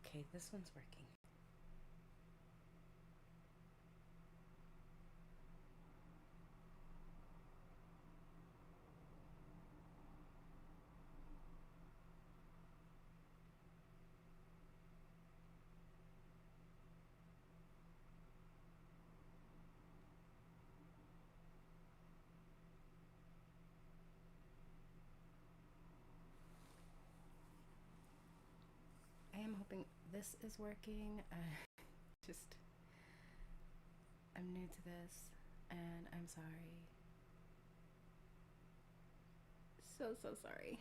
Okay, this one's working. I am hoping this is working. Just, I'm new to this, and I'm sorry. So sorry.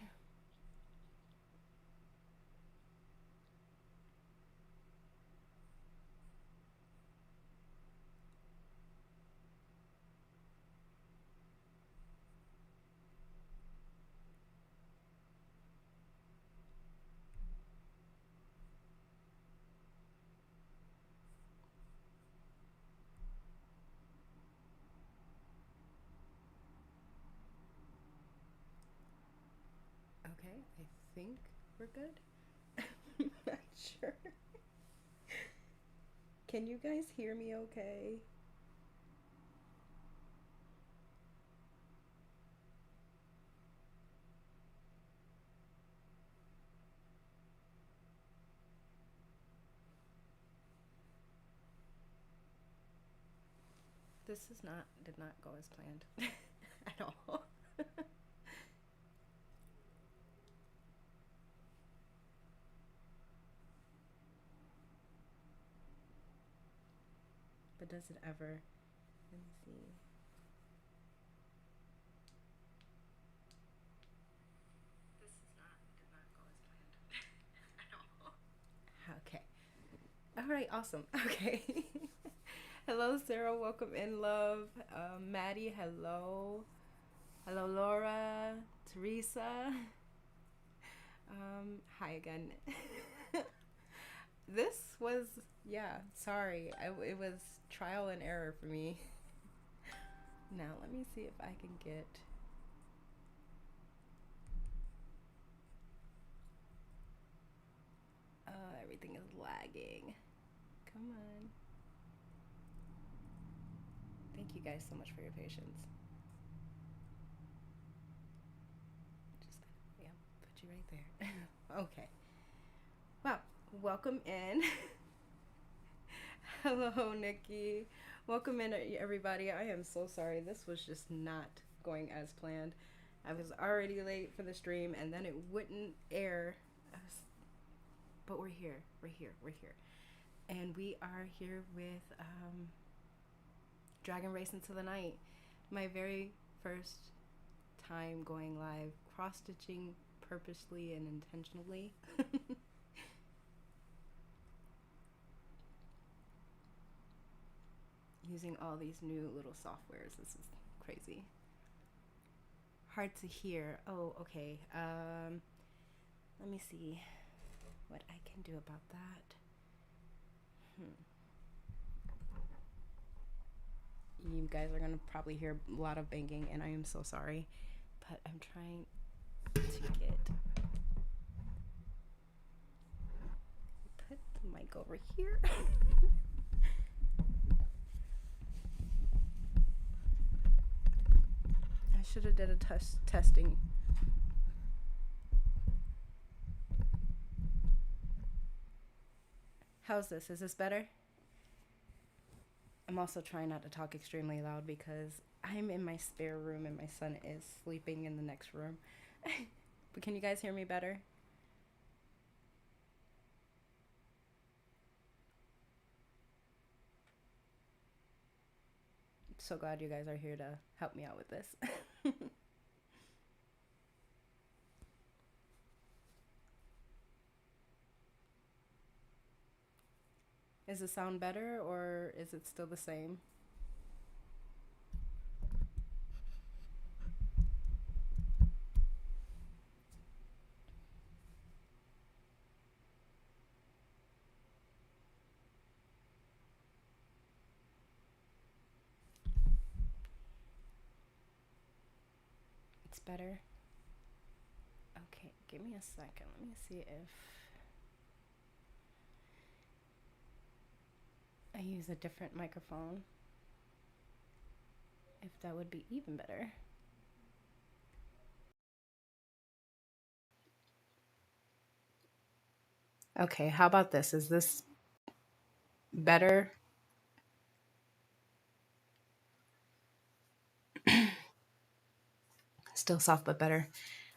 Okay, I think we're good. I'm not sure. Can you guys hear me okay? This did not go as planned at all. But does it ever? Let me see. Did not go as planned at all. Okay. All right, awesome. Okay. Hello, Sarah. Welcome in, love. Maddie, hello. Hello, Laura. Teresa. Hi again. This was, yeah, sorry. It was trial and error for me. Now, let me see if I can get. Everything is lagging. Come on. Thank you guys so much for your patience. Just, yeah, put you right there. Okay. Wow. Welcome in. Hello, Nikki. Welcome in, everybody. I am so sorry. This was just not going as planned. I was already late for the stream, and then it wouldn't air. But we're here. We're here. We're here. And we are here with Dragon Race Into the Night. My very first time going live, cross-stitching purposely and intentionally. Using all these new little softwares. This is crazy. Hard to hear. Oh, okay. Let me see what I can do about that. You guys are gonna probably hear a lot of banging, and I am so sorry, but I'm trying to get put the mic over here. I should have did a testing. How's this? Is this better? I'm also trying not to talk extremely loud because I'm in my spare room and my son is sleeping in the next room. But can you guys hear me better? I'm so glad you guys are here to help me out with this. Is the sound better or is it still the same? It's better? Okay, give me a second. Let me see if I use a different microphone, if that would be even better. Okay, how about this? Is this better? Still soft, but better.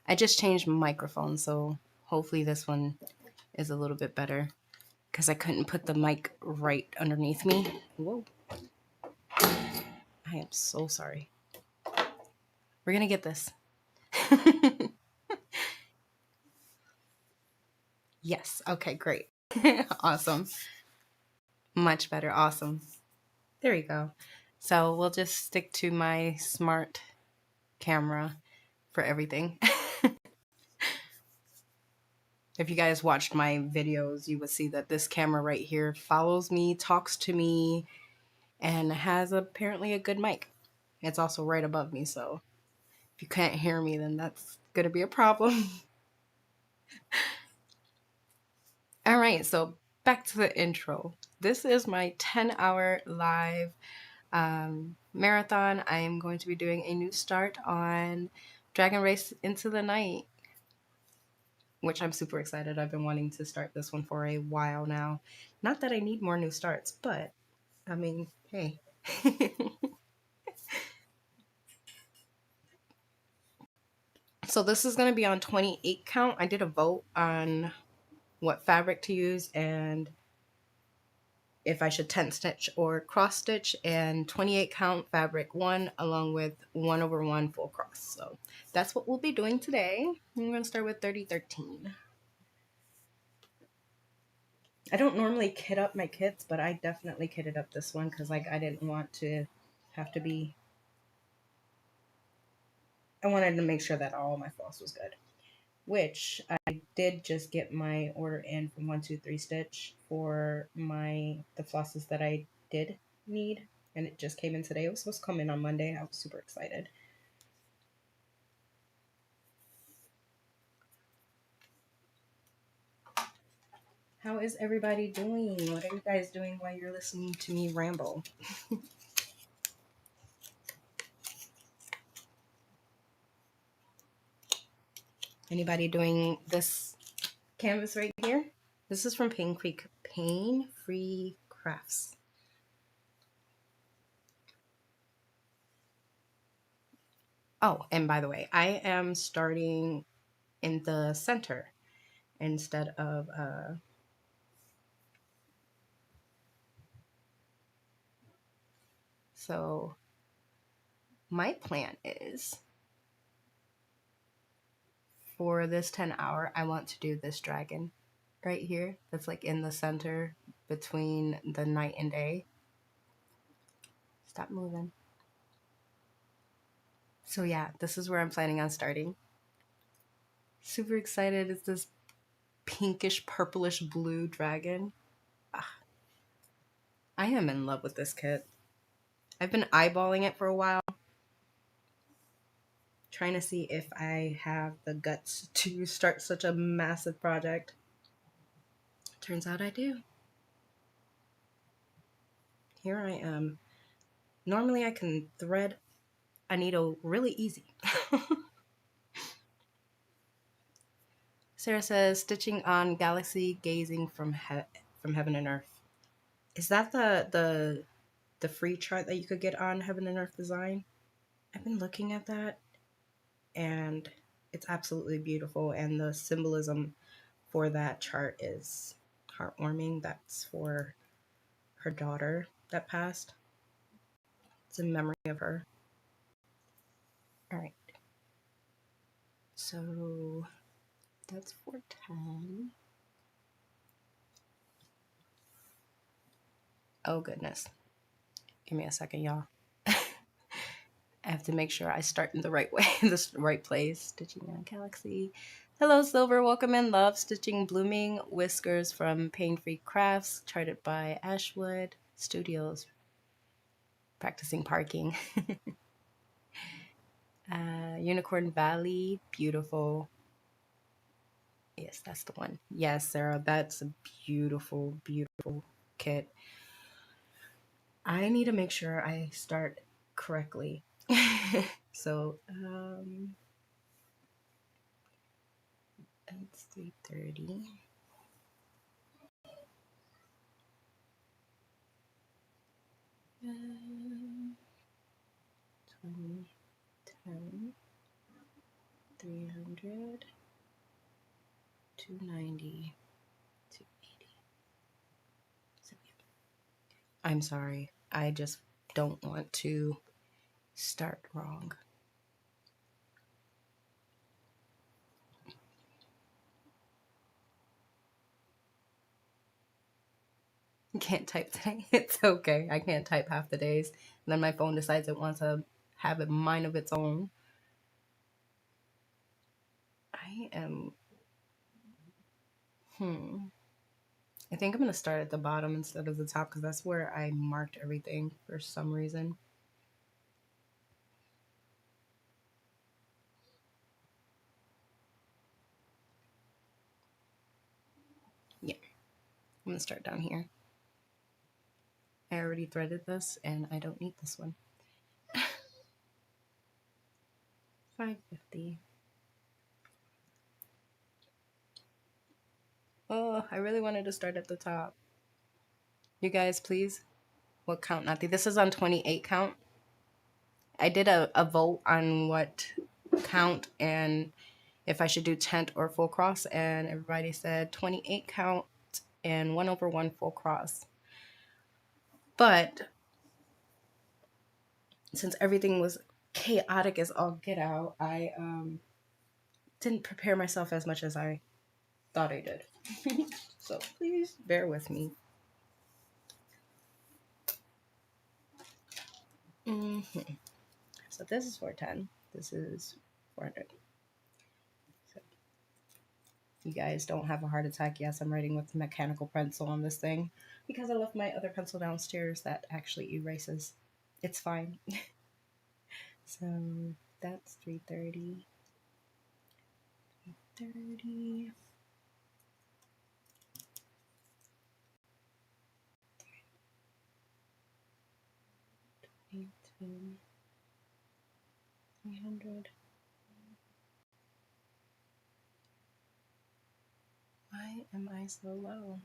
I just changed my microphone, so hopefully this one is a little bit better because I couldn't put the mic right underneath me. Whoa. I am so sorry. We're going to get this. Yes. Okay, great. Awesome. Much better. Awesome. There you go. So we'll just stick to my smart camera for everything. If you guys watched my videos, you would see that this camera right here follows me, talks to me, and has apparently a good mic. It's also right above me, so if you can't hear me, then that's going to be a problem. All right, so back to the intro. This is my 10-hour live marathon. I am going to be doing a new start on Dragon Race Into the Night, which I'm super excited. I've been wanting to start this one for a while now. Not that I need more new starts, but I mean, hey. So this is going to be on 28 count. I did a vote on what fabric to use and if I should 10 stitch or cross stitch, and 28 count fabric 1 along with 1/1 full cross. So that's what we'll be doing today. I'm going to start with 3013. I don't normally kit up my kits, but I definitely kitted up this one because like I didn't want to have to be, I wanted to make sure that all my floss was good, which I did just get my order in from 123 Stitch for the flosses that I did need, and it just came in today. It was supposed to come in on Monday. I was super excited. How is everybody doing? What are you guys doing while you're listening to me ramble? Anybody doing this canvas right here? This is from Pain Free Crafts. Oh, and by the way, I am starting in the center instead of so my plan is for this 10-hour, I want to do this dragon right here that's like in the center between the night and day. Stop moving. So yeah, this is where I'm planning on starting. Super excited. It's this pinkish purplish blue dragon. I am in love with this kit. I've been eyeballing it for a while, trying to see if I have the guts to start such a massive project. Turns out I do. Here I am. Normally I can thread a needle really easy. Sarah says, stitching on Galaxy Gazing from Heaven and Earth. Is that the free chart that you could get on Heaven and Earth Design? I've been looking at that and it's absolutely beautiful, and the symbolism for that chart is heartwarming. That's for her daughter that passed. It's in memory of her. All right. So that's 410. Oh, goodness. Give me a second, y'all. I have to make sure I start in the right way, the right place. Stitching on Galaxy. Hello, Silver. Welcome in. Love stitching blooming whiskers from Pain Free Crafts, charted by Ashwood Studios. Practicing parking. Unicorn Valley. Beautiful. Yes, that's the one. Yes, Sarah. That's a beautiful, beautiful kit. I need to make sure I start correctly. So, it's 3:30. 20, 10, 300, 290, 280. I'm sorry. I just don't want to start wrong. Can't type today. It's okay. I can't type half the days. And then my phone decides it wants to have a mind of its own. I am. I think I'm going to start at the bottom instead of the top because that's where I marked everything for some reason. Yeah. I'm going to start down here. I already threaded this and I don't need this one. 550. Oh, I really wanted to start at the top. You guys, please. What count, Nati? This is on 28 count. I did a vote on what count and if I should do tent or full cross, and everybody said 28 count and 1/1 full cross. But since everything was chaotic as all get out, I didn't prepare myself as much as I thought I did. So please bear with me. Mm-hmm. So this is 410. This is 400. So you guys don't have a heart attack. Yes, I'm writing with mechanical pencil on this thing because I left my other pencil downstairs that actually erases. It's fine. So that's 330. 330. 18, 300. Why am I so low?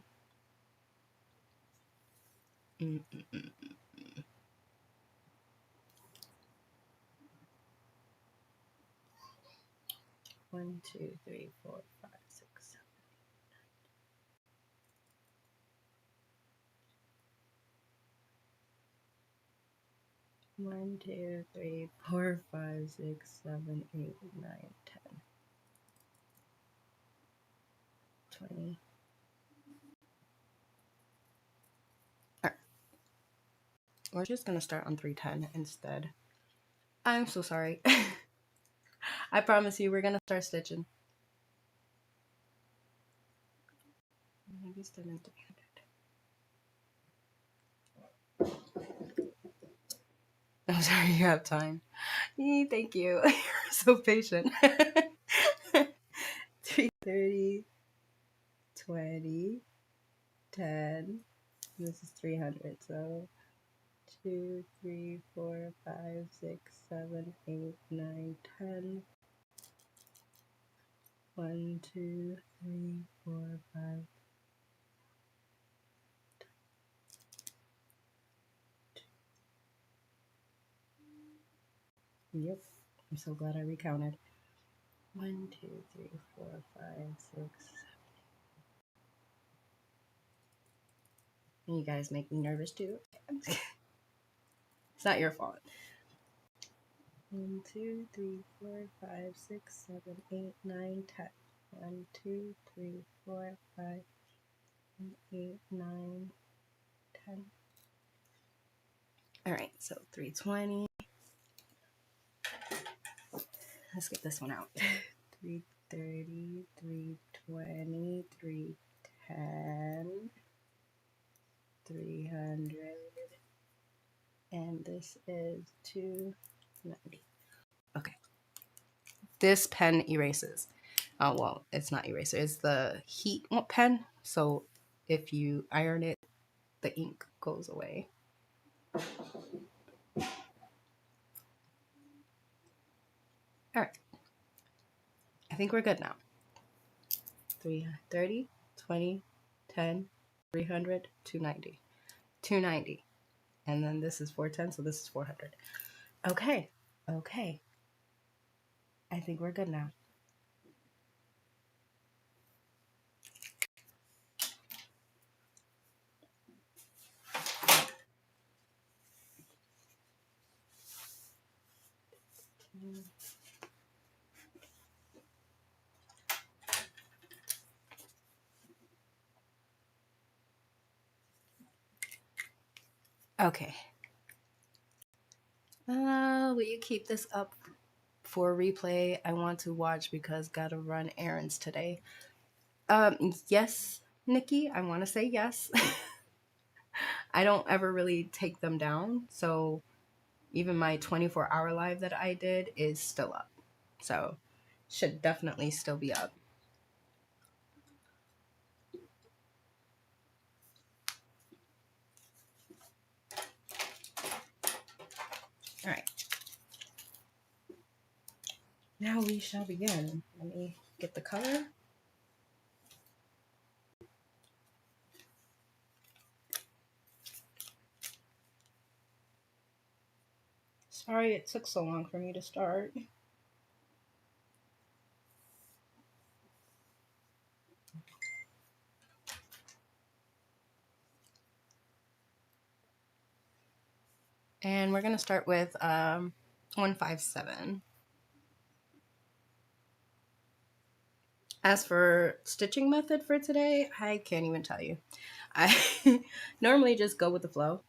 1, 2, 3, 4, 5, 6, 7. 1, 2, 3, 4, 5, 6, 7, 8, 9, 10, 20. All right. We're just gonna start on 310 instead. I'm so sorry. I promise you, we're gonna start stitching. Maybe start in 300. I'm sorry, you have time. Thank you. You're so patient. 330, 20, 10. This is 300. So 2, 3, 4, 5, 6, 7, 8, 9, 10. 1, 2, 3, 4, 5. Yep. I'm so glad I recounted. 1, 2, 3, 4, 5, 6, 7. You guys make me nervous too. It's not your fault. 1, 2, 3, 4, 5, 6, 7, 8, 9, 10. 1, 2, 3, 4, 5, 8, 9, 10. All right, so 320. Let's get this one out. 330, 320, 310, 300, and this is 290. Okay. This pen erases. Oh, well, it's not eraser. It's the heat pen. So if you iron it, the ink goes away. All right. I think we're good now. 330, 20, 10, 300, 290. 290. And then this is 410, so this is 400. Okay. Okay. I think we're good now. Okay. Will you keep this up for replay? I want to watch because gotta run errands today. Yes, Nikki, I want to say yes. I don't ever really take them down, so even my 24-hour live that I did is still up. So, should definitely still be up. All right. Now we shall begin. Let me get the color. Sorry it took so long for me to start. And we're going to start with 157. As for stitching method for today, I can't even tell you. I normally just go with the flow.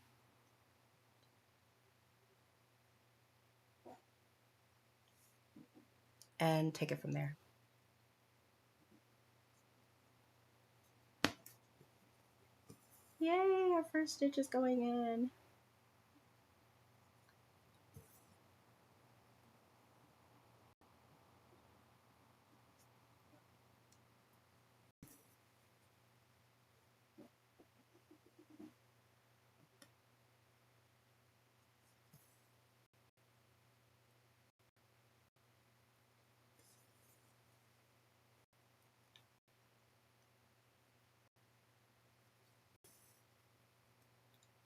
And take it from there. Yay, our first stitch is going in.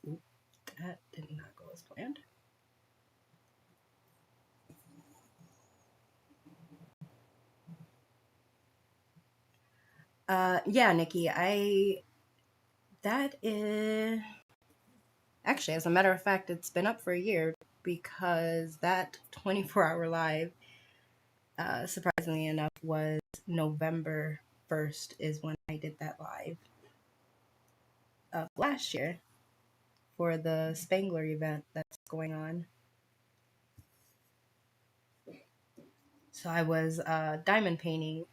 Oop, that did not go as planned. Yeah, Nikki, that is, actually, as a matter of fact, it's been up for a year because that 24-hour live, surprisingly enough, was November 1st is when I did that live of last year for the Spangler event that's going on. So I was diamond painting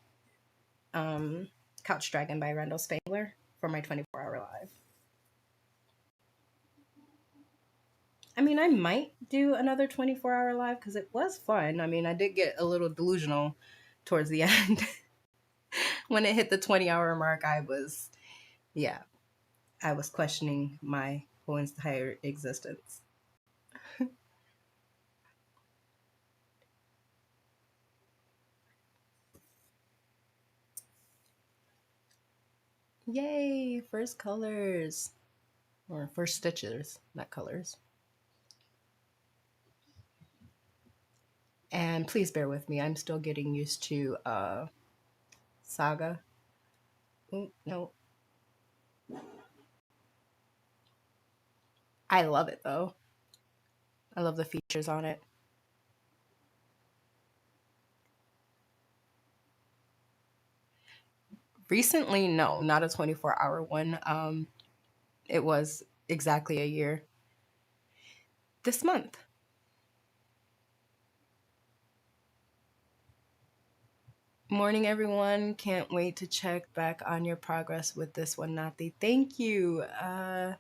Couch Dragon by Randall Spangler for my 24-hour live. I mean, I might do another 24-hour live because it was fun. I mean, I did get a little delusional towards the end. When it hit the 20-hour mark, I was questioning my whole entire existence. Yay, first colors. Or first stitches, not colors. And please bear with me, I'm still getting used to Saga. Ooh, no. I love it though. I love the features on it. Recently, no, not a 24-hour one. It was exactly a year this month. Morning, everyone. Can't wait to check back on your progress with this one, Nati. Thank you. I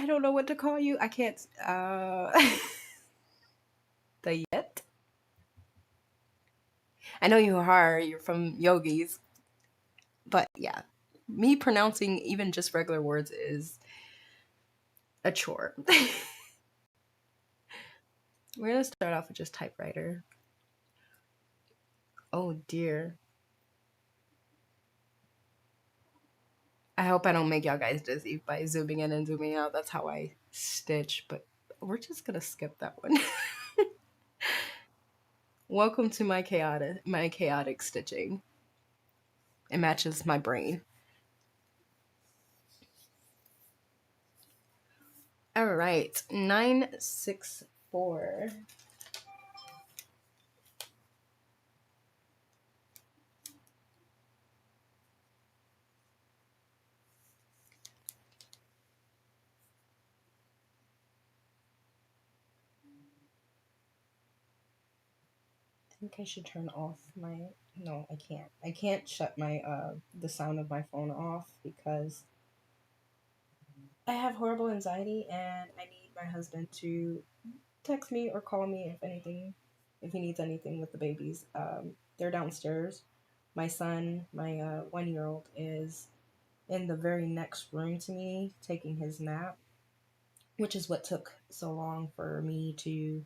don't know what to call you. I can't. The yet? I know you are. You're from Yogis. But yeah, me pronouncing even just regular words is a chore. We're gonna start off with just typewriter. Oh dear. I hope I don't make y'all guys dizzy by zooming in and zooming out. That's how I stitch, but we're just gonna skip that one. Welcome to my chaotic stitching. It matches my brain. All right, 964. I think I should turn off my. No, I can't. I can't shut my the sound of my phone off because I have horrible anxiety and I need my husband to text me or call me if he needs anything with the babies. They're downstairs. My son, my 1 year old, is in the very next room to me taking his nap, which is what took so long for me to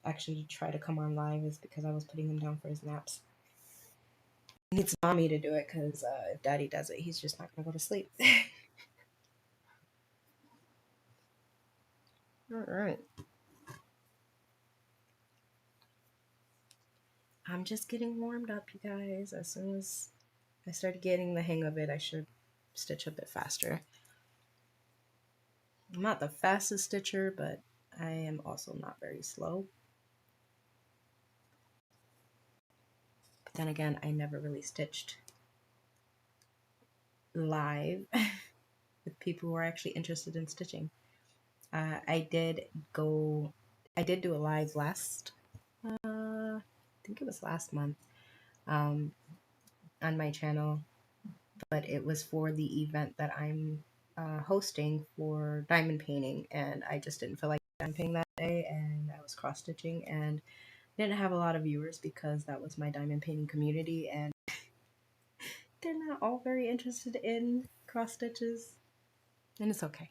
actually try to come on live, is because I was putting him down for his naps. He needs mommy to do it because if daddy does it, he's just not going to go to sleep. All right. I'm just getting warmed up, you guys. As soon as I started getting the hang of it, I should stitch a bit faster. I'm not the fastest stitcher, but I am also not very slow. But then again, I never really stitched live with people who are actually interested in stitching. I did do a live last, I think it was last month, on my channel, but it was for the event that I'm hosting for diamond painting, and I just didn't feel like diamond painting that day, and I was cross stitching and didn't have a lot of viewers because that was my diamond painting community, and they're not all very interested in cross stitches, and it's okay.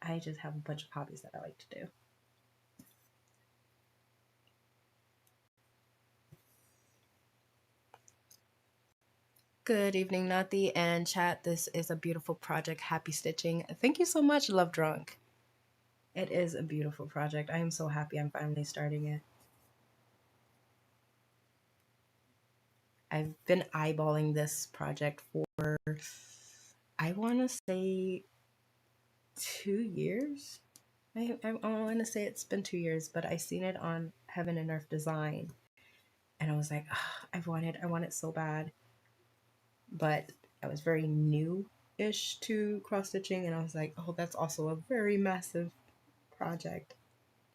I just have a bunch of hobbies that I like to do. Good evening, Nati and chat. This is a beautiful project. Happy stitching. Thank you so much, Love Drunk. It is a beautiful project. I am so happy I'm finally starting it. I've been eyeballing this project for, I want to say, 2 years. I want to say it's been 2 years, but I seen it on Heaven and Earth Design, and I was like, oh, I want it so bad. But I was very new-ish to cross stitching, and I was like, oh, that's also a very massive project,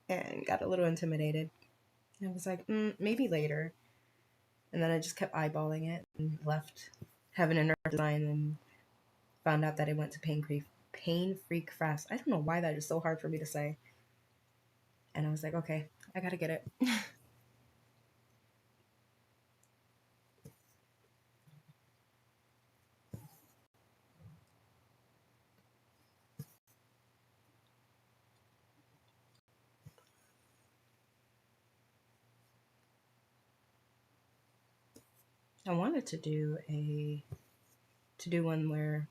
and got a little intimidated. And I was like, maybe later. And then I just kept eyeballing it and left Heaven and Earth Design and found out that it went to Pain Freak Crafts. I don't know why that is so hard for me to say. And I was like, okay, I gotta get it. I wanted to do one where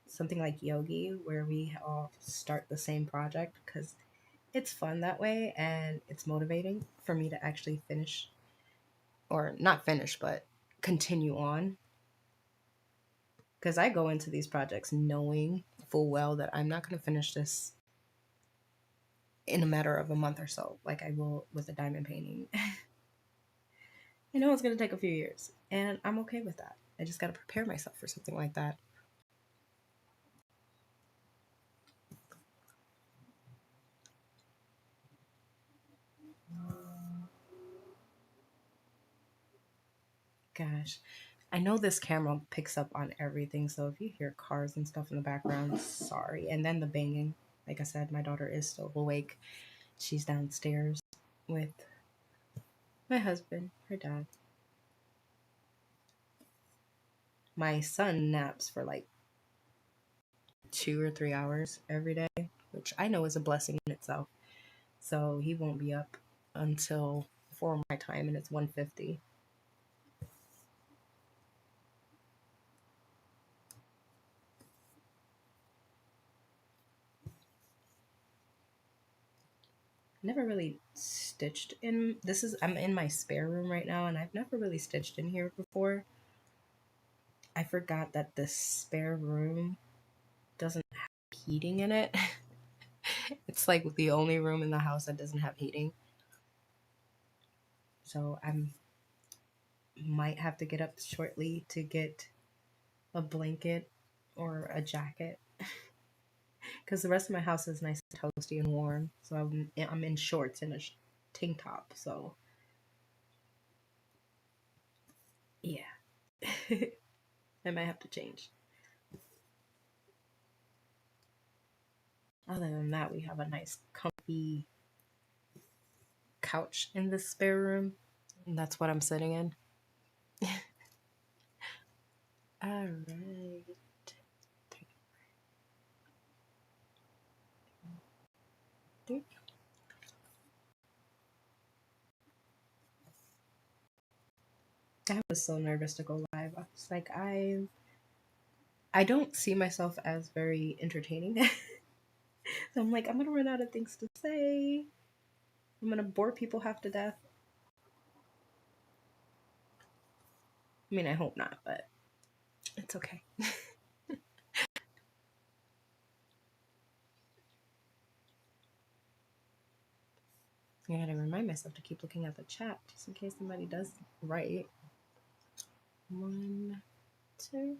something like Yogi, where we all start the same project, because it's fun that way and it's motivating for me to actually finish, or not finish, but continue on. Because I go into these projects knowing full well that I'm not going to finish this in a matter of a month or so, like I will with a diamond painting. I know it's going to take a few years, and I'm okay with that. I just got to prepare myself for something like that. Gosh, I know this camera picks up on everything, so if you hear cars and stuff in the background, sorry. And then the banging. Like I said, my daughter is still awake. She's downstairs with my husband, her dad. My son naps for like 2 or 3 hours every day, which I know is a blessing in itself. So he won't be up until 4 my time, and it's 1:50. Never really stitched in. I'm in my spare room right now, and I've never really stitched in here before. I forgot that this spare room doesn't have heating in it. It's like the only room in the house that doesn't have heating. So I might have to get up shortly to get a blanket or a jacket, because the rest of my house is nice and toasty and warm. So I'm in shorts and a tank top. So yeah, I might have to change. Other than that, we have a nice comfy couch in the spare room, and that's what I'm sitting in. All right. I was so nervous to go live. I was like, I don't see myself as very entertaining. So I'm like, I'm gonna run out of things to say. I'm gonna bore people half to death. I mean, I hope not, but it's okay. I gotta remind myself to keep looking at the chat just in case somebody does write. 1, 2.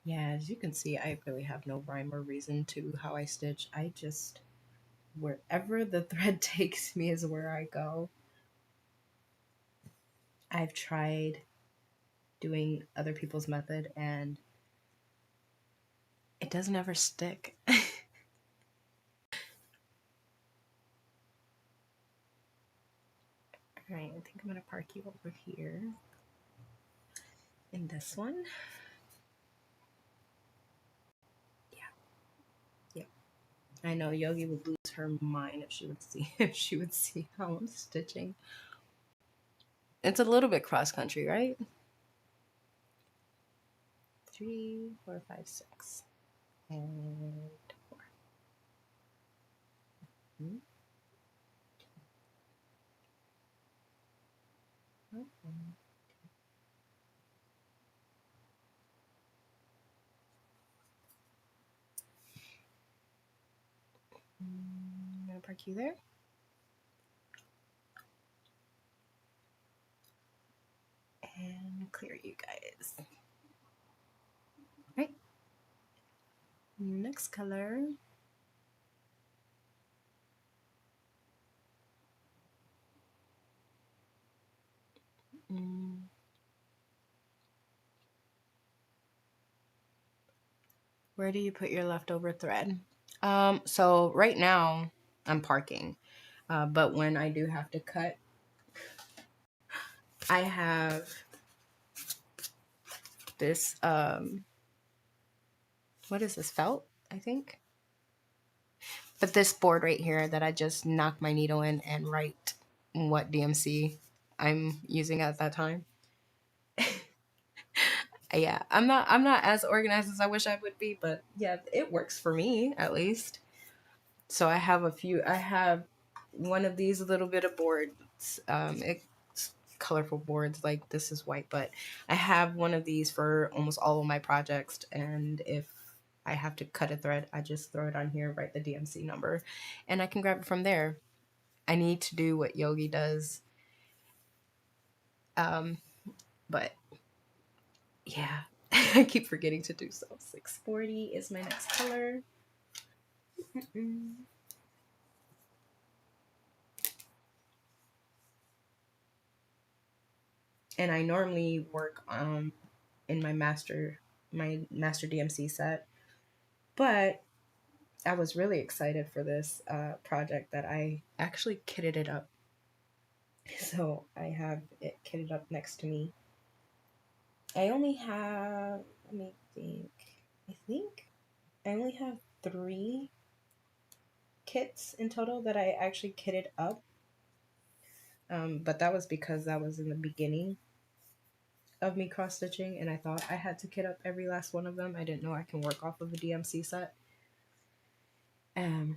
Yeah, as you can see, I really have no rhyme or reason to how I stitch. I just, wherever the thread takes me is where I go. I've tried doing other people's method and it doesn't ever stick. All right, I think I'm gonna park you over here in this one. Yep. I know Yogi would lose her mind if she would see how I'm stitching. It's a little bit cross country, right? 3, 4, 5, 6, and 4. Mm-hmm. I'm gonna park you there. And clear you guys. Right. Next color. Where do you put your leftover thread? So right now I'm parking, but when I do have to cut, I have this, what is this, felt, I think? But this board right here that I just knock my needle in and write what DMC I'm using at that time. Yeah, I'm not as organized as I wish I would be, but yeah, it works for me at least. So I have one of these little bit of boards. It's colorful boards, like this is white, but I have one of these for almost all of my projects. And if I have to cut a thread, I just throw it on here, write the DMC number, and I can grab it from there. I need to do what Yogi does. But yeah, I keep forgetting to do so. 640 is my next color. and I normally work in my master DMC set, but I was really excited for this project that I actually kitted it up. So I have it kitted up next to me. I only have, let me think. I think I only have 3 kits in total that I actually kitted up. But that was because that was in the beginning of me cross stitching, and I thought I had to kit up every last one of them. I didn't know I can work off of a DMC set. As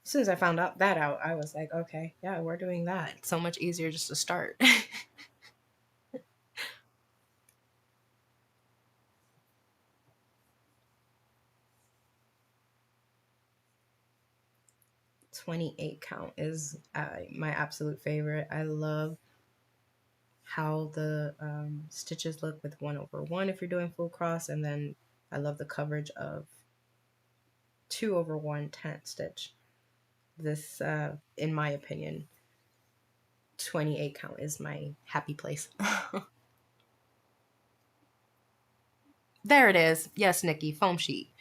soon as I found out that out, I was like, okay, yeah, we're doing that. It's so much easier just to start. 28 count is my absolute favorite. I love how the stitches look with 1/1 if you're doing full cross, and then I love the coverage of 2/1 10 stitch. This, in my opinion, 28 count is my happy place. There it is. Yes, Nikki, foam sheet.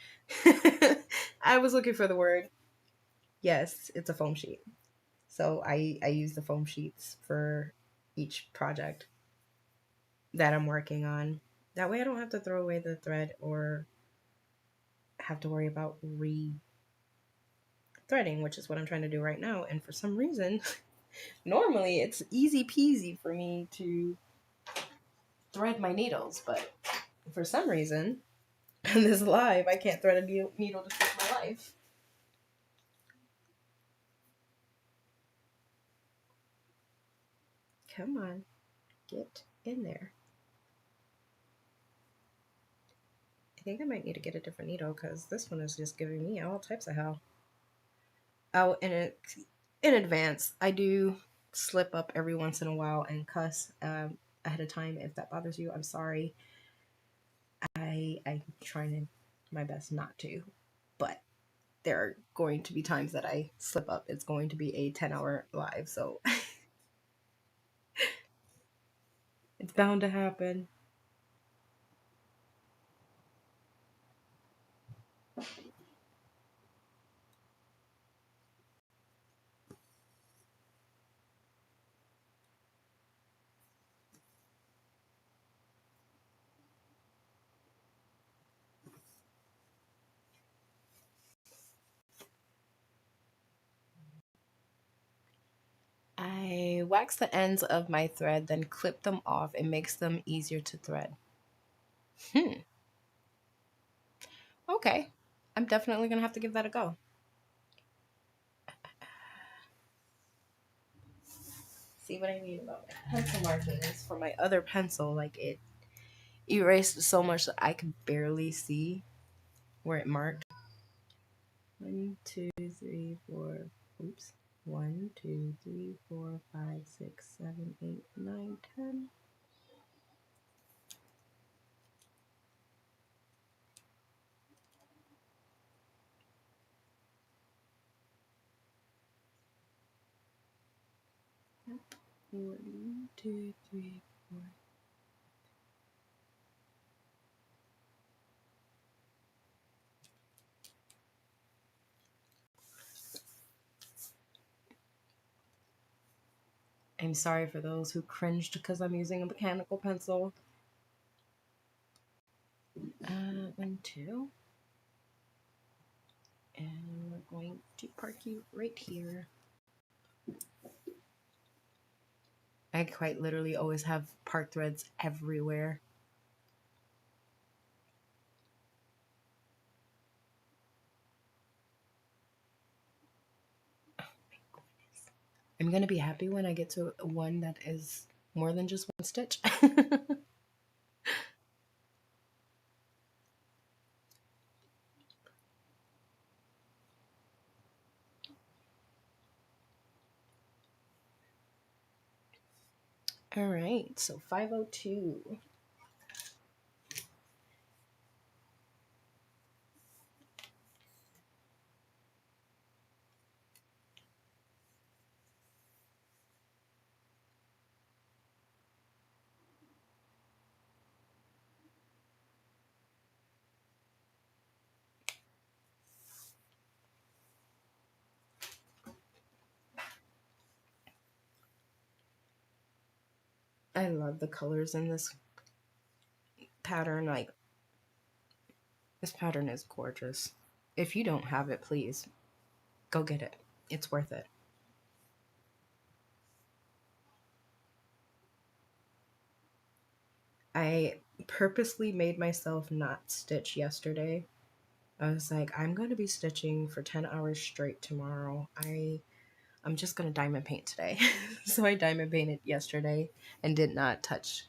I was looking for the word. Yes, it's a foam sheet. So I use the foam sheets for each project that I'm working on. That way I don't have to throw away the thread or have to worry about re-threading, which is what I'm trying to do right now. And for some reason, normally it's easy peasy for me to thread my needles, but for some reason, in this live, I can't thread a needle to save my life. Come on, get in there. I think I might need to get a different needle because this one is just giving me all types of hell. Oh, and in advance, I do slip up every once in a while and cuss ahead of time. If that bothers you, I'm sorry. I'm trying my best not to, but there are going to be times that I slip up. It's going to be a 10-hour live, so it's bound to happen. I wax the ends of my thread, then clip them off. It makes them easier to thread. Okay. I'm definitely going to have to give that a go. See what I mean about pencil markings for my other pencil? Like, it erased so much that I could barely see where it marked. 1, 2, 3, 4. Oops. 1, 2, 3, 4, 5, 6, 7, 8, 9, 10. Yep. 1, 2, 3, 4. I'm sorry for those who cringed because I'm using a mechanical pencil. 1, 2. And we're going to park you right here. I quite literally always have part threads everywhere. Oh my goodness. I'm going to be happy when I get to one that is more than just one stitch. All right, so 502. I love the colors in this pattern. Like, this pattern is gorgeous. If you don't have it, please go get it. It's worth it. I purposely made myself not stitch yesterday. I was like, I'm going to be stitching for 10 hours straight tomorrow. I'm just going to diamond paint today. So I diamond painted yesterday and did not touch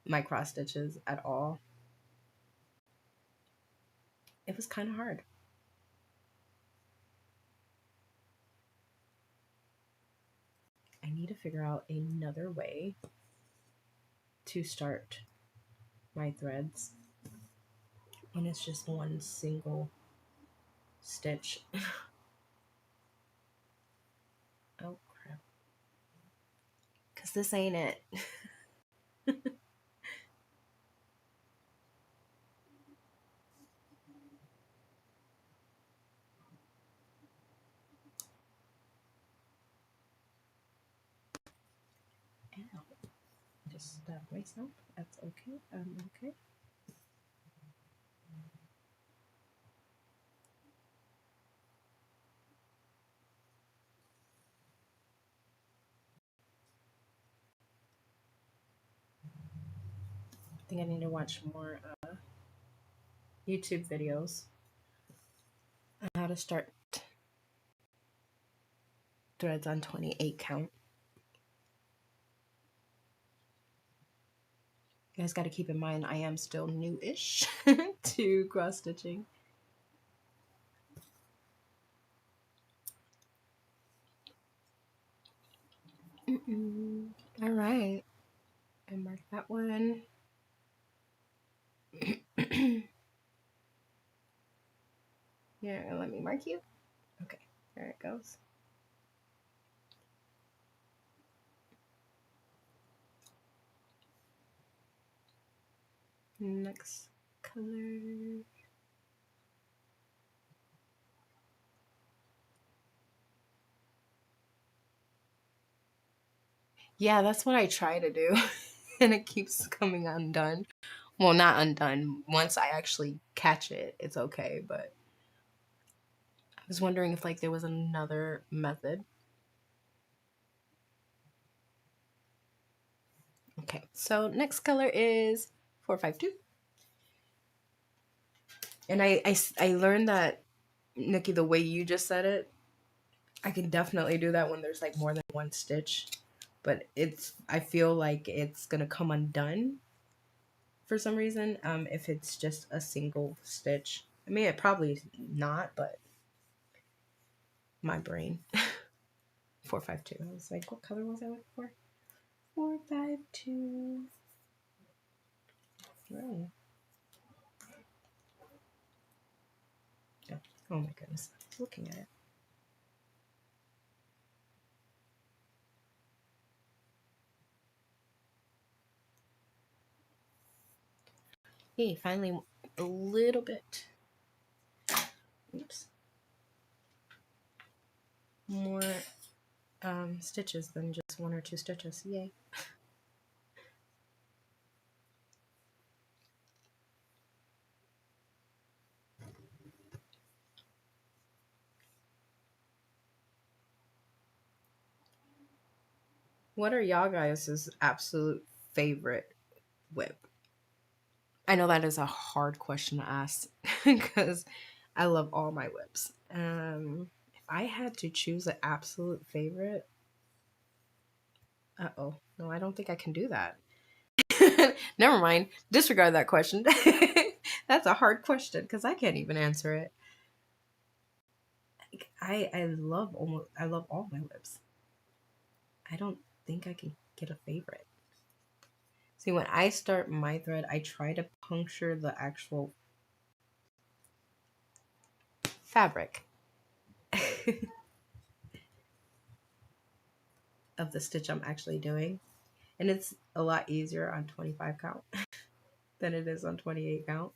my cross stitches at all. It was kind of hard. I need to figure out another way to start my threads when it's just one single stitch. Oh crap. Because this ain't it. Ow. Just stabbed myself. That's okay. I'm okay. I think I need to watch more YouTube videos on how to start threads on 28 count. You guys got to keep in mind I am still new-ish to cross stitching. All right, I marked that one. Yeah, let me mark you. Okay, there it goes. Next color. Yeah, that's what I try to do. And it keeps coming undone. Well, not undone. Once I actually catch it, it's okay. But I was wondering if like there was another method. Okay, so next color is 452. And I learned that, Nikki, the way you just said it, I can definitely do that when there's like more than one stitch. But I feel like it's gonna come undone for some reason if it's just a single stitch. I mean, it probably not, but my brain. 452. I was like, what color was I looking for? 452. Right. Oh my goodness. I was looking at it. Hey, finally a little bit. Oops. More stitches than just one or two stitches. Yay. What are y'all guys' absolute favorite whip? I know that is a hard question to ask because I love all my whips. If I had to choose an absolute favorite, no, I don't think I can do that. Never mind. Disregard that question. That's a hard question because I can't even answer it. I love all my whips. I don't think I can get a favorite. See, when I start my thread, I try to puncture the actual fabric of the stitch I'm actually doing. And it's a lot easier on 25 count than it is on 28 count.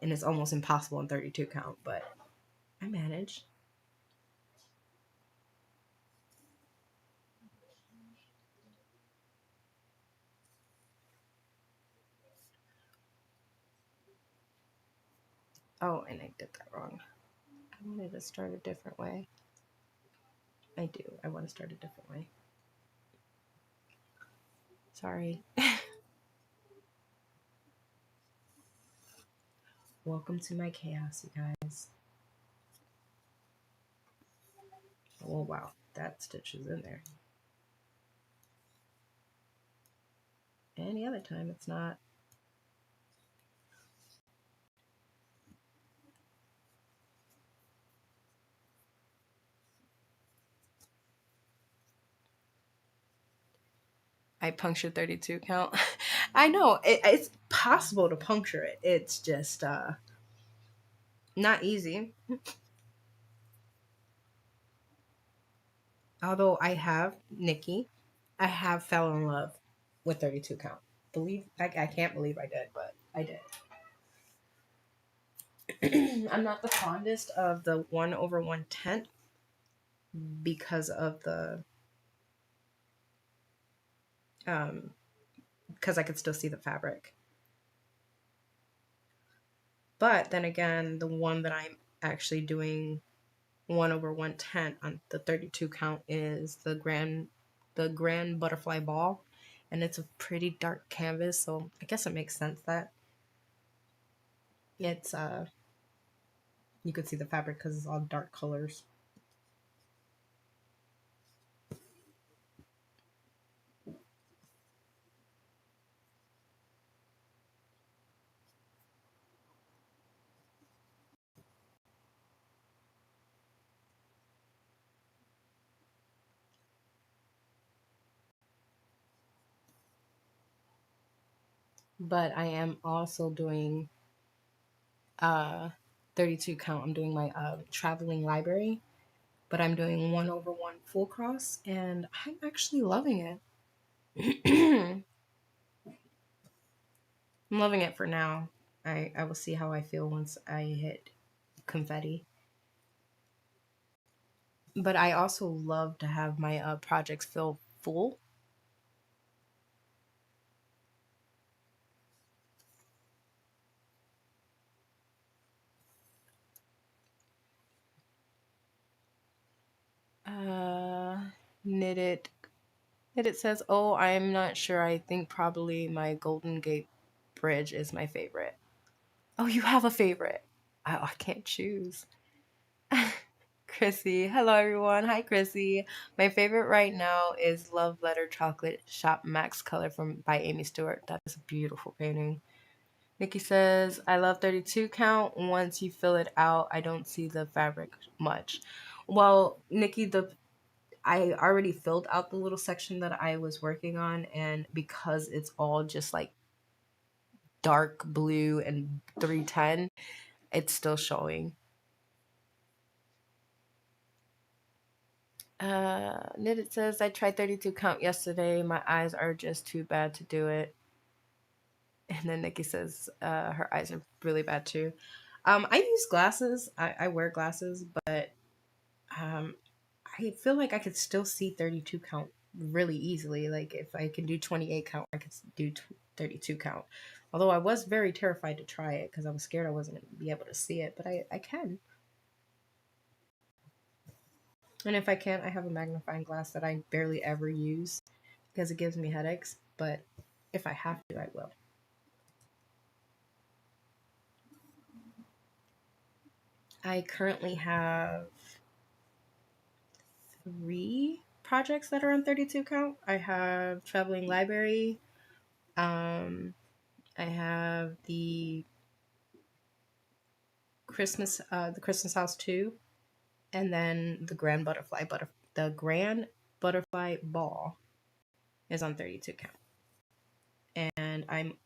And it's almost impossible on 32 count, but I manage. Oh, and I did that wrong. I wanted to start a different way. I do. I want to start a different way. Sorry. Welcome to my chaos, you guys. Oh, wow. That stitch is in there. Any other time, it's not. I punctured 32 count. I know it's possible to puncture it. It's just not easy. Although I have Nikki, I have fell in love with 32 count. I can't believe I did, but I did. I'm not the fondest of the 1/110 because of the because I could still see the fabric. But then again, the one that I'm actually doing 1/110 on the 32 count is the grand butterfly ball, and it's a pretty dark canvas, so I guess it makes sense that it's you could see the fabric because it's all dark colors. But I am also doing 32 count. I'm doing my traveling library, but I'm doing 1/1 full cross, and I'm actually loving it. I'm loving it for now. I will see how I feel once I hit confetti. But I also love to have my projects feel full. Uh, knitted. Knitted says, "Oh, I'm not sure. I think probably my Golden Gate Bridge is my favorite." Oh, you have a favorite? I can't choose. Chrissy. Hello, everyone. Hi, Chrissy. My favorite right now is Love Letter Chocolate Shop Max Color by Amy Stewart. That is a beautiful painting. Nikki says, I love 32 count. Once you fill it out, I don't see the fabric much. Well, Nikki, I already filled out the little section that I was working on, and because it's all just like dark blue and 310, it's still showing. Knitted says, I tried 32 count yesterday. My eyes are just too bad to do it. And then Nikki says, her eyes are really bad too. I use glasses. I wear glasses, but I feel like I could still see 32 count really easily. Like if I can do 28 count, I could do 32 count. Although I was very terrified to try it because I was scared I wasn't going to be able to see it, but I can. And if I can't, I have a magnifying glass that I barely ever use because it gives me headaches. But if I have to, I will. I currently have 3 projects that are on 32 count. I have Traveling Library. I have the Christmas House 2, and then the Grand Butterfly Ball is on 32 count. And I'm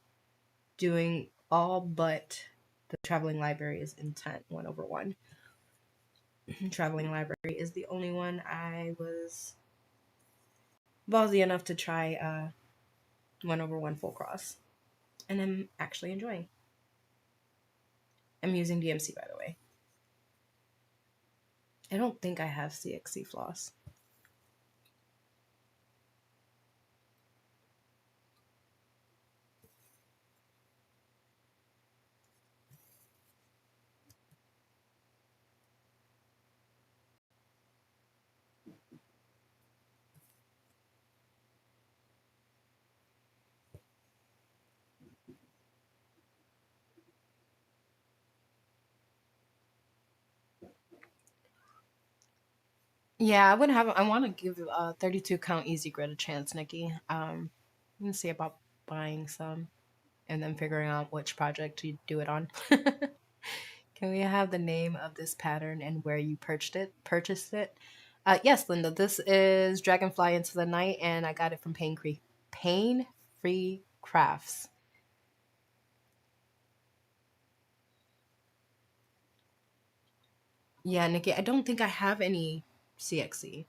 doing all but the Traveling Library is Intent 1/1. Traveling Library is the only one I was ballsy enough to try 1/1 full cross. And I'm actually enjoying. I'm using DMC, by the way. I don't think I have CXC floss. Yeah, I would have. I want to give 32 count easy grid a chance, Nikki. Let me see about buying some and then figuring out which project you do it on. Can we have the name of this pattern and where you purchased it? Purchased it? Yes, Linda. This is Dragonfly Into the Night, and I got it from Pain Free Crafts. Yeah, Nikki. I don't think I have any CXC.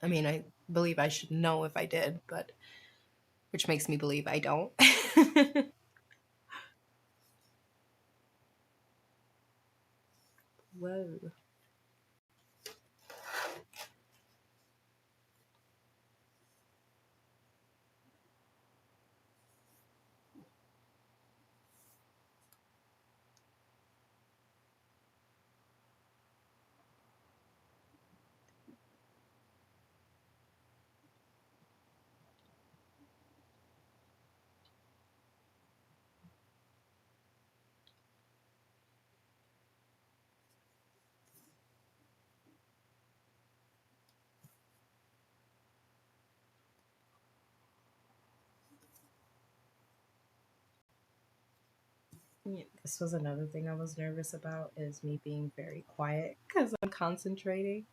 I mean, I believe I should know if I did, but which makes me believe I don't. Whoa. Yeah, this was another thing I was nervous about is me being very quiet because I'm concentrating.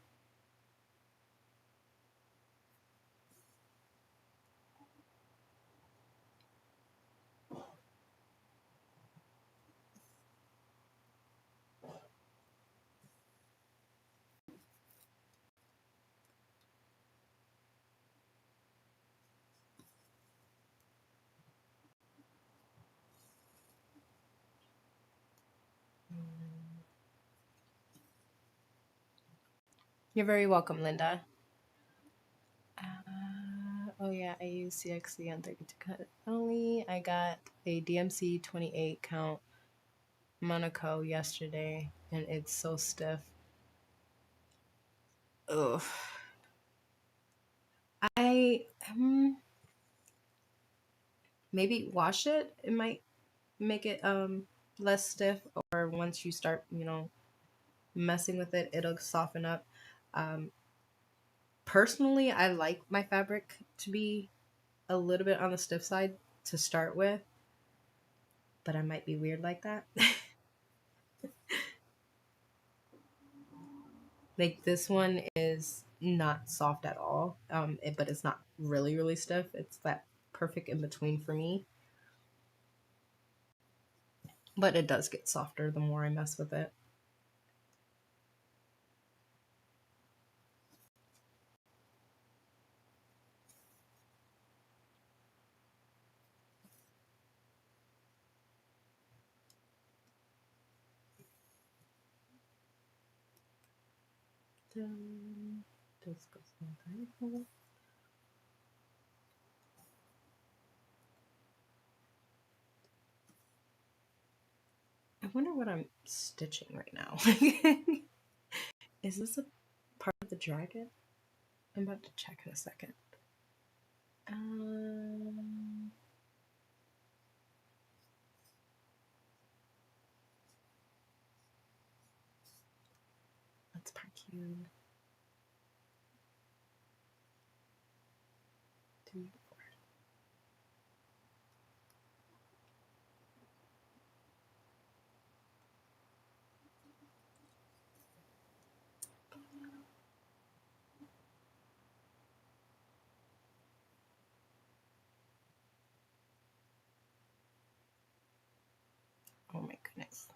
You're very welcome, Linda. Oh yeah, I use CXC on 32 cut only. I got a DMC 28 count Monaco yesterday, and it's so stiff. Ugh. I maybe wash it. It might make it less stiff, or once you start, messing with it, it'll soften up. Um, Personally, I like my fabric to be a little bit on the stiff side to start with, but I might be weird like that. Like this one is not soft at all, but it's not really, really stiff. It's that perfect in between for me. But it does get softer the more I mess with it. This goes on. I wonder what I'm stitching right now. Is this a part of the dragon? I'm about to check in a second. Um, let's park you. Two. Oh my goodness.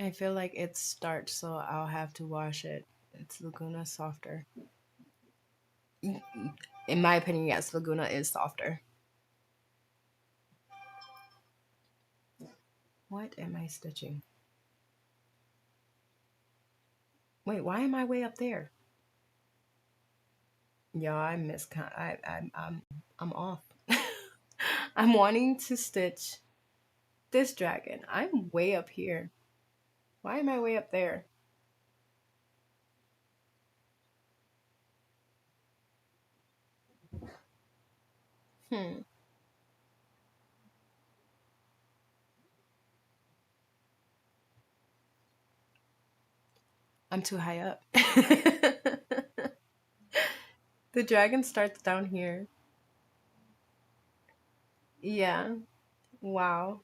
I feel like it's starch, so I'll have to wash it. It's Laguna softer. In my opinion, yes, Laguna is softer. What am I stitching? Wait, why am I way up there? Yeah, I miscount. I'm off. I'm wanting to stitch this dragon. I'm way up here. Why am I way up there? Hmm. I'm too high up. The dragon starts down here. Yeah. Wow.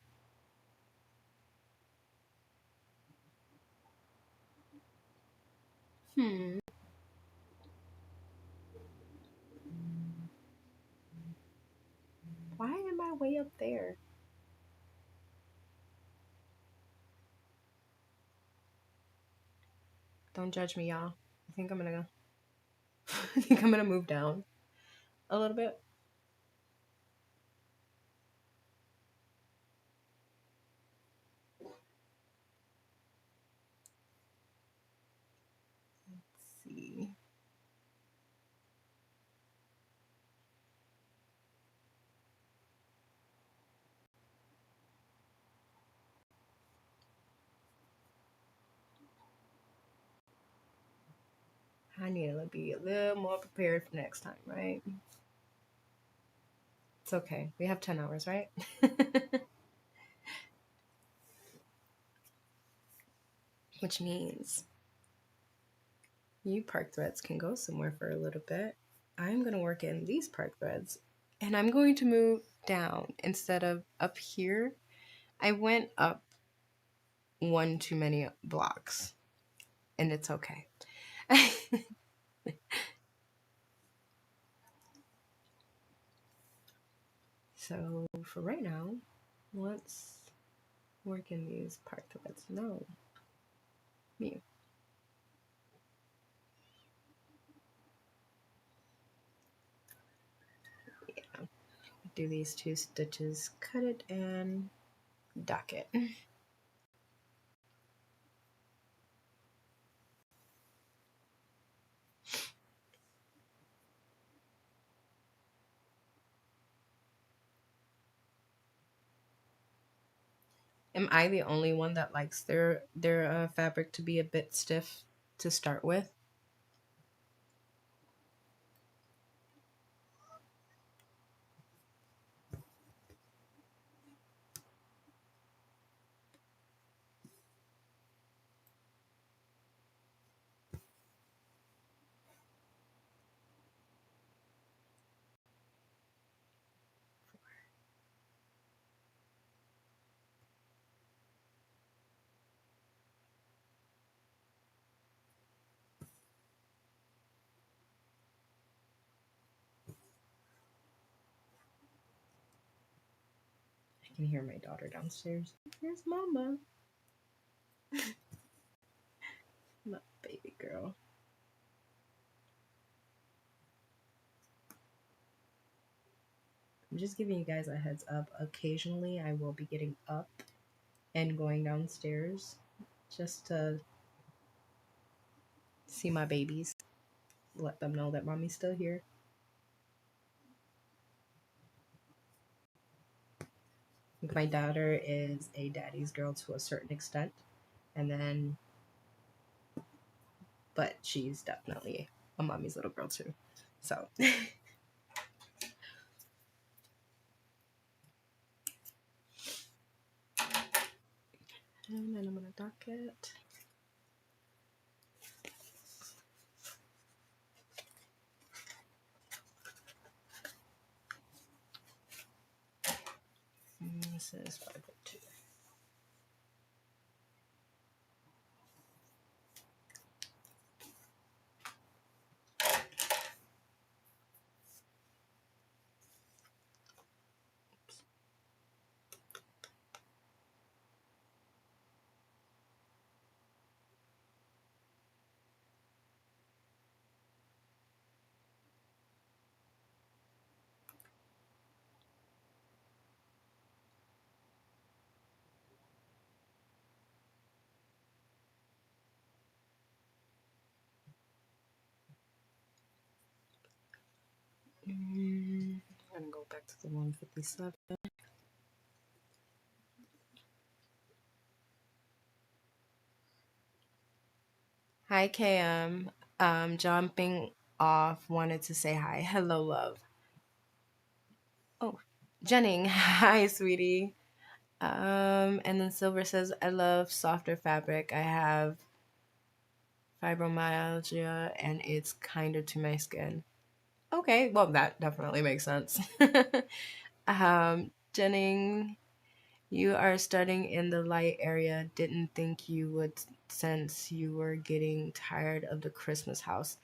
Hmm. Why am I way up there? Don't judge me, y'all. I think I'm gonna I think I'm gonna move down a little bit. Let's see. I need to be a little more prepared for next time, right? It's okay. We have 10 hours, right? Which means you park threads can go somewhere for a little bit. I'm going to work in these park threads and I'm going to move down instead of up here. I went up one too many blocks and it's okay. So for right now, let's work in these park threads. No, me. Yeah. Do these 2 stitches, cut it and dock it. Am I the only one that likes their fabric to be a bit stiff to start with? I can hear my daughter downstairs. Here's mama. My baby girl. I'm just giving you guys a heads up. Occasionally, I will be getting up and going downstairs just to see my babies, let them know that mommy's still here. My daughter is a daddy's girl to a certain extent, and then, but she's definitely a mommy's little girl too. So, and then I'm gonna dock it. And this is 5.2. I'm gonna go back to the 157. Hi, KM. Jumping off, wanted to say hi. Hello, love. Oh, Jennings. Hi, sweetie. And then Silver says, I love softer fabric. I have fibromyalgia, and it's kinder to my skin. Okay, well, that definitely makes sense. Jennings, you are studying in the light area. Didn't think you would since you were getting tired of the Christmas house.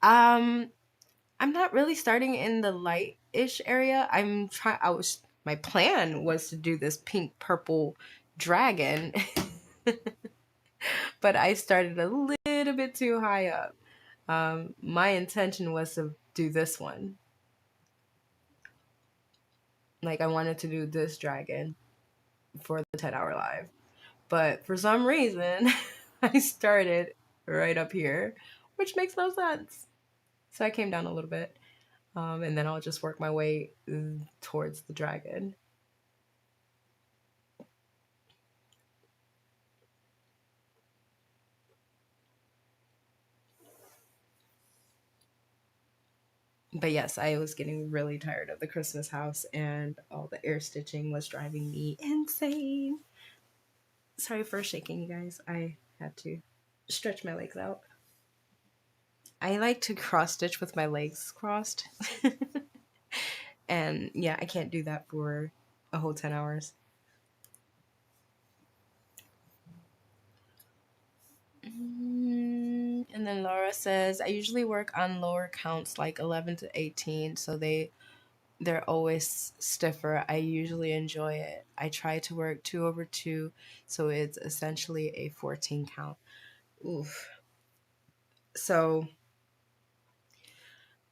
Um, I'm not really starting in the light-ish area. My plan was to do this pink purple dragon, but I started a little bit too high up. My intention was to do this one. Like, I wanted to do this dragon for the 10-hour live. But for some reason, I started right up here, which makes no sense. So I came down a little bit, and then I'll just work my way towards the dragon. But yes, I was getting really tired of the Christmas house, and all the air stitching was driving me insane. Sorry for shaking, you guys. I had to stretch my legs out. I like to cross stitch with my legs crossed. And yeah, I can't do that for a whole 10 hours. And then Laura says, I usually work on lower counts like 11 to 18, so they're always stiffer. I usually enjoy it. I try to work 2 over 2, so it's essentially a 14 count. Oof. So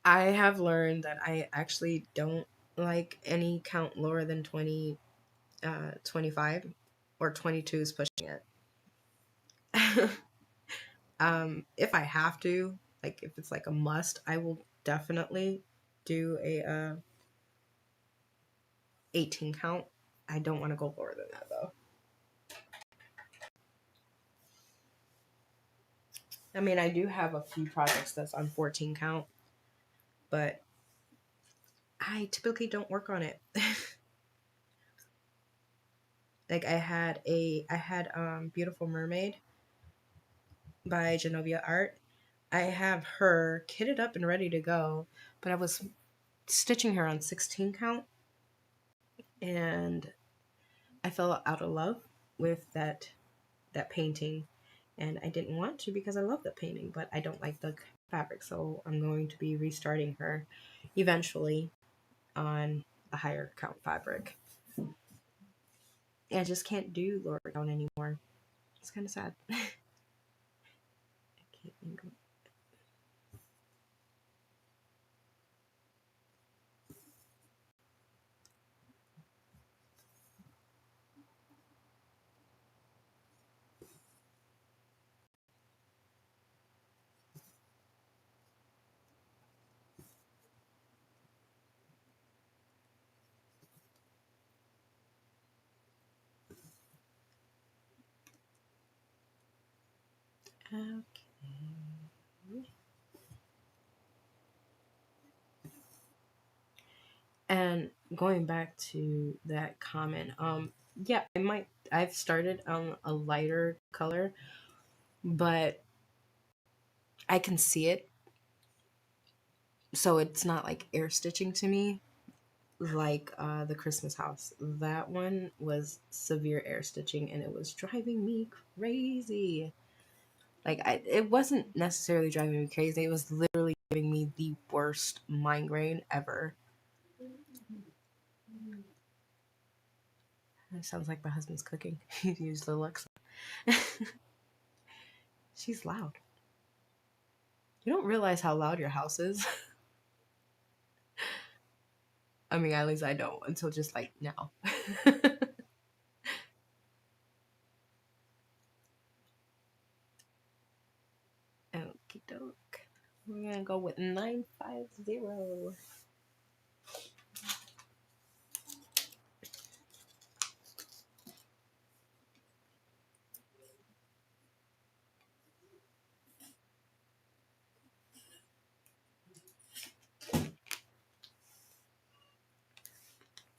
I have learned that I actually don't like any count lower than 25, or 22 is pushing it. If I have to, like if it's like a must, I will definitely do a 18 count. I don't want to go lower than that though. I mean, I do have a few projects that's on 14 count, but I typically don't work on it. Like I had Beautiful Mermaid by Genovia Art. I have her kitted up and ready to go, but I was stitching her on 16 count, and I fell out of love with that painting, and I didn't want to because I love the painting, but I don't like the fabric, so I'm going to be restarting her eventually on a higher count fabric. And I just can't do lower count anymore. It's kind of sad. I can't think of. Okay. And going back to that comment, yeah, I've started on a lighter color, but I can see it, so it's not like air stitching to me like the Christmas house. That one was severe air stitching, and it was driving me crazy. Like it wasn't necessarily driving me crazy, it was literally giving me the worst migraine ever. It sounds like my husband's cooking. He used Alexa. She's loud. You don't realize how loud your house is. I mean, at least I don't until just like now. Okie doke. We're gonna go with 950.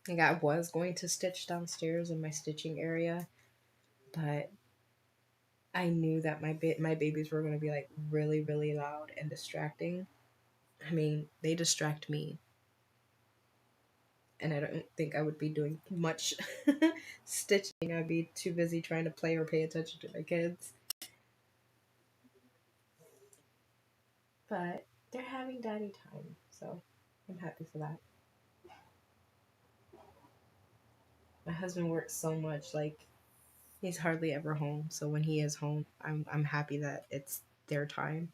I think I was going to stitch downstairs in my stitching area, but I knew that my babies were going to be like really, really loud and distracting. I mean, they distract me, and I don't think I would be doing much stitching. I'd be too busy trying to play or pay attention to my kids. But they're having daddy time, so I'm happy for that. My husband works so much, like he's hardly ever home. So when he is home, I'm happy that it's their time.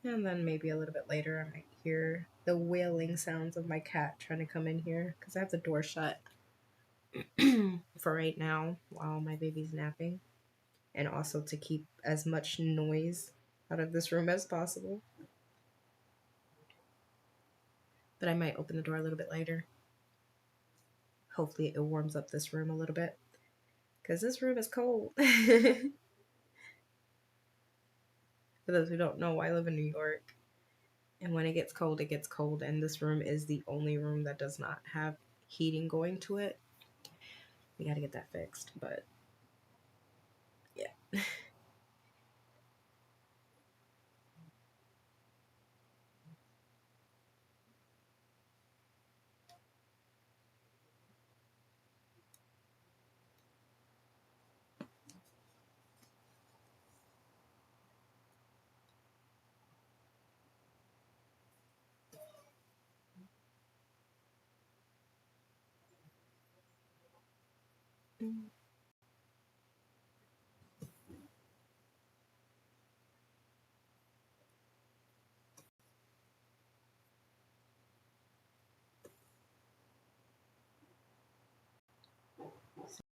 And then maybe a little bit later, I might hear the wailing sounds of my cat trying to come in here because I have the door shut for right now while my baby's napping, and also to keep as much noise out of this room as possible. But I might open the door a little bit later. Hopefully, it warms up this room a little bit because this room is cold. For those who don't know, I live in New York, and when it gets cold, and this room is the only room that does not have heating going to it. We got to get that fixed, but yeah.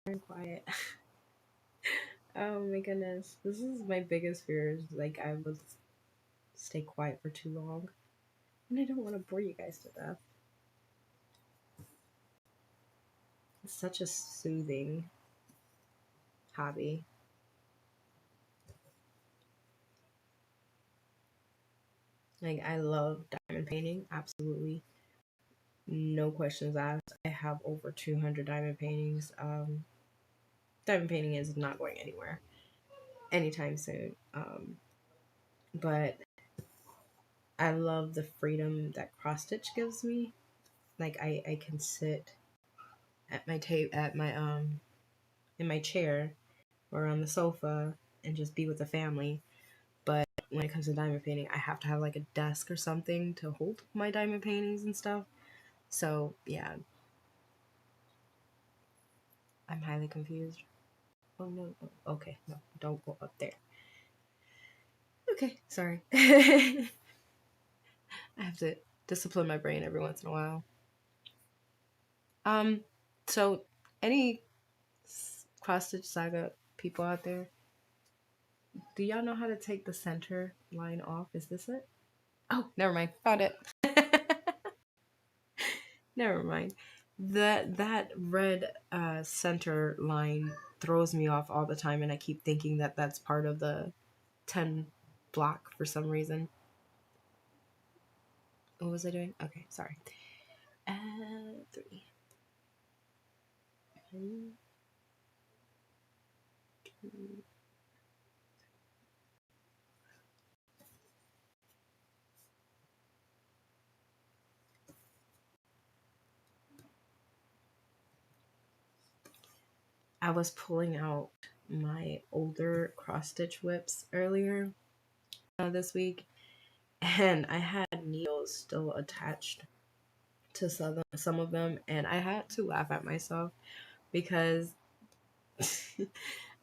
Very quiet. Oh my goodness. This is my biggest fear is like I would stay quiet for too long. And I don't want to bore you guys to death. It's such a soothing hobby. Like I love diamond painting, absolutely. No questions asked. I have over 200 diamond paintings. Diamond painting is not going anywhere anytime soon. But I love the freedom that cross stitch gives me. Like I can sit at my tape at my in my chair or on the sofa and just be with the family. But when it comes to diamond painting, I have to have like a desk or something to hold my diamond paintings and stuff. So yeah, I'm highly confused. Oh no, okay, no, don't go up there. Okay, sorry. I have to discipline my brain every once in a while. Um, so any cross stitch saga people out there, do y'all know how to take the center line off? Is this it? Oh, never mind. Found it. Never mind. That red center line throws me off all the time, and I keep thinking that that's part of the 10 block for some reason. What was I doing? Okay, sorry. Three. I was pulling out my older cross stitch whips earlier this week, and I had needles still attached to some of them, and I had to laugh at myself because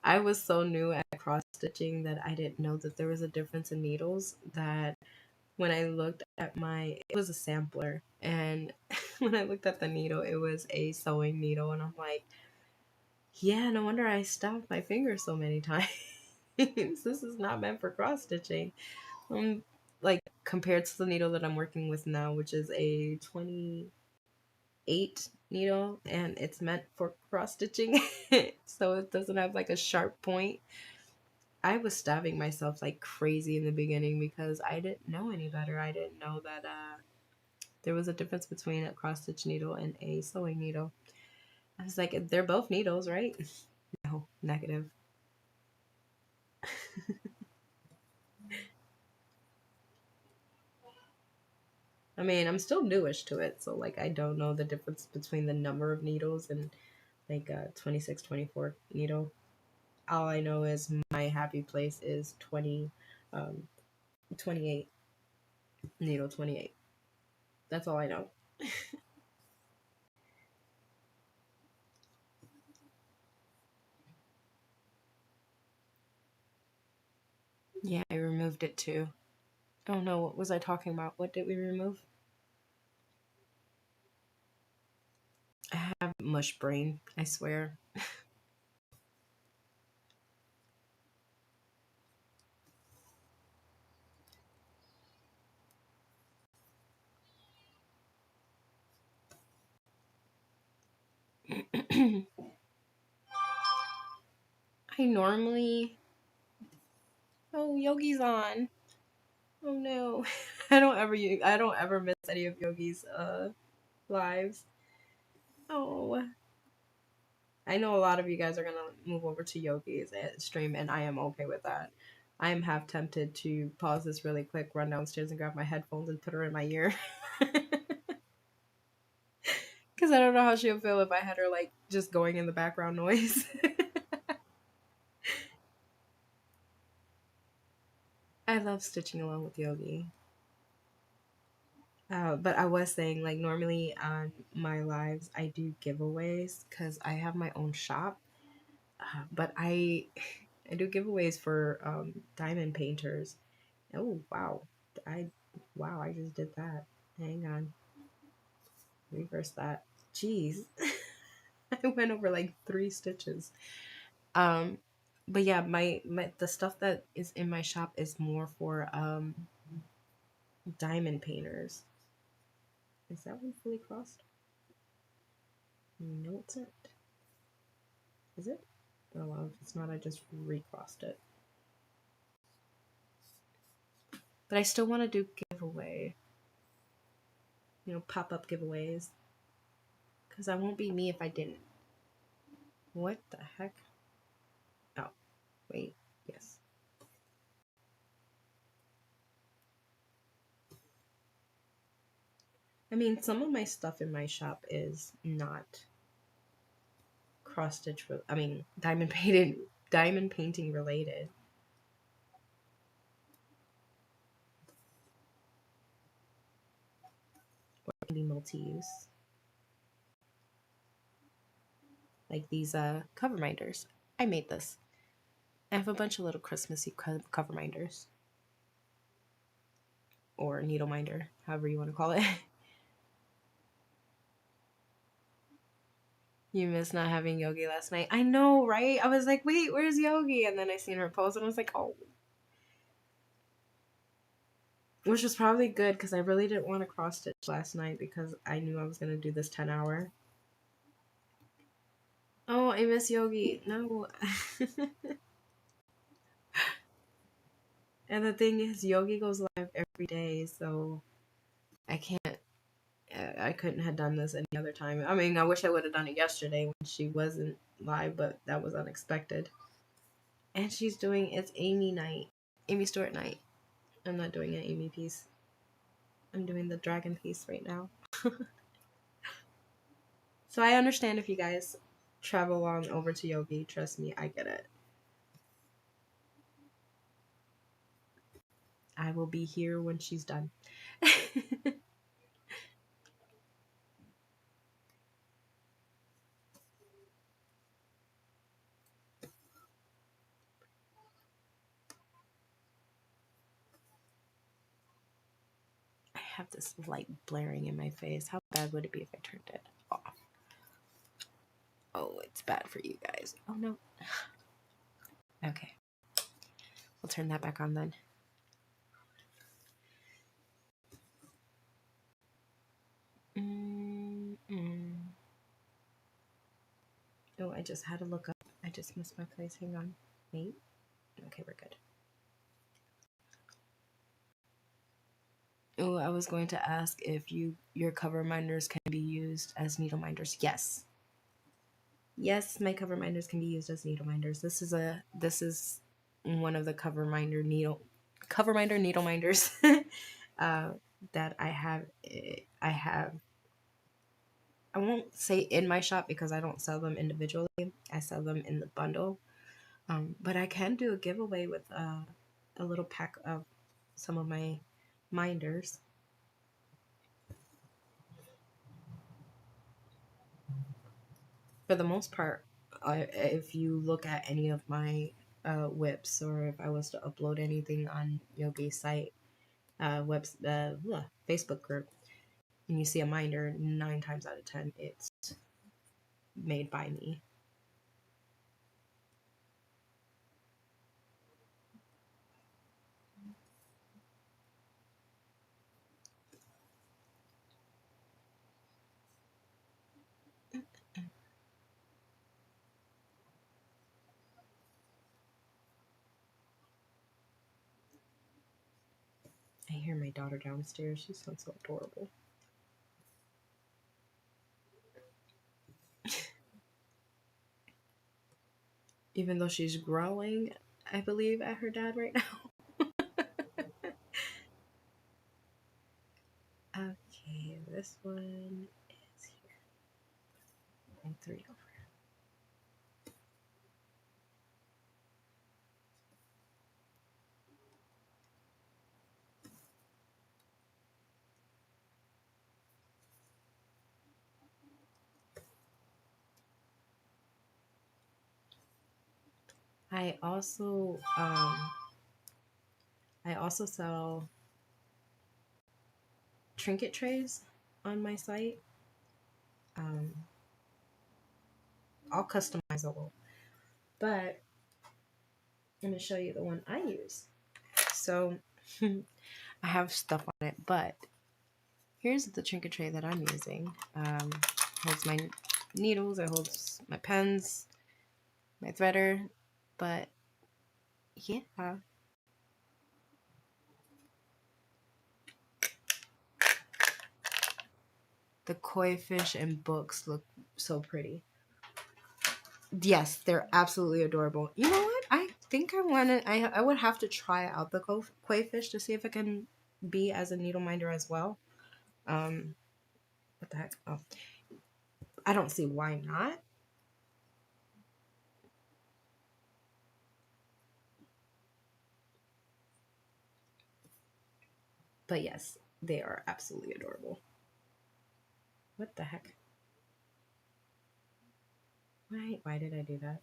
I was so new at cross stitching that I didn't know that there was a difference in needles. That when I looked at it was a sampler, and when I looked at the needle, it was a sewing needle, and I'm like, yeah, no wonder I stabbed my finger so many times. This is not meant for cross stitching. Like compared to the needle that I'm working with now, which is a 28 needle, and it's meant for cross stitching, so it doesn't have like a sharp point. I was stabbing myself like crazy in the beginning because I didn't know any better. I didn't know that there was a difference between a cross stitch needle and a sewing needle. I was like, they're both needles, right? No, negative. I mean, I'm still newish to it, so like I don't know the difference between the number of needles and like a 26, 24 needle. All I know is my happy place is um, 28, needle 28. That's all I know. Yeah, I removed it too. Oh no, what was I talking about? What did we remove? I have mush brain, I swear. I normally. Oh, Yogi's on. Oh no. I don't ever miss any of Yogi's lives. Oh. I know a lot of you guys are gonna move over to Yogi's stream, and I am okay with that. I am half tempted to pause this really quick, run downstairs and grab my headphones and put her in my ear. Because I don't know how she'll feel if I had her like just going in the background noise. I love stitching along with Yogi. But I was saying, like, normally on my lives, I do giveaways because I have my own shop. But I do giveaways for diamond painters. Oh wow, I I just did that. Hang on, reverse that. Jeez, I went over like 3 stitches. Um, but yeah, my the stuff that is in my shop is more for diamond painters. Is that one fully crossed? No, it's not. Is it? Oh well, if it's not, I just recrossed it. But I still want to do giveaway. Pop up giveaways. Because I won't be me if I didn't. What the heck? Oh, wait. Yes. I mean, some of my stuff in my shop is not cross stitch. I mean, diamond painting related. Or it can be multi-use. Like these cover minders. I made this. I have a bunch of little Christmassy cover minders. Or needle minder, however you want to call it. You missed not having Yogi last night. I know, right? I was like, wait, where's Yogi? And then I seen her post and I was like, oh. Which was probably good because I really didn't want to cross stitch last night because I knew I was going to do this 10-hour. Oh, I miss Yogi. No. And the thing is, Yogi goes live every day, so I can't. I couldn't have done this any other time. I mean, I wish I would have done it yesterday when she wasn't live, but that was unexpected. And she's doing it's Amy night, Amy Stewart night. I'm not doing an Amy piece. I'm doing the dragon piece right now. So I understand if you guys travel on over to Yogi. Trust me, I get it. I will be here when she's done. I have this light blaring in my face. How bad would it be if I turned it off? Oh, it's bad for you guys. Oh no. Okay. We'll turn that back on then. I just had to look up. I just missed my place. Hang on. Wait. Okay, we're good. Oh, I was going to ask if your cover minders can be used as needle minders. Yes. Yes, my cover minders can be used as needle minders. This is one of the cover minder needle minders that I have. I won't say in my shop because I don't sell them individually. I sell them in the bundle. But I can do a giveaway with a little pack of some of my minders. For the most part, if you look at any of my whips, or if I was to upload anything on Yogi's site, Facebook group, and you see a minder, 9 times out of 10, it's made by me. I hear my daughter downstairs. She sounds so adorable. Even though she's growing, I believe, at her dad right now. Okay, this one is here. And 3 over. I also sell trinket trays on my site. All customizable, but I'm going to show you the one I use. So I have stuff on it, but here's the trinket tray that I'm using. Holds my needles, it holds my pens, my threader, but yeah. The koi fish and books look so pretty. Yes, they're absolutely adorable. You know what? I think I would have to try out the koi fish to see if it can be as a needle minder as well. What the heck? Oh, I don't see why not. But yes, they are absolutely adorable. What the heck? Why did I do that?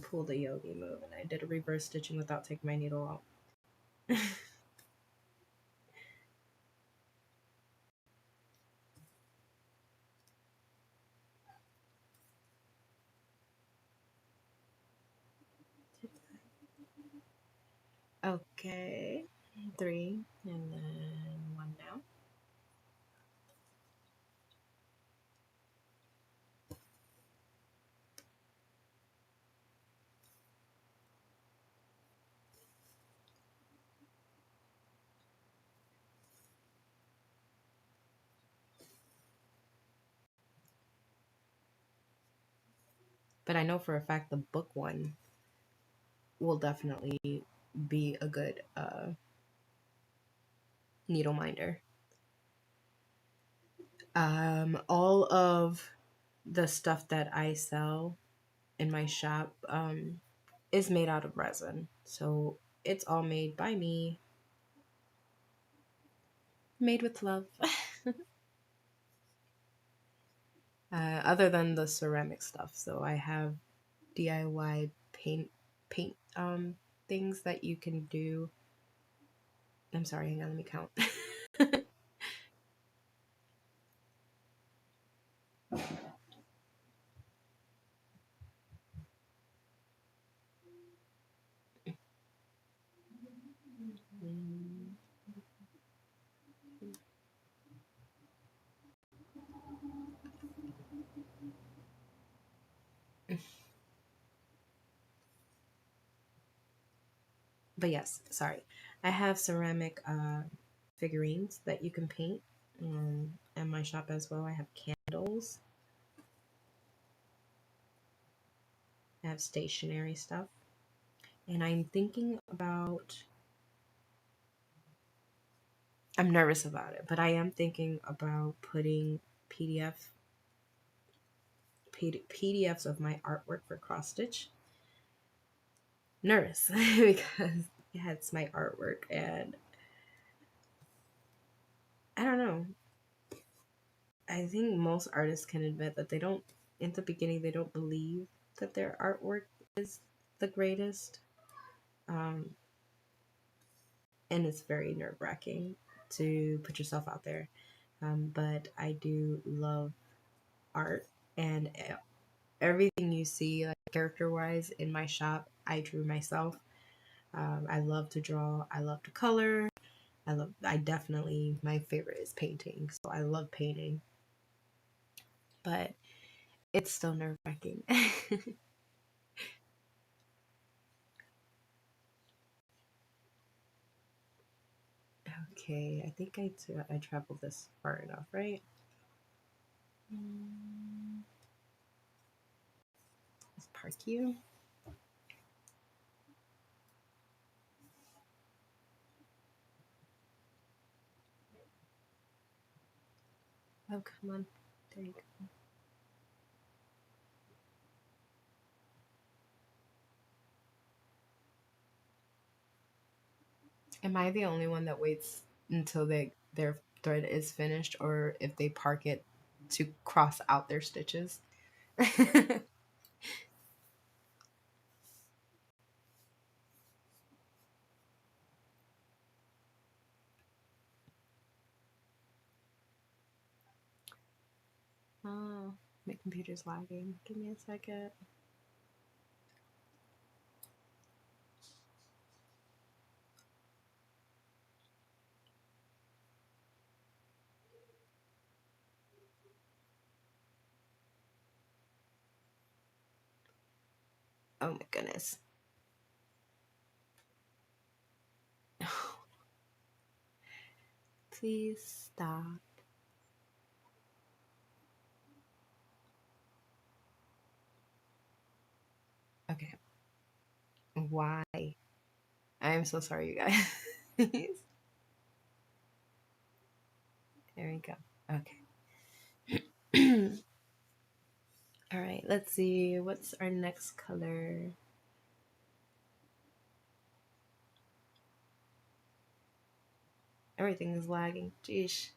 Pull the yogi move, and I did a reverse stitching without taking my needle out. Okay, 3 and then 1 down. But I know for a fact the book one will definitely be a good needle minder. All of the stuff that I sell in my shop is made out of resin. So it's all made by me. Made with love. Other than the ceramic stuff. So I have DIY paint things that you can do. I'm sorry, hang on, let me count. But yes, sorry. I have ceramic figurines that you can paint at my shop as well. I have candles. I have stationery stuff. And I'm thinking about, I'm nervous about it, but I am thinking about putting PDFs of my artwork for cross stitch. Nervous because it's my artwork, and I don't know. I think most artists can admit that they don't, in the beginning, they don't believe that their artwork is the greatest. Um, and it's very nerve wracking to put yourself out there. But I do love art, and everything you see, like character wise, in my shop, I drew myself. I love to draw, I love to color. I definitely, my favorite is painting. So I love painting. But it's still nerve wracking. Okay, I think I traveled this far enough, right? Let's park you. Oh, come on. There you go. Am I the only one that waits until their thread is finished, or if they park it to cross out their stitches? Oh, my computer's lagging. Give me a second. Oh my goodness. Please stop. Okay. Why? I am so sorry, you guys. There we go. Okay. All right, let's see. What's our next color? Everything is lagging. Jeez.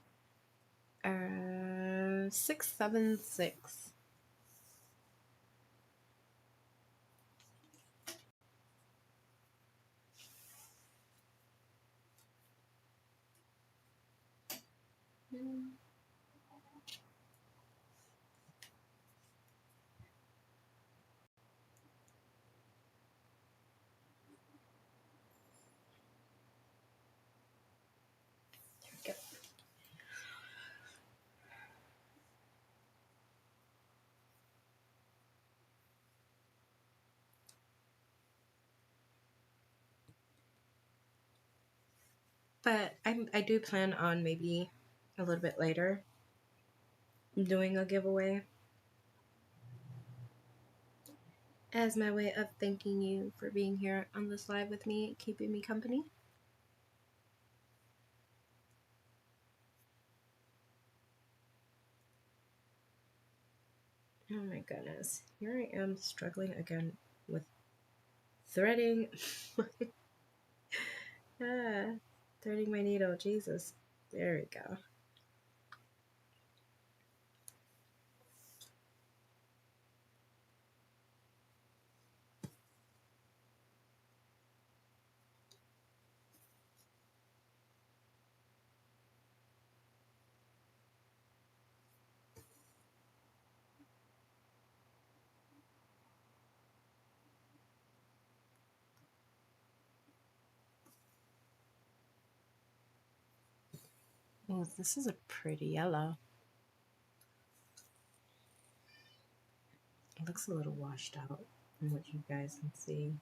676. But I do plan on maybe a little bit later doing a giveaway as my way of thanking you for being here on this live with me, keeping me company. Oh my goodness. Here I am struggling again with threading. Threading my needle. Jesus. There we go. Oh, this is a pretty yellow. It looks a little washed out from what you guys can see.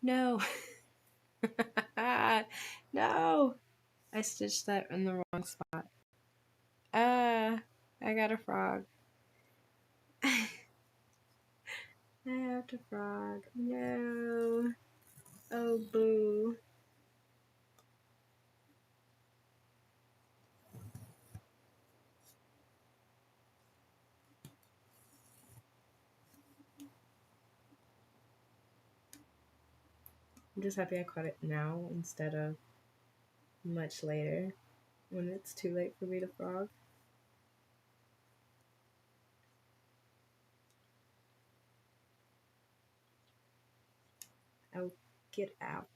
No. No. I stitched that in the wrong spot. I got a frog. I have to frog. No. Oh, boo. I'm just happy I caught it now instead of much later when it's too late for me to frog. Oh, get out.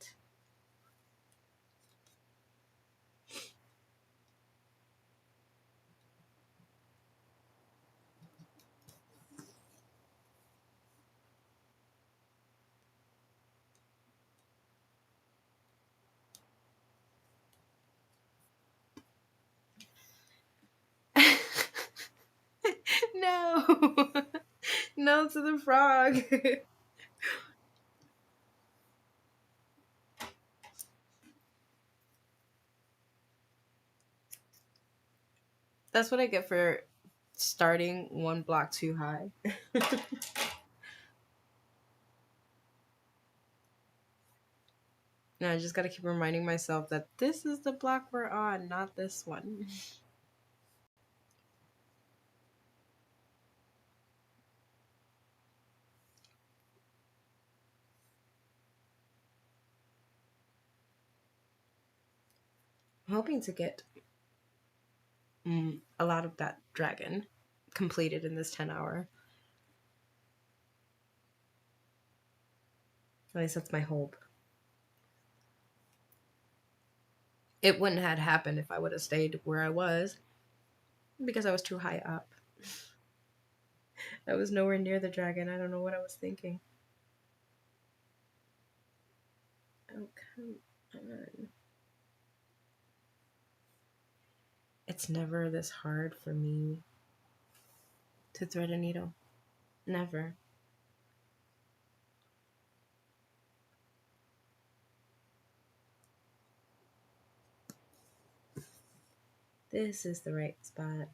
No. No to the frog. That's what I get for starting one block too high. No, I just gotta keep reminding myself that this is the block we're on, not this one. I'm hoping to get a lot of that dragon completed in this 10 hour. At least that's my hope. It wouldn't have happened if I would have stayed where I was because I was too high up. I was nowhere near the dragon. I don't know what I was thinking. Oh, come on. It's never this hard for me to thread a needle. Never. This is the right spot.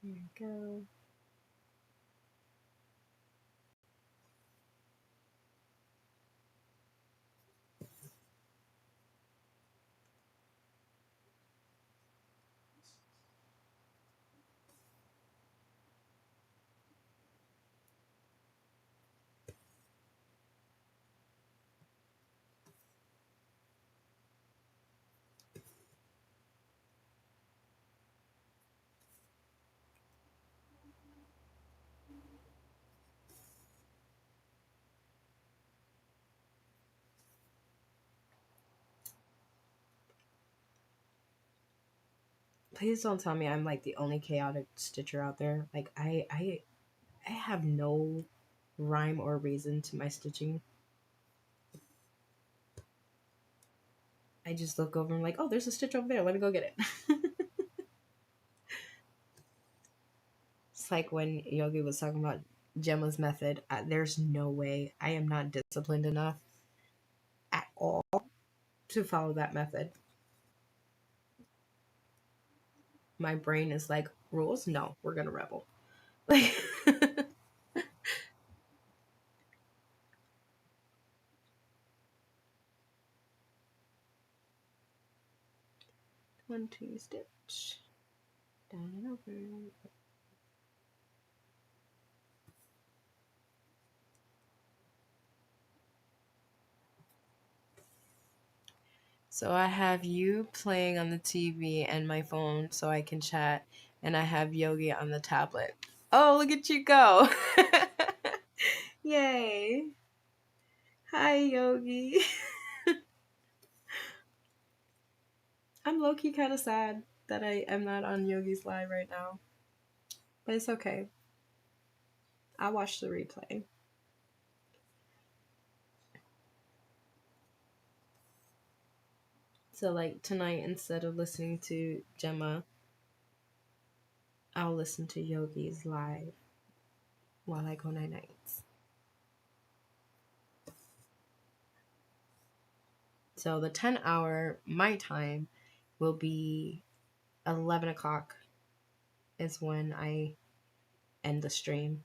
There we go. Please don't tell me I'm like the only chaotic stitcher out there. Like I have no rhyme or reason to my stitching. I just look over and I'm like, oh, there's a stitch over there. Let me go get it. It's like when Yogi was talking about Gemma's method. There's no way I am not disciplined enough at all to follow that method. My brain is like, rules? No, we're gonna rebel. Like 1, 2 stitch. Down and over. So I have you playing on the TV and my phone so I can chat, and I have Yogi on the tablet. Oh, look at you go. Yay. Hi, Yogi. I'm low-key kind of sad that I am not on Yogi's live right now. But it's okay. I'll watch the replay. So, like, tonight, instead of listening to Gemma, I'll listen to yogis live while I go night nights. So the 10-hour my time will be 11 o'clock is when I end the stream.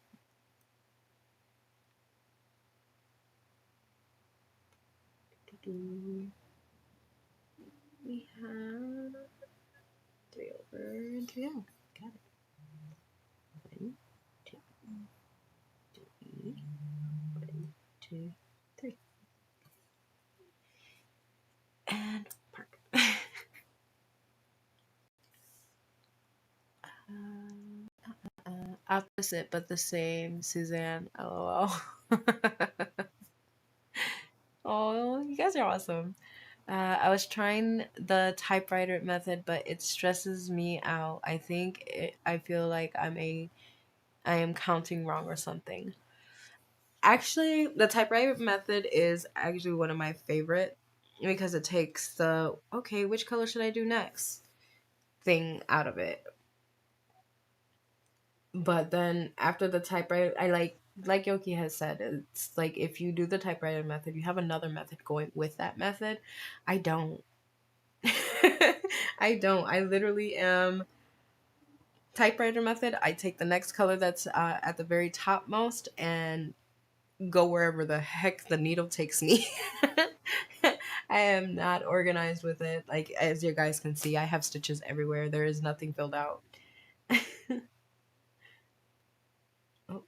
We have 3 over and 3 out. Got it. 1, 2, 3. 1, 2, 3. And park. Opposite but the same, Suzanne. LOL. Oh, you guys are awesome. I was trying the typewriter method, but it stresses me out. I feel like I am counting wrong or something. Actually, the typewriter method is actually one of my favorite because it takes the, okay, which color should I do next thing out of it. But then after the typewriter, I like Yoki has said, it's like if you do the typewriter method, you have another method going with that method. I don't. I don't. I literally am typewriter method. I take the next color that's at the very topmost and go wherever the heck the needle takes me. I am not organized with it. Like, as you guys can see, I have stitches everywhere. There is nothing filled out. Oh.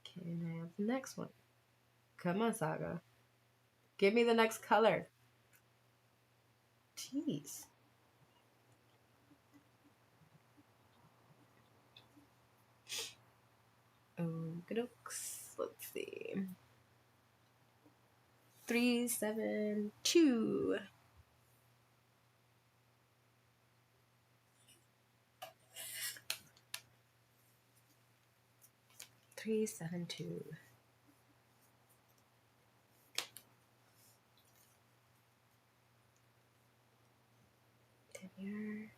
Can I have the next one? Come on, Saga. Give me the next color. Jeez. Let's see. 3, 7, 2. 3, 7, 2. Here.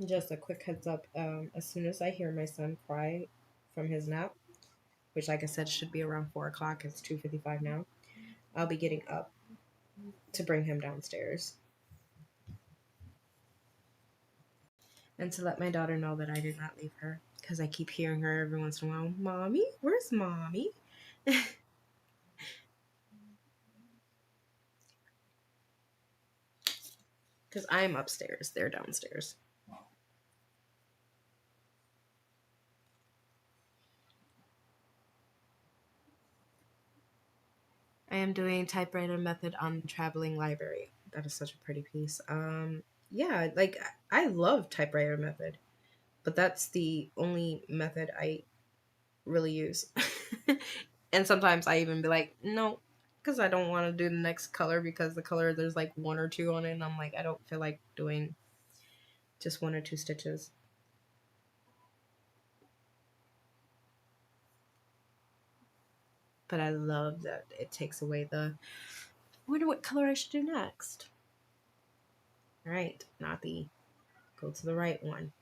Just a quick heads up. As soon as I hear my son cry from his nap, which, like I said, should be around 4 o'clock. It's 2:55 now. I'll be getting up to bring him downstairs. And to let my daughter know that I did not leave her. Because I keep hearing her every once in a while, Mommy? Where's Mommy? Because I'm upstairs. They're downstairs. I am doing typewriter method on traveling library. That is such a pretty piece. Yeah, like I love typewriter method, but that's the only method I really use. And sometimes I even be like, no, because I don't want to do the next color because the color there's like 1 or 2 on it, and I'm like, I don't feel like doing just 1 or 2 stitches. But I love that it takes away the, I wonder what color I should do next. All right, not the, go to the right one.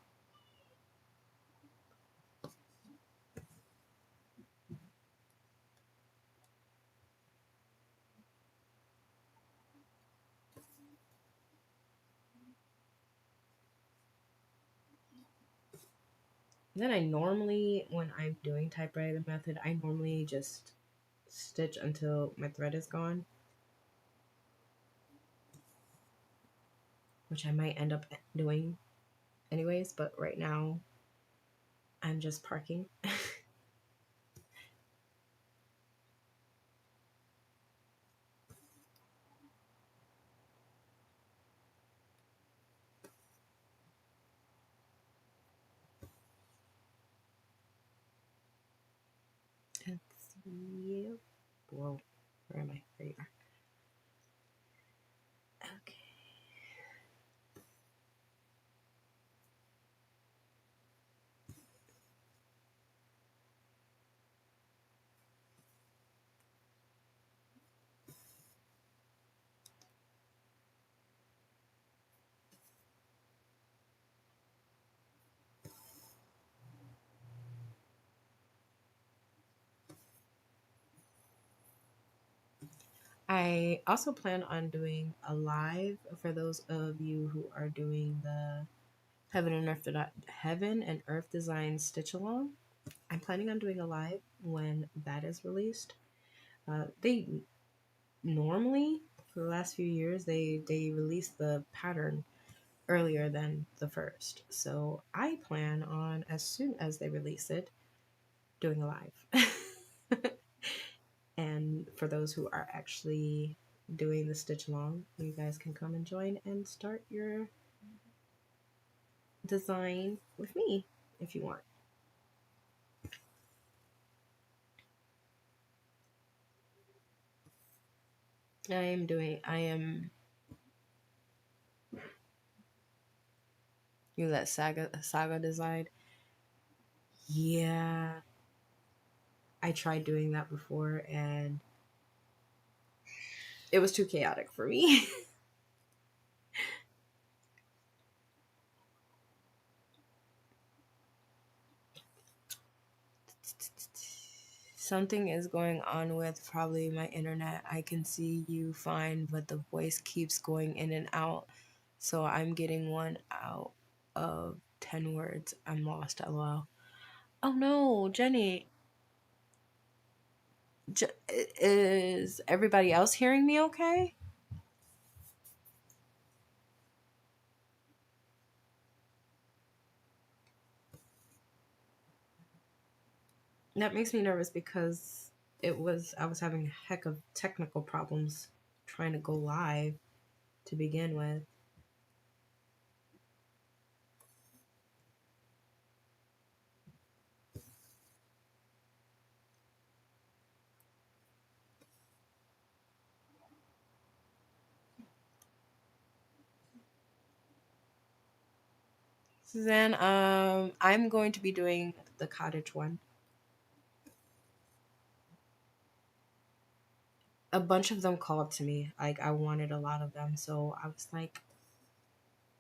Then I normally, when I'm doing typewriter method, I normally just stitch until my thread is gone, which I might end up doing anyways, but right now I'm just parking. Let's see. Whoa, where am I? There you are. Okay. I also plan on doing a live for those of you who are doing the Heaven and Earth Design Stitch Along. I'm planning on doing a live when that is released. They normally, for the last few years, they release the pattern earlier than the first. So I plan on, as soon as they release it, doing a live. And for those who are actually doing the stitch along, you guys can come and join and start your design with me if you want. I am you that saga design. Yeah, I tried doing that before and it was too chaotic for me. Something is going on with probably my internet. I can see you fine, but the voice keeps going in and out. So I'm getting one out of 10 words. I'm lost, lol. Oh no, Jenny. Is everybody else hearing me okay? That makes me nervous because I was having a heck of technical problems trying to go live to begin with. Suzanne, I'm going to be doing the cottage one. A bunch of them called to me. Like, I wanted a lot of them, so I was like,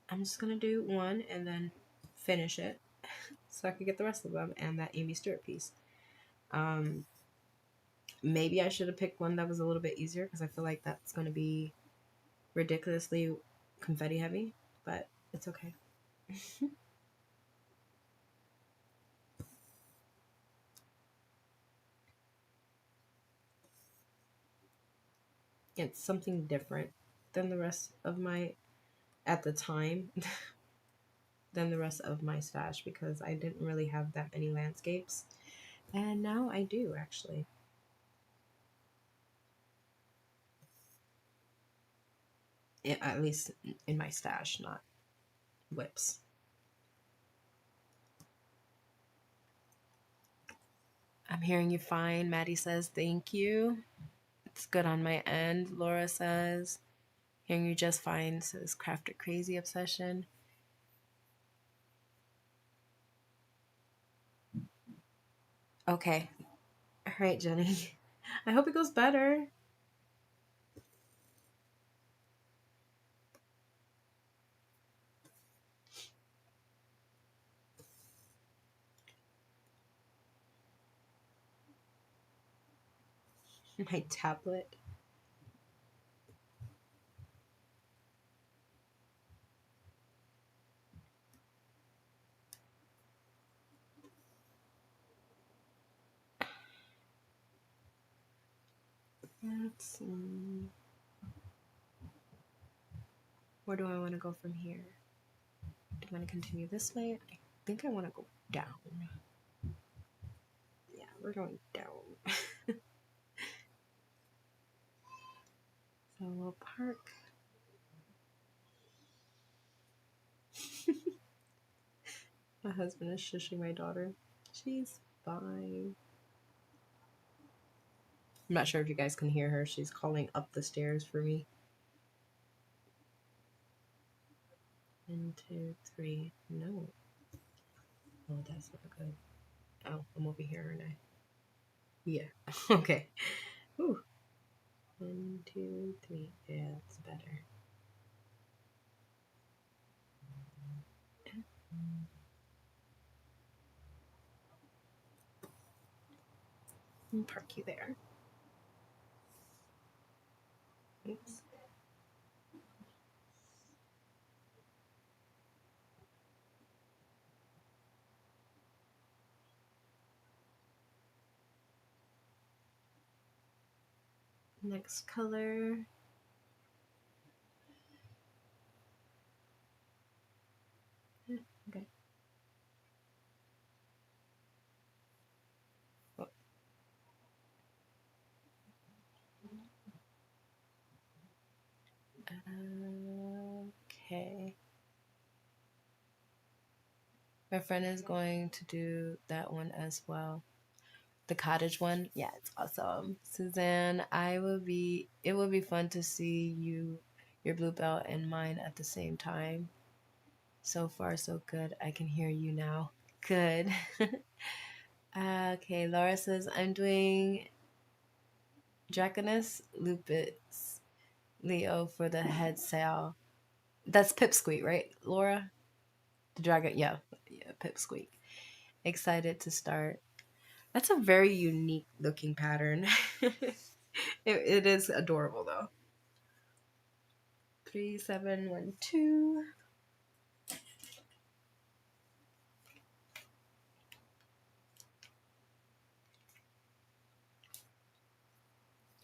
I'm just gonna do one and then finish it so I could get the rest of them and that Amy Stewart piece. Um, Maybe I should have picked one that was a little bit easier because I feel like that's gonna be ridiculously confetti heavy, but it's okay. It's something different than the rest of my, at the time, than the rest of my stash because I didn't really have that many landscapes. And now I do, actually. At least in my stash, not whips. I'm hearing you fine. Maddie says thank you. It's good on my end. Laura says hearing you just fine. Says crafted crazy obsession. Okay. All right, Jenny. I hope it goes better. My tablet. Let's see. Where do I want to go from here? Do I want to continue this way? I think I want to go down. Yeah, we're going down. So we'll park. My husband is shushing my daughter. She's fine. I'm not sure if you guys can hear her. She's calling up the stairs for me. 1, 2, 3. No. Oh, that's not good. Oh, I'm over here, aren't I? Yeah. Okay. Whew. 1, 2, 3. Yeah, that's better. I'll park you there. Oops. Next color. Okay. Oh. Okay. My friend is going to do that one as well. The cottage one. Yeah, it's awesome. Suzanne, it will be fun to see your blue belt and mine at the same time. So far so good. I can hear you now. Good. Okay, Laura says I'm doing Draconus lupus Leo for the head sail. That's Pipsqueak, right, Laura? The dragon, yeah, yeah, Pipsqueak. Excited to start. That's a very unique looking pattern. It is adorable though. 3712.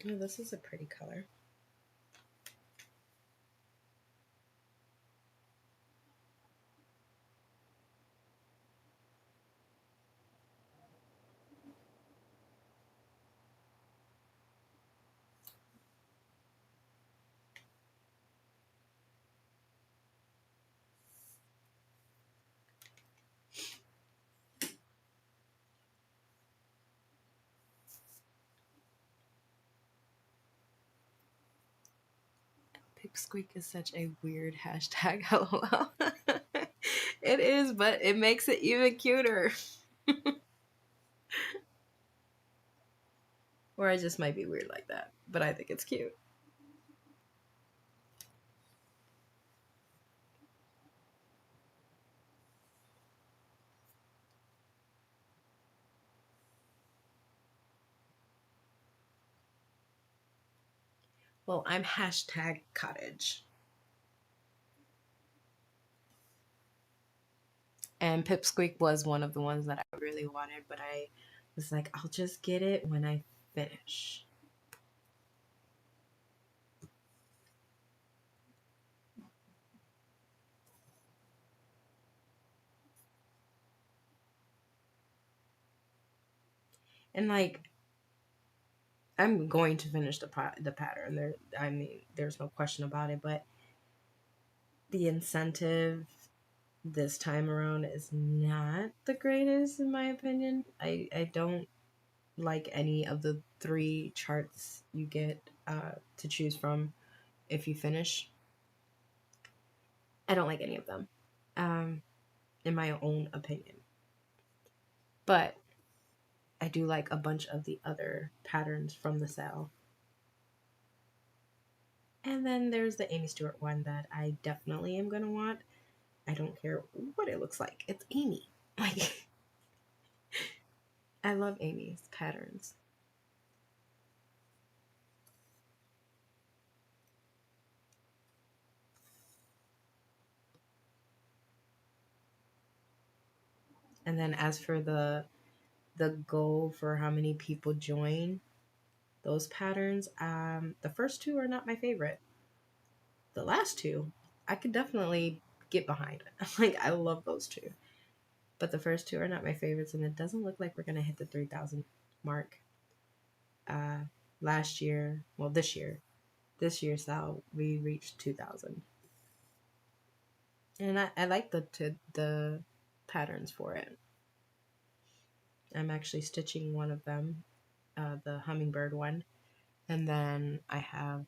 Oh, this is a pretty color. Pipsqueak is such a weird hashtag. LOL. It is, but it makes it even cuter. Or I just might be weird like that, but I think it's cute. Well, I'm hashtag cottage. And Pipsqueak was one of the ones that I really wanted, but I was like, I'll just get it when I finish. And like, I'm going to finish the pattern. I mean, there's no question about it. But the incentive this time around is not the greatest, in my opinion. I don't like any of the three charts you get to choose from if you finish. I don't like any of them, um, in my own opinion. But I do like a bunch of the other patterns from the sale. And then there's the Amy Stewart one that I definitely am going to want. I don't care what it looks like. It's Amy. Like, I love Amy's patterns. And then as for the goal for how many people join those patterns, the first two are not my favorite. The last two, I could definitely get behind. Like, I love those two. But the first two are not my favorites, and it doesn't look like we're gonna hit the 3,000 mark. Uh, Last year, well, this year, Sal, we reached 2,000, and I like the patterns for it. I'm actually stitching one of them, the hummingbird one, and then I have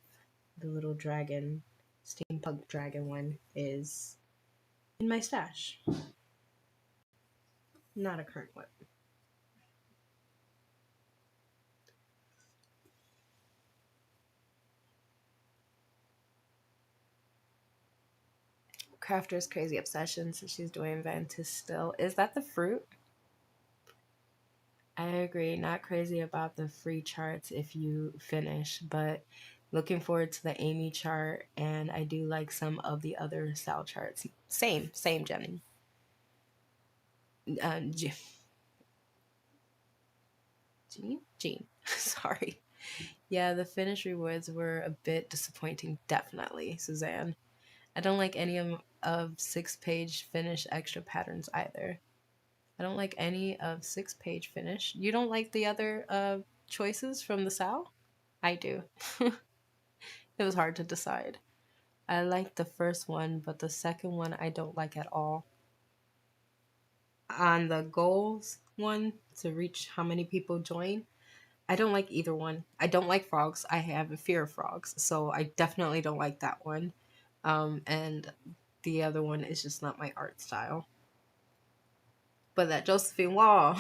the little dragon, steampunk dragon one is in my stash. Not a current one. Crafter's crazy obsession, so she's doing Ventus still. Is that the fruit? I agree. Not crazy about the free charts if you finish, but Looking forward to the Amy chart, and I do like some of the other Sal charts. Same, Jenny. Uh, J- Jean. Sorry. Yeah, the finish rewards were a bit disappointing, definitely, Suzanne. I don't like any of 6-page finish extra patterns either. I don't like any of 6-page finish. You don't like the other choices from the Sal? I do. It was hard to decide. I like the first one, but the second one I don't like at all. On the goals one, to reach how many people join, I don't like either one. I don't like frogs. I have a fear of frogs, so I definitely don't like that one. And the other one is just not my art style. But that Josephine Wall,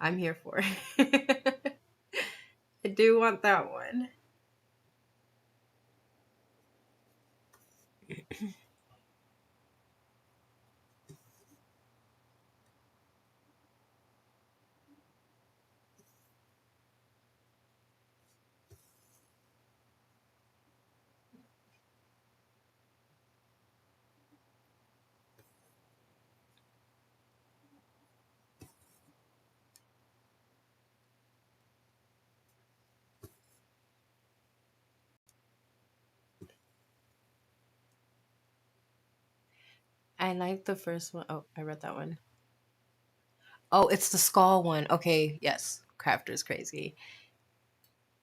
I'm here for it. I do want that one. I like the first one. Oh, I read that one. Oh, it's the skull one. Okay, yes. Crafter's crazy.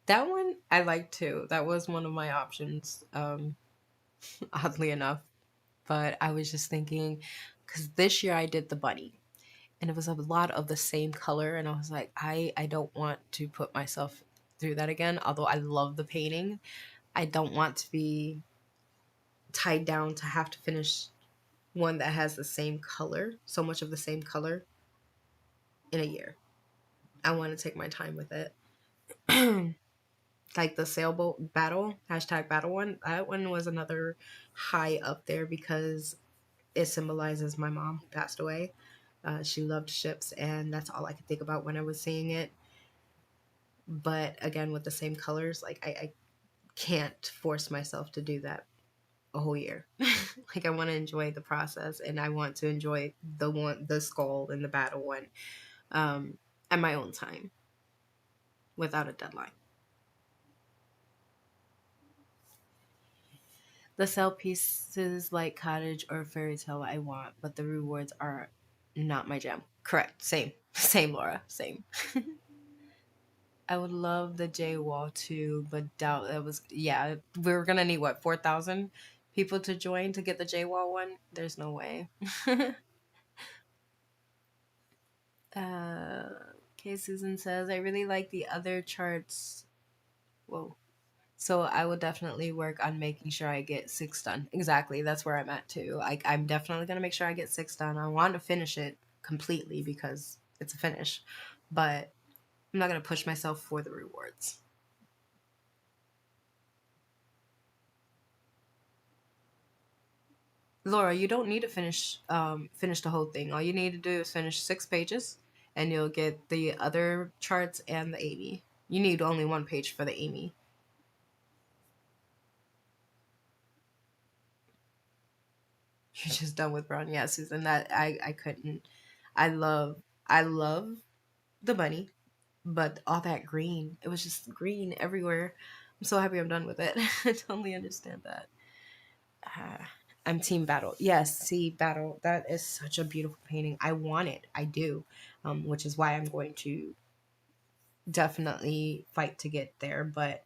That one I like too. That was one of my options, oddly enough. But I was just thinking, because this year I did the bunny, and it was a lot of the same color, and I was like, I don't want to put myself through that again. Although I love the painting, I don't want to be tied down to have to finish one that has the same color, so much of the same color in a year. I want to take my time with it. Like the sailboat battle, hashtag battle one, that one was another high up there because it symbolizes my mom who passed away. She loved ships, and that's all I could think about when I was seeing it. But again, with the same colors, like I can't force myself to do that a whole year. Like I want to enjoy the process, and I want to enjoy the skull and the battle one, at my own time, without a deadline. The sell pieces like cottage or fairy tale I want, but the rewards are not my jam. Correct. Same. Same, Laura. Same. I would love the J Wall too, but doubt that was, yeah. We were gonna need what, 4,000 people to join to get the J Wall one? There's no way. uh okay, Susan says I really like the other charts. Whoa. So I will definitely work on making sure I get 6 done. Exactly. That's where I'm at too. I'm definitely going to make sure I get 6 done. I want to finish it completely because it's a finish, but I'm not going to push myself for the rewards. Laura, you don't need to finish the whole thing. All you need to do is finish 6 pages and you'll get the other charts and the Amy. You need only 1 page for the Amy. You're just done with brown. Yeah, Susan, that I couldn't. I love I love the bunny, but all that green, it was just green everywhere. I'm so happy I'm done with it. I totally understand that. uh, I'm team battle. Yes, see battle, that is such a beautiful painting. I want it, I do. Which is why I'm going to definitely fight to get there, but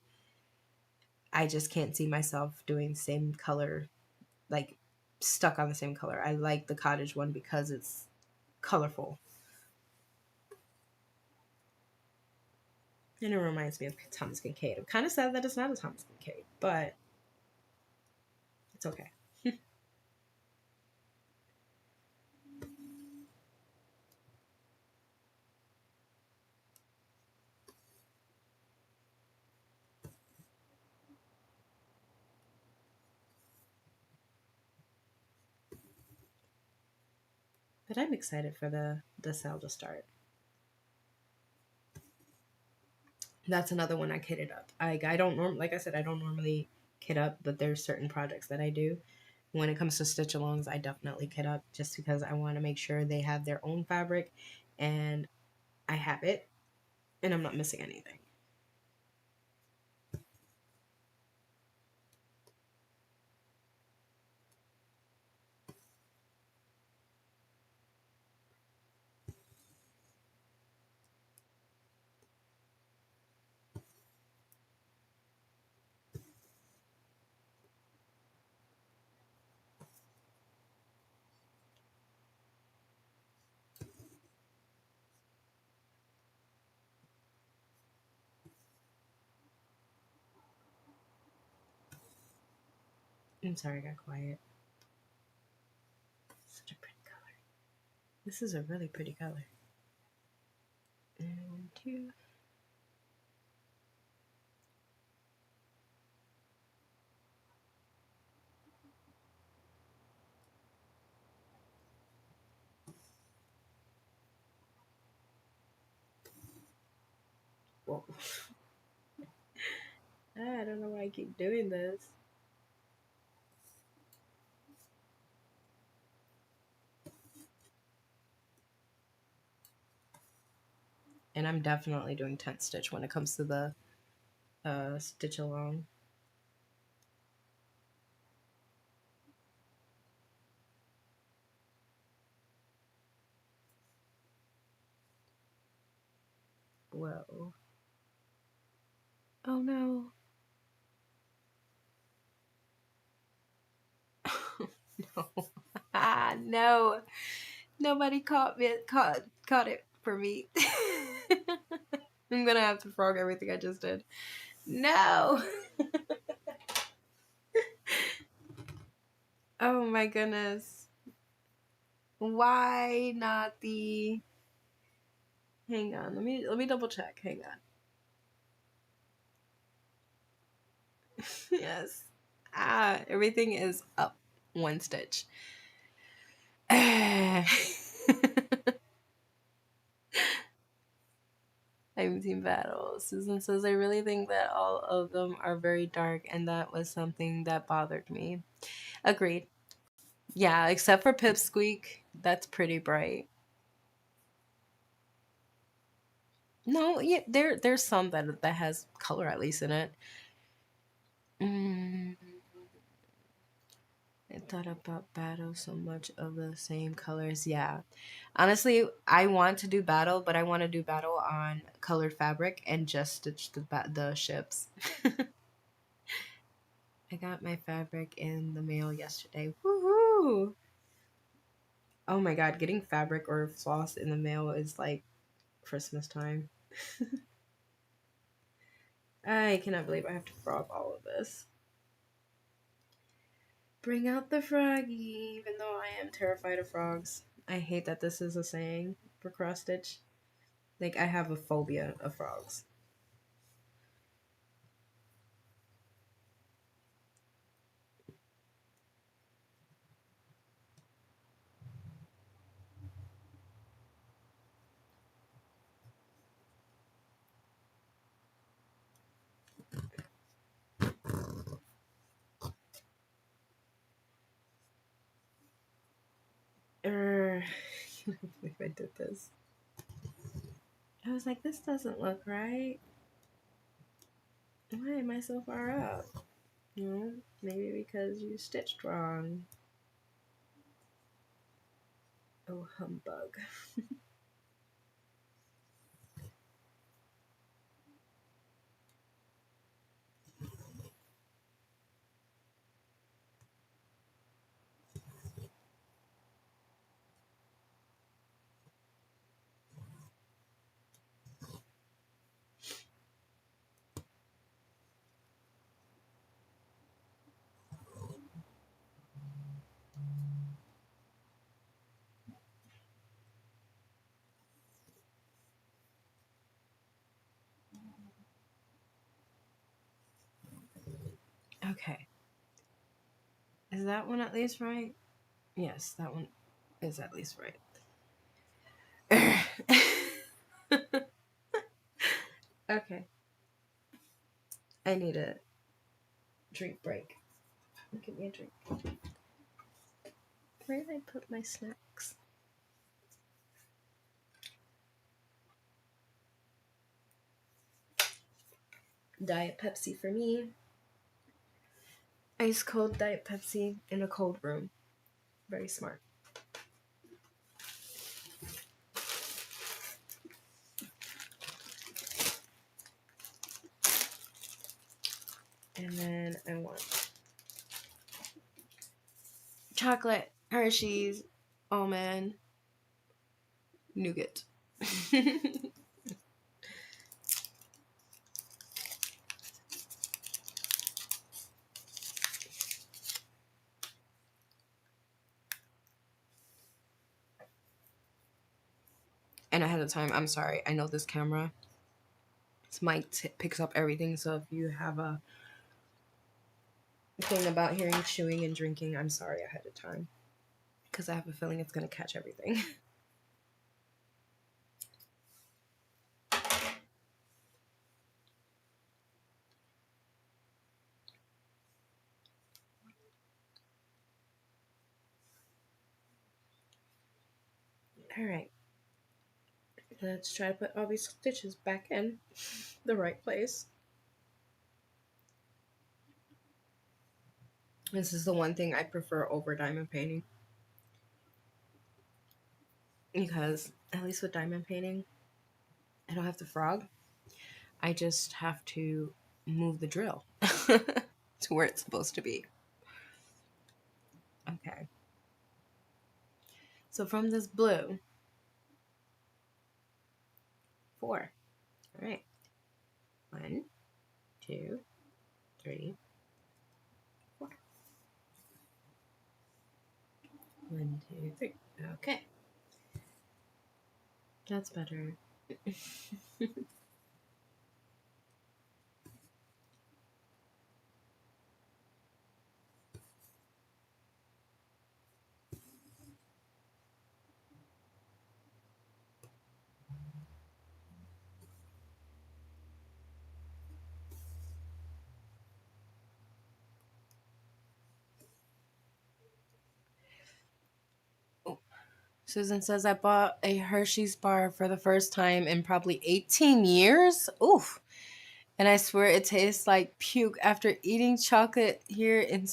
I just can't see myself doing the same color, like stuck on the same color. I like the cottage one because it's colorful. And it reminds me of Thomas Kincaid. I'm kind of sad that it's not a Thomas Kincaid, but it's okay. But I'm excited for the sale to start. That's another one I kitted up. I don't like I said, I don't normally kit up, but there's certain projects that I do. When it comes to stitch alongs, I definitely kit up just because I want to make sure they have their own fabric and I have it and I'm not missing anything. I'm sorry, I got quiet. Such a pretty color. This is a really pretty color. And two. Whoa. I don't know why I keep doing this. And I'm definitely doing 10 stitch when it comes to the stitch along. Whoa. Oh no. No. No. Nobody caught it for me. I'm gonna have to frog everything I just did. No. Oh my goodness. Why not the? Hang on. Let me double check. Hang on. Yes. Everything is up one stitch. I've seen battles. Susan says, I really think that all of them are very dark, and that was something that bothered me. Agreed. Yeah, except for Pipsqueak. That's pretty bright. No, yeah, there's some that has color at least in it. Mm, I thought about battle so much of the same colors. Yeah. Honestly, I want to do battle, but I want to do battle on colored fabric and just stitch the ships. I got my fabric in the mail yesterday. Woohoo! Oh my god, getting fabric or floss in the mail is like Christmas time. I cannot believe I have to frog all of this. Bring out the froggy, even though I am terrified of frogs. I hate that this is a saying for cross stitch. Like, I have a phobia of frogs. I can't believe I did this. I was like, this doesn't look right. Why am I so far up? No, maybe because you stitched wrong. Oh, humbug. Okay. Is that one at least right? Yes, that one is at least right. Okay. I need a drink break. Give me a drink. Where did I put my snacks? Diet Pepsi for me. Ice cold Diet Pepsi in a cold room. Very smart. And then I want chocolate, Hershey's, almond, nougat. And ahead of time, I'm sorry. I know this camera, this mic picks up everything. So if you have a thing about hearing chewing and drinking, I'm sorry ahead of time. Because I have a feeling it's going to catch everything. All right. Let's try to put all these stitches back in the right place. This is the one thing I prefer over diamond painting. Because at least with diamond painting, I don't have to frog. I just have to move the drill to where it's supposed to be. Okay. So from this blue, 4. All right. 1, 2, 3, 4. 1, 2, 3. Okay. That's better. Susan says, I bought a Hershey's bar for the first time in probably 18 years. Oof. And I swear it tastes like puke after eating chocolate here in...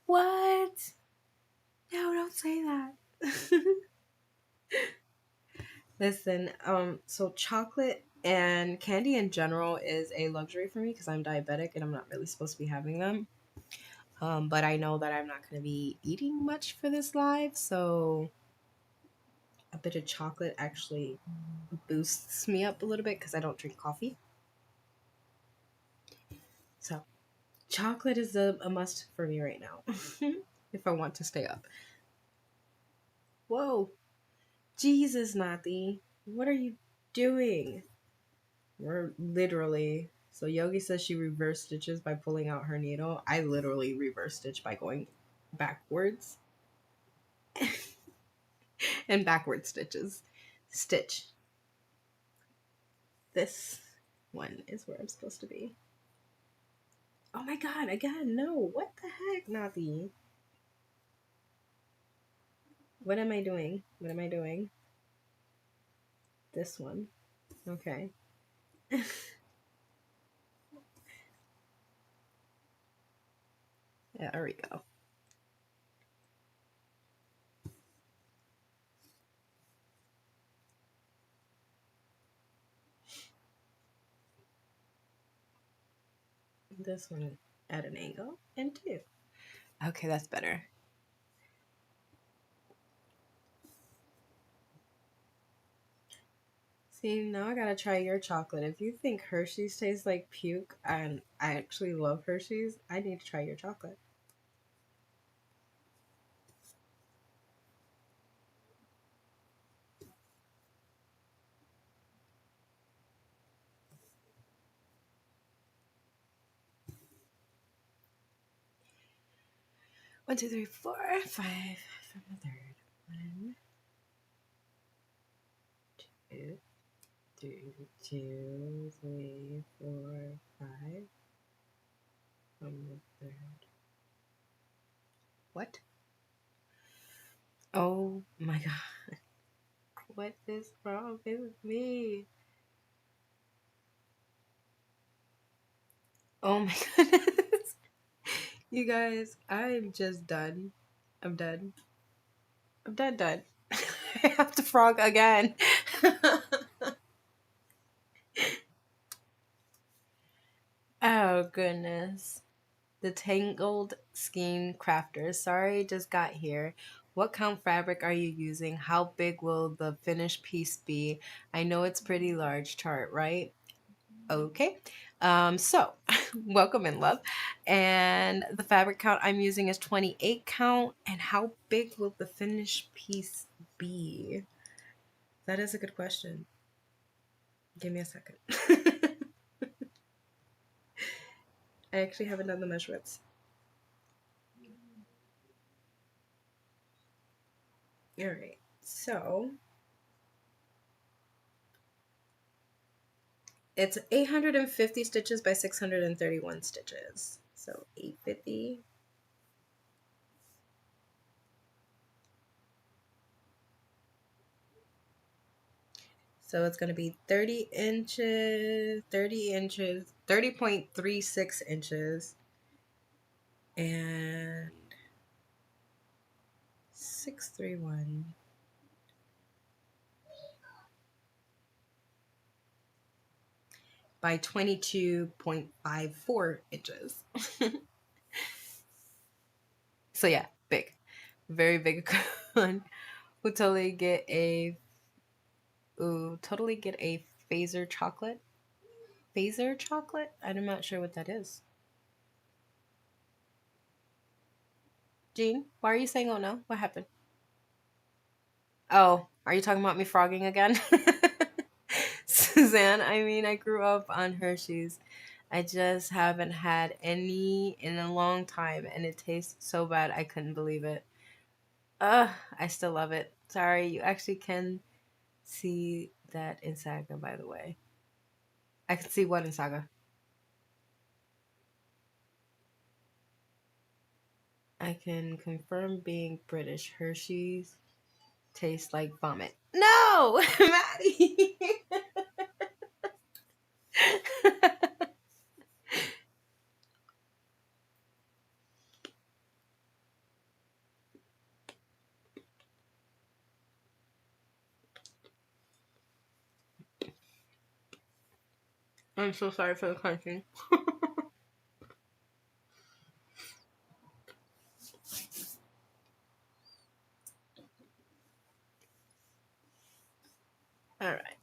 What? No, don't say that. Listen, so chocolate and candy in general is a luxury for me because I'm diabetic and I'm not really supposed to be having them. But I know that I'm not going to be eating much for this live, so a bit of chocolate actually boosts me up a little bit because I don't drink coffee. So chocolate is a must for me right now if I want to stay up. Whoa. Jesus, Nati. What are you doing? We're literally... So Yogi says she reverse stitches by pulling out her needle. I literally reverse stitch by going backwards. And backward stitches. Stitch. This one is where I'm supposed to be. Oh my god, again, no. What the heck, Nati? What am I doing? What am I doing? This one. Okay. Yeah, there we go. This one at an angle and 2. Okay, that's better. See, now I gotta try your chocolate. If you think Hershey's tastes like puke, and I actually love Hershey's, I need to try your chocolate. One, 2, 3, 4, 5 from the third. 1, 2, Two, three, four, five. From the third. What? Oh my god. What is wrong with me? Oh my goodness. You guys, I'm just done. I'm done. I'm done. I have to frog again. Oh goodness. The Tangled Skein Crafter. Sorry, just got here. What count fabric are you using? How big will the finished piece be? I know it's pretty large chart, right? Okay. So welcome in love. And the fabric count I'm using is 28 count. And how big will the finished piece be? That is a good question. Give me a second. I actually haven't done the measurements. All right. So it's 850 stitches by 631 stitches. So 850. So it's going to be 30 inches, 30.36 inches, and 631 by 22.54 inches. So yeah, big. Very big one. We'll totally get a phaser chocolate. Phaser chocolate? I'm not sure what that is. Jean, why are you saying oh no? What happened? Oh, are you talking about me frogging again? Suzanne, I mean, I grew up on Hershey's. I just haven't had any in a long time, and it tastes so bad I couldn't believe it. Ugh, I still love it. Sorry, you actually can see that in Saga, by the way. I can see what in Saga. I can confirm being British. Hershey's tastes like vomit. No, Maddie. I'm so sorry for the crunching. All right.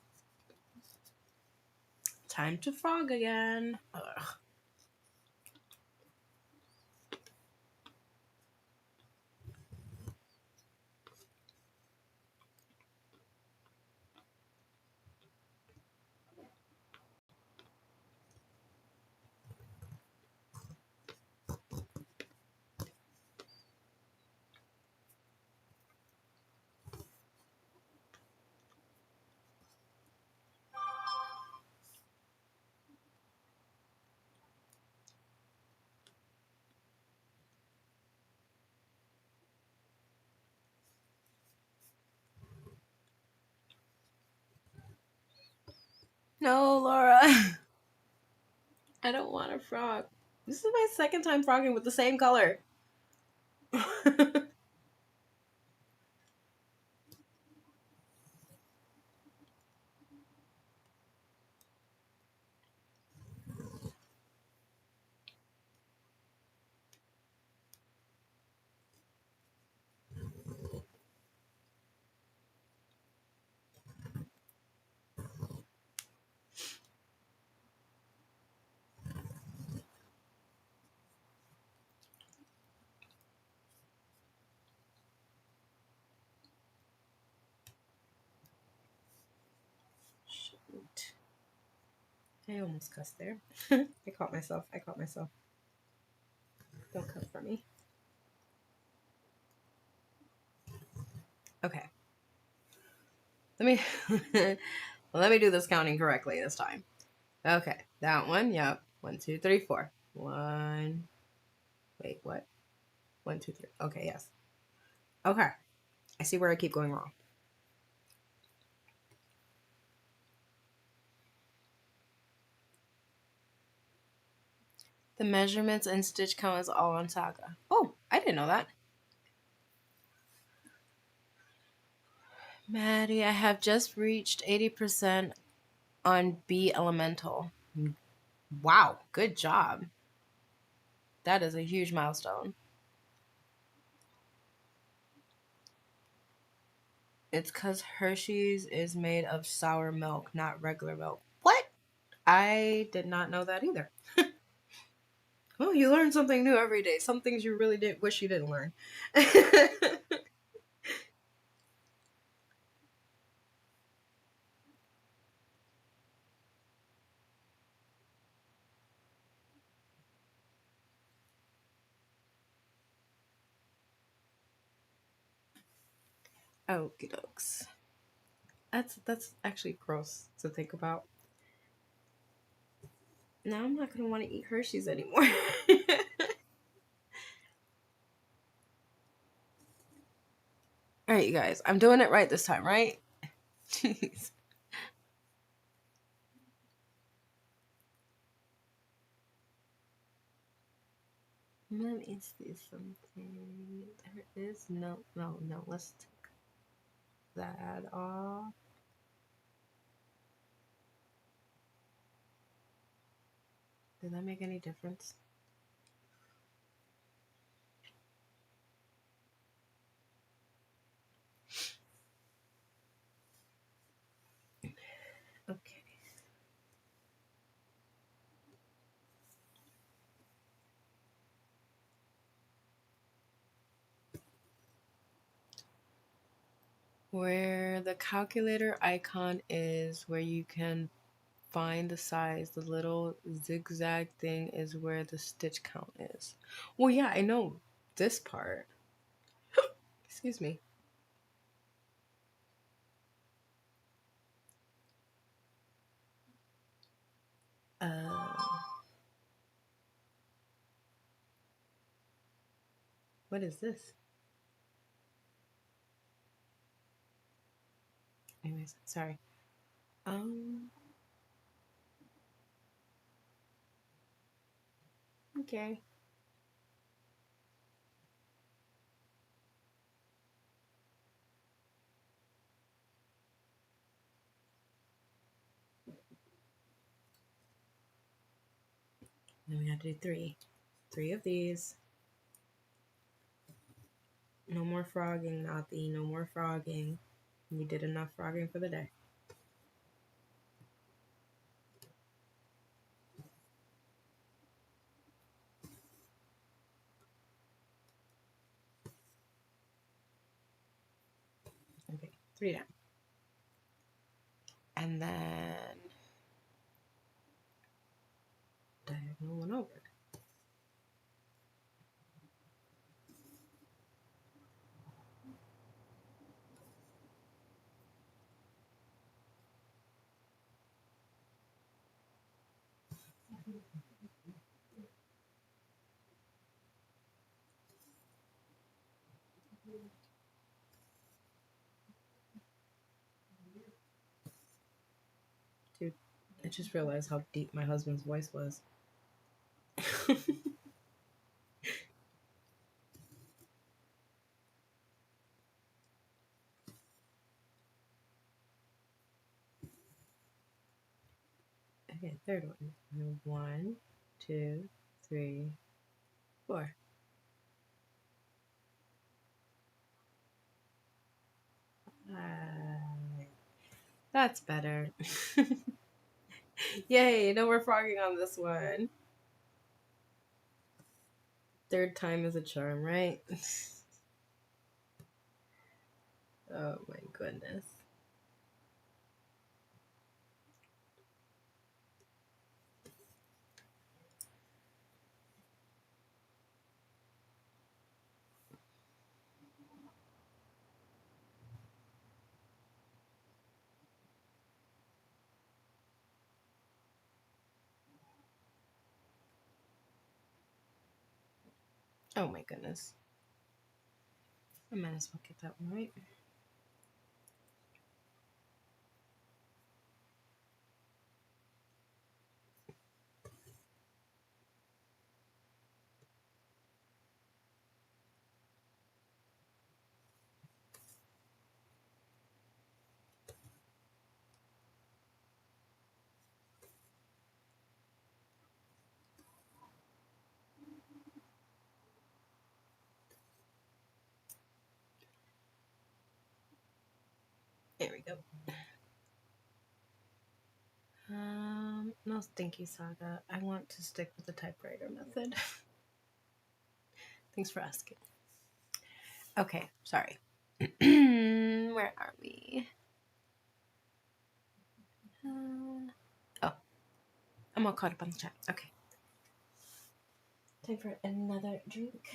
Time to frog again. Ugh. No, Laura. I don't want to frog. This is my second time frogging with the same color. Shoot. I almost cussed there. I caught myself. Don't come for me. Okay. Let Well, let me do this counting correctly this time. Okay, that one. Yep. 1, 2, 3, 4. One. Wait, what? 1, 2, 3. Okay, yes. Okay. I see where I keep going wrong. The measurements and stitch count is all on Saga. Oh, I didn't know that. Maddie, I have just reached 80% on B Elemental. Wow, good job. That is a huge milestone. It's because Hershey's is made of sour milk, not regular milk. What? I did not know that either. Well, you learn something new every day. Some things you really did wish you didn't learn. Okie dokes. That's actually gross to think about. Now I'm not gonna want to eat Hershey's anymore. All right, you guys. I'm doing it right this time, right? Jeez. Let me see something. There is no. Let's take that off. Did that make any difference? Okay. Where the calculator icon is, where you can find the size, the little zigzag thing is where the stitch count is. Well, yeah, I know this part. Excuse me. What is this? Anyways, sorry. Okay. Then we have to do 3. 3 of these. No more frogging, Nati. No more frogging. You did enough frogging for the day. Okay, 3 down. And then diagonal 1 over. Dude, I just realized how deep my husband's voice was. Okay, third one. 1, 2, 3, 4. That's better. Yay, no more frogging on this one. Third time is a charm, right? Oh my goodness. Oh my goodness. I might as well get that one right. There we go. No, thank you, Saga. I want to stick with the typewriter method. Thanks for asking. Okay, sorry. Where are we? Oh, I'm all caught up on the chat. Okay. Time for another drink.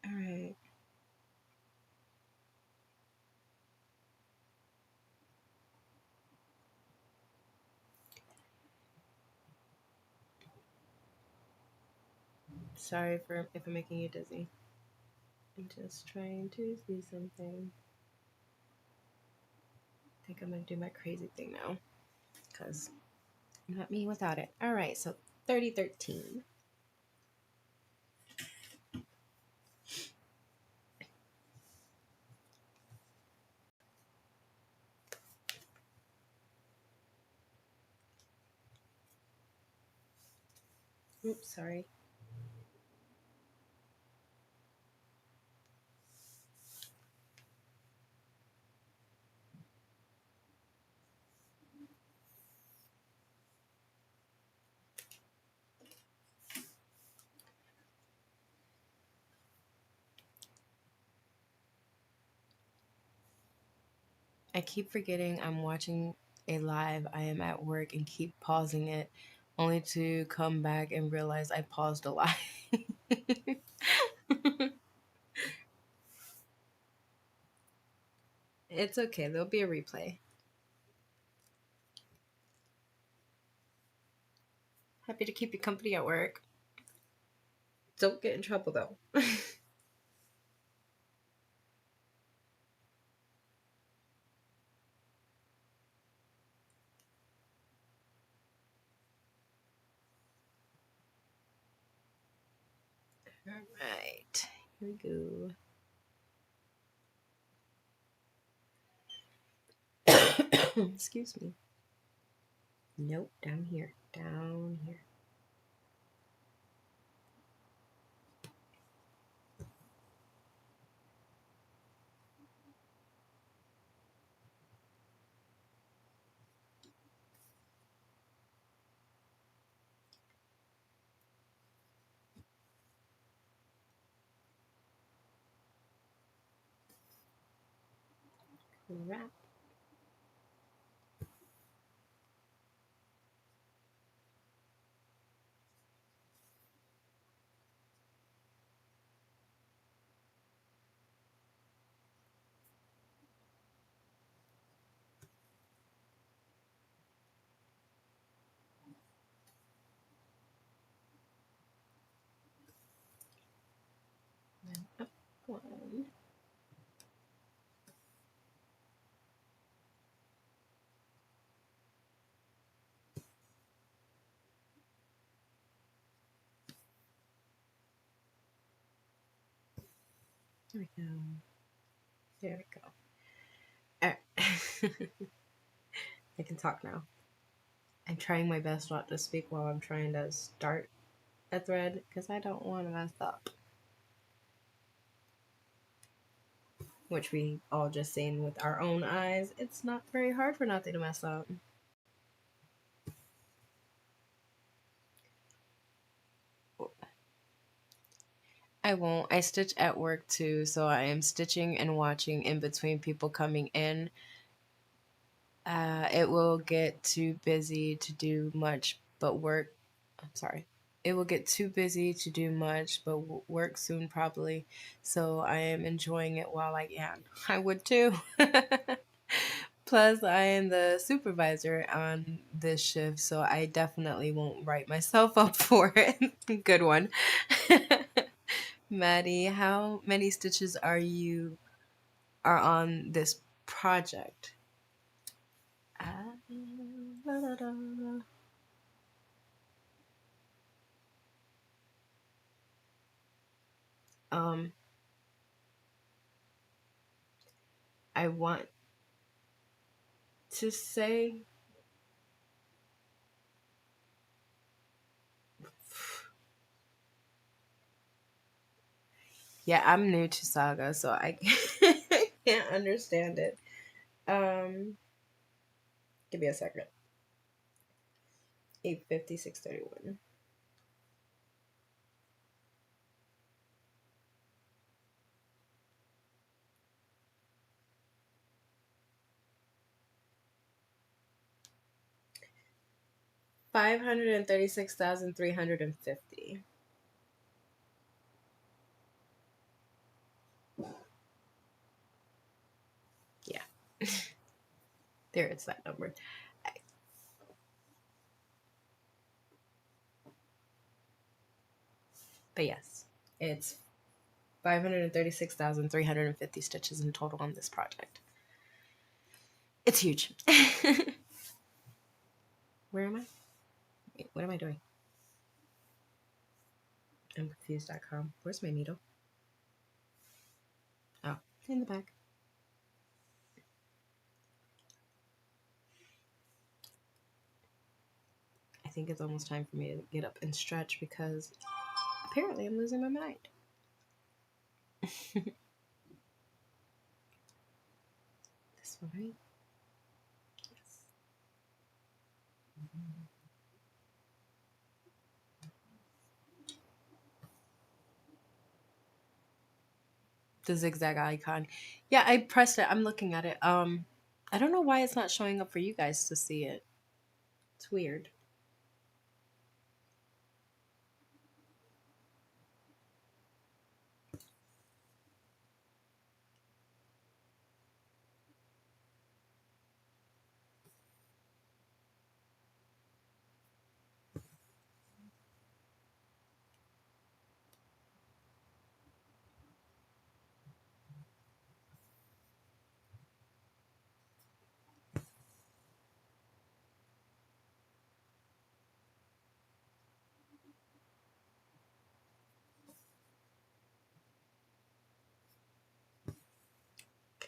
All right. Sorry for if I'm making you dizzy. I'm just trying to see something. I think I'm gonna do my crazy thing now, because not me without it. All right, so 3013. Oops, sorry. I keep forgetting I'm watching a live. I am at work and keep pausing it, only to come back and realize I paused a live. It's okay. There'll be a replay. Happy to keep you company at work. Don't get in trouble, though. All right. Here we go. Excuse me. Nope, down here. Down here. Crap. Then up one. There we go. There we go. All right. I can talk now. I'm trying my best not to speak while I'm trying to start a thread because I don't want to mess up. Which we all just seen with our own eyes. It's not very hard for nothing to mess up. I won't. I stitch at work too, so I am stitching and watching in between people coming in. It will get too busy to do much but work. I'm sorry. it will get too busy to do much, but work soon probably. So I am enjoying it while I can. I would too. Plus, I am the supervisor on this shift, so I definitely won't write myself up for it. Good one. Maddie, how many stitches are on this project? La, da, da. Um, I want to say yeah, I'm new to Saga, so I can't understand it. Give me a second. 850, 631. $536,350. Yeah, there it's that number. But yes, it's 536,350 stitches in total on this project. It's huge. Where am I? Wait, what am I doing? I'm confused.com. Where's my needle? Oh, in the back. I think it's almost time for me to get up and stretch because apparently I'm losing my mind. This one, right? Yes. The zigzag icon. Yeah, I pressed it. I'm looking at it. I don't know why it's not showing up for you guys to see it. It's weird.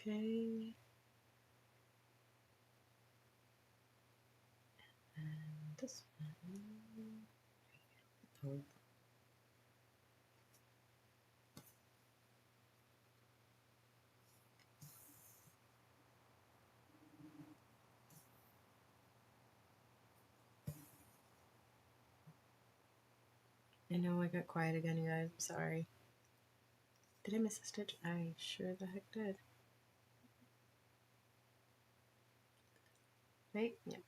Okay. And this one. Oh. I know I got quiet again, you guys. I'm sorry. Did I miss a stitch? I sure the heck did. Right? Yep.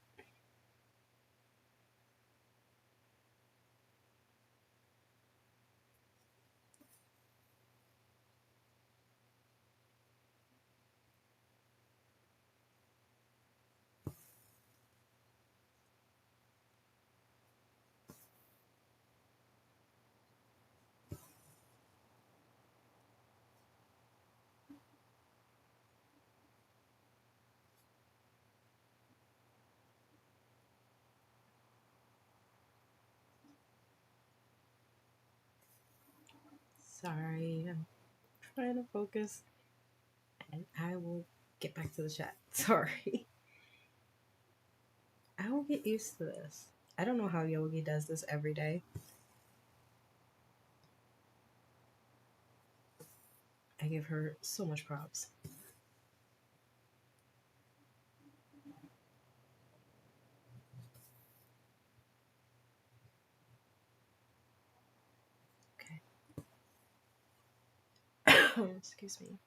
Sorry. I'm trying to focus. And I will get back to the chat. Sorry. I will get used to this. I don't know how Yogi does this every day. I give her so much props. Okay. Excuse me.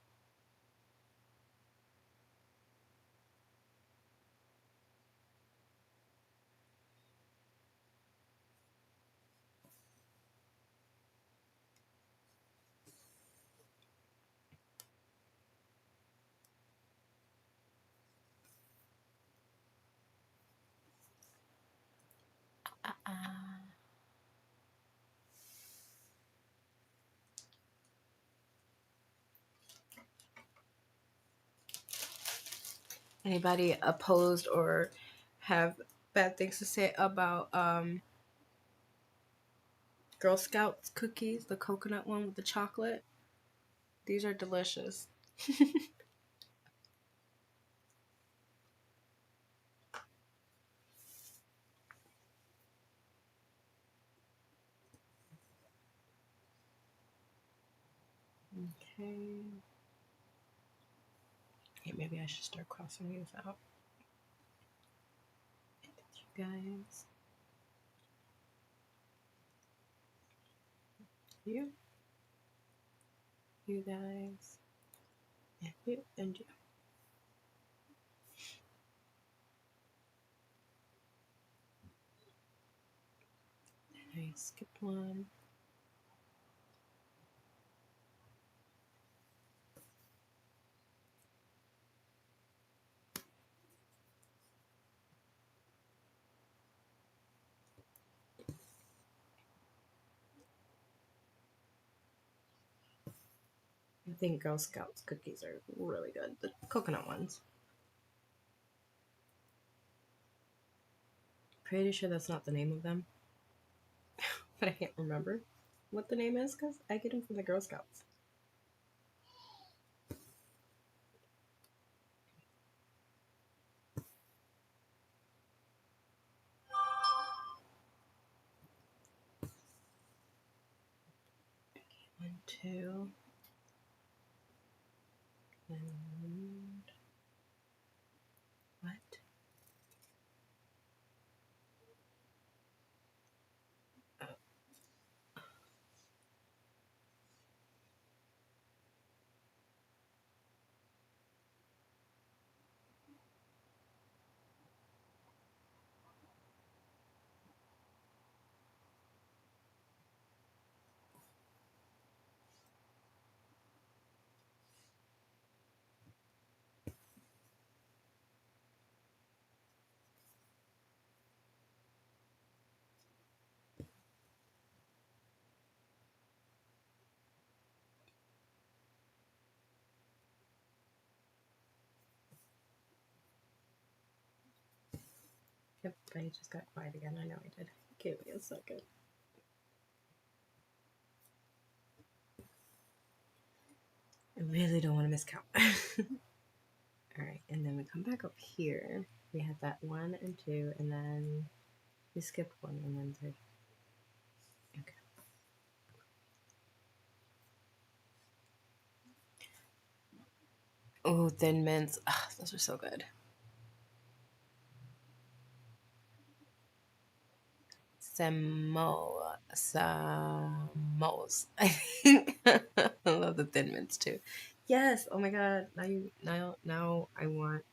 Anybody opposed or have bad things to say about Girl Scouts cookies, the coconut one with the chocolate? These are delicious. Okay. Okay, maybe I should start crossing these out. You guys. You. You guys. And you. And you. And I skipped one. I think Girl Scouts cookies are really good. The coconut ones. Pretty sure that's not the name of them. But I can't remember what the name is because I get them from the Girl Scouts. One, two. And what? Oh. Yep, I just got quiet again. I know I did. Give me a second. I really don't want to miscount. Alright, and then we come back up here. We have that 1 and 2, and then we skip 1 and then 3. Okay. Oh, Thin Mints. Oh, those are so good. Samos. I think. I love the Thin Mints too. Yes. Oh my god. Now I want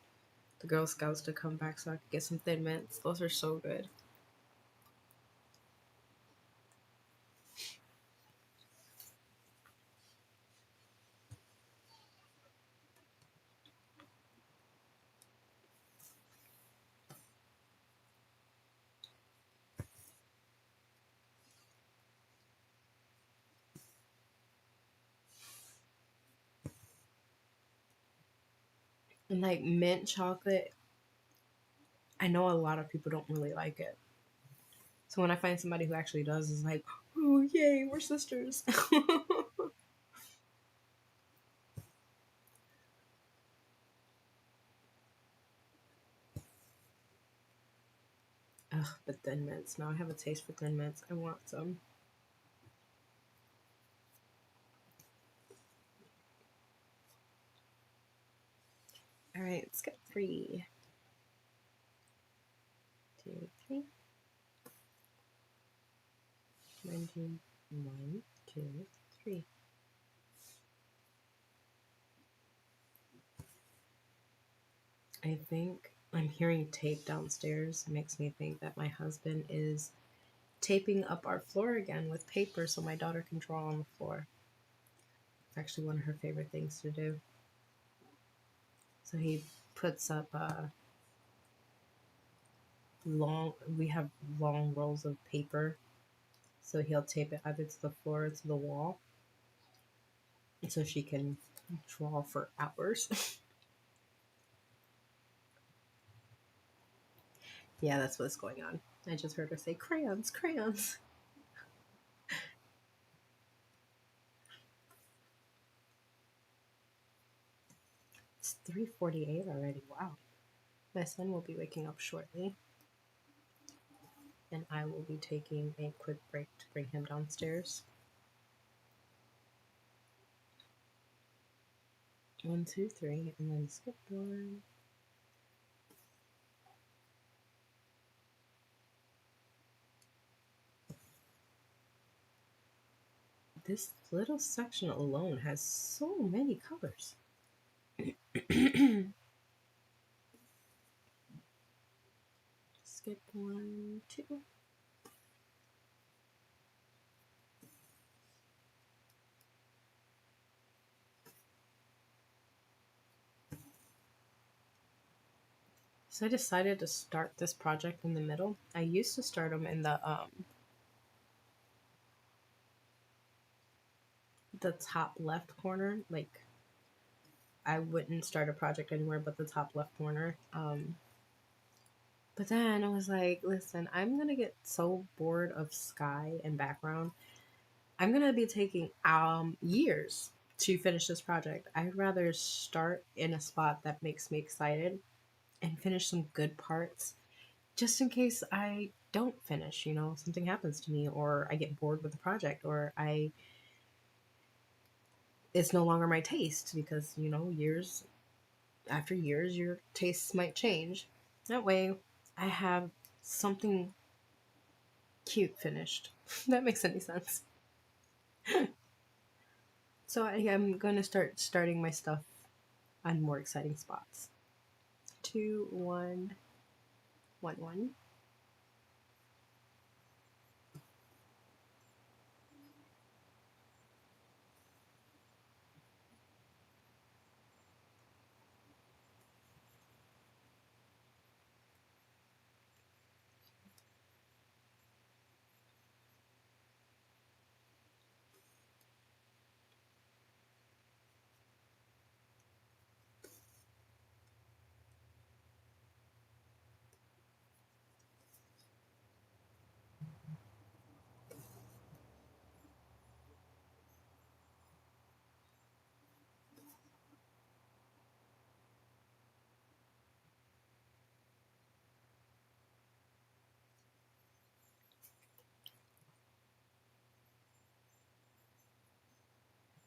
the Girl Scouts to come back so I could get some Thin Mints. Those are so good. And like mint chocolate, I know a lot of people don't really like it. So when I find somebody who actually does, it's like, oh yay, we're sisters. Ugh, but Thin Mints. Now I have a taste for Thin Mints. I want some. All right, skip 3. 2, 3. 19. 1, 2, 3. I think I'm hearing tape downstairs. It makes me think that my husband is taping up our floor again with paper so my daughter can draw on the floor. It's actually one of her favorite things to do. So he puts up we have long rolls of paper. So he'll tape it either to the floor or to the wall. So she can draw for hours. Yeah, that's what's going on. I just heard her say crayons, crayons. It's 3:48 already. Wow. My son will be waking up shortly, and I will be taking a quick break to bring him downstairs. 1, 2, 3, and then skip one. This little section alone has so many colors. Skip 1, 2. So I decided to start this project in the middle. I used to start them in the top left corner. Like, I wouldn't start a project anywhere but the top left corner. But then I was like, listen, I'm gonna get so bored of sky and background. I'm gonna be taking years to finish this project. I'd rather start in a spot that makes me excited and finish some good parts, just in case I don't finish. Something happens to me, or I get bored with the project, or it's no longer my taste, because years after years your tastes might change. That way I have something cute finished. That makes any sense. So I'm going to starting my stuff on more exciting spots. 2, 1, 1, 1.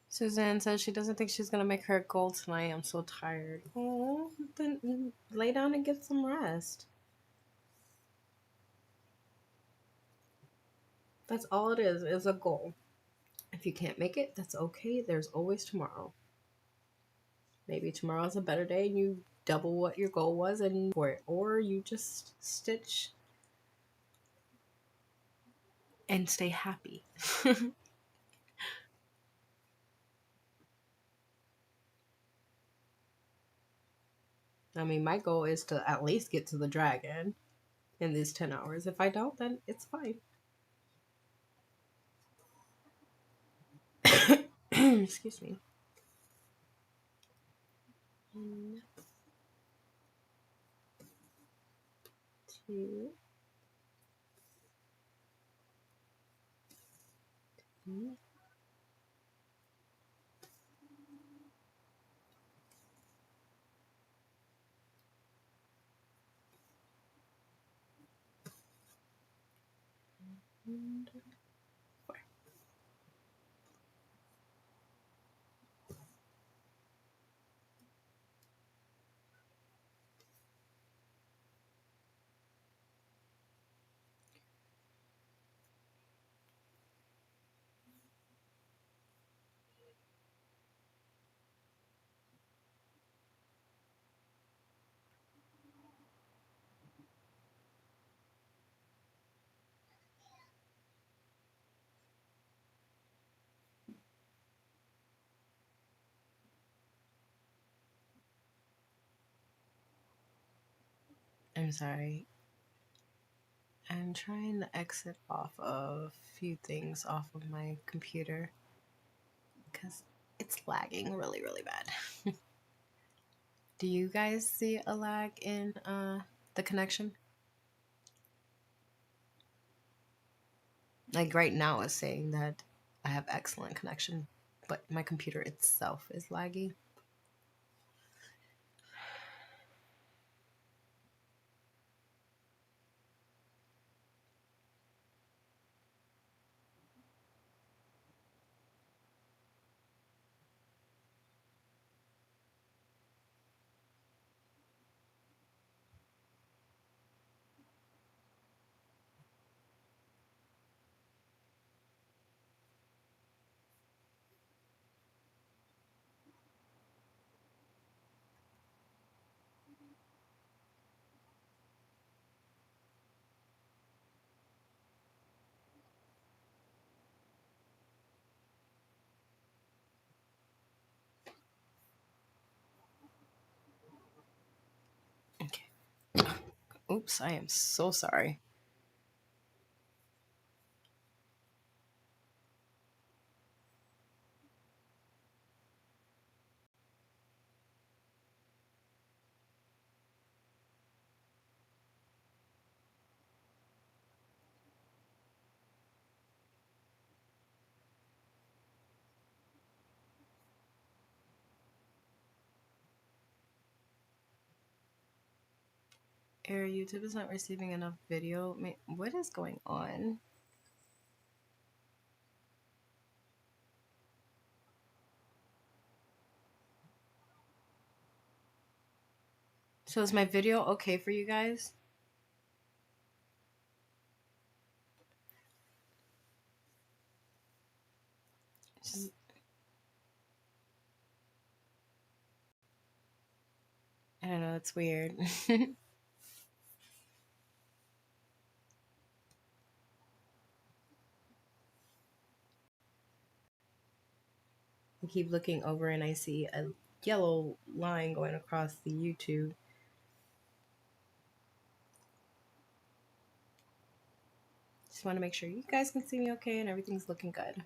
Suzanne says she doesn't think she's going to make her goal tonight. I'm so tired. Oh, then lay down and get some rest. That's all it is a goal. If you can't make it, that's okay. There's always tomorrow. Maybe tomorrow's a better day and you double what your goal was and for it. Or you just stitch and stay happy. I mean, my goal is to at least get to the dragon in these 10 hours. If I don't, then it's fine. Excuse me. 1, 2, 3. And 4. I'm sorry. I'm trying to exit off of a few things off of my computer because it's lagging really, really bad. Do you guys see a lag in the connection? Like right now, it's saying that I have excellent connection, but my computer itself is laggy. Okay. Oops, I am so sorry. Error, YouTube is not receiving enough video. What is going on? So is my video okay for you guys? Just, I don't know, it's weird. I keep looking over and I see a yellow line going across the YouTube. Just want to make sure you guys can see me okay and everything's looking good.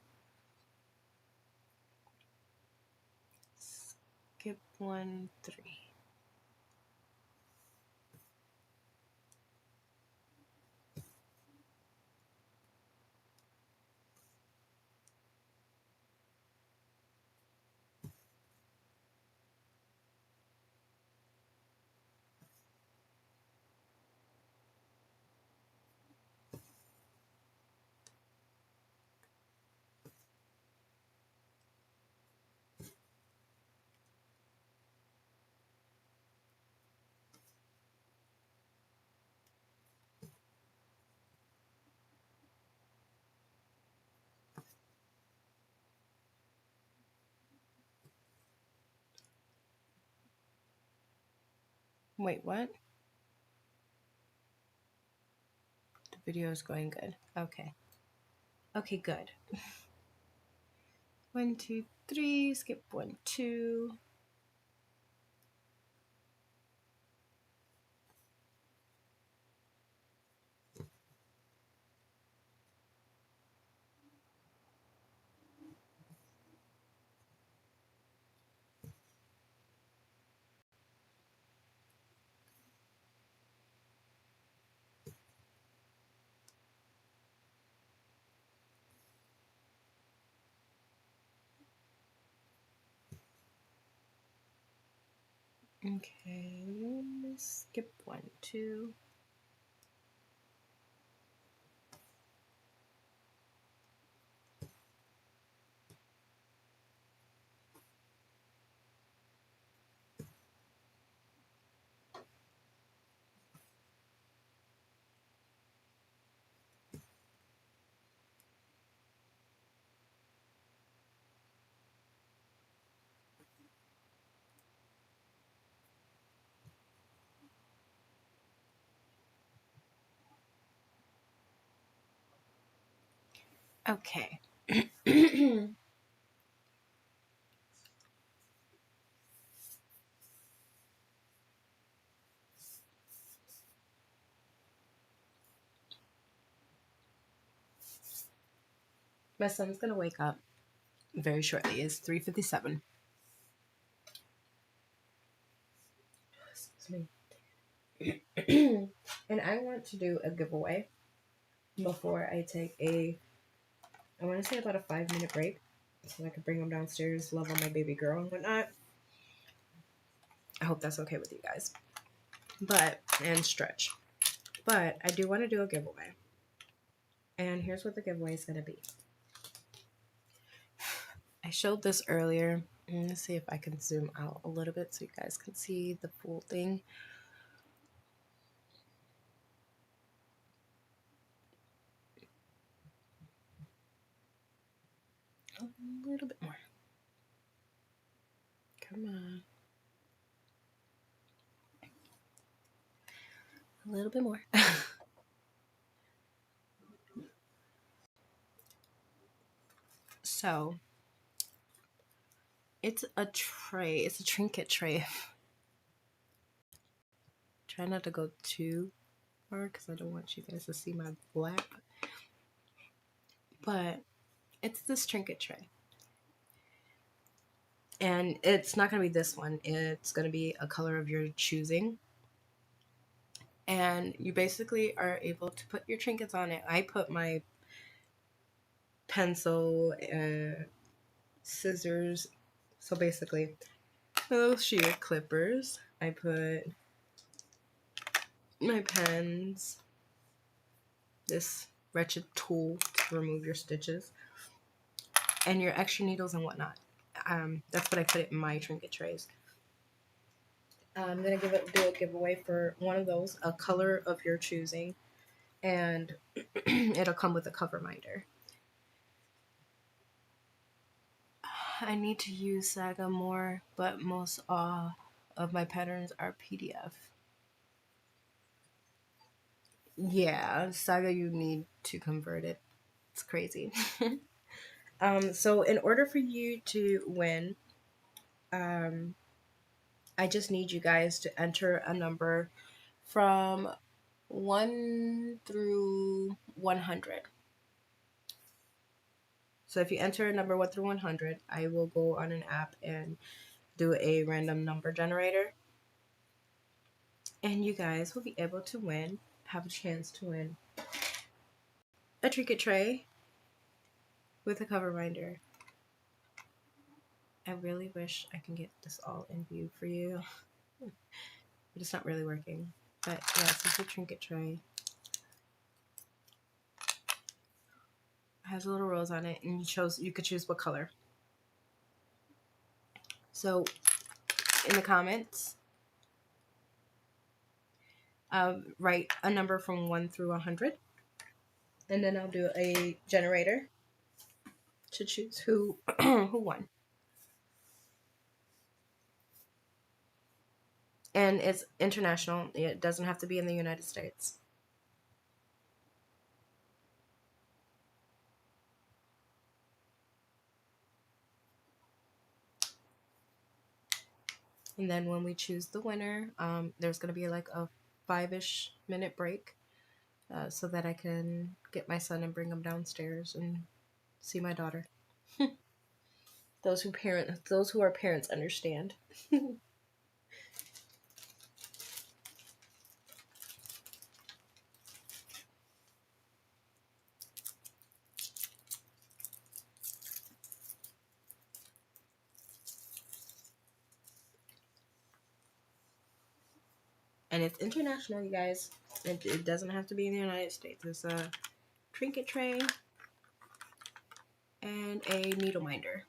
Skip 1, 3. Wait, what? The video is going good. Okay. Okay, good. 1, 2, 3. Skip 1, 2. Okay. Skip 1, 2. Okay. My son's gonna wake up very shortly. It's 3:57. Excuse me. And I want to do a giveaway before I take a I want to say about a 5-minute break so I can bring them downstairs, love on my baby girl and whatnot. I hope that's okay with you guys. And stretch. But I do want to do a giveaway. And here's what the giveaway is going to be. I showed this earlier. I'm going to see if I can zoom out a little bit so you guys can see the full thing. A little bit more. Come on. A little bit more. So, it's a tray. It's a trinket tray. Try not to go too far because I don't want you guys to see my black. But it's this trinket tray. And it's not going to be this one. It's going to be a color of your choosing. And you basically are able to put your trinkets on it. I put my pencil, scissors. So basically, little shear clippers. I put my pens. This wretched tool to remove your stitches. And your extra needles and whatnot. That's what I put it in my trinket trays. I'm gonna do a giveaway for one of those, a color of your choosing, and it'll come with a cover minder. I need to use Saga more, but most of my patterns are PDF. Yeah, Saga, you need to convert it. It's crazy. So in order for you to win, I just need you guys to enter a number from 1 through 100. So if you enter a number 1 through 100, I will go on an app and do a random number generator. And you guys will be able to win, have a chance to win a trinket tray with a cover binder. I really wish I can get this all in view for you. But it's not really working. But yes, it's a trinket tray. It has a little rose on it, and you could choose what color. So in the comments, write a number from 1 through 100, and then I'll do a generator to choose who who won. And it's international. It doesn't have to be in the United States. And then when we choose the winner, there's going to be like a 5-ish minute break so that I can get my son and bring him downstairs and see my daughter. Those who are parents understand. And it's international, you guys. It doesn't have to be in the United States. It's a trinket tray and a needle minder.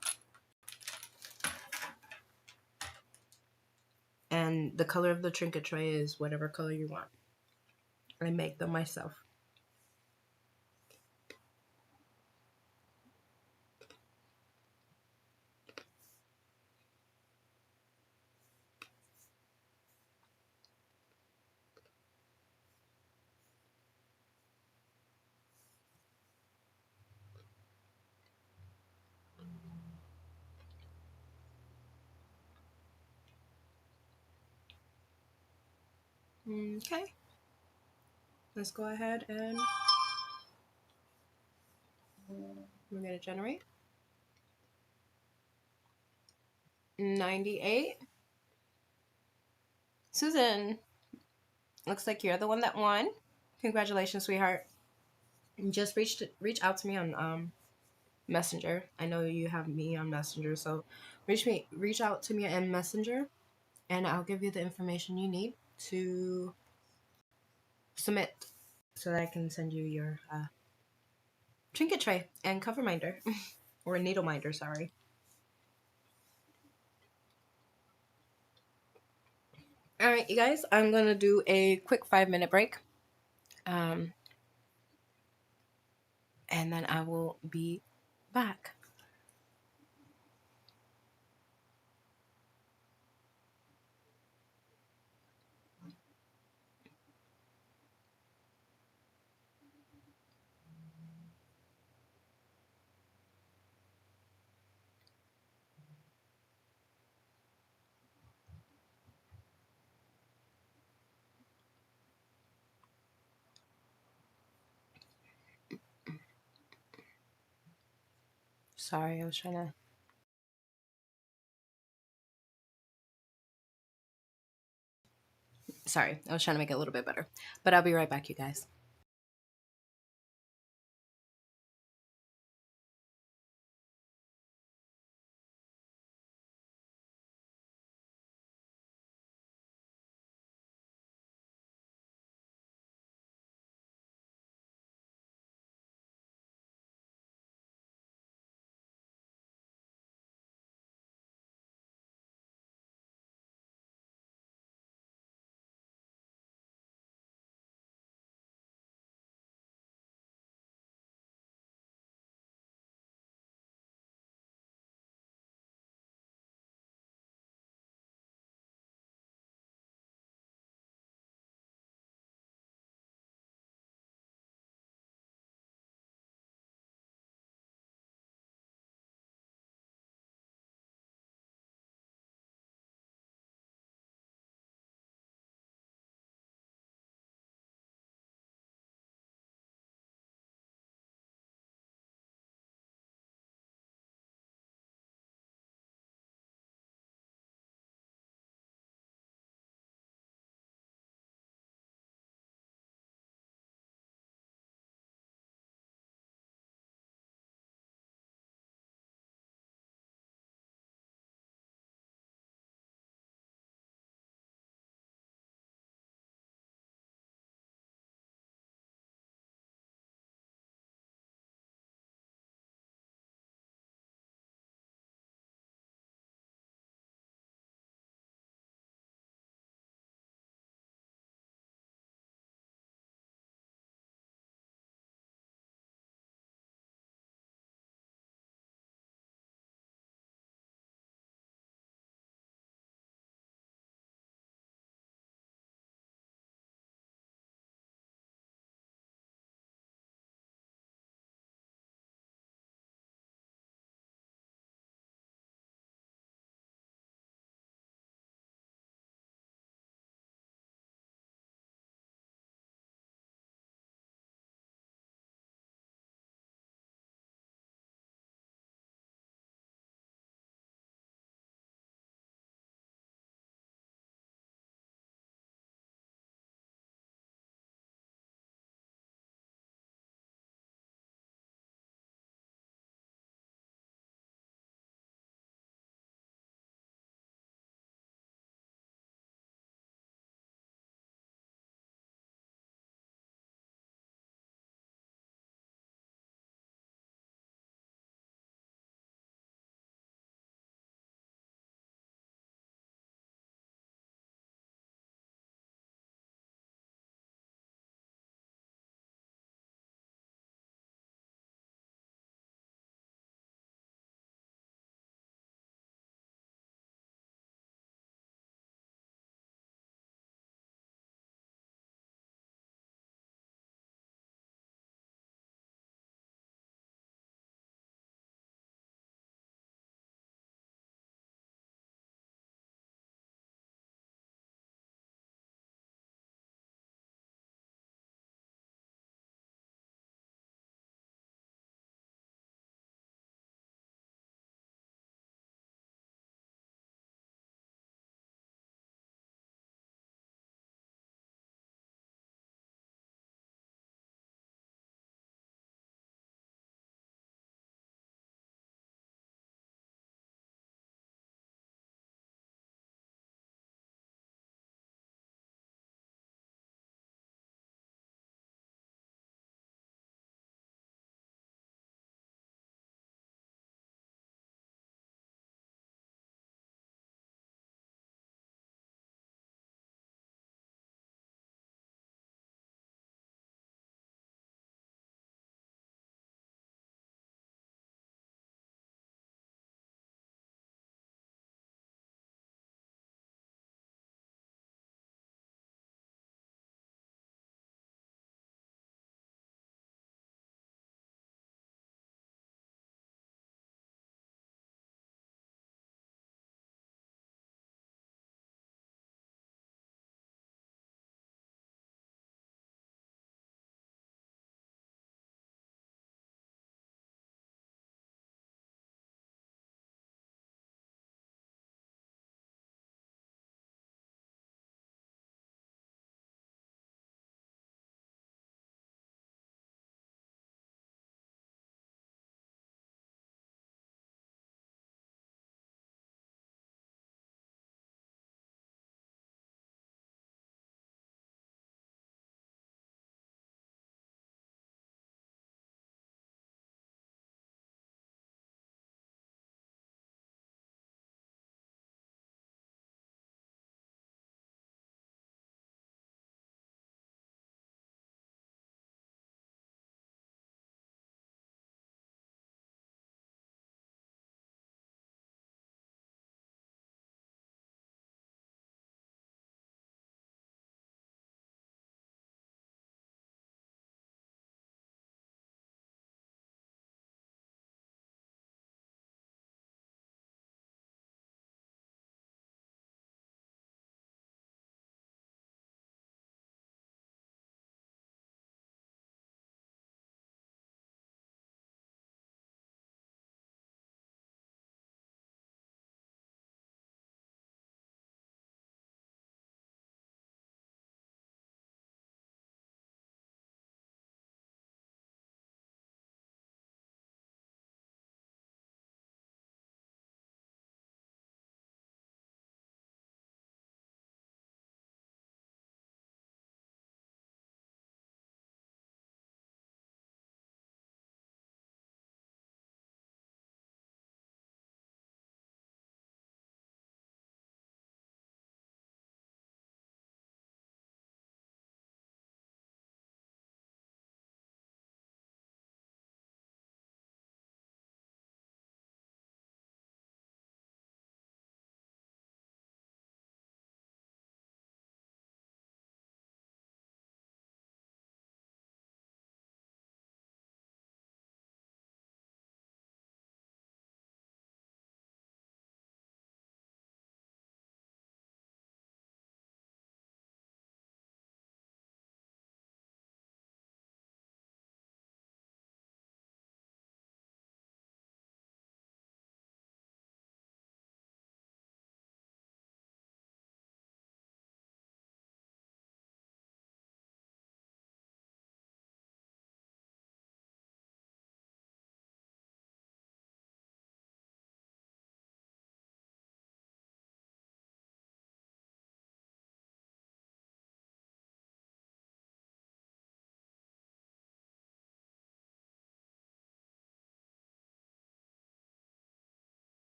And the color of the trinket tray is whatever color you want. I make them myself. Okay. Let's go ahead and we're going to generate 98. Susan, looks like you're the one that won. Congratulations, sweetheart. Just reach out to me on Messenger. I know you have me on Messenger, so reach out to me in Messenger, and I'll give you the information you need to submit so that I can send you your trinket tray and cover minder or needle minder, sorry. All right, you guys, I'm gonna do a quick 5-minute break, and then I will be back. Sorry, I was trying to. Sorry, I was trying to make it a little bit better. But I'll be right back, you guys.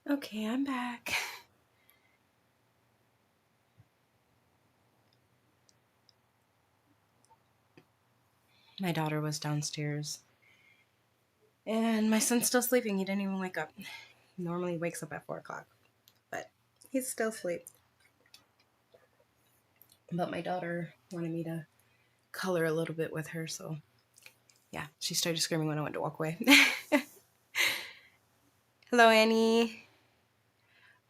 Okay, I'm back. My daughter was downstairs. And my son's still sleeping. He didn't even wake up. He normally wakes up at 4 o'clock. But he's still asleep. But my daughter wanted me to color a little bit with her, so yeah, she started screaming when I went to walk away. Hello, Annie.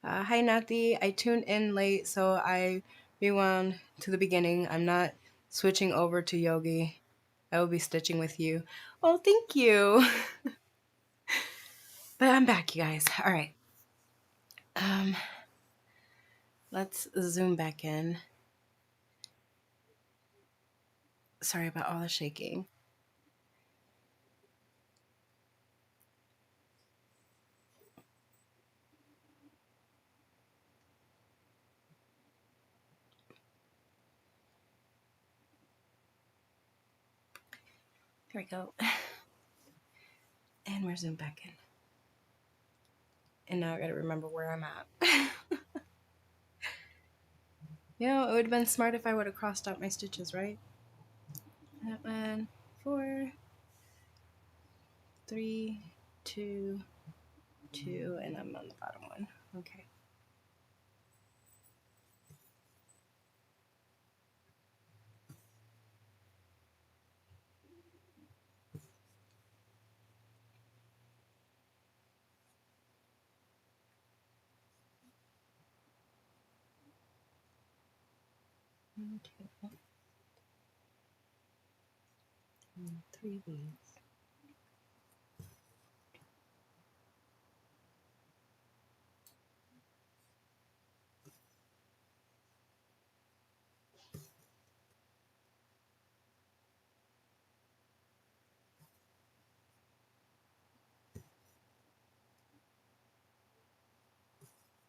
Hi, Nati. I tuned in late, so I rewound to the beginning. I'm not switching over to Yogi. I will be stitching with you. Oh, thank you. But I'm back, you guys. All right. Let's zoom back in. Sorry about all the shaking. There we go. And we're zoomed back in. And now I gotta remember where I'm at. You know, it would have been smart if I would have crossed out my stitches, right? That one, 4, 3, 2, 2, and I'm on the bottom one. Okay. One, 2, and 3 beads.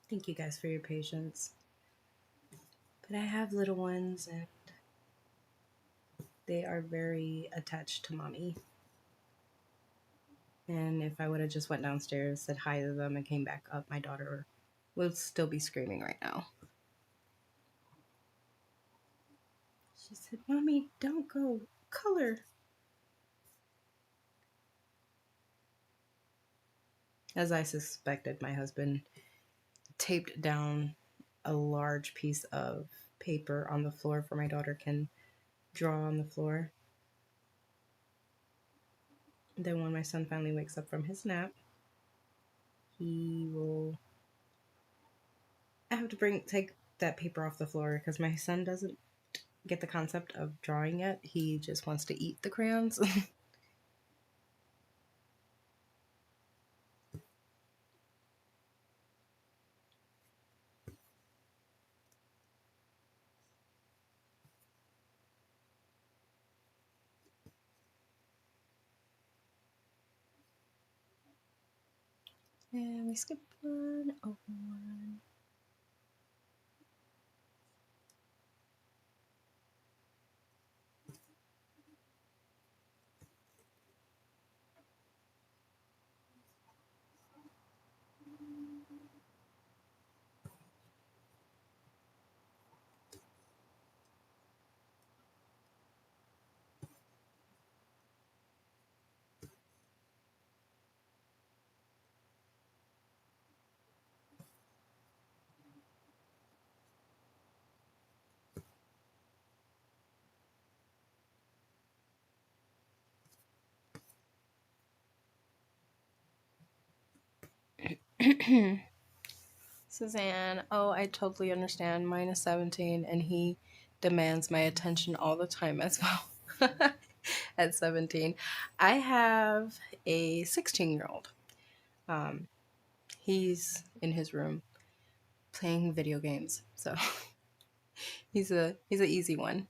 Thank you guys for your patience. But I have little ones and they are very attached to mommy. And if I would have just went downstairs, said hi to them, and came back up, my daughter would still be screaming right now. She said, Mommy, don't go. Color. As I suspected, my husband taped down a large piece of paper on the floor for my daughter can draw on the floor. Then when my son finally wakes up from his nap, he will I have to take that paper off the floor because my son doesn't get the concept of drawing yet. He just wants to eat the crayons. And we skip one over one. Suzanne, oh, I totally understand. Mine is 17 and he demands my attention all the time as well. At 17. I have a 16-year-old. He's in his room playing video games. So he's an easy one.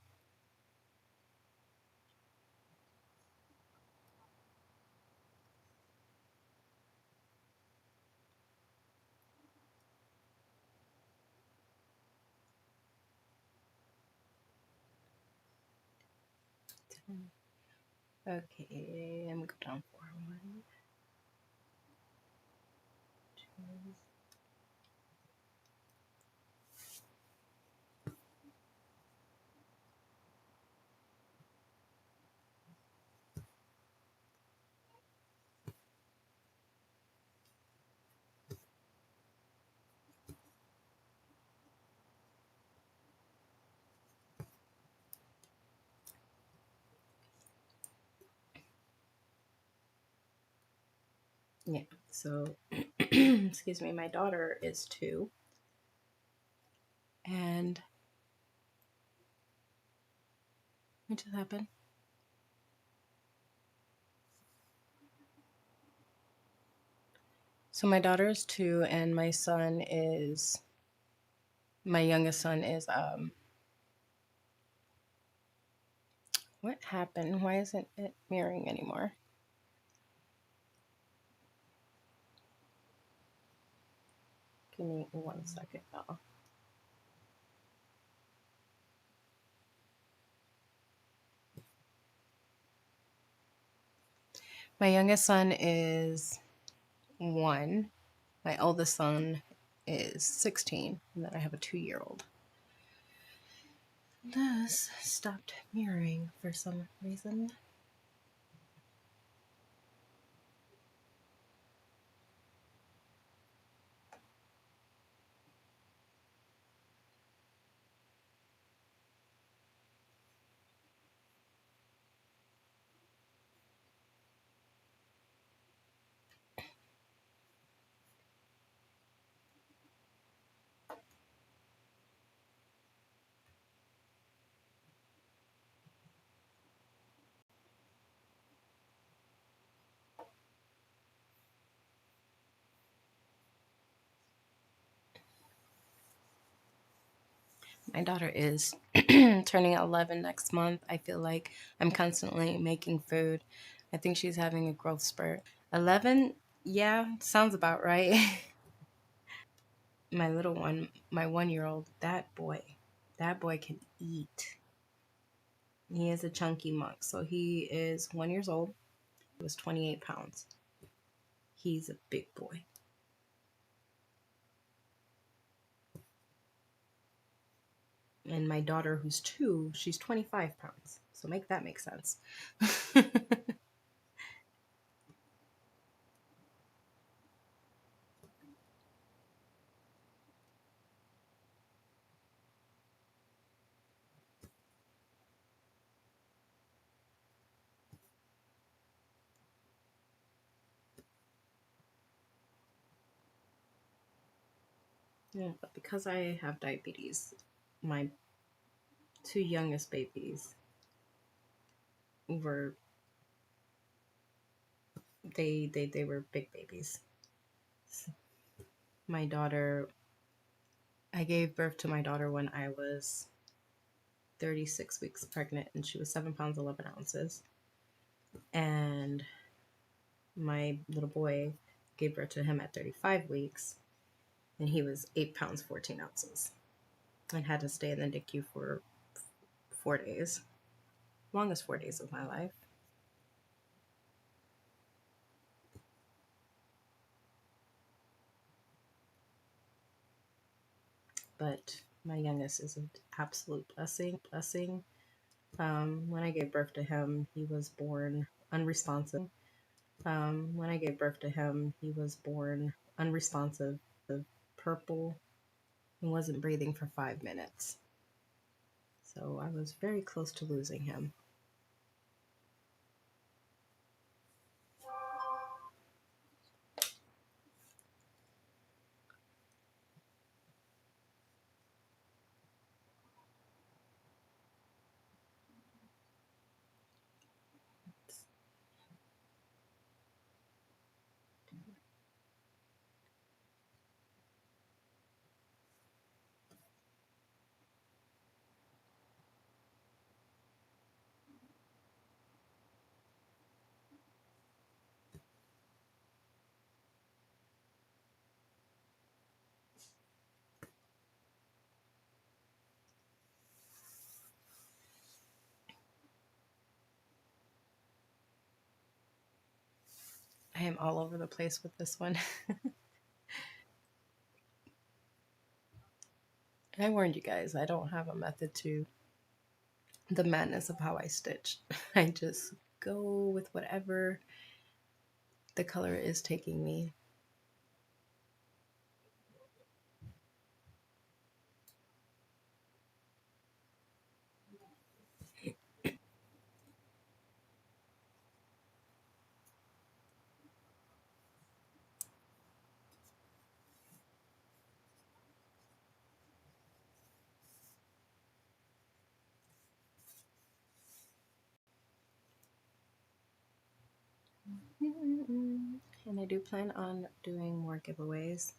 Okay, and we go down 4, 1, 2. Yeah. So, excuse me, my daughter is 2. And what just happened? So my daughter is 2, and my youngest son is what happened? Why isn't it mirroring anymore? Give me 1 second, y'all. My youngest son is 1. My oldest son is 16. And then I have a 2-year-old. This stopped mirroring for some reason. My daughter is turning 11 next month. I feel like I'm constantly making food. I think she's having a growth spurt. 11? Yeah, sounds about right. My little one, my 1-year-old, that boy can eat. He is a chunky monk. So he is 1 years old. He was 28 pounds. He's a big boy. And my daughter, who's 2, she's 25 pounds. So make that make sense. Yeah, but because I have diabetes, my 2 youngest babies were they were big babies. My daughter, I gave birth to my daughter when I was 36 weeks pregnant, and she was 7 pounds 11 ounces. And my little boy gave birth to him at 35 weeks, and he was 8 pounds 14 ounces, and had to stay in the NICU for 4 days, longest 4 days of my life. But my youngest is an absolute blessing. When I gave birth to him, he was born unresponsive. When I gave birth to him, he was born unresponsive, purple, and wasn't breathing for 5 minutes. So I was very close to losing him. I am all over the place with this one. I warned you guys, I don't have a method to the madness of how I stitch. I just go with whatever the color is taking me. And I do plan on doing more giveaways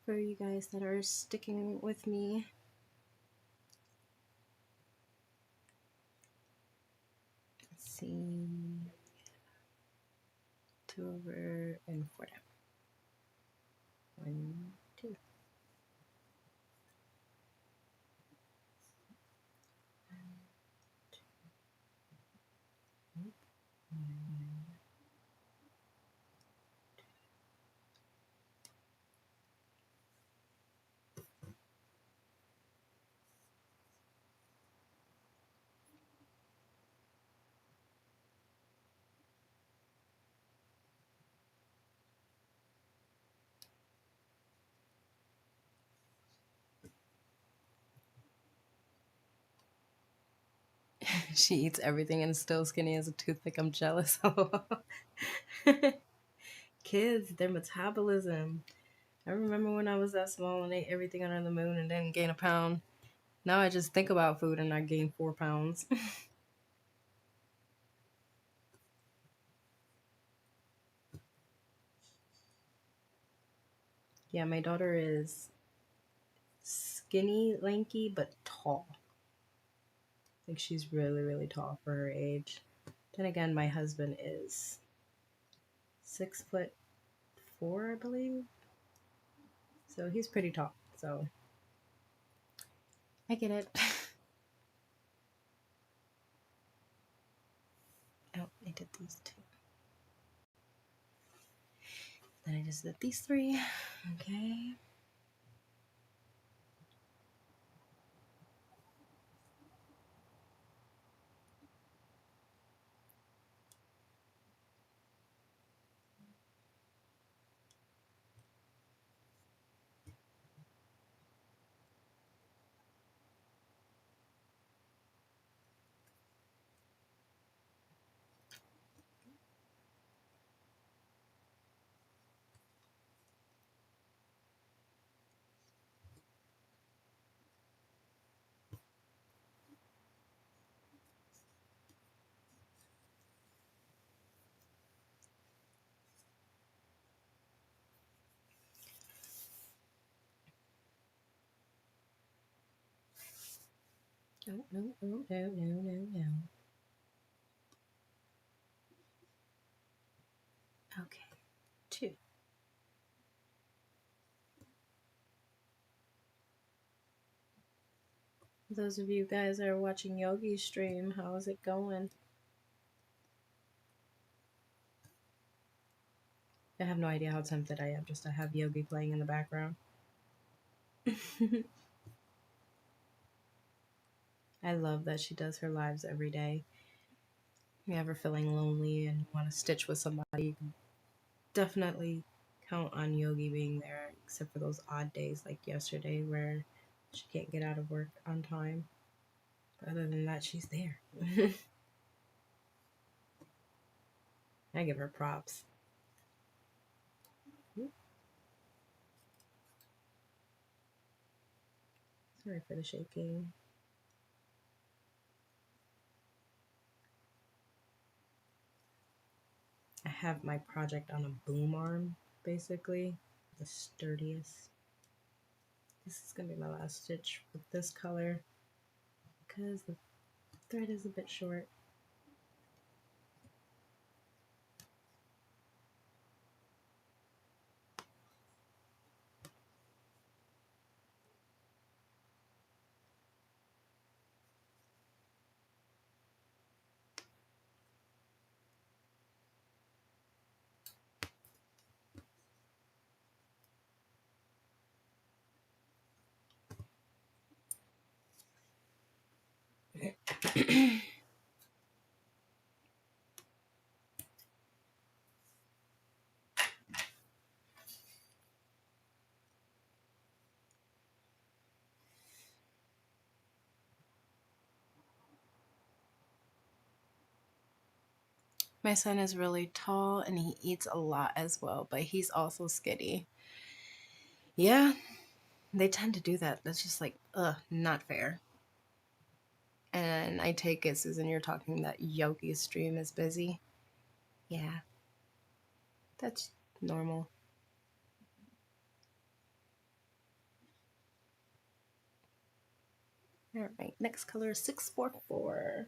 for you guys that are sticking with me. Let's see. 2 over and 4 down. 1, 2. She eats everything and is still skinny as a toothpick. I'm jealous. Kids, their metabolism. I remember when I was that small and ate everything under the moon and didn't gain a pound. Now I just think about food and I gain 4 pounds. Yeah, my daughter is skinny, lanky, but tall. Like she's really, really tall for her age. Then again, my husband is 6'4", I believe. So he's pretty tall. So I get it. Oh, I did these 2. Then I just did these 3. Okay. Oh, no, no, no, no, no, no. Okay. 2. Those of you guys that are watching Yogi stream, how is it going? I have no idea how tempted I am just to have Yogi playing in the background. I love that she does her lives every day. If you're ever feeling lonely and want to stitch with somebody, you can definitely count on Yogi being there, except for those odd days like yesterday where she can't get out of work on time. But other than that, she's there. I give her props. Sorry for the shaking. I have my project on a boom arm, basically. The sturdiest. This is going to be my last stitch with this color because the thread is a bit short. My son is really tall and he eats a lot as well, but he's also skinny. Yeah, they tend to do that. That's just like, not fair. And I take it, Susan, you're talking that Yogi's stream is busy. Yeah. That's normal. All right, next color is 644.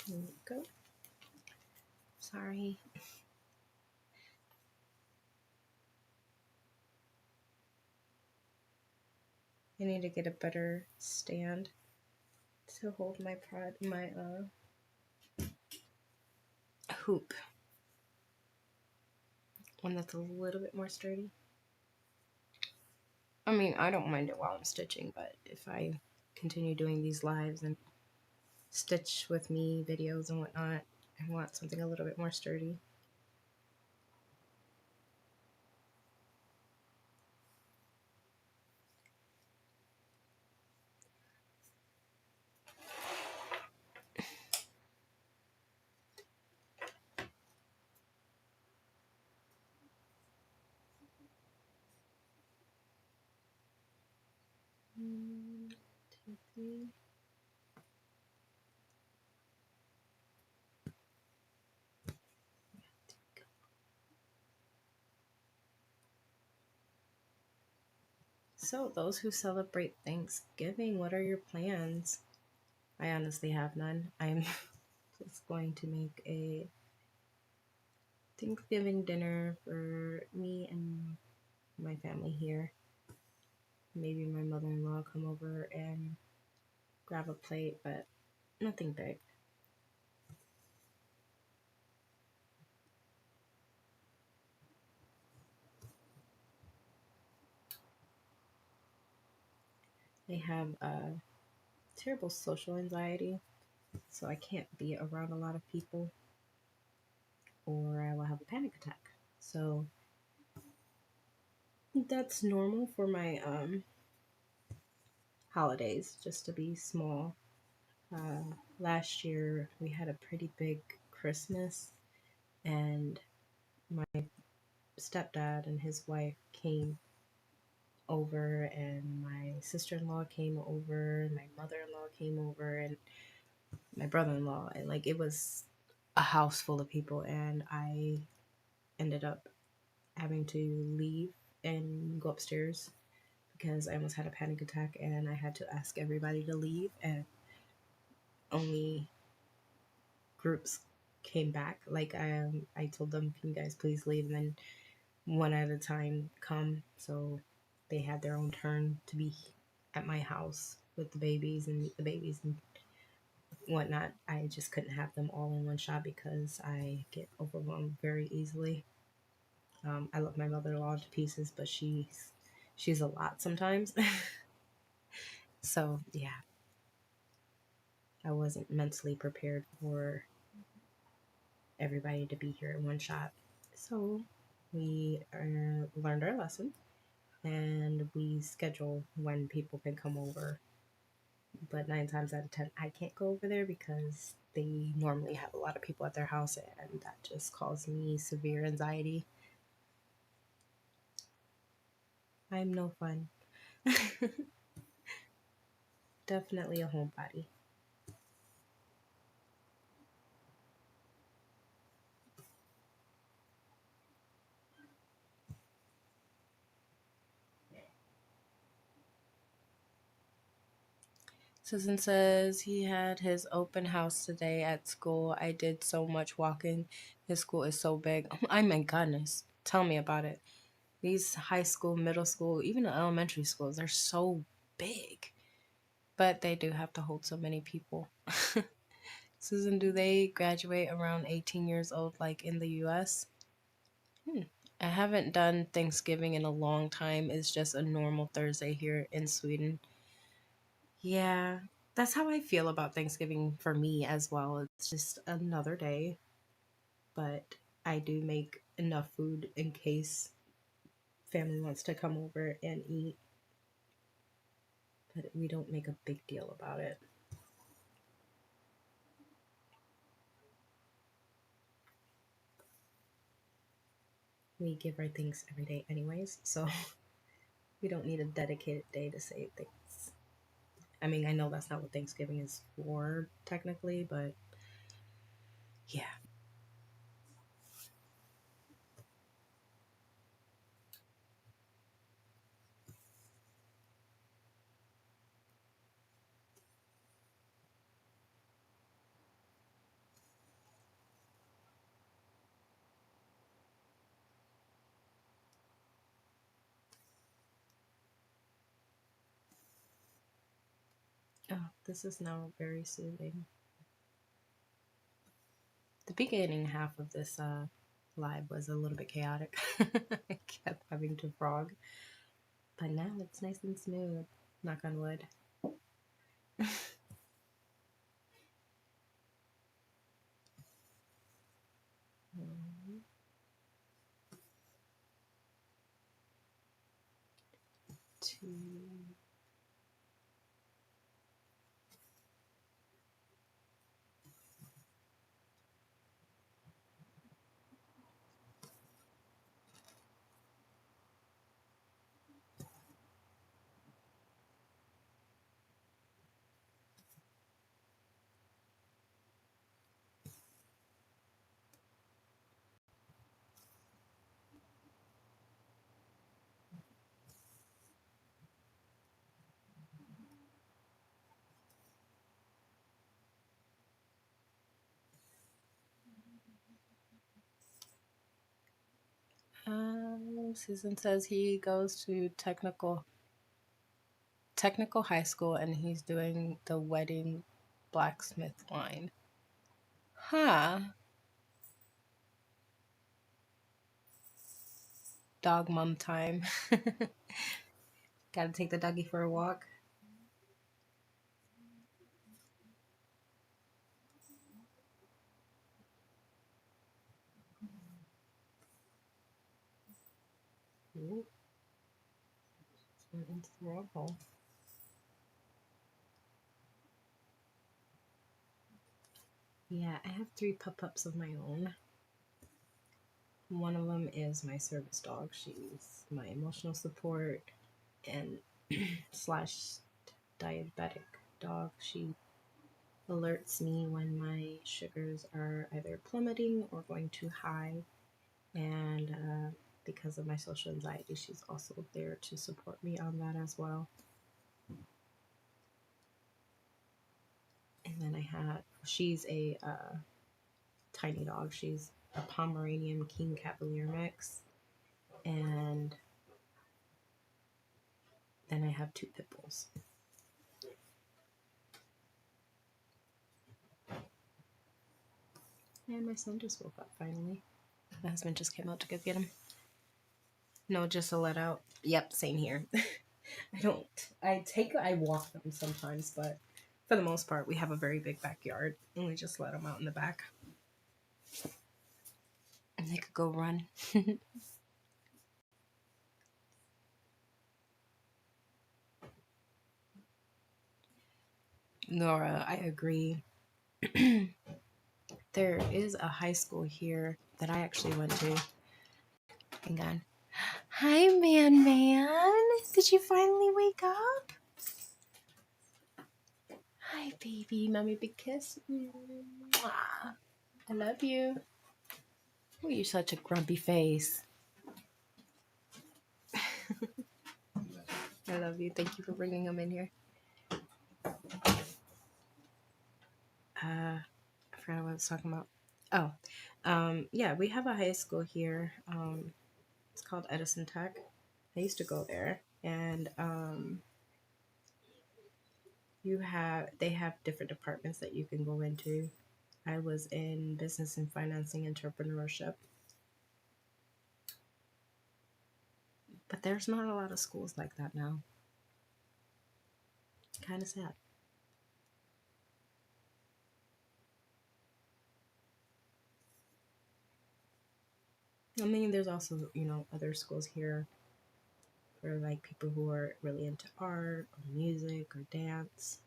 Here we go. Sorry. I need to get a better stand to hold my hoop. One that's a little bit more sturdy. I mean, I don't mind it while I'm stitching, but if I continue doing these lives and stitch with me videos and whatnot, I want something a little bit more sturdy. One, two, three. So, those who celebrate Thanksgiving, what are your plans? I honestly have none. I'm just going to make a Thanksgiving dinner for me and my family here. Maybe my mother-in-law come over and grab a plate, but nothing big. They have terrible social anxiety, so I can't be around a lot of people or I will have a panic attack. So that's normal for my holidays, just to be small. Last year we had a pretty big Christmas, and my stepdad and his wife came over, and my sister-in-law came over, my mother-in-law came over, and my brother-in-law, and like it was a house full of people, and I ended up having to leave and go upstairs because I almost had a panic attack, and I had to ask everybody to leave, and only groups came back. Like I told them, "Can you guys please leave?" And then one at a time come. So they had their own turn to be at my house with the babies and meet the babies and whatnot. I just couldn't have them all in one shot because I get overwhelmed very easily. I love my mother-in-law to pieces, but she's a lot sometimes. So yeah, I wasn't mentally prepared for everybody to be here in one shot. So we learned our lesson, and we schedule when people can come over. But 9 times out of 10, I can't go over there because they normally have a lot of people at their house, and that just caused me severe anxiety. I'm no fun. Definitely a homebody. Susan says he had his open house today at school. I did so much walking. His school is so big. Oh my goodness. Tell me about it. These high school, middle school, even the elementary schools, they're so big. But they do have to hold so many people. Susan, do they graduate around 18 years old like in the US? I haven't done Thanksgiving in a long time. It's just a normal Thursday here in Sweden. Yeah, that's how I feel about Thanksgiving for me as well. It's just another day, but I do make enough food in case family wants to come over and eat, but we don't make a big deal about it. we give our thanks every day anyways, so we don't need a dedicated day to say thanks. I mean, I know that's not what Thanksgiving is for technically, but yeah. Oh, this is now very soothing. The beginning half of this live was a little bit chaotic. I kept having to frog, but now it's nice and smooth. Knock on wood. 1, 2. Susan says he goes to technical high school and he's doing the wedding blacksmith line. Huh. Dog mom time. Gotta take the doggy for a walk. Ooh. Went into the wrong hole. Yeah, I have 3 pup-ups of my own. One of them is my service dog. She's my emotional support and slash diabetic dog. She alerts me when my sugars are either plummeting or going too high. And because of my social anxiety, she's also there to support me on that as well. And then she's a tiny dog. She's a Pomeranian King Cavalier mix. And then I have 2 pit bulls. And my son just woke up finally. My husband just came out to go get him. No, just a let out. Yep, same here. I walk them sometimes, but for the most part, we have a very big backyard and we just let them out in the back. And they could go run. Nora, I agree. There is a high school here that I actually went to. Hang on. Hi, man. Did you finally wake up? Hi, baby. Mommy, big kiss. Mwah. I love you. Oh, you're such a grumpy face. I love you. Thank you for bringing him in here. I forgot what I was talking about. Yeah, we have a high school here. It's called Edison Tech. I used to go there, and they have different departments that you can go into. I was in business and financing entrepreneurship. But there's not a lot of schools like that now. Kind of sad. I mean, there's also, other schools here for like people who are really into art or music or dance.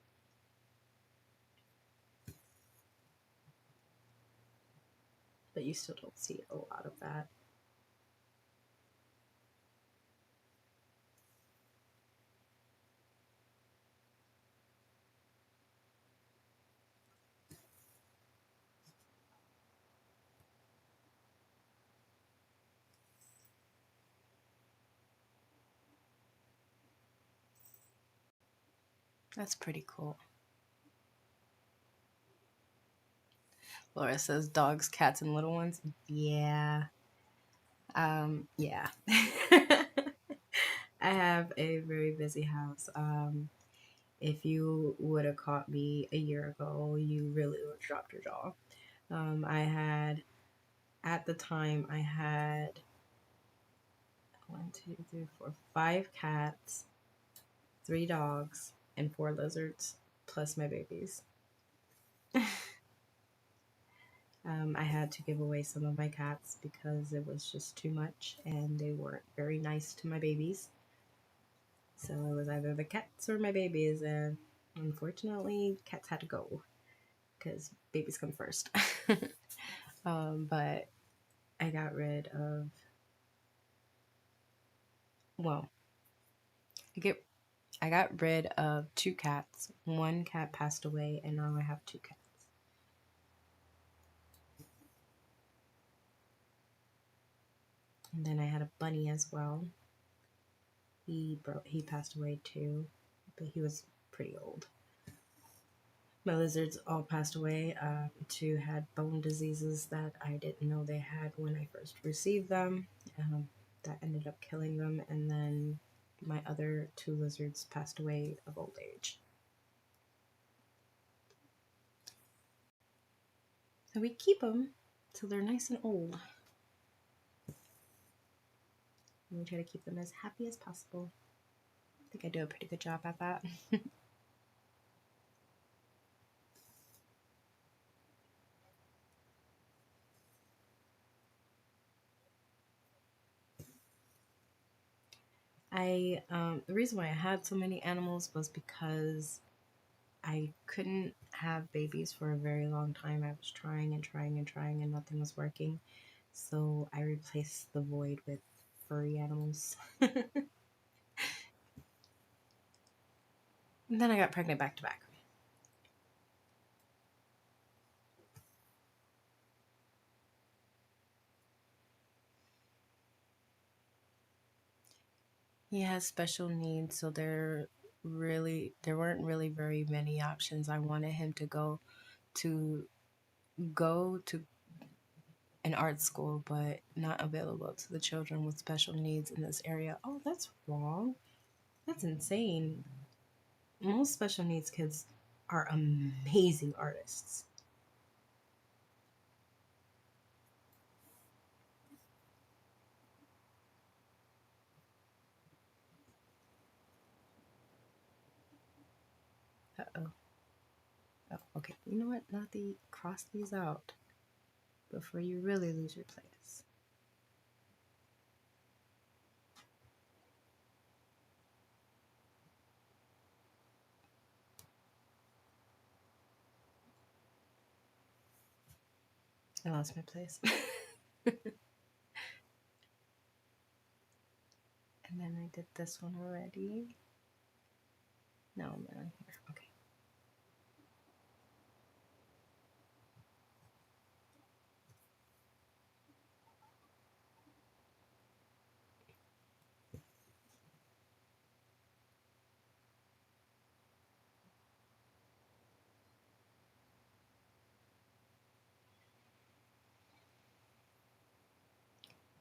But you still don't see a lot of that. That's pretty cool. Laura says dogs, cats, and little ones. Yeah. Yeah. I have a very busy house. If you would have caught me a year ago, you really would have dropped your jaw. I had, at the time, I had one, two, three, four, five cats, three dogs, and four lizards, plus my babies. I had to give away some of my cats because it was just too much and they weren't very nice to my babies. So it was either the cats or my babies, and unfortunately, cats had to go because babies come first. But I got rid of, well, I get I got rid of two cats. One cat passed away, and now I have two cats. And then I had a bunny as well. He passed away too, but he was pretty old. My lizards all passed away. Two had bone diseases that I didn't know they had when I first received them. That ended up killing them, and then my other two lizards passed away of old age. So we keep them till they're nice and old. And we try to keep them as happy as possible. I think I do a pretty good job at that. The reason why I had so many animals was because I couldn't have babies for a very long time. I was trying and trying and trying, and nothing was working. So I replaced the void with furry animals. And then I got pregnant back to back. He has special needs, so there weren't really very many options. I wanted him to to go to an art school, but not available to the children with special needs in this area. Oh, that's wrong. That's insane. Most special needs kids are amazing artists. Uh-oh. Oh, okay. You know what, Nati? Cross these out before you really lose your place. I lost my place. And then I did this one already. No, I'm on here. Okay.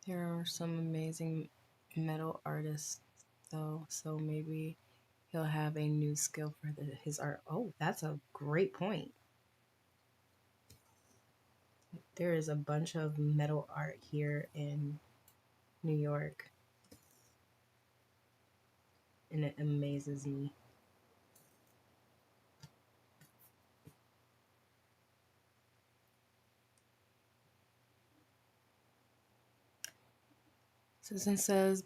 There are some amazing metal artists, though, so maybe he'll have a new skill for his art. Oh, that's a great point. There is a bunch of metal art here in New York, and it amazes me. Susan says,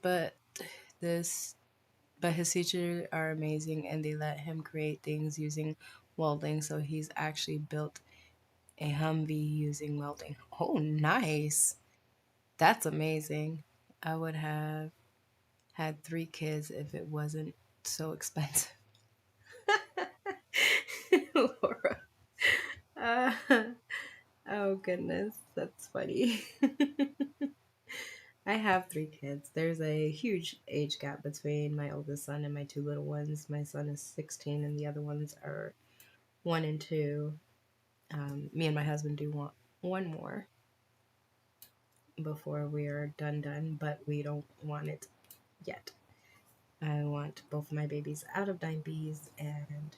this, but his teachers are amazing, and they let him create things using welding. So he's actually built a Humvee using welding. Oh, nice! That's amazing. I would have had three kids if it wasn't so expensive. Laura. Uh, oh goodness, that's funny. I have three kids. There's a huge age gap between my oldest son and my two little ones. My son is 16, and the other ones are 1 and 2. Me and my husband do want one more before we are done, but we don't want it yet. I want both of my babies out of diabetes and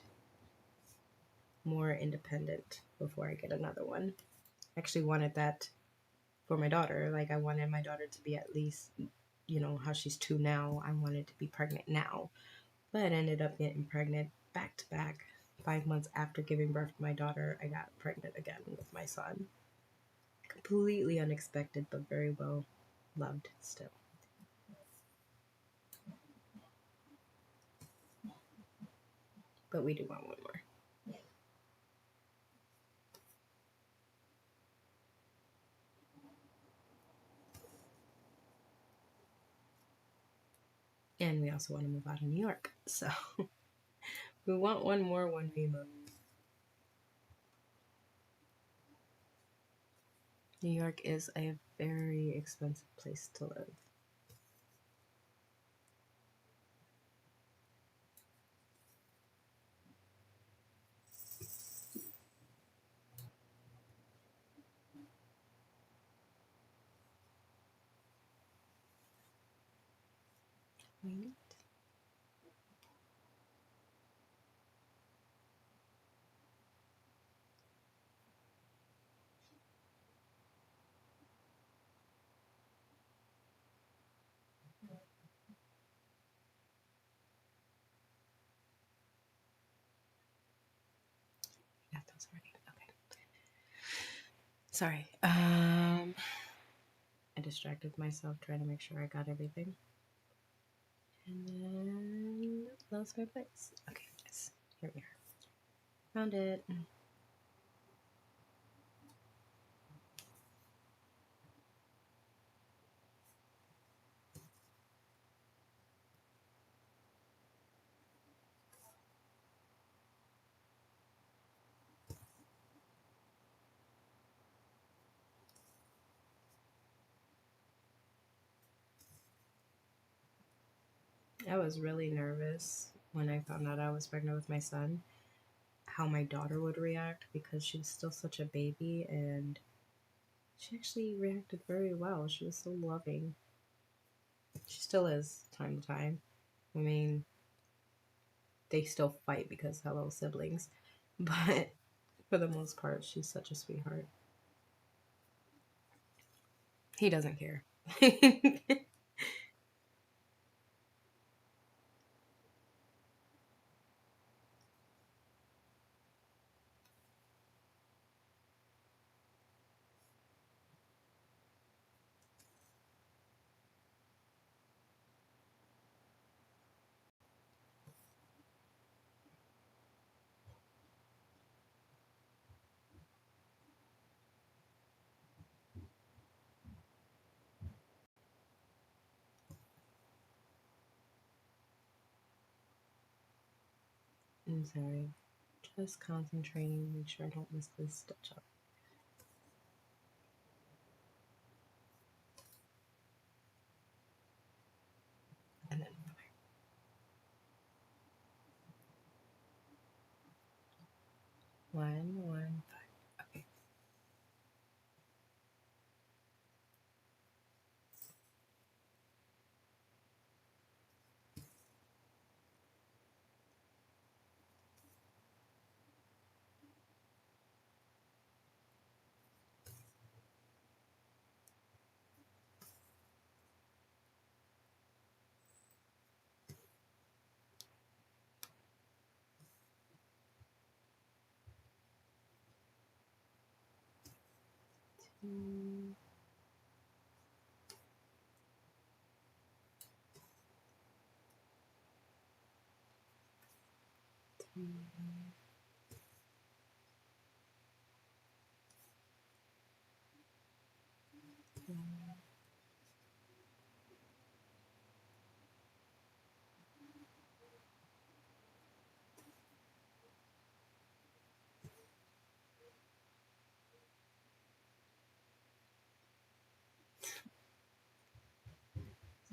more independent before I get another one. I actually wanted that for my daughter. Like, I wanted my daughter to be at least, how she's 2 now. I wanted to be pregnant now, but I ended up getting pregnant back to back. 5 months after giving birth to my daughter, I got pregnant again with my son. Completely unexpected, but very well loved still. But we do want one more. And we also want to move out of New York. So we want one more when we move. New York is a very expensive place to live. Wait. Got those already. Okay. Sorry. I distracted myself trying to make sure I got everything. And then lost my place. Okay, yes. Here we are. Found it. I was really nervous when I found out I was pregnant with my son, how my daughter would react because she was still such a baby, and she actually reacted very well. She was so loving. She still is, time to time. I mean, they still fight because hello, siblings. But for the most part, she's such a sweetheart. He doesn't care. I'm sorry. Just concentrating, make sure I don't miss this stitch up. And then 1, 1, 5. Okay. Two, 3, 1.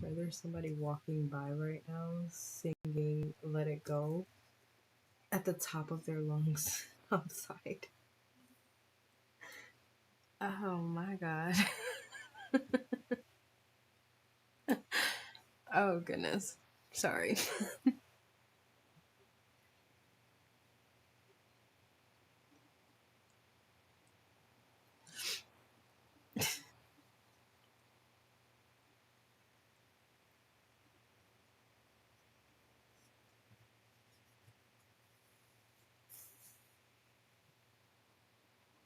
Or there's somebody walking by right now singing Let It Go at the top of their lungs outside. Oh my god. Oh goodness. Sorry.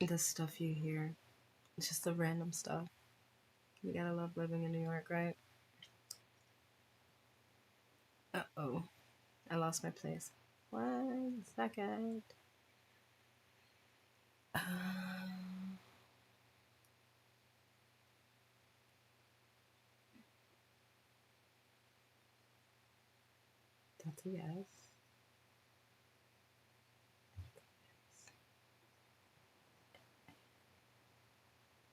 The stuff you hear. It's just the random stuff. You gotta love living in New York, right? Uh-oh. I lost my place. 1 second. That's a yes.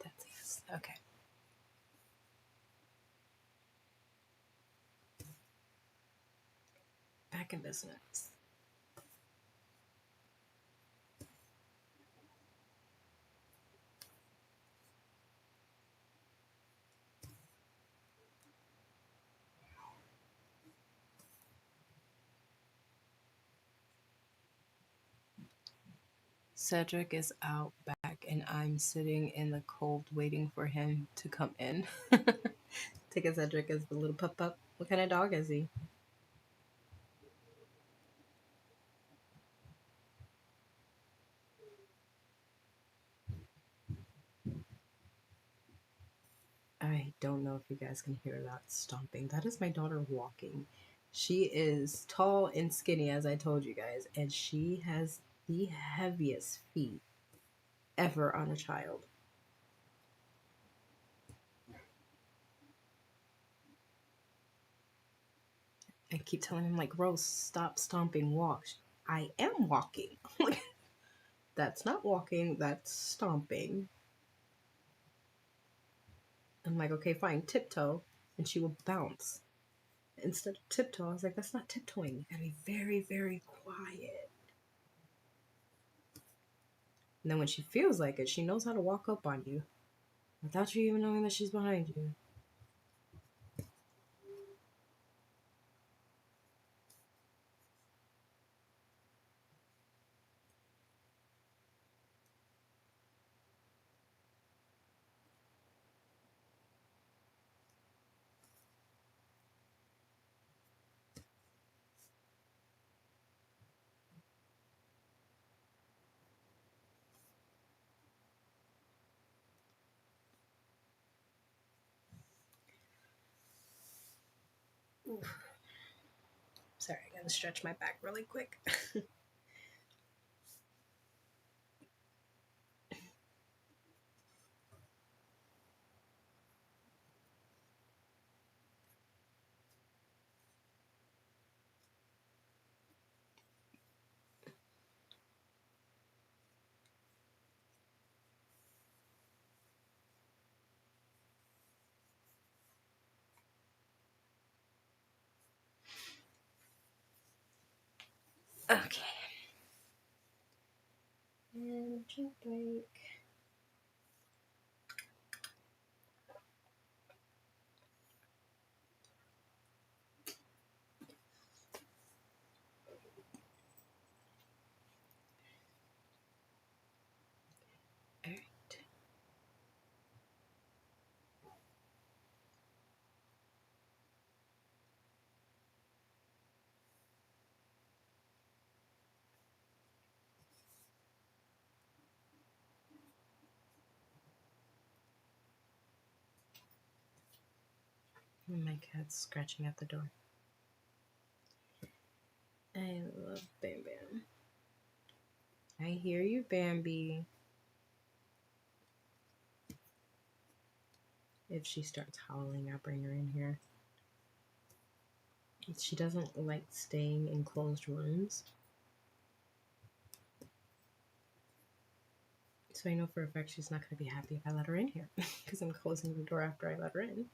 That's a yes. Okay. Back in business. Cedric is out back, and I'm sitting in the cold waiting for him to come in. Take a Cedric as the little pup. What kind of dog is he? I don't know if you guys can hear that stomping. That is my daughter walking. She is tall and skinny, as I told you guys, and she has the heaviest feet ever on a child. I keep telling him, like, Rose, stop stomping, walk. I am walking. That's not walking, that's stomping. I'm like, okay, fine, tiptoe. And she will bounce. Instead of tiptoe, I was like, that's not tiptoeing. You gotta be very, very quiet. And then when she feels like it, she knows how to walk up on you without you even knowing that she's behind you. Oof. Sorry, I gotta stretch my back really quick. Okay. And drink break. Alright. My cat's scratching at the door. I love Bam Bam. I hear you, Bambi. If she starts howling, I'll bring her in here. She doesn't like staying in closed rooms. So I know for a fact she's not going to be happy if I let her in here. Because I'm closing the door after I let her in.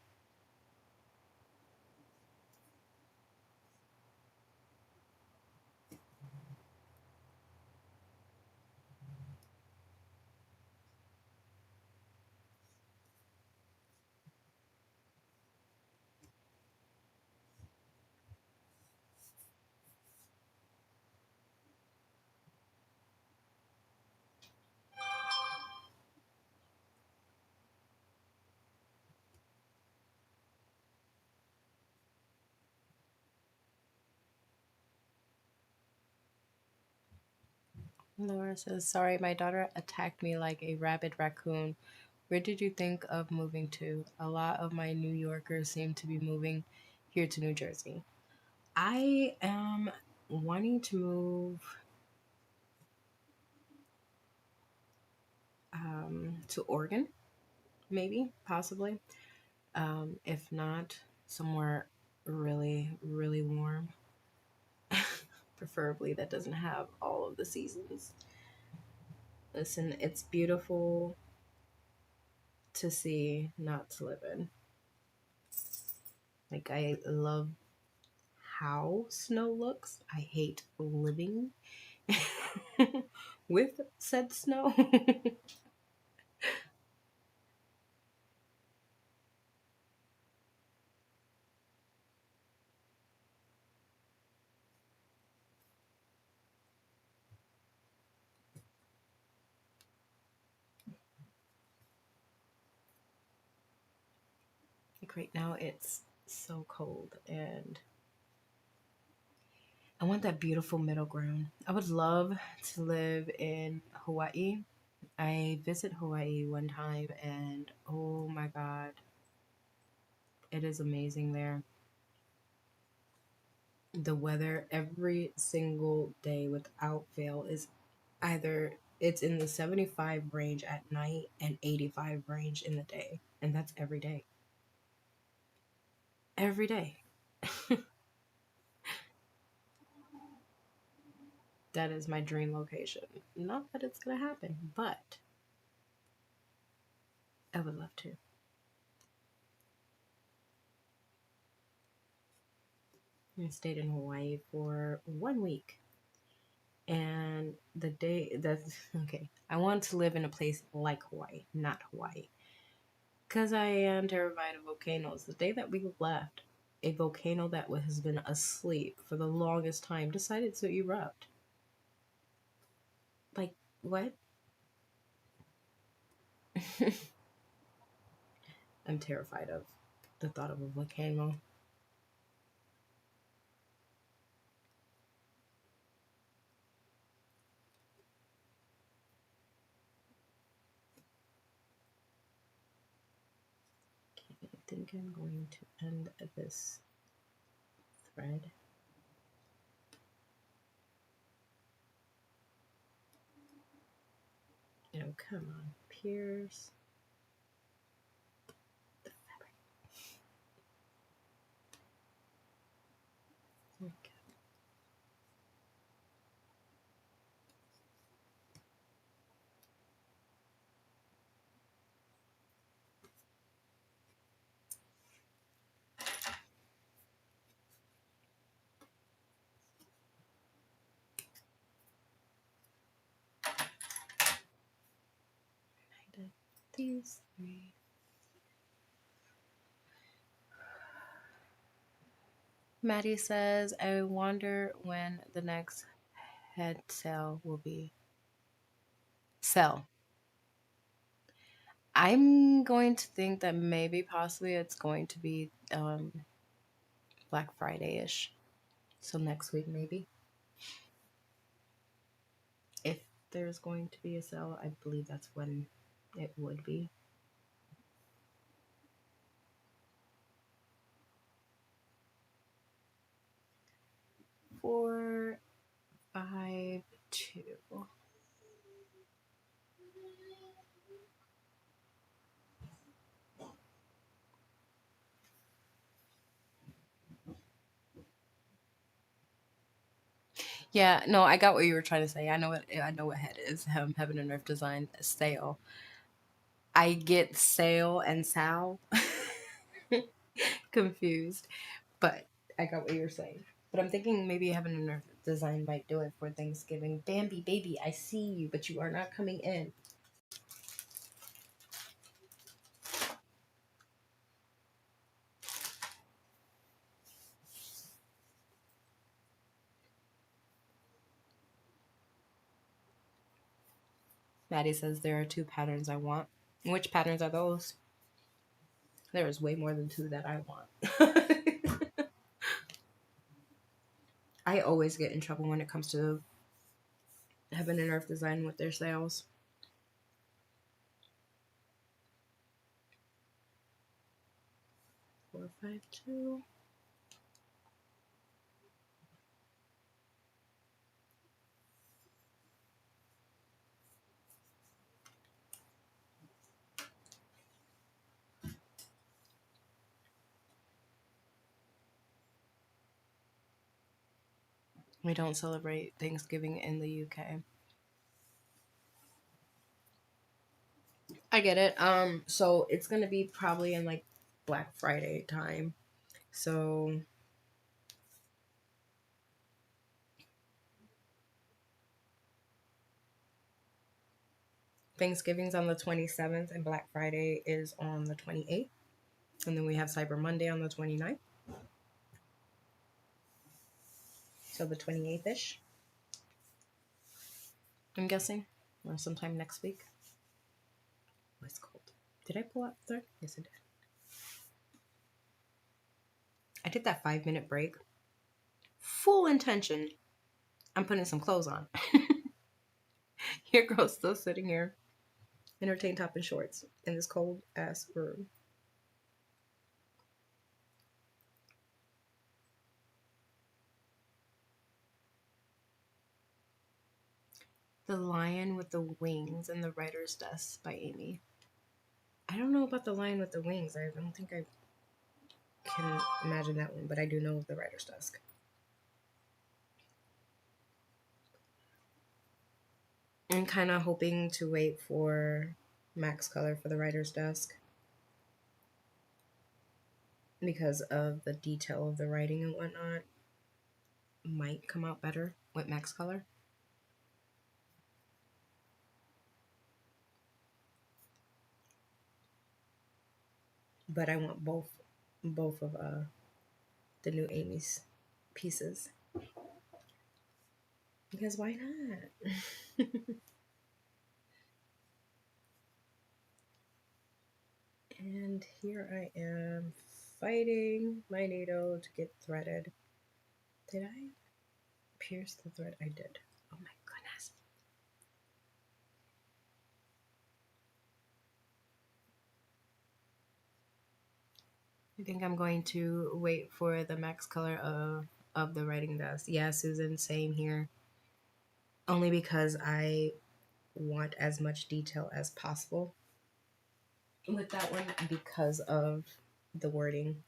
Laura says, sorry, my daughter attacked me like a rabid raccoon. Where did you think of moving to? A lot of my New Yorkers seem to be moving here to New Jersey. I am wanting to move to Oregon, maybe, possibly. If not, somewhere really, really warm. Preferably that doesn't have all of the seasons. Listen, it's beautiful to see, not to live in. Like, I love how snow looks. I hate living with said snow. Like right now, it's so cold, and I want that beautiful middle ground. I would love to live in Hawaii. I visited Hawaii one time, and oh my god, it is amazing there. The weather every single day without fail is either it's in the 75 range at night and 85 range in the day, and that's every day. Every day. That is my dream location. Not that it's gonna happen, but I would love to. I stayed in Hawaii for 1 week. And the day that's okay, I want to live in a place like Hawaii, not Hawaii. Because I am terrified of volcanoes. The day that we left, a volcano that has been asleep for the longest time decided to erupt. Like, what? I'm terrified of the thought of a volcano. Okay, I think I'm going to end this thread. Oh, come on, Pierce. Okay. I did these three. Maddie says, I wonder when the next head sale will be. Sell. I'm going to think that maybe possibly it's going to be Black Friday ish. So next week, maybe. If there's going to be a sale, I believe that's when it would be. 452. Yeah, no, I got what you were trying to say. I know what head is. Heaven and Earth Design sale. I get sale and sal confused, but I got what you were saying. But I'm thinking maybe Heaven and Earth Design might do it for Thanksgiving. Bambi, baby, I see you, but you are not coming in. Maddie says there are 2 patterns I want. Which patterns are those? There is way more than 2 that I want. I always get in trouble when it comes to Heaven and Earth Design with their sales. $452. We don't celebrate Thanksgiving in the UK. I get it. So it's gonna be probably in like Black Friday time. So Thanksgiving's on the 27th and Black Friday is on the 28th. And then we have Cyber Monday on the 29th. So the 28th-ish. I'm guessing. Or sometime next week. Oh, it's cold. Did I pull out the third? Yes, I did. I did that 5-minute break. Full intention. I'm putting some clothes on. Your girl's still sitting here in her tank top and shorts in this cold ass room. The Lion with the Wings and the Writer's Desk by Amy. I don't know about The Lion with the Wings. I don't think I can imagine that one, but I do know of the Writer's Desk. I'm kind of hoping to wait for Max Color for the Writer's Desk because of the detail of the writing and whatnot. Might come out better with Max Color. But I want both of the new Amy's pieces. Because why not? And here I am fighting my needle to get threaded. Did I pierce the thread? I did. Oh my goodness. I think I'm going to wait for the Max Color of the Writing Desk. Yeah, Susan, same here. Only because I want as much detail as possible with that one because of the wording.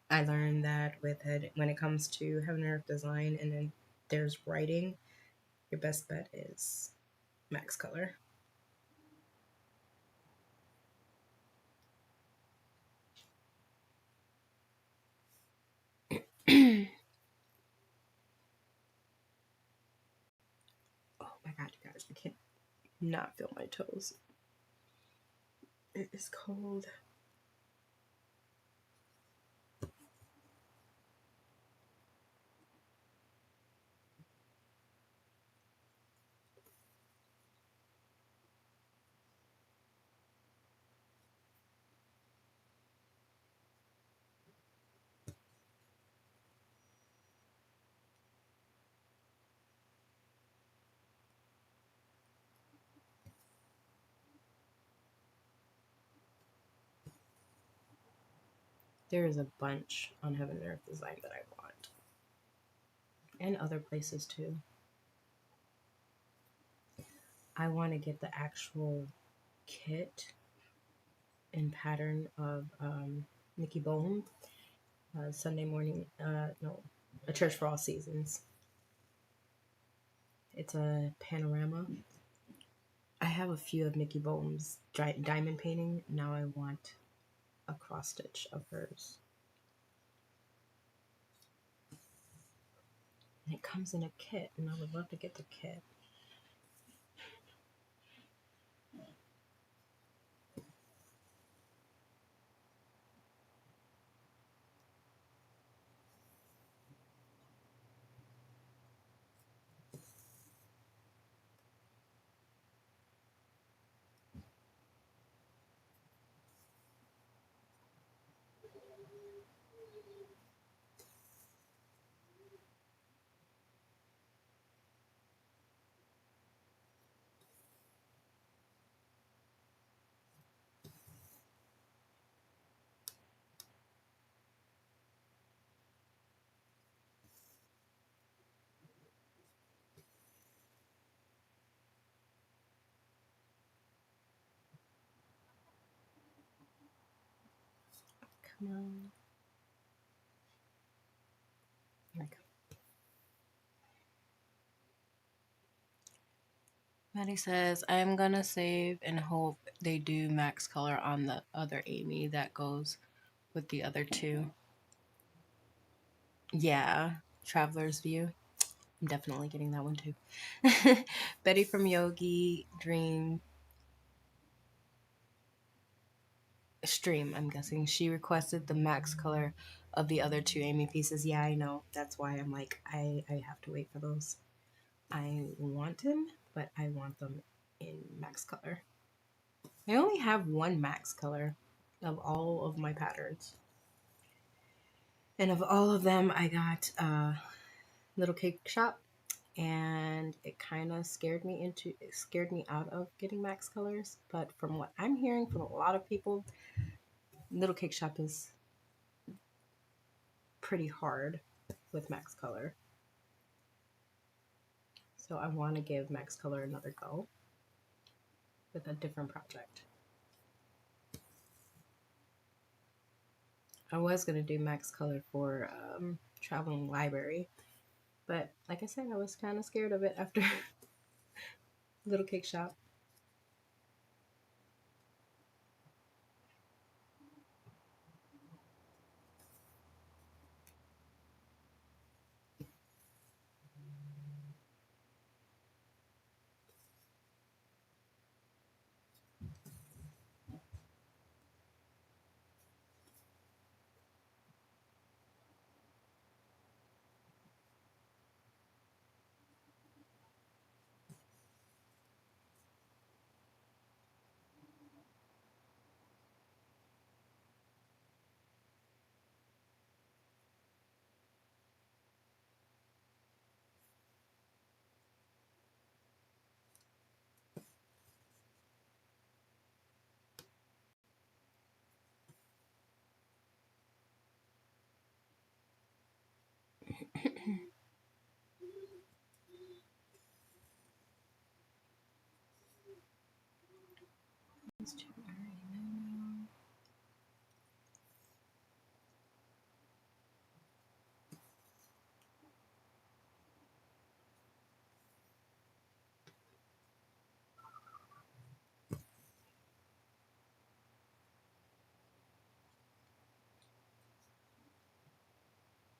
I learned that with it when it comes to Heaven and Earth Design and then there's writing, your best bet is Max Color. Oh my god, you guys, I can't not feel my toes. It is cold. There is a bunch on Heaven and Earth Design that I want. And other places too. I want to get the actual kit and pattern of Nikki Bohm. Sunday morning, no, A Church for All Seasons. It's a panorama. I have a few of Nikki Bohm's diamond painting. Now I want a cross stitch of hers. And it comes in a kit, and I would love to get the kit. No. Here we go. Maddie says, I'm gonna save and hope they do max color on the other Amy that goes with the other two. Yeah, Traveler's View. I'm definitely getting that one too. Betty from Yogi Dream Stream, I'm guessing. She requested the max color of the other two Amy pieces. Yeah, I know. That's why I'm like, I have to wait for those. I want them, but I want them in max color. I only have one max color of all of my patterns. And of all of them, I got Little Cake Shop, and it kind of scared me out of getting max colors. But from what I'm hearing from a lot of people, Little Cake Shop is pretty hard with max color. So I want to give max color another go with a different project. I was going to do max color for Traveling Library, but like I said, I was kind of scared of it after Little Cake Shop.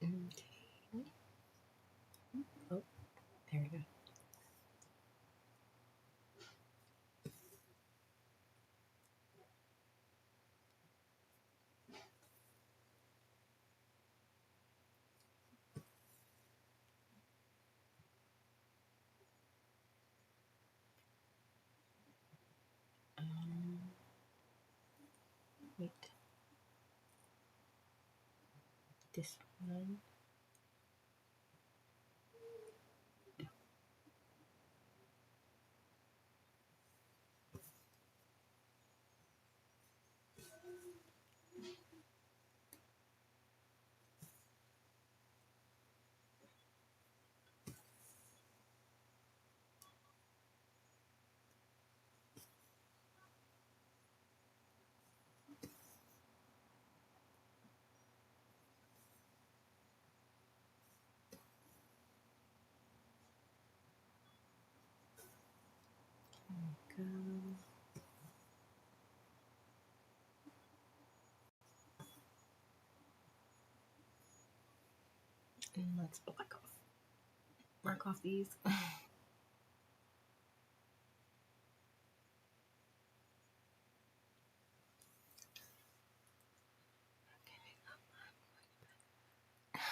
Okay. Oh, there we go. Wait. This one. Go. And let's mark off these.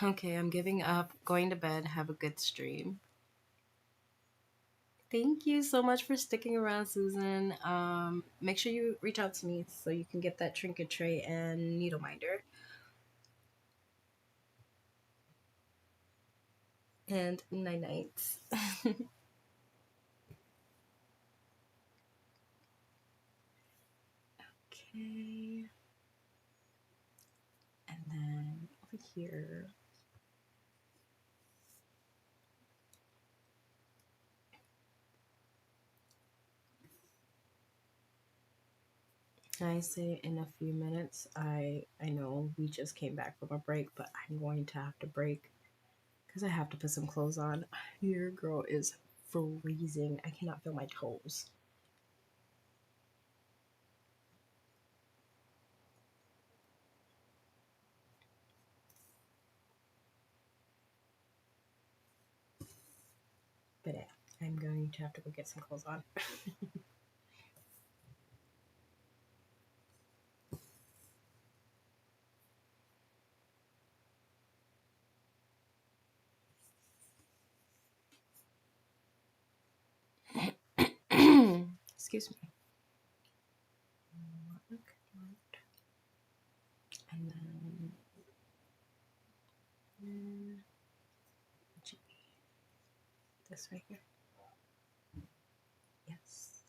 Okay, I'm giving up, going to bed. Have a good stream. Thank you so much for sticking around, Susan. Make sure you reach out to me so you can get that trinket tray and needle minder. And night nights. Okay. And then over here. I say in a few minutes. I know we just came back from a break, but I'm going to have to break because I have to put some clothes on. Your girl is freezing. I cannot feel my toes. But yeah, I'm going to have to go get some clothes on. Excuse me. And then this right here. Yes.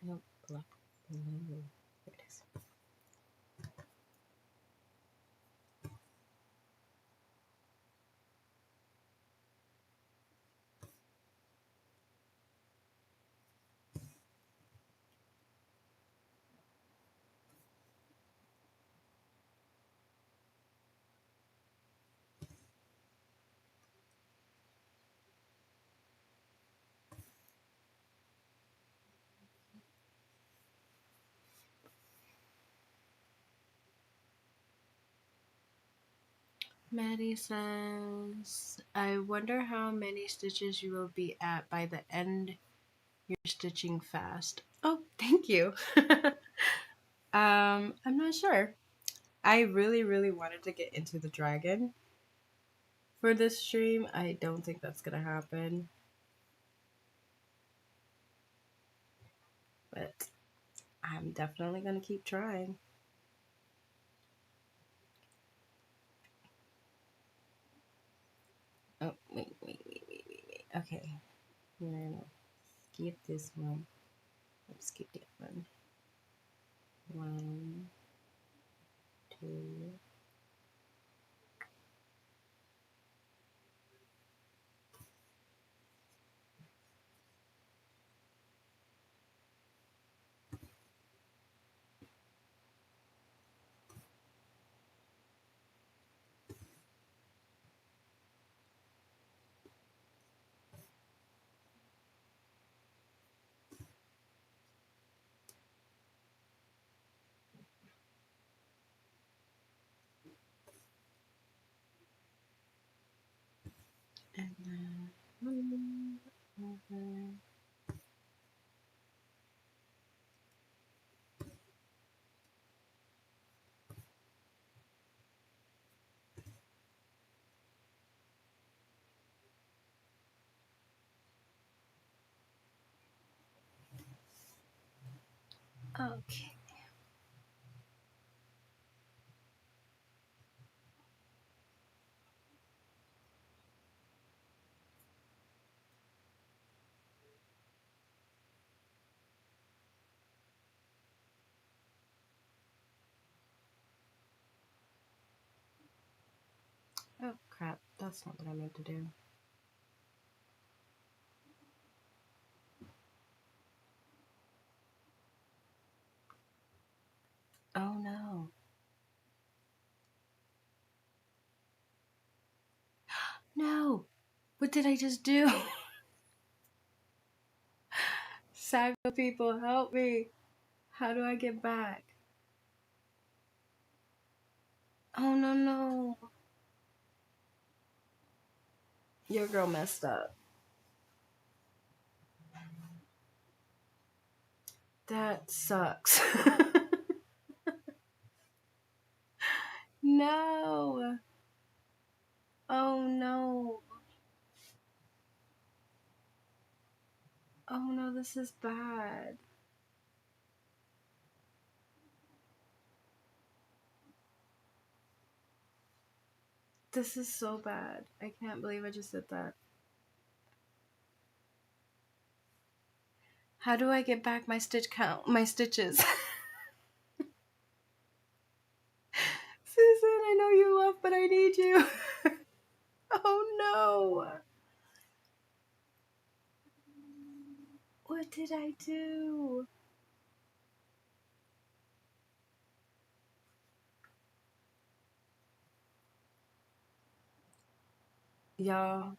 Nope. Black blue. There it is. Maddie says, I wonder how many stitches you will be at by the end you're stitching fast. Oh, thank you. I'm not sure. I really, really wanted to get into the dragon for this stream. I don't think that's gonna happen. But I'm definitely gonna keep trying. Oh, wait. Okay. We're gonna skip this one. Let's skip that one. 1, 2. And then over. Okay. Oh crap, that's not what I meant to do. Oh no. No! What did I just do? Saga people, help me. How do I get back? Oh no no. Your girl messed up. That sucks. No. Oh no. Oh no, this is bad. This is so bad. I can't believe I just did that. How do I get back my stitch count? My stitches. Susan, I know you love, but I need you. Oh no. What did I do? Y'all,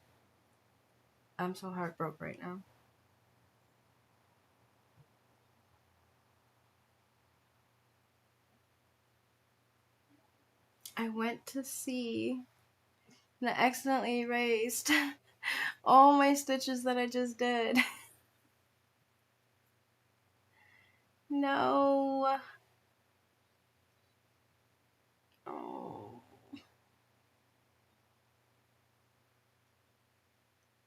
I'm so heartbroken right now. I went to see and I accidentally erased all my stitches that I just did. No. Oh.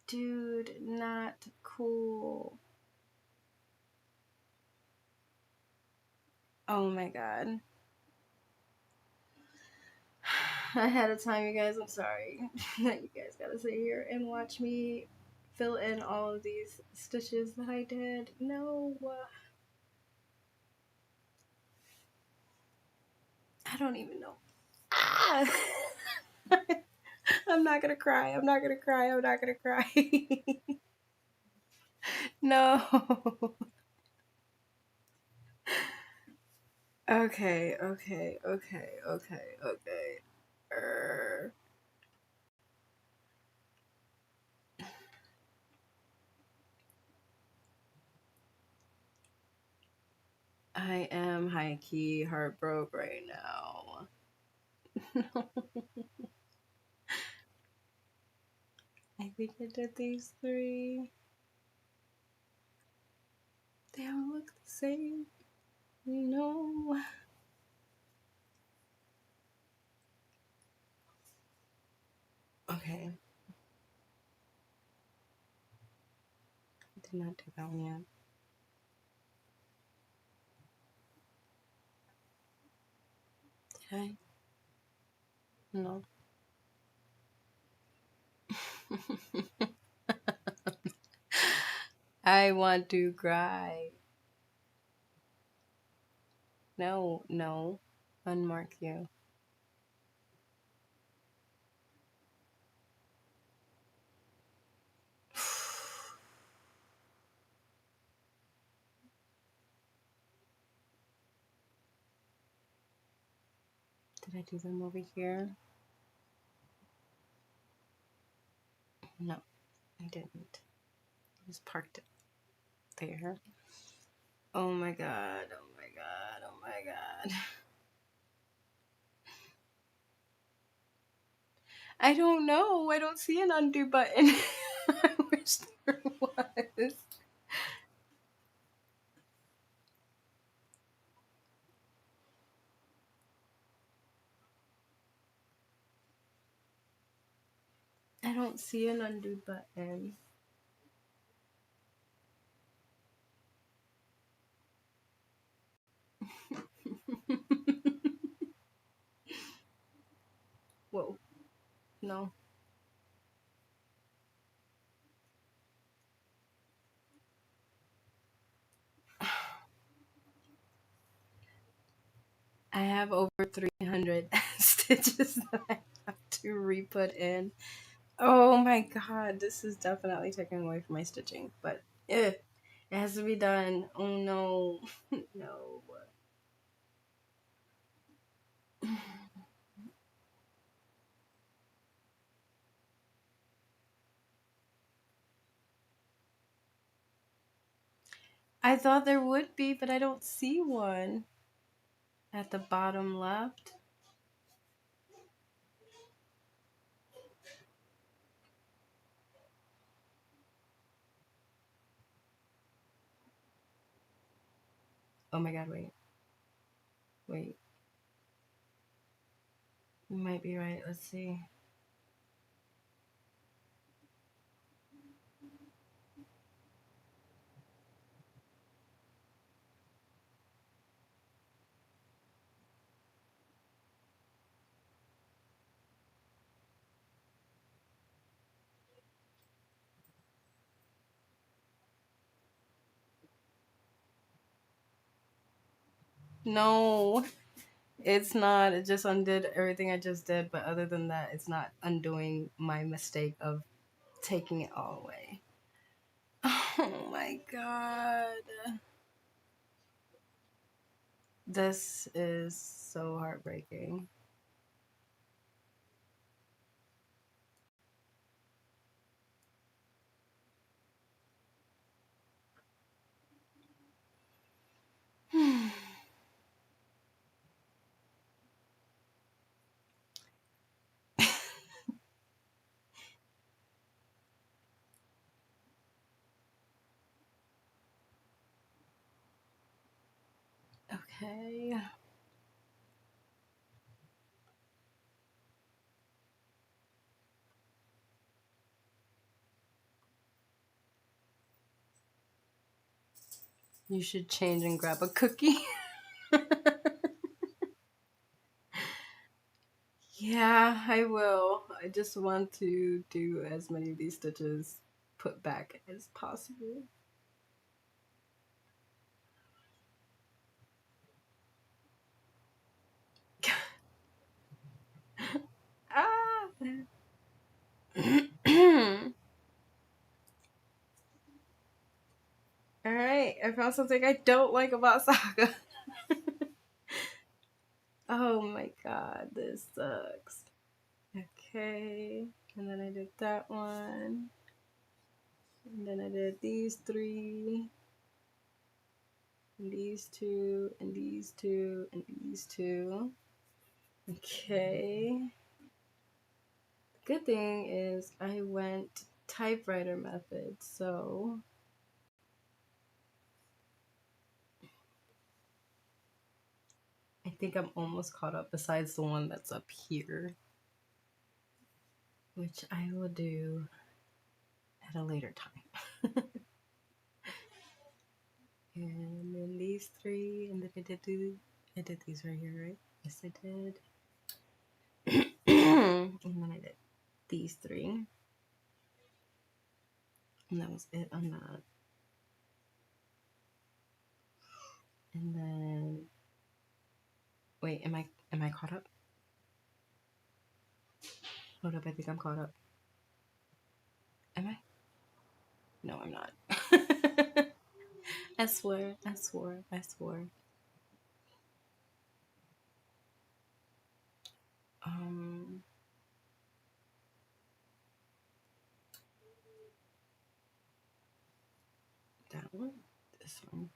Dude, not cool. Oh my god. Ahead of time, you guys, I'm sorry that you guys gotta sit here and watch me fill in all of these stitches that I did. No. I don't even know. Ah! I'm not gonna cry. I'm not gonna cry. I'm not gonna cry. No. Okay, okay, okay, okay, okay. I am high key heartbroken right now. I think I did these three. They all look the same. No. Okay. I did not do that one yet. Did I? No. I want to cry. No, no. Unmark you. Did I do them over here? No, I didn't. I just parked it there. Oh my god, oh my god, oh my god. I don't know. I don't see an undo button. I wish there was. I don't see an undo button. Whoa. No. I have over 300 stitches that I have to re-put in. Oh my god, this is definitely taking away from my stitching, but it has to be done. Oh no. No. I thought there would be, but I don't see one at the bottom left. Oh my god, wait. Wait. You might be right. Let's see. No, it's not. It just undid everything I just did, but other than that, it's not undoing my mistake of taking it all away. Oh my god. This is so heartbreaking. Okay. You should change and grab a cookie. Yeah, I will. I just want to do as many of these stitches put back as possible. Ah! Alright, I found something I don't like about Saga. Oh my god, this sucks. Okay, and then I did that one. And then I did these three. And these two, and these two, and these two. Okay. Good thing is I went typewriter method, so I think I'm almost caught up besides the one that's up here, which I will do at a later time. And then these three, and then I did these right here, right? Yes, I did. And then I did these three. And that was it on that. And then wait, am I caught up? Hold up, I think I'm caught up. Am I? No, I'm not. I swear, I swore, I swore. Um that one? This one.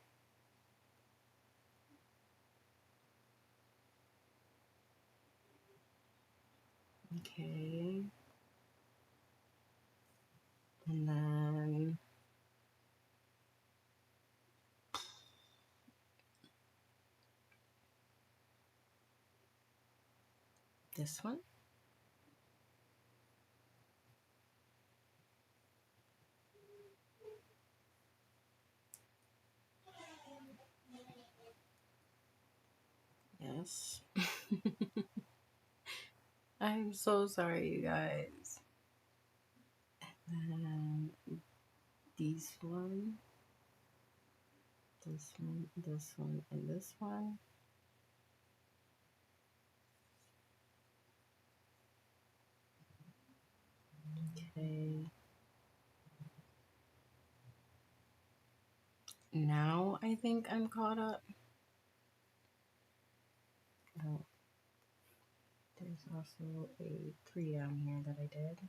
Okay. And then this one. Yes. I'm so sorry, you guys. And these one, this one, this one, and this one. Okay. Now I think I'm caught up. Oh, there's also a tree down here that I did.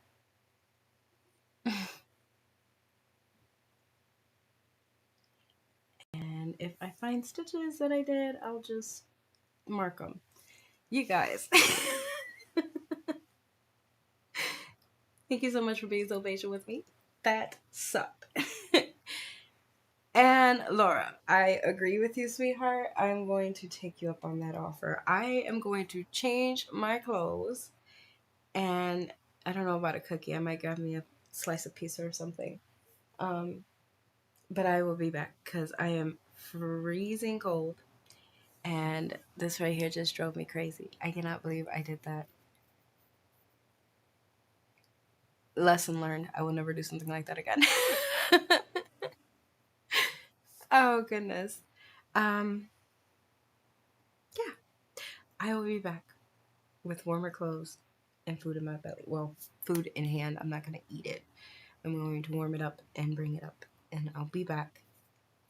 if I find stitches that I did, I'll just mark them. You guys. Thank you so much for being so patient with me. That sucked. And Laura, I agree with you, sweetheart. I'm going to take you up on that offer. I am going to change my clothes, and I don't know about a cookie. I might grab me a slice of pizza or something. Um, but I will be back because I am freezing cold, and this right here just drove me crazy. I cannot believe I did that. Lesson learned. I will never do something like that again. Oh goodness. Um, yeah, I will be back with warmer clothes and food in my belly. Well, food in hand. I'm not gonna eat it. I'm going to warm it up and bring it up, and I'll be back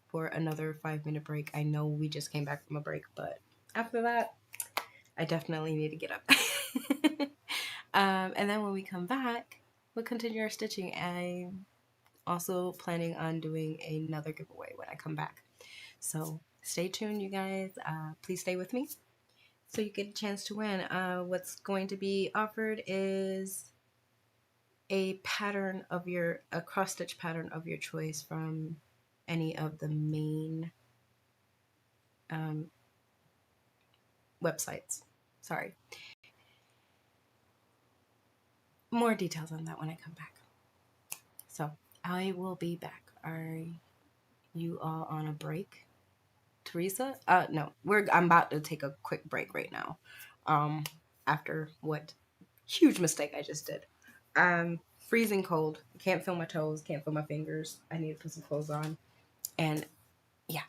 for another 5 minute break. I know we just came back from a break, but after that, I definitely need to get up. And then when we come back, we'll continue our stitching. I'm also planning on doing another giveaway when I come back. So stay tuned, you guys. Please stay with me so you get a chance to win. What's going to be offered is a cross stitch pattern of your choice from any of the main um, websites. Sorry. More details on that when I come back. So I will be back. Are you all on a break, Teresa? No, I'm about to take a quick break right now. After what huge mistake I just did. Freezing cold. Can't feel my toes. Can't feel my fingers. I need to put some clothes on. And yeah.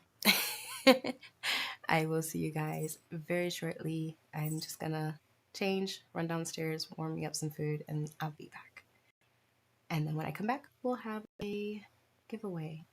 I will see you guys very shortly. I'm just gonna change, run downstairs, warm me up some food, and I'll be back. And then when I come back, we'll have a giveaway.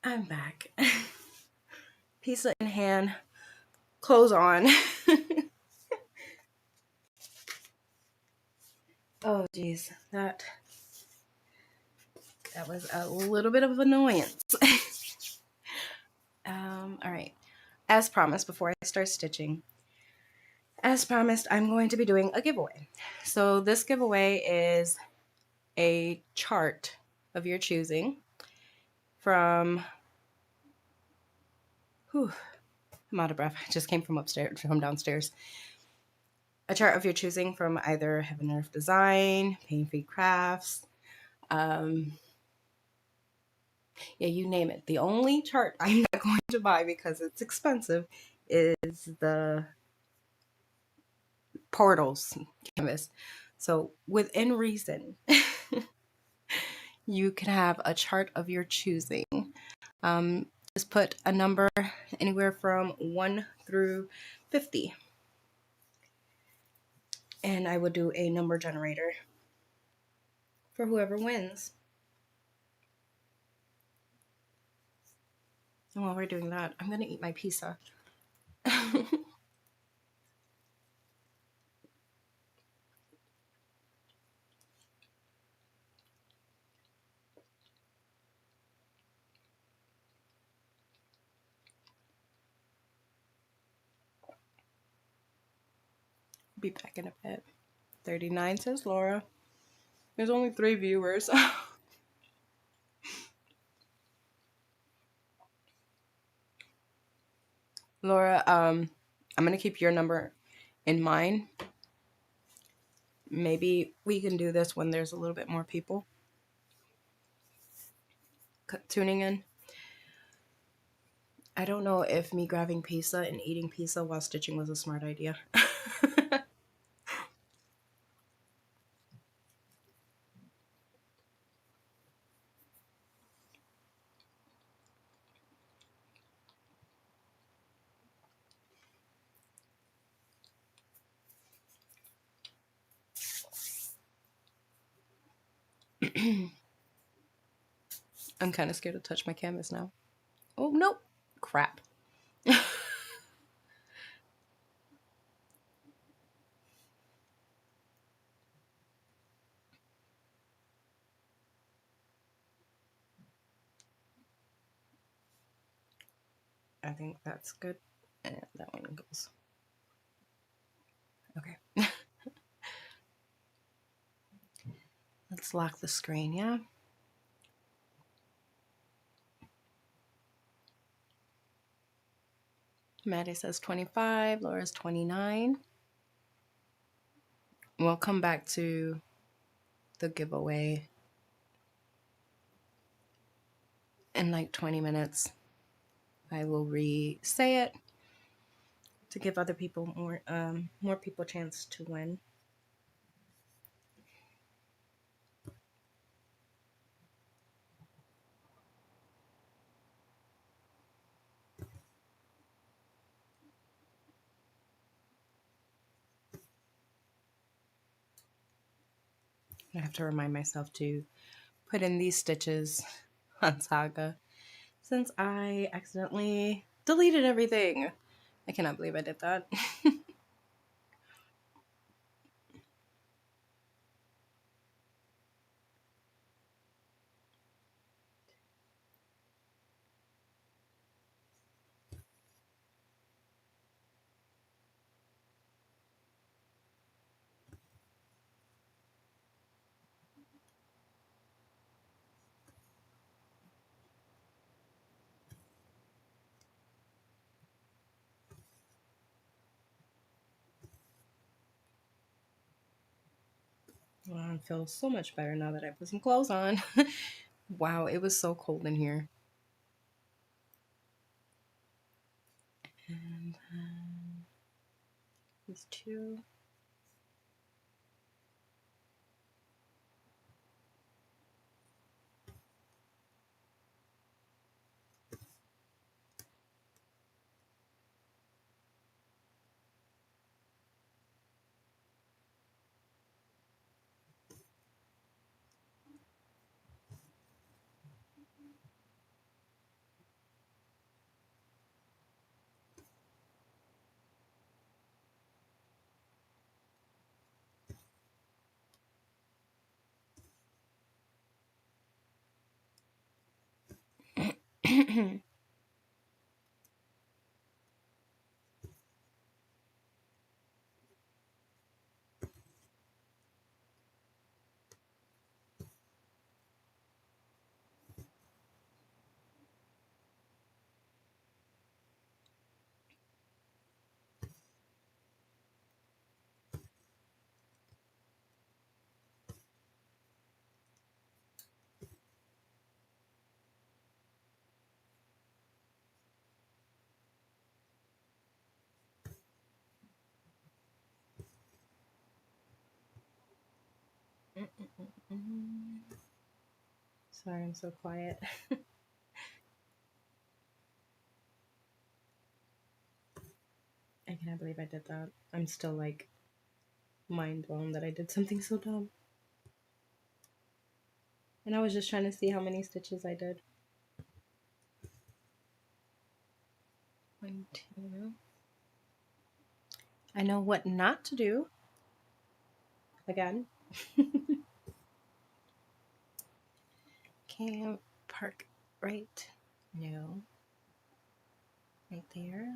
I'm back. Pizza in hand, clothes on. Oh geez, that was a little bit of annoyance. All right. As promised, before I start stitching, as promised, I'm going to be doing a giveaway. So this giveaway is a chart of your choosing from, I'm out of breath. I just came from downstairs. A chart of your choosing from either Heaven and Earth Design, Pain Free Crafts, yeah, you name it. The only chart I'm not going to buy because it's expensive is the portals canvas. So within reason, you can have a chart of your choosing. Just put a number anywhere from 1 through 50. And I will do a number generator for whoever wins. And while we're doing that, I'm going to eat my pizza. Be back in a bit. 39 says Laura. There's only 3 viewers. Laura, I'm going to keep your number in mind. Maybe we can do this when there's a little bit more people tuning in. I don't know if me grabbing pizza and eating pizza while stitching was a smart idea. I'm kind of scared to touch my canvas now. Oh, nope. Crap. I think that's good. And that one goes. Okay. Let's lock the screen, yeah? Maddie says 25. Laura's 29. We'll come back to the giveaway in like 20 minutes. I will re-say it to give other people more people a chance to win. I have to remind myself to put in these stitches on Saga since I accidentally deleted everything. I cannot believe I did that. Well, I feel so much better now that I put some clothes on. Wow, it was so cold in here. And these two. Sorry, I'm so quiet. I cannot believe I did that. I'm still like mind blown that I did something so dumb. And I was just trying to see how many stitches I did. 1, 2. I know what not to do. Again. Camp park right. No. Right there.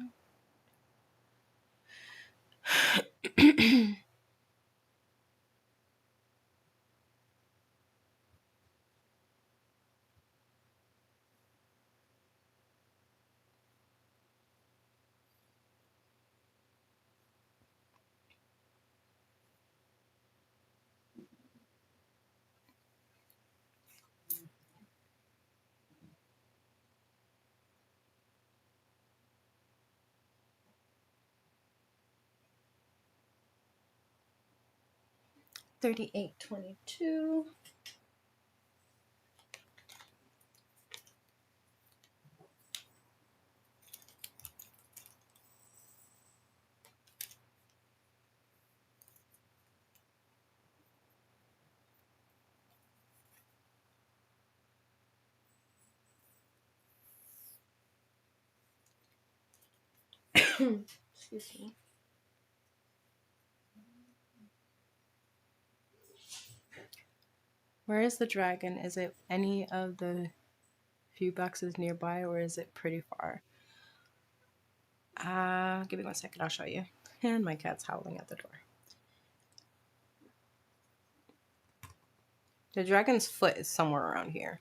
38.22. Excuse me. Where is the dragon? Is it any of the few boxes nearby, or is it pretty far? Give me 1 second, I'll show you. And my cat's howling at the door. The dragon's foot is somewhere around here.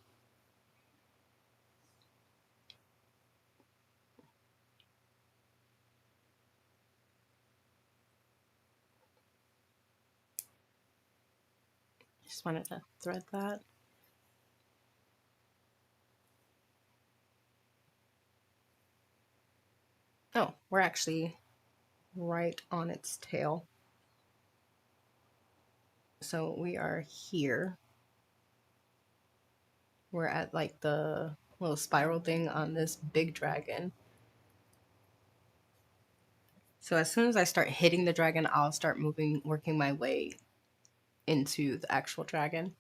Just wanted to thread that. Oh, we're actually right on its tail. So we are here. We're at like the little spiral thing on this big dragon. So as soon as I start hitting the dragon, I'll start working my way into the actual dragon.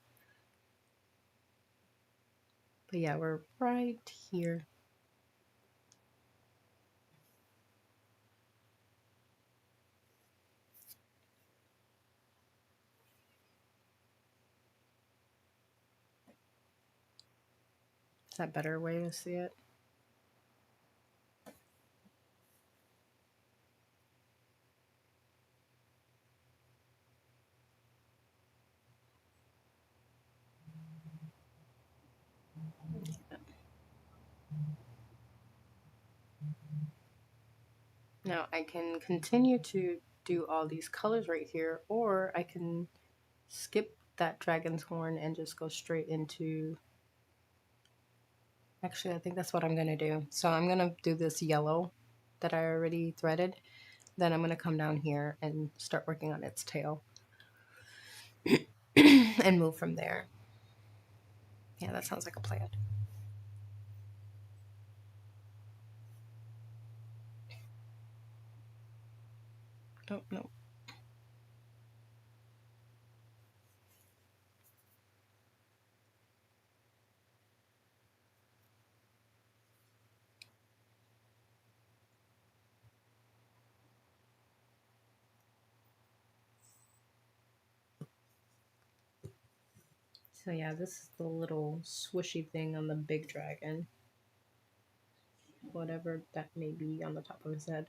But yeah, we're right here. Is that a better way to see it? Now I can continue to do all these colors right here, or I can skip that dragon's horn and just go straight into... Actually, I think that's what I'm going to do. So I'm going to do this yellow that I already threaded. Then I'm going to come down here and start working on its tail. And move from there. Yeah, that sounds like a plan. Oh, no. So yeah, this is the little swooshy thing on the big dragon. whatever that may be on the top of his head.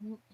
What?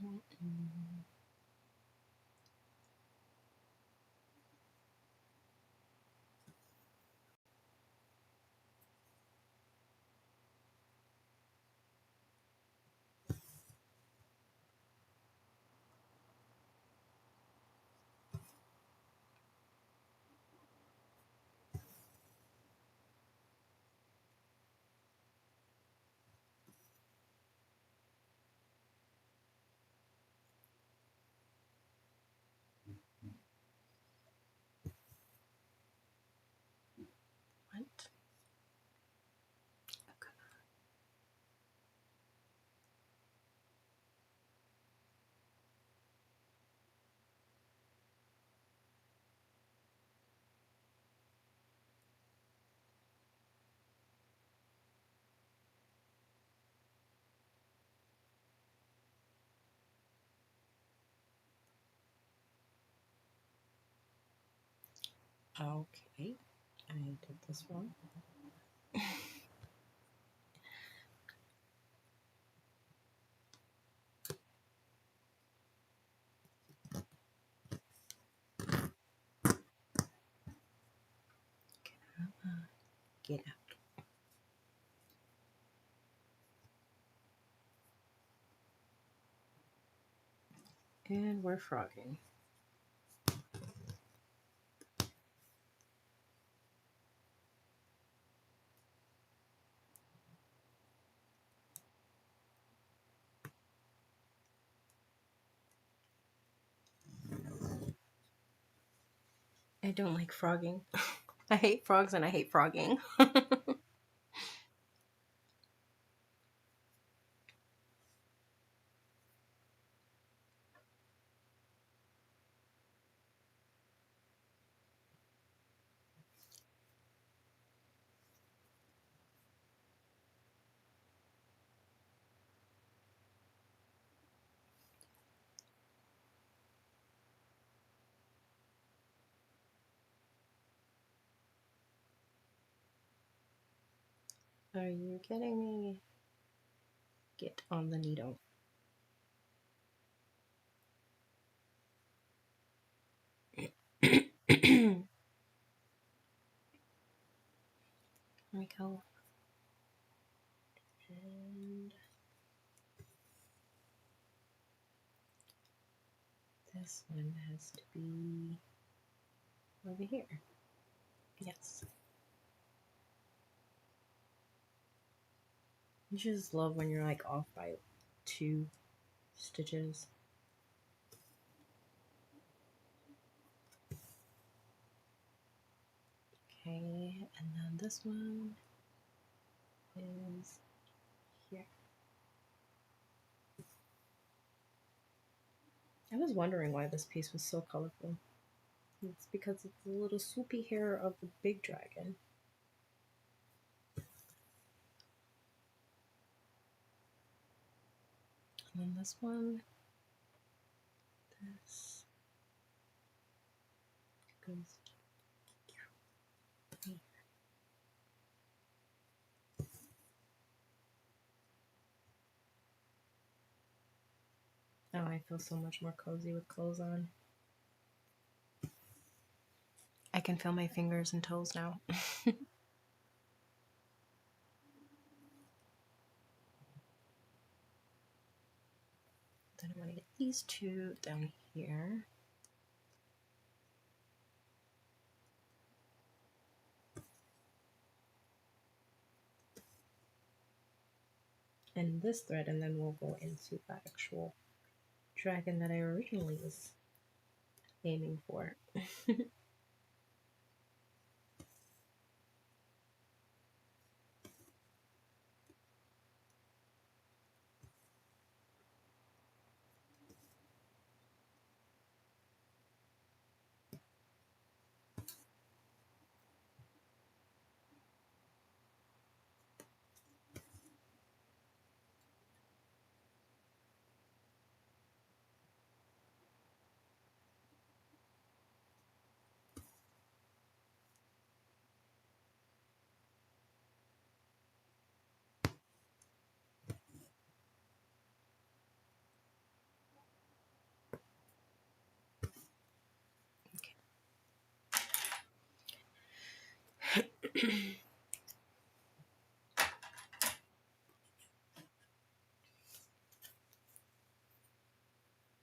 Okay, I did this wrong. Get out. And we're frogging. I don't like frogging. I hate frogs and I hate frogging. Are you kidding me? Get on the needle. There we go. And this one has to be over here. Yes. You just love when you're like off by 2 stitches. Okay, and then this one is here. I was wondering why this piece was so colorful. It's because it's the little swoopy hair of the big dragon. And then this one, this goes here. Oh, I feel so much more cozy with clothes on. I can feel my fingers and toes now. Then I'm going to get these 2 down here. And this thread, and then we'll go into the actual dragon that I originally was aiming for.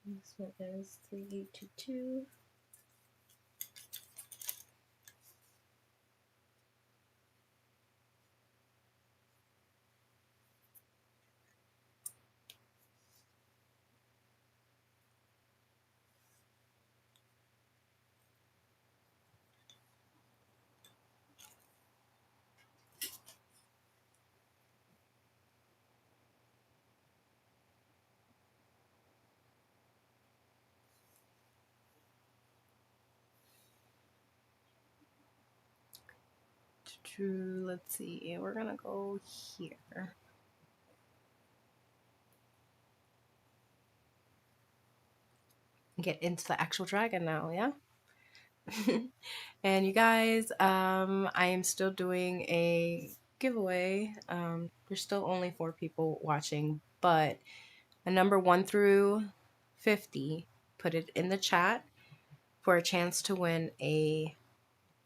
This one is 3822. Let's see, we're gonna go here. Get into the actual dragon now, yeah? And you guys, I am still doing a giveaway. There's still only 4 people watching, but a number 1 through 50, put it in the chat for a chance to win a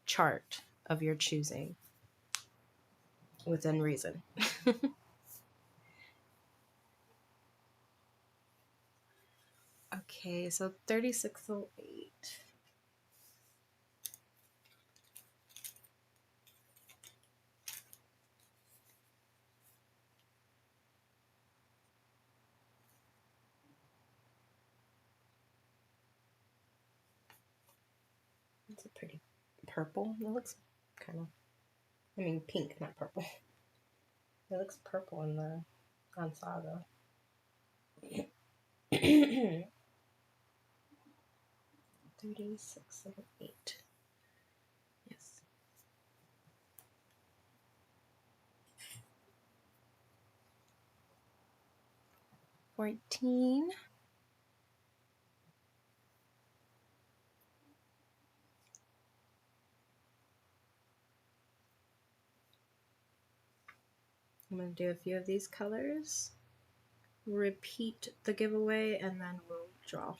chart of your choosing within reason. Okay, so 3608. It's a pretty purple. It looks kind of, I mean, pink, not purple. It looks purple in the on Saga. 3608. Yes. 14. I'm going to do a few of these colors, repeat the giveaway, and then we'll draw.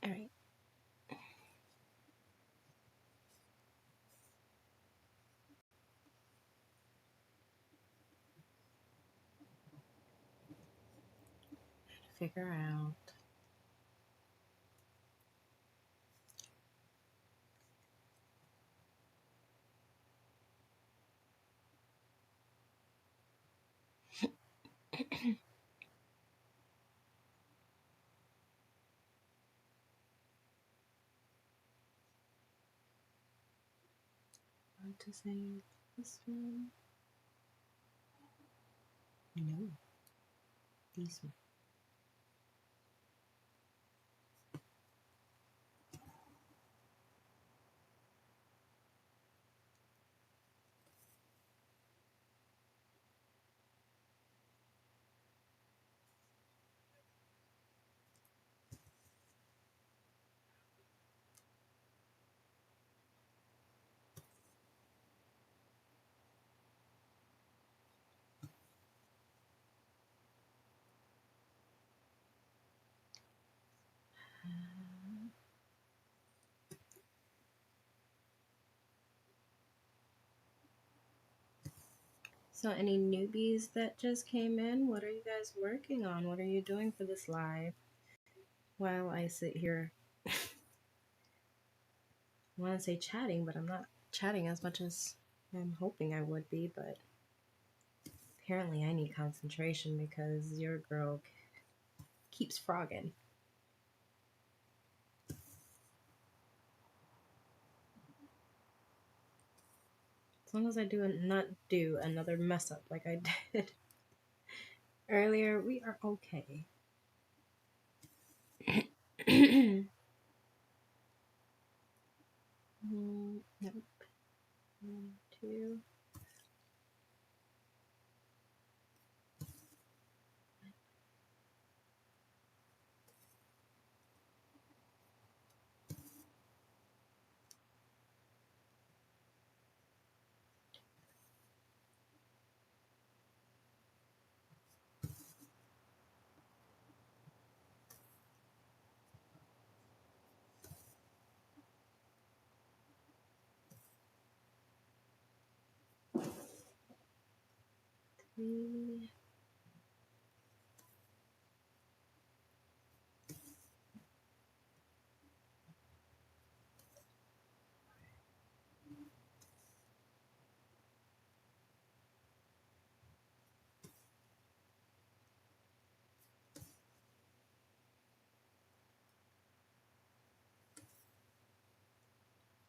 All right. Figure out. Want to say this one? No, these one. So any newbies that just came in, what are you guys working on? What are you doing for this live? While I sit here I want to say chatting, but I'm not chatting as much as I'm hoping I would be, but apparently I need concentration because your girl keeps frogging. As long as I not do another mess up like I did earlier, we are okay. Nope. 1, 2. Three.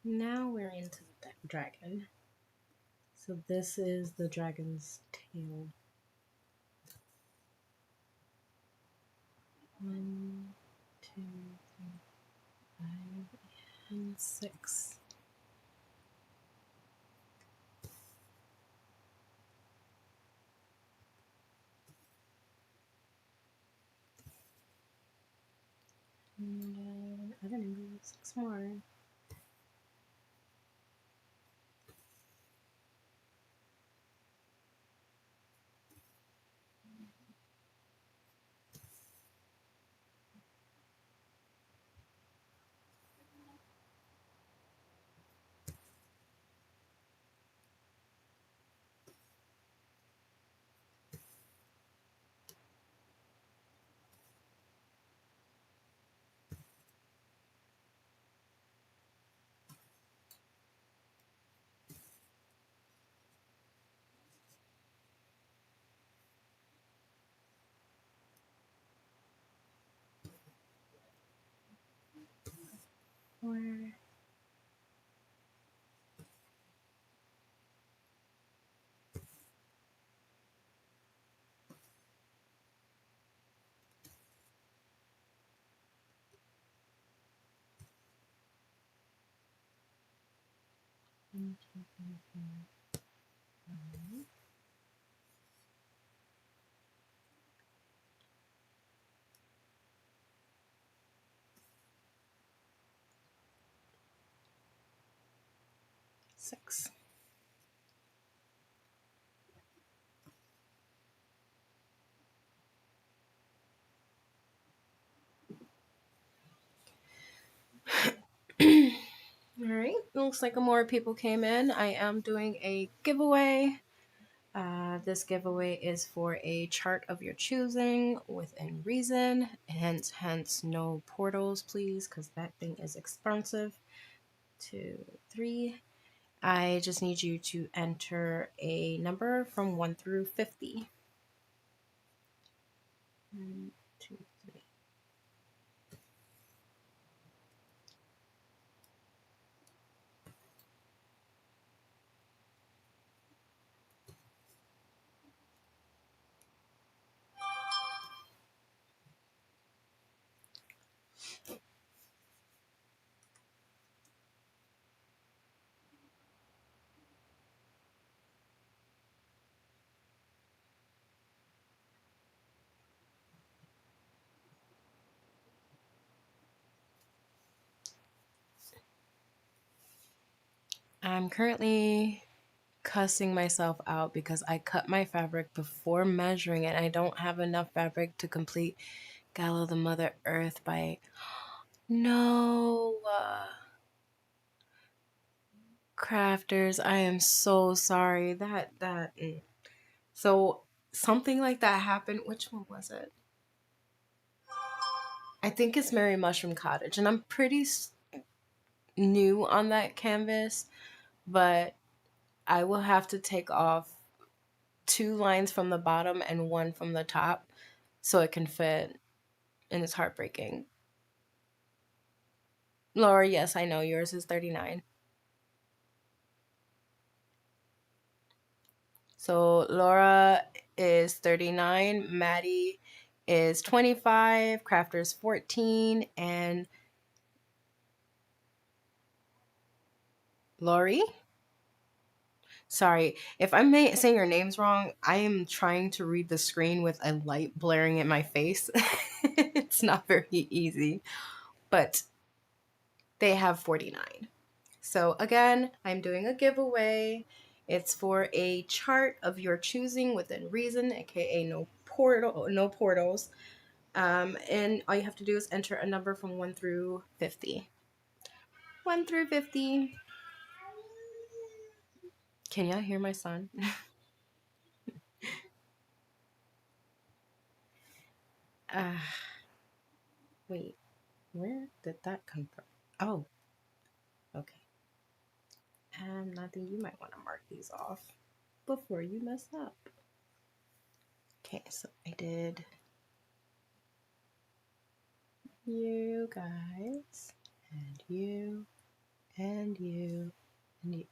Now we're into the dragon. So this is the dragon's tail. 1, 2, 3, 5, and 6. And then I don't know, 6 more. Four. 1, 2, 3, 4, 5. 6. All right, looks like more people came in. I am doing a giveaway. This giveaway is for a chart of your choosing within reason, hence no portals, please, because that thing is expensive. 2, 3. I just need you to enter a number from 1 through 50. 1, 2, 3. I'm currently cussing myself out because I cut my fabric before measuring it. I don't have enough fabric to complete Gala the Mother Earth by no crafters. I am so sorry. So something like that happened. Which one was it? I think it's Mary Mushroom Cottage, and I'm pretty new on that canvas, but I will have to take off 2 lines from the bottom and 1 from the top so it can fit, and it's heartbreaking. Laura, yes, I know yours is 39. So Laura is 39, Maddie is 25, Crafter's 14, and Lori? Sorry, if I'm saying your names wrong, I am trying to read the screen with a light blaring in my face. It's not very easy, but they have 49. So again, I'm doing a giveaway. It's for a chart of your choosing within reason, aka no portals. And all you have to do is enter a number from 1 through 50. 1 through 50. Can y'all hear my son? uh, Wait, where did that come from? Oh, okay. I think you might want to mark these off before you mess up. Okay, so I did you guys, and you, and you, and you.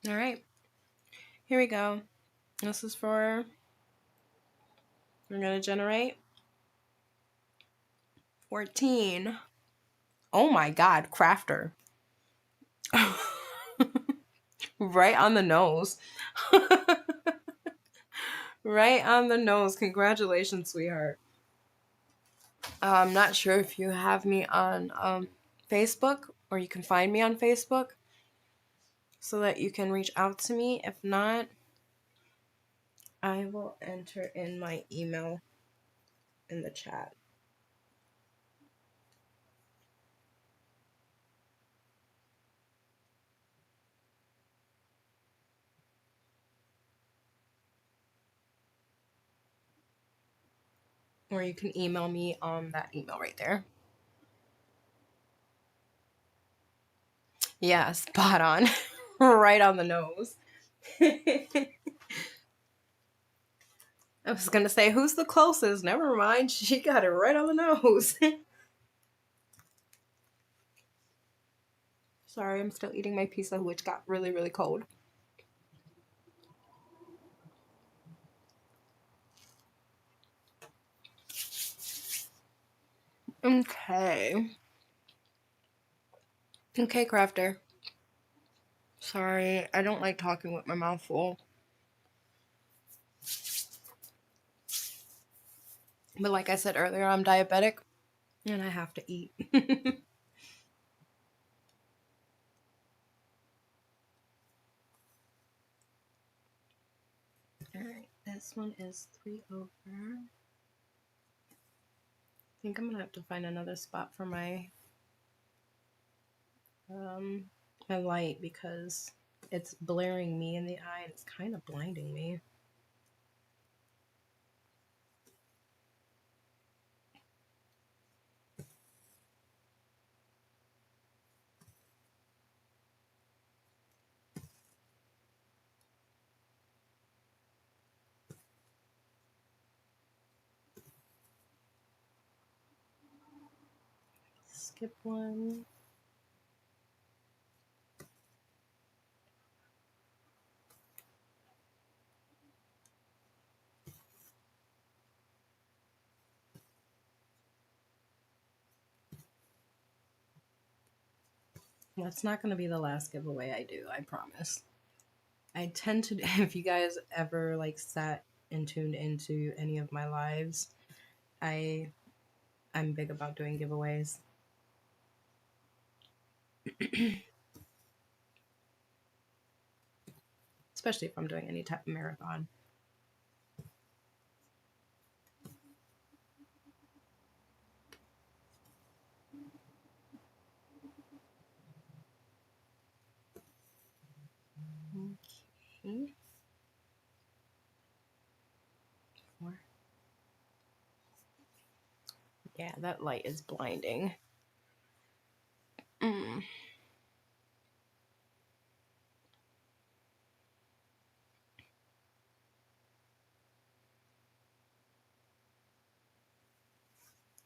All right, here we go. This is for, we're going to generate 14. Oh my God, Crafter. Right on the nose. Right on the nose. Congratulations, sweetheart. I'm not sure if you have me on Facebook, or you can find me on Facebook so that you can reach out to me. If not, I will enter in my email in the chat. Or you can email me on that email right there. Yeah, spot on. Right on the nose. I was going to say, who's the closest? Never mind. She got it right on the nose. Sorry, I'm still eating my pizza, which got really, really cold. Okay. Okay, Crafter. Sorry, I don't like talking with my mouth full. But like I said earlier, I'm diabetic and I have to eat. Alright, this one is 3 over. I think I'm gonna have to find another spot for my my light because it's blaring me in the eye and it's kind of blinding me. Skip one. That's not going to be the last giveaway I do, I promise. I tend to, if you guys ever like sat and tuned into any of my lives, I'm big about doing giveaways. especially if I'm doing any type of marathon. Okay. 4. Yeah, that light is blinding.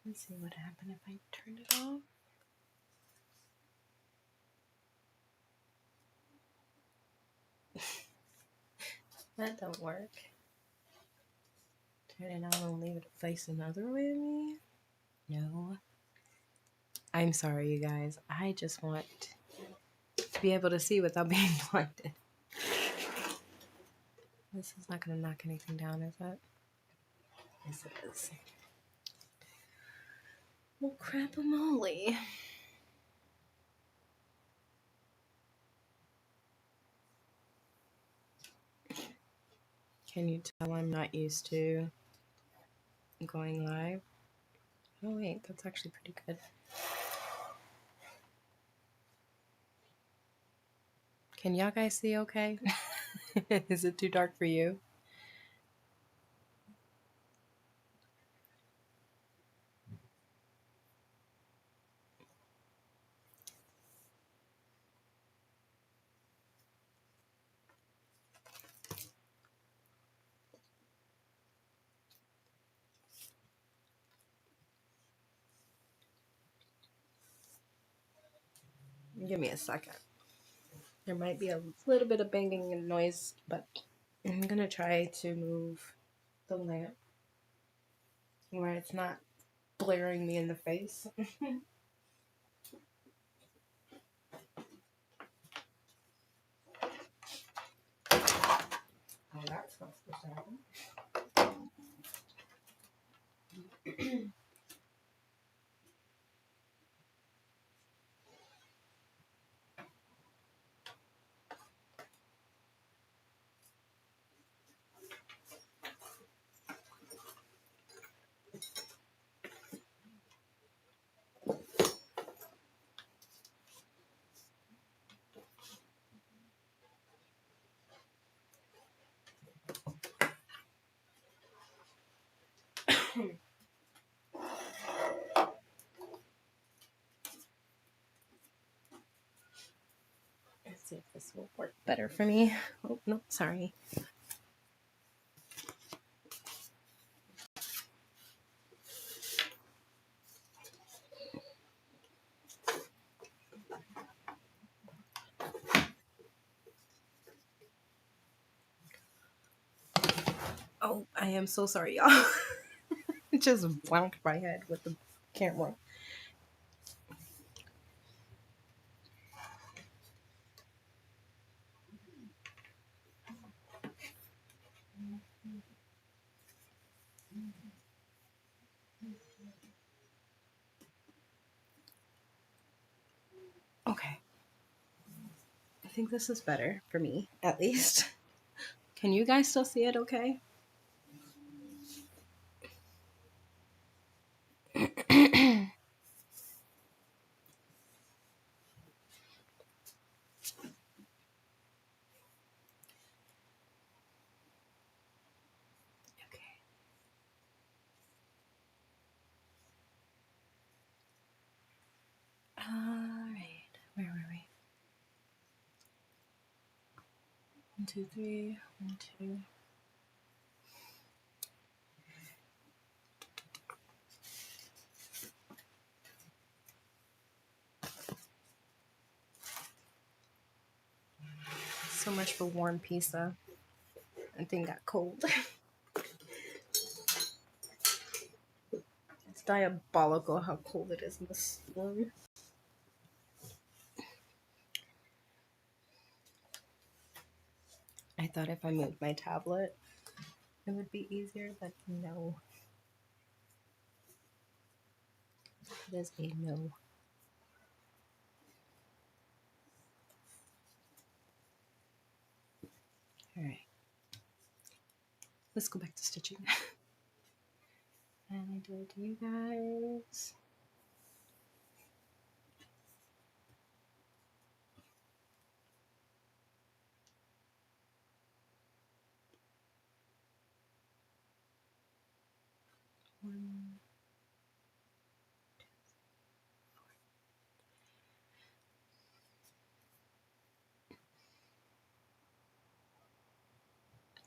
Let's see what happened if I turn it off. That don't work. Turn it on and leave it face another way of me? No. I'm sorry, you guys. I just want to be able to see without being blinded. This is not going to knock anything down, is it? Yes, it is. Well, crap-a-moly. Can you tell I'm not used to going live? Oh, wait, that's actually pretty good. Can y'all guys see okay? Is it too dark for you? Give me a second. There might be a little bit of banging and noise, but I'm going to try to move the lamp where it's not blaring me in the face. Oh, that's not supposed to happen. Let's see if this will work better for me. Oh, no, sorry. Oh, I am so sorry, y'all. It just blanked my head with the camera. Okay. I think this is better for me, at least. Can you guys still see it okay? Alright, where were we? 1, 2, 3, 1, 2. So much for warm pizza. That thing got cold. It's diabolical how cold it is in this room. I thought if I moved my tablet, it would be easier, but no. It is a no. All right. Let's go back to stitching. And I did you guys. One.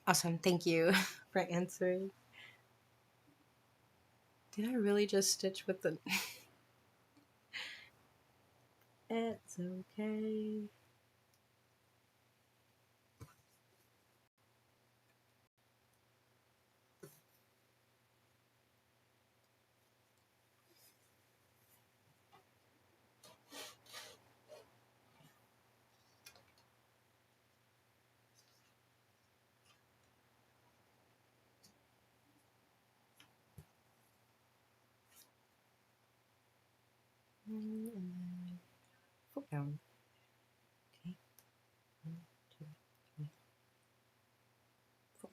Awesome. Thank you for answering. Did I really just stitch with the... It's okay. And then foot down. Okay. 1, 2, 3, 4.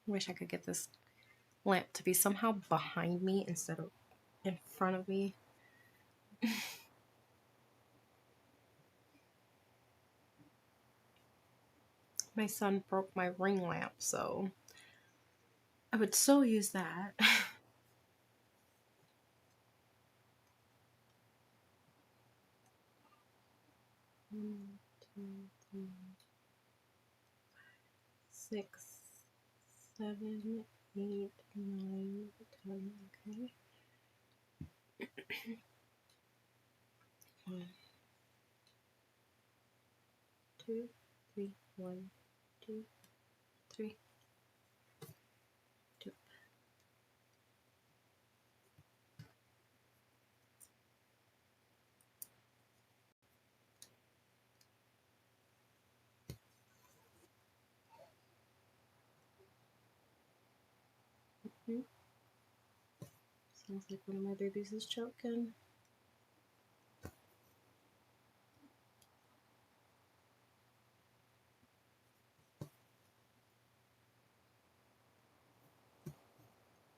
Wish I could get this lamp to be somehow behind me instead of in front of me. My son broke my ring lamp, so I would so use that. 1, 2, 3, 6, 7, 8, 9, 10. Okay. 1, 2, 3, 1, 2, 3, 2. Sounds like one of my babies is choking.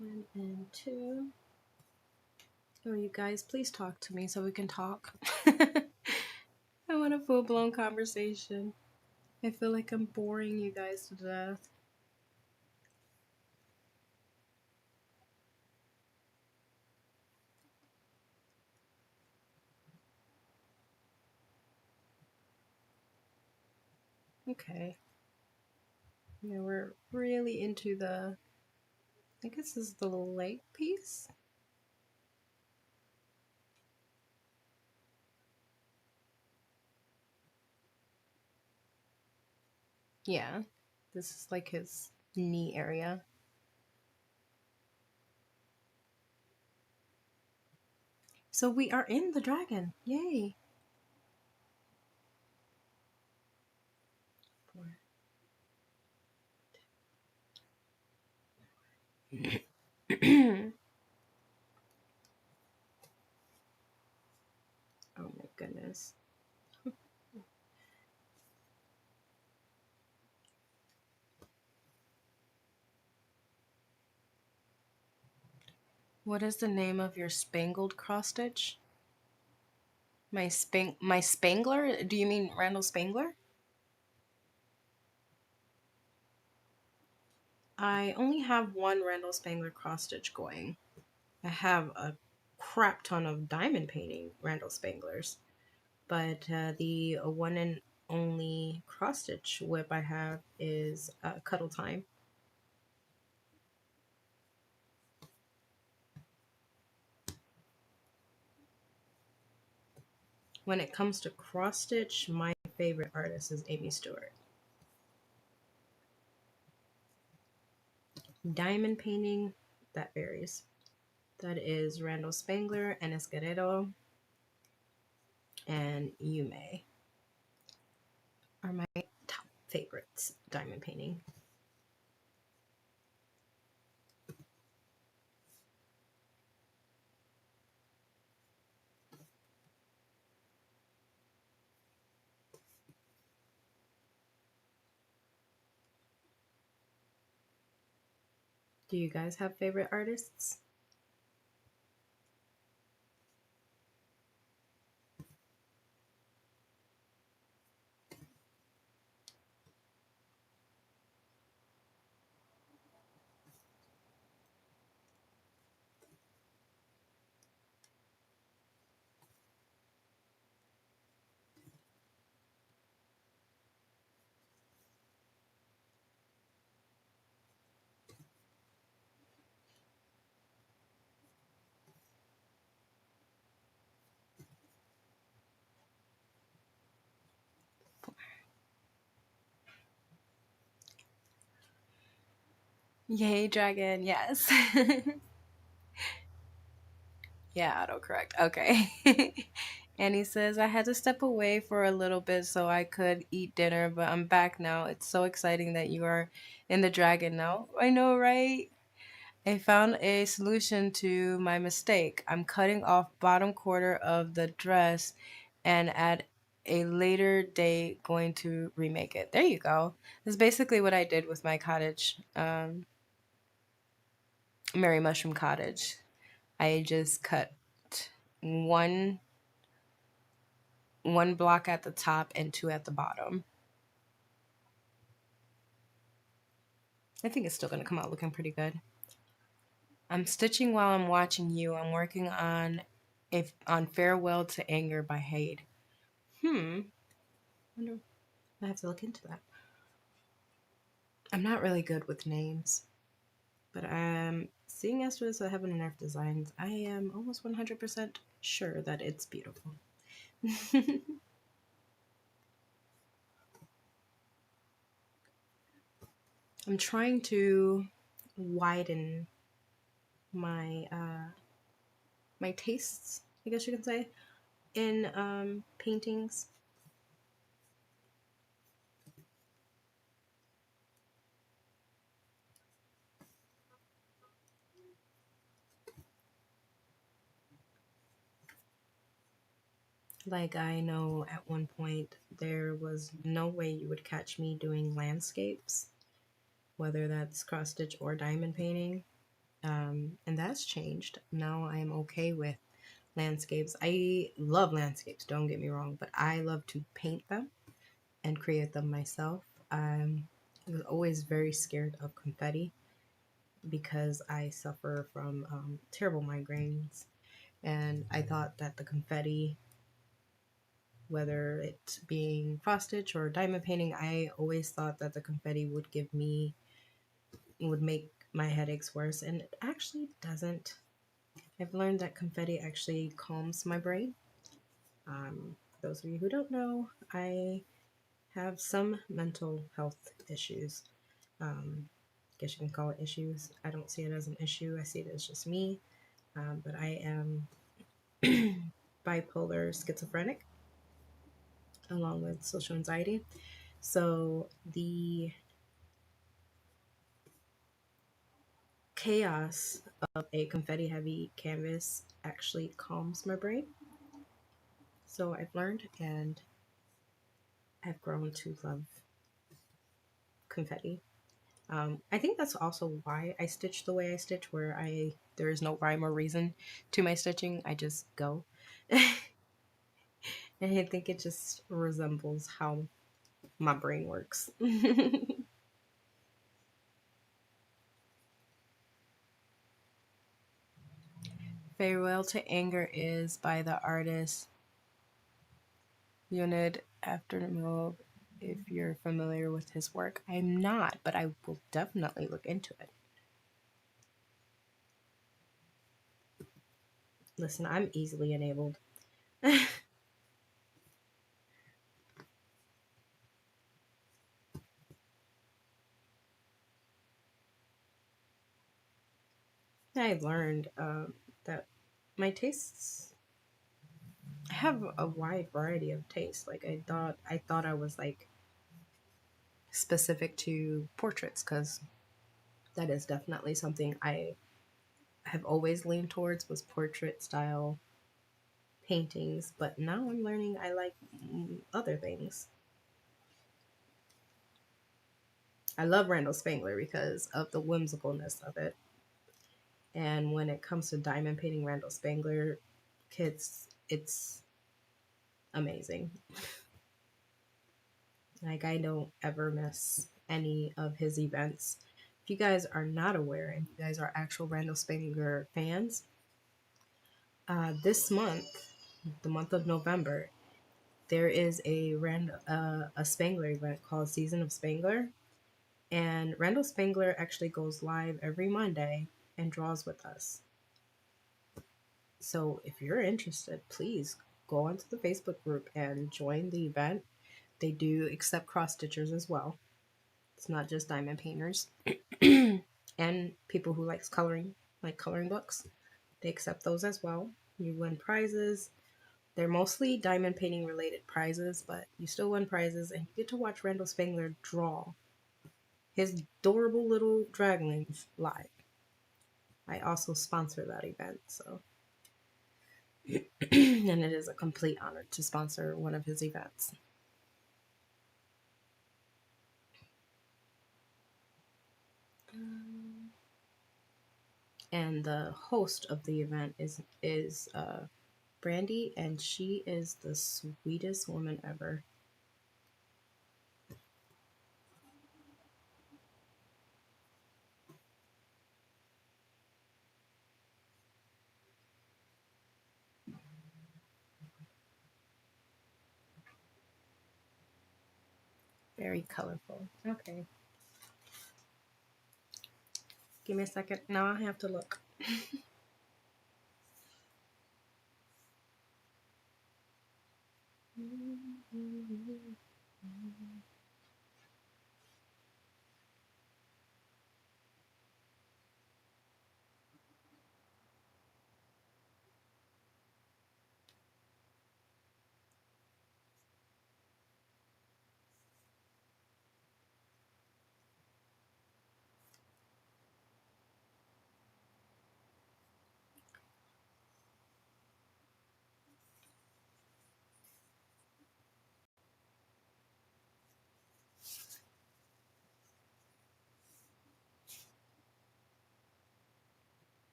One and two. Oh, you guys, please talk to me so we can talk. I want a full-blown conversation. I feel like I'm boring you guys to death. Okay. Yeah, we're really into the, I guess this is the little leg piece. Yeah, this is like his knee area. So we are in the dragon. Yay. 4. Oh my goodness. What is the name of your spangled cross stitch? My Spangler? Do you mean Randall Spangler? I only have one Randall Spangler cross stitch going. I have a crap ton of diamond painting Randall Spanglers, but the one and only cross stitch whip I have is Cuddle Time. When it comes to cross stitch, my favorite artist is Amy Stewart. Diamond painting, that varies. That is Randall Spangler, Enes Guerrero, and Yume are my top favorites diamond painting. Do you guys have favorite artists? Yay, dragon, yes. Yeah, autocorrect. Okay. And he says, I had to step away for a little bit so I could eat dinner, but I'm back now. It's so exciting that you are in the dragon now. I know, right? I found a solution to my mistake. I'm cutting off bottom quarter of the dress and at a later date going to remake it. There you go. That's basically what I did with my cottage, Mary Mushroom Cottage. I just cut one one block at the top and two at the bottom. I think it's still gonna come out looking pretty good. I'm stitching while I'm watching you. I'm working on Farewell to Anger by Haid. Wonder I have to look into that. I'm not really good with names, but seeing as to I Heaven and Earth Designs, I am almost 100% sure that it's beautiful. I'm trying to widen my my tastes, I guess you can say, in paintings. Like, I know at one point there was no way you would catch me doing landscapes, whether that's cross stitch or diamond painting. And that's changed. Now I'm okay with landscapes. I love landscapes, don't get me wrong, but I love to paint them and create them myself. I was always very scared of confetti because I suffer from terrible migraines. And I thought that the confetti, whether it being cross stitch or diamond painting, I always thought that the confetti would make my headaches worse, and it actually doesn't. I've learned that confetti actually calms my brain. For those of you who don't know, I have some mental health issues. I guess you can call it issues. I don't see it as an issue. I see it as just me. But I am bipolar schizophrenic along with social anxiety. So the chaos of a confetti heavy canvas actually calms my brain. So I've learned and I've grown to love confetti. I think that's also why I stitch the way I stitch, where there is no rhyme or reason to my stitching. I just go. And I think it just resembles how my brain works. Farewell to Anger is by the artist Unid Aftermove. If you're familiar with his work, I'm not, but I will definitely look into it. Listen, I'm easily enabled. I've learned that my tastes I have a wide variety of tastes. Like I thought I was like specific to portraits because that is definitely something I have always leaned towards was portrait style paintings. But now I'm learning I like other things. I love Randall Spangler because of the whimsicalness of it. And when it comes to diamond painting Randall Spangler kits, it's amazing. Like, I don't ever miss any of his events. If you guys are not aware and you guys are actual Randall Spangler fans, this month, the month of November, there is a Spangler event called Season of Spangler, and Randall Spangler actually goes live every Monday and draws with us. So if you're interested, please go onto the Facebook group and join the event. They do accept cross stitchers as well. It's not just diamond painters and people who likes coloring, like coloring books. They accept those as well. You win prizes. They're mostly diamond painting related prizes, but you still win prizes and you get to watch Randall Spangler draw his adorable little draglings live. I also sponsor that event, so and it is a complete honor to sponsor one of his events. And the host of the event is Brandy, and she is the sweetest woman ever. Very colorful. Okay. Give me a second. Now I have to look.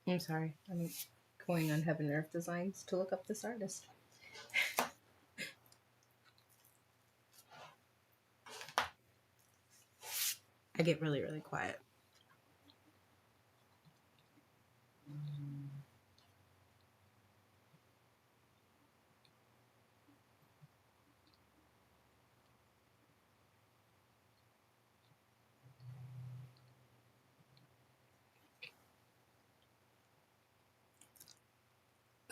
I'm sorry. I'm going on Heaven and Earth Designs to look up this artist. I get really, really quiet.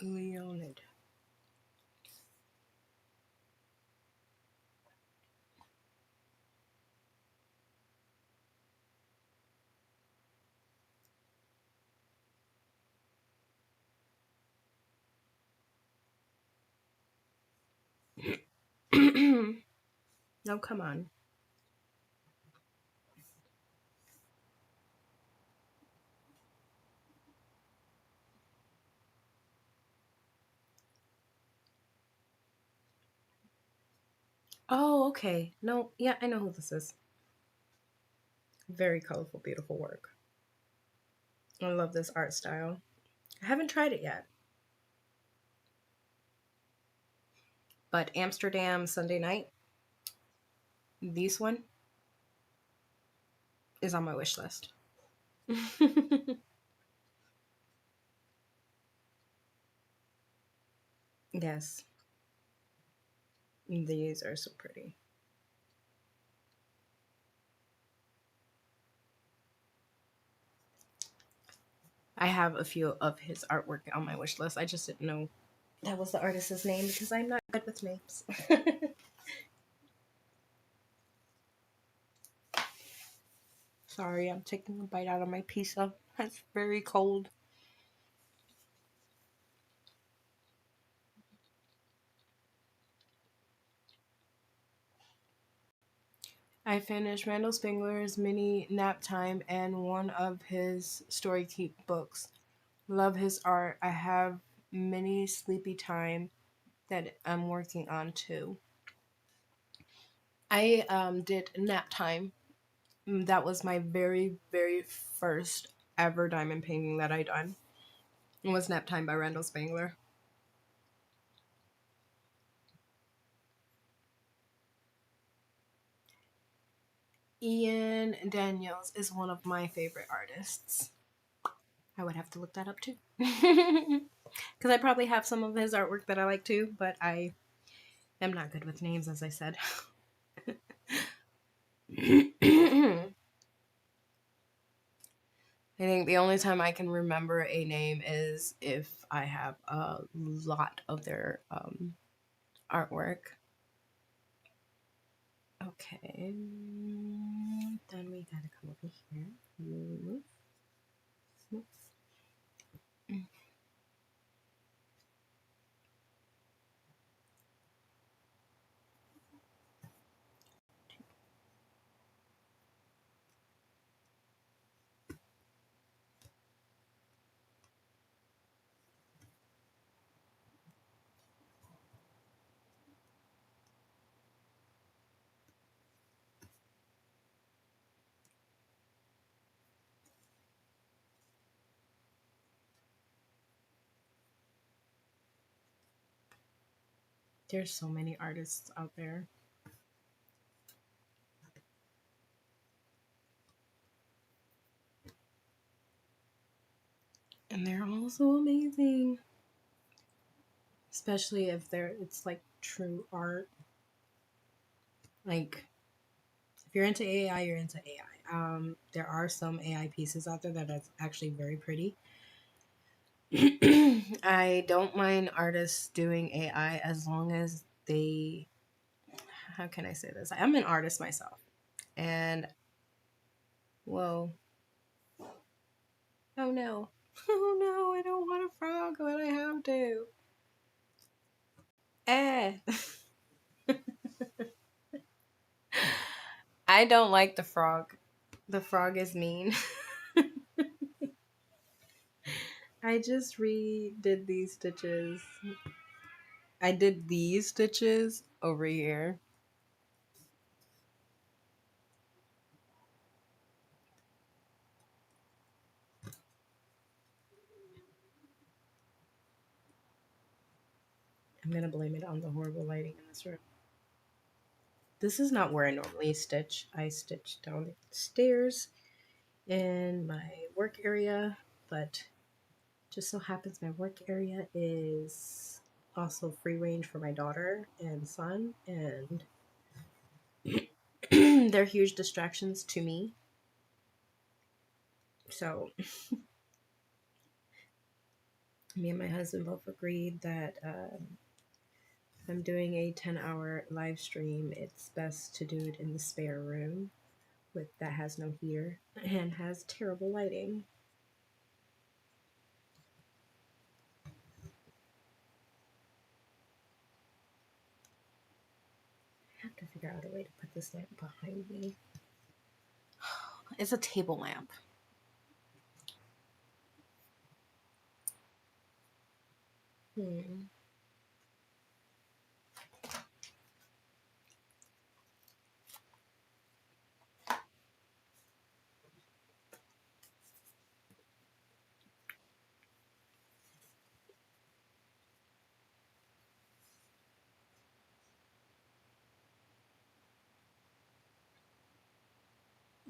Leonid. No, come on. Oh, okay. No, yeah, I know who this is. Very colorful, beautiful work. I love this art style. I haven't tried it yet. But Amsterdam Sunday Night, this one is on my wish list. Yes. These are so pretty. I have a few of his artwork on my wish list. I just didn't know that was the artist's name because I'm not good with names. Sorry, I'm taking a bite out of my pizza. It's very cold. I finished Randall Spangler's mini nap time and one of his story keep books. Love his art. I have mini sleepy time that I'm working on too. I did Nap Time. That was my very, very first ever diamond painting that I done. It was Nap Time by Randall Spangler. Ian Daniels is one of my favorite artists. I would have to look that up too. Because I probably have some of his artwork that I like too, but I am not good with names, as I said. I think the only time I can remember a name is if I have a lot of their artwork. Okay. Then we gotta come over here. Move. There's so many artists out there. And they're all so amazing. Especially if it's like true art. Like, if you're into AI, you're into AI. There are some AI pieces out there that are actually very pretty. I don't mind artists doing AI as long as they, how can I say this? I'm an artist myself. And, whoa. Oh no. Oh no, I don't want a frog, but I have to. Eh. I don't like the frog. The frog is mean. I just redid these stitches. I did these stitches over here. I'm gonna blame it on the horrible lighting in this room. This is not where I normally stitch. I stitch down the stairs in my work area, but just so happens my work area is also free range for my daughter and son, and they're huge distractions to me. So me and my husband both agreed that if I'm doing a 10-hour live stream, it's best to do it in the spare room that has no heater and has terrible lighting. I have to figure out a way to put this lamp behind me. It's a table lamp.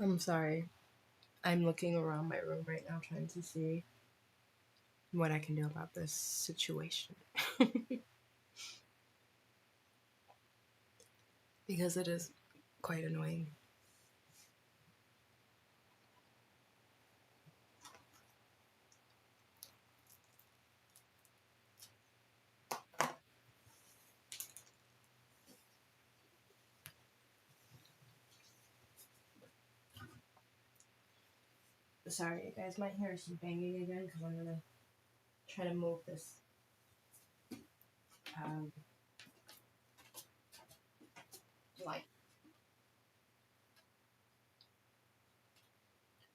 I'm sorry. I'm looking around my room right now trying to see what I can do about this situation. Because it is quite annoying. Sorry, you guys might hear some banging again because I'm gonna try to move this light.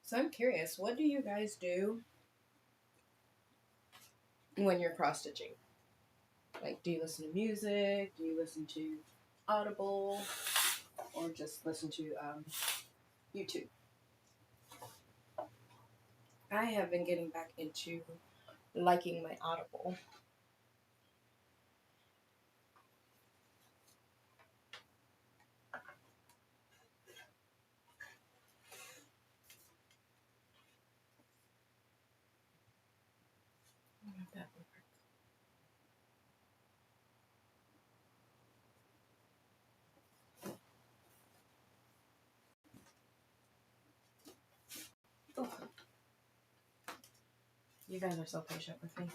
So I'm curious, what do you guys do when you're cross stitching? Like, do you listen to music? Do you listen to Audible? or just listen to YouTube. I have been getting back into liking my Audible. That will work. Oh, you guys are so patient with me.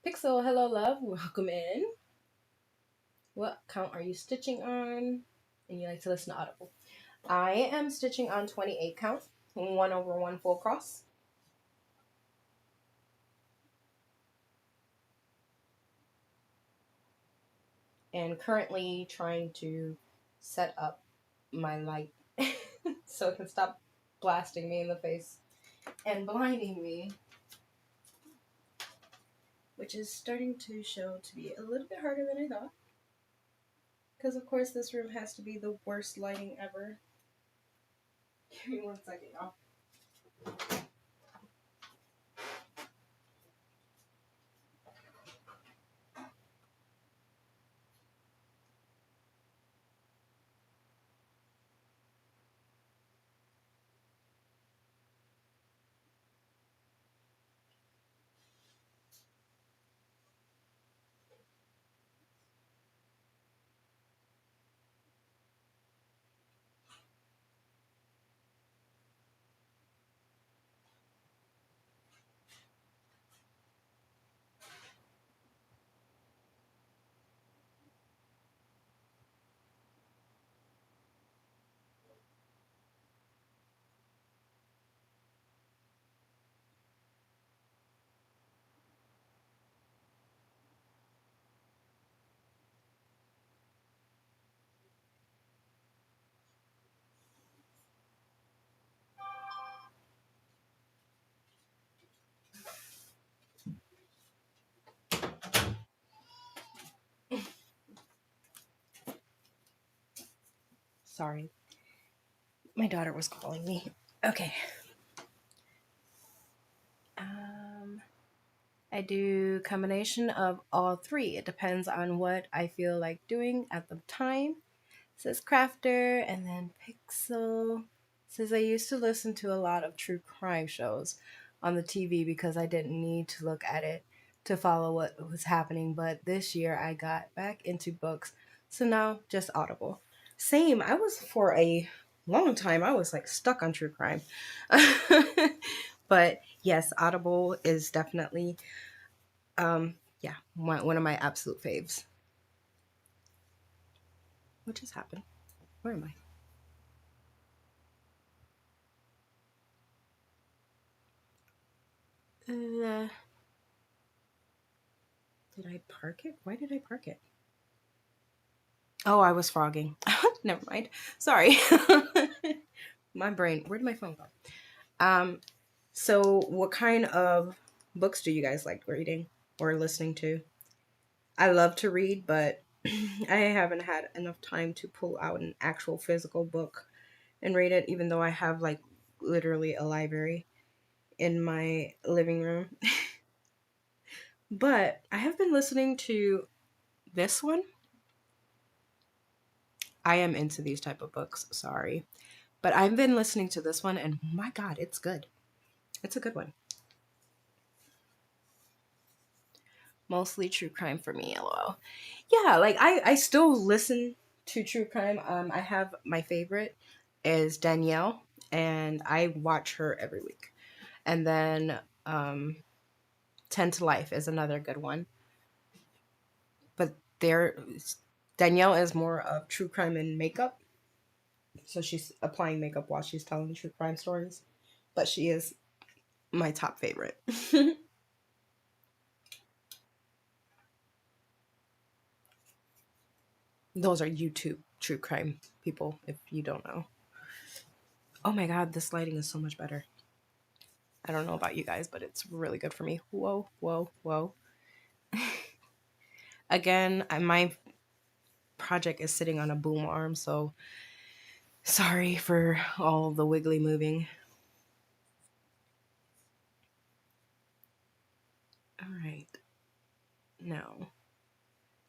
Pixel, hello love, welcome in. What count are you stitching on? And you like to listen to Audible. I am stitching on 28 count, 1/1 full cross. And currently trying to set up my light so it can stop blasting me in the face and blinding me, which is starting to show to be a little bit harder than I thought. Because, of course, this room has to be the worst lighting ever. Give me 1 second, y'all. Sorry. My daughter was calling me. Okay. I do combination of all three. It depends on what I feel like doing at the time. Says Crafter, and then Pixel says I used to listen to a lot of true crime shows on the TV because I didn't need to look at it to follow what was happening. But this year I got back into books, so now just Audible. Same. I was for a long time. I was like stuck on true crime. But yes, Audible is definitely yeah, one of my absolute faves. What just happened? Where am I? Did I park it? Why did I park it? Oh, I was frogging. Never mind. Sorry. My brain. Where did my phone go? So what kind of books do you guys like reading or listening to? I love to read, but I haven't had enough time to pull out an actual physical book and read it, even though I have like literally a library in my living room. But I have been listening to this one. I am into these type of books, sorry. But I've been listening to this one and my God, it's good. It's a good one. Mostly true crime for me, lol. Yeah, like I still listen to true crime. I have my favorite is Danielle, and I watch her every week. And then 10 to Life is another good one. But there Danielle is more of true crime and makeup. So she's applying makeup while she's telling true crime stories. But she is my top favorite. Those are YouTube true crime people, if you don't know. Oh my God, this lighting is so much better. I don't know about you guys, but it's really good for me. Whoa, whoa, whoa. Again, my project is sitting on a boom arm, so sorry for all the wiggly moving. All right. Now,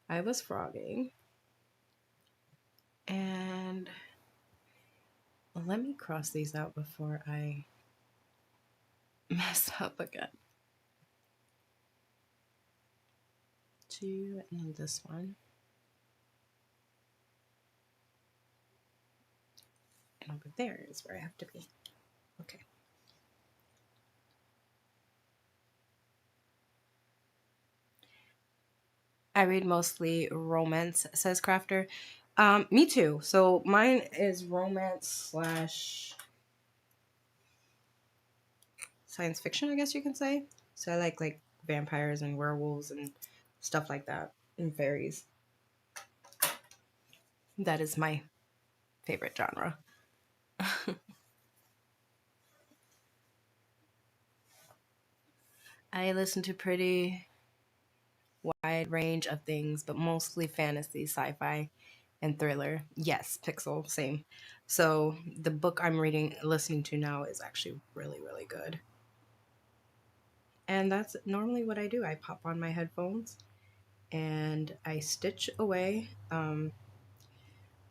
I was frogging, and let me cross these out before I mess up again. 2 and then this one. And over there is where I have to be. Okay. I read mostly romance, says Crafter. Me too. So mine is romance slash science fiction, I guess you can say. So I like vampires and werewolves and stuff like that, and fairies. That is my favorite genre. I listen to pretty wide range of things, but mostly fantasy, sci-fi, and thriller. Yes, Pixel, same. So the book I'm listening to now is actually really, really good. And that's normally what I do. I pop on my headphones and I stitch away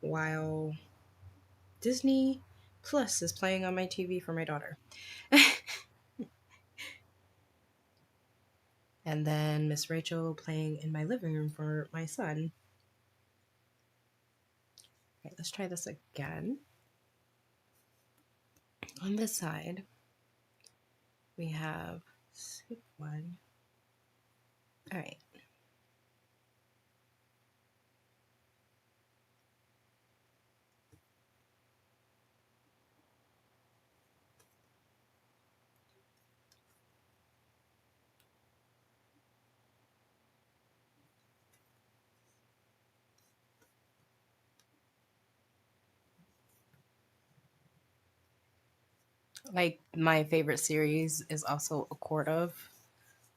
while Disney Plus is playing on my TV for my daughter. And then Miss Rachel playing in my living room for my son. Okay, let's try this again. On this side, we have skip one. All right. Like my favorite series is also A Court of,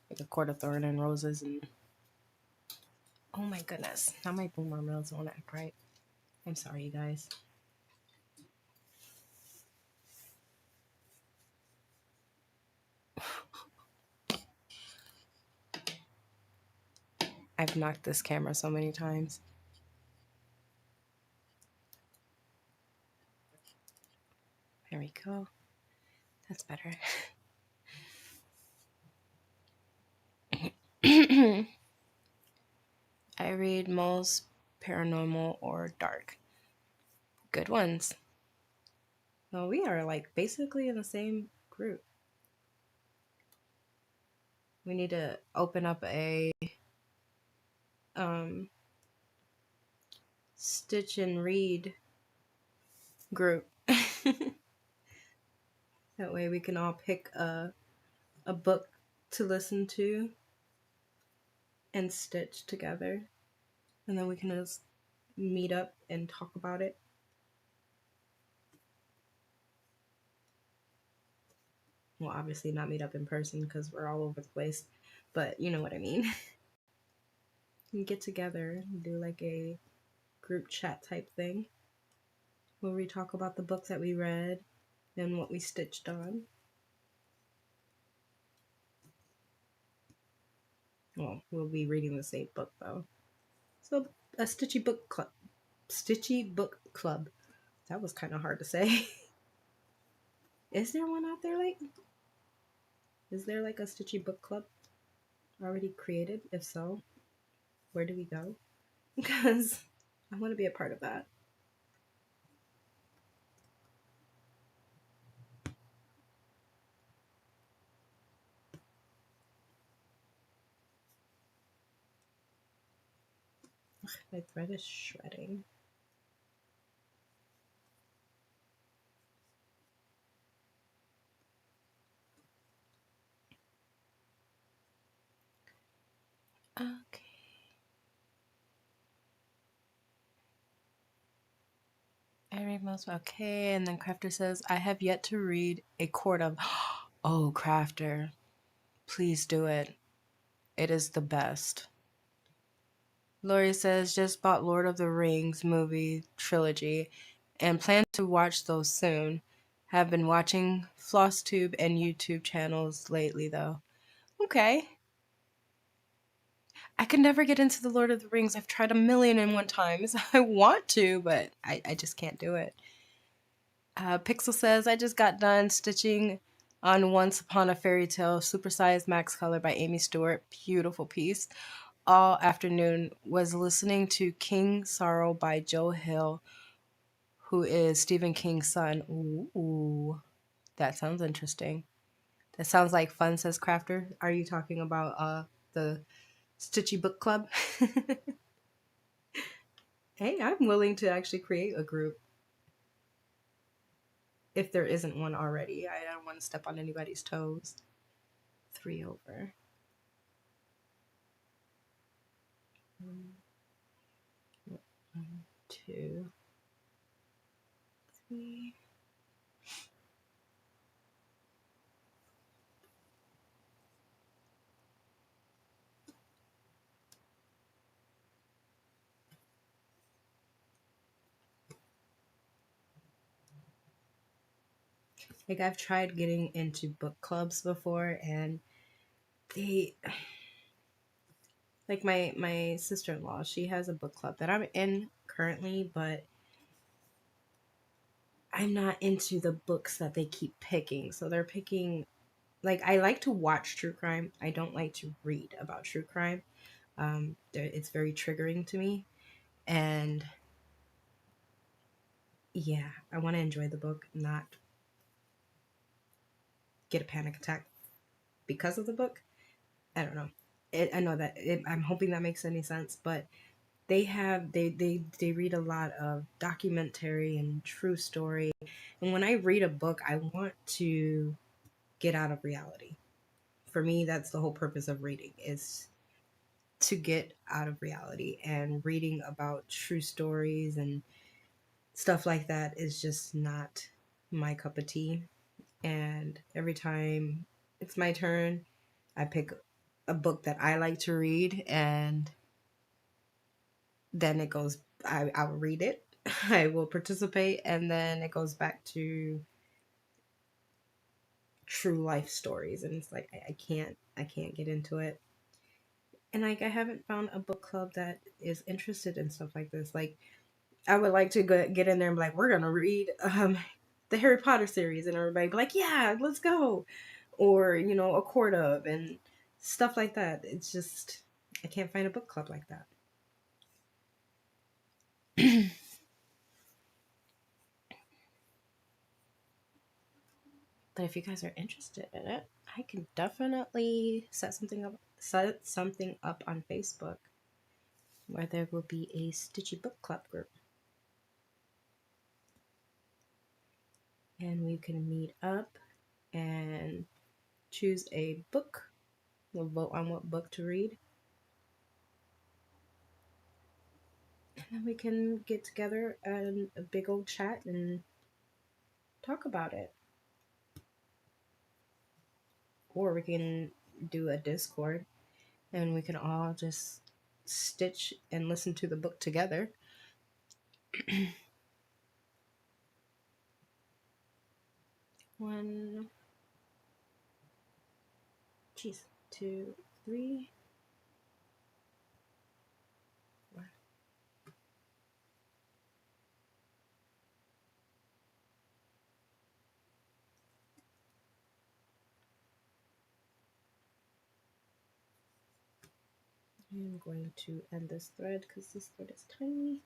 like A Court of Thorn and Roses, and oh my goodness, now my boomer mills don't act right. I'm sorry, you guys. I've knocked this camera so many times. There we go. That's better. I read most paranormal or dark. Good ones. Well, we are like basically in the same group. We need to open up a stitch and read group. That way we can all pick a book to listen to and stitch together. And then we can just meet up and talk about it. Well, obviously not meet up in person because we're all over the place, but you know what I mean. And get together and do like a group chat type thing where we talk about the books that we read and what we stitched on. Well, we'll be reading the same book though. So a stitchy book club. Stitchy book club. That was kind of hard to say. Is there one out there like? Is there like a stitchy book club already created? If so, where do we go? Because I want to be a part of that. My thread is shredding. Okay. I read most. Okay, and then Crafter says, I have yet to read A Court of. Oh, Crafter, please do it. It is the best. Lori says, just bought Lord of the Rings movie trilogy and plan to watch those soon. Have been watching FlossTube and YouTube channels lately, though. Okay. I can never get into the Lord of the Rings. I've tried 1,000,001 times. I want to, but I just can't do it. Pixel says, I just got done stitching on Once Upon a Fairy Tale, supersized max color by Amy Stewart. Beautiful piece. All afternoon was listening to King Sorrow by Joe Hill, who is Stephen King's son. Ooh, that sounds interesting. That sounds like fun, says Crafter. Are you talking about the Stitchy Book Club? Hey, I'm willing to actually create a group if there isn't one already. I don't want to step on anybody's toes. 3 over. 1, 2, 3. Like, I've tried getting into book clubs before, and they, like, my sister-in-law, she has a book club that I'm in currently, but I'm not into the books that they keep picking. So they're picking, like, I like to watch true crime. I don't like to read about true crime. It's very triggering to me, and yeah, I want to enjoy the book, not get a panic attack because of the book. I don't know. I know that I'm hoping that makes any sense, but they read a lot of documentary and true story, and when I read a book, I want to get out of reality. For me, that's the whole purpose of reading, is to get out of reality, and reading about true stories and stuff like that is just not my cup of tea. And every time it's my turn, I pick a book that I like to read, and then it goes, I'll read it, I will participate, and then it goes back to true life stories, and it's like I can't get into it. And like, I haven't found a book club that is interested in stuff like this. Like, I would like to get in there and be like, we're gonna read the Harry Potter series, and everybody be like, yeah, let's go, or a court of, and stuff like that. It's just, I can't find a book club like that. But if you guys are interested in it, I can definitely set something up on Facebook where there will be a Stitchy Book Club group. And we can meet up and choose a book. We'll vote on what book to read. And then we can get together and a big old chat and talk about it. Or we can do a Discord and we can all just stitch and listen to the book together. One, geez, 2, 3. I'm going to end this thread because this thread is tiny.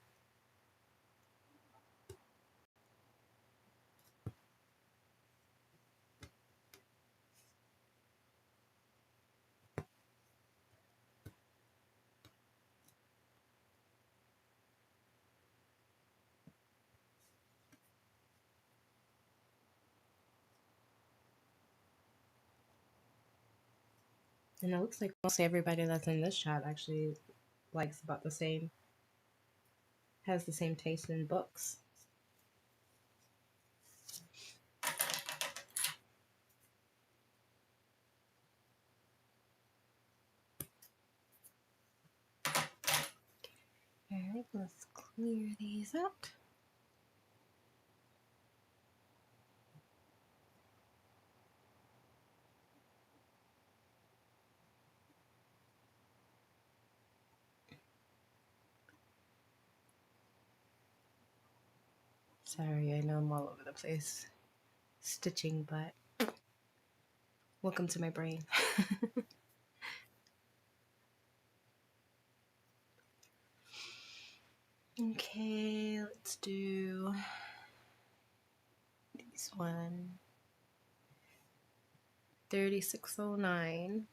And it looks like mostly everybody that's in this chat actually likes about the same, has the same taste in books. let's clear these out. Sorry, I know I'm all over the place stitching, but welcome to my brain. Okay, let's do this one. 3609.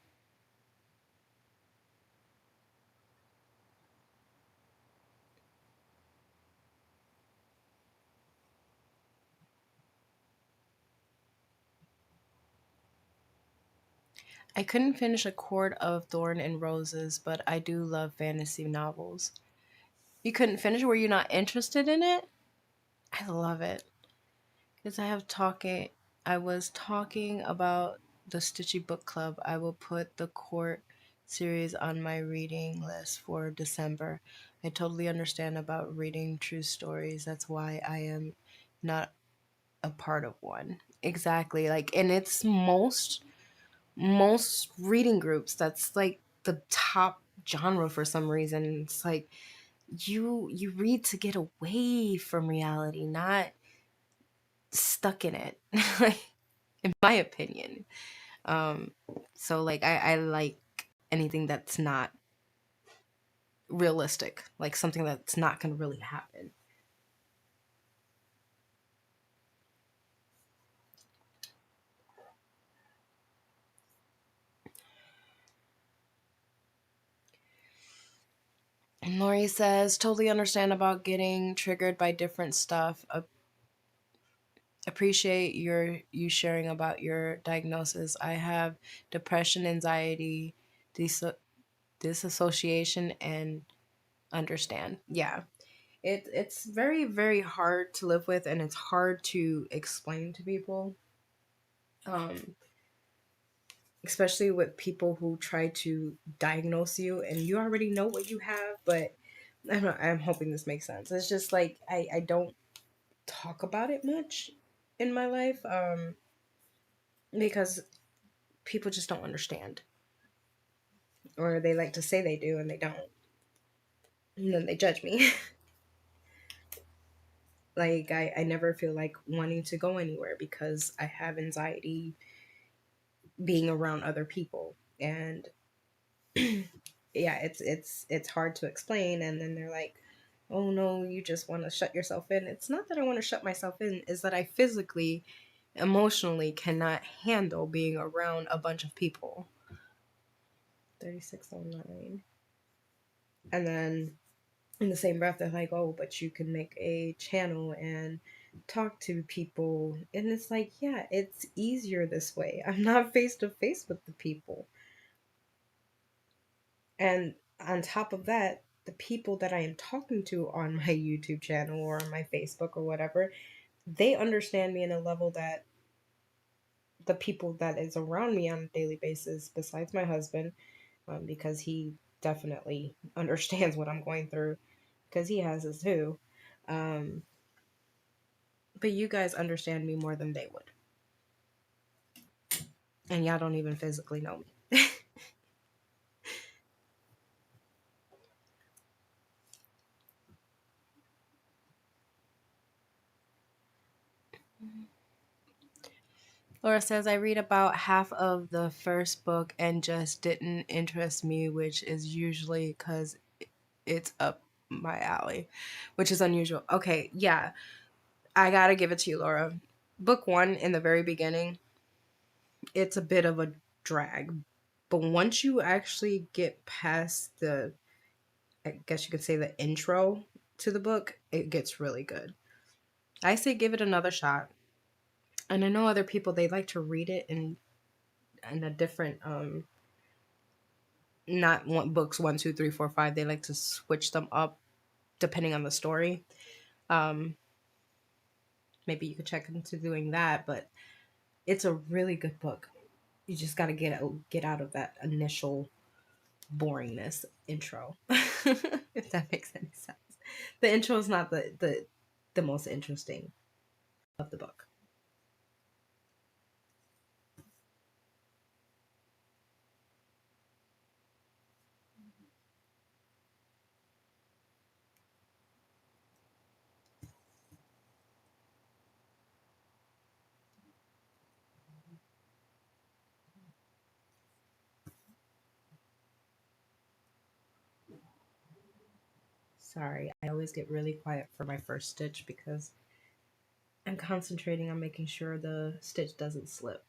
I couldn't finish A Court of Thorn and Roses, but I do love fantasy novels. You couldn't finish? Were you not interested in it? I love it. Because I was talking about the Stitchy Book Club. I will put the Court series on my reading list for December. I totally understand about reading true stories. That's why I am not a part of one. Exactly. Like, and it's most reading groups, that's like the top genre for some reason. It's like you read to get away from reality, not stuck in it. In my opinion. um so like I like anything that's not realistic, like something that's not gonna really happen. And Lori says, totally understand about getting triggered by different stuff. Appreciate you sharing about your diagnosis. I have depression, anxiety, dis- disassociation, and understand. Yeah, it's very very hard to live with, and it's hard to explain to people. Um, Especially with people who try to diagnose you and you already know what you have, but I'm hoping this makes sense. It's just like I don't talk about it much in my life, because people just don't understand, or they like to say they do and they don't, and then they judge me. Like I never feel like wanting to go anywhere because I have anxiety being around other people. And yeah, it's hard to explain. And then they're like, oh no, you just want to shut yourself in. It's not that I want to shut myself in, is that I physically, emotionally cannot handle being around a bunch of people. 3609. And then in the same breath, they're like, oh, but you can make a channel and talk to people. And it's like, yeah, it's easier this way. I'm not face to face with the people. And on top of that, the people that I am talking to on my YouTube channel or on my Facebook or whatever, they understand me in a level that the people that is around me on a daily basis, besides my husband, because he definitely understands what I'm going through, because he has this too. Um, but you guys understand me more than they would. And y'all don't even physically know me. Laura says, I read about half of the first book and just didn't interest me, which is usually because it's up my alley, which is unusual. Okay, yeah, I gotta give it to you, Laura. Book one, in the very beginning, it's a bit of a drag. But once you actually get past the, I guess you could say, the intro to the book, it gets really good. I say give it another shot. And I know other people, they like to read it in a different not one books 1, 2, 3, 4, 5. They like to switch them up depending on the story. Um, Maybe you could check into doing that, but it's a really good book. You just got to get out of that initial boringness intro, if that makes any sense. The intro is not the most interesting of the book. Sorry, I always get really quiet for my first stitch because I'm concentrating on making sure the stitch doesn't slip.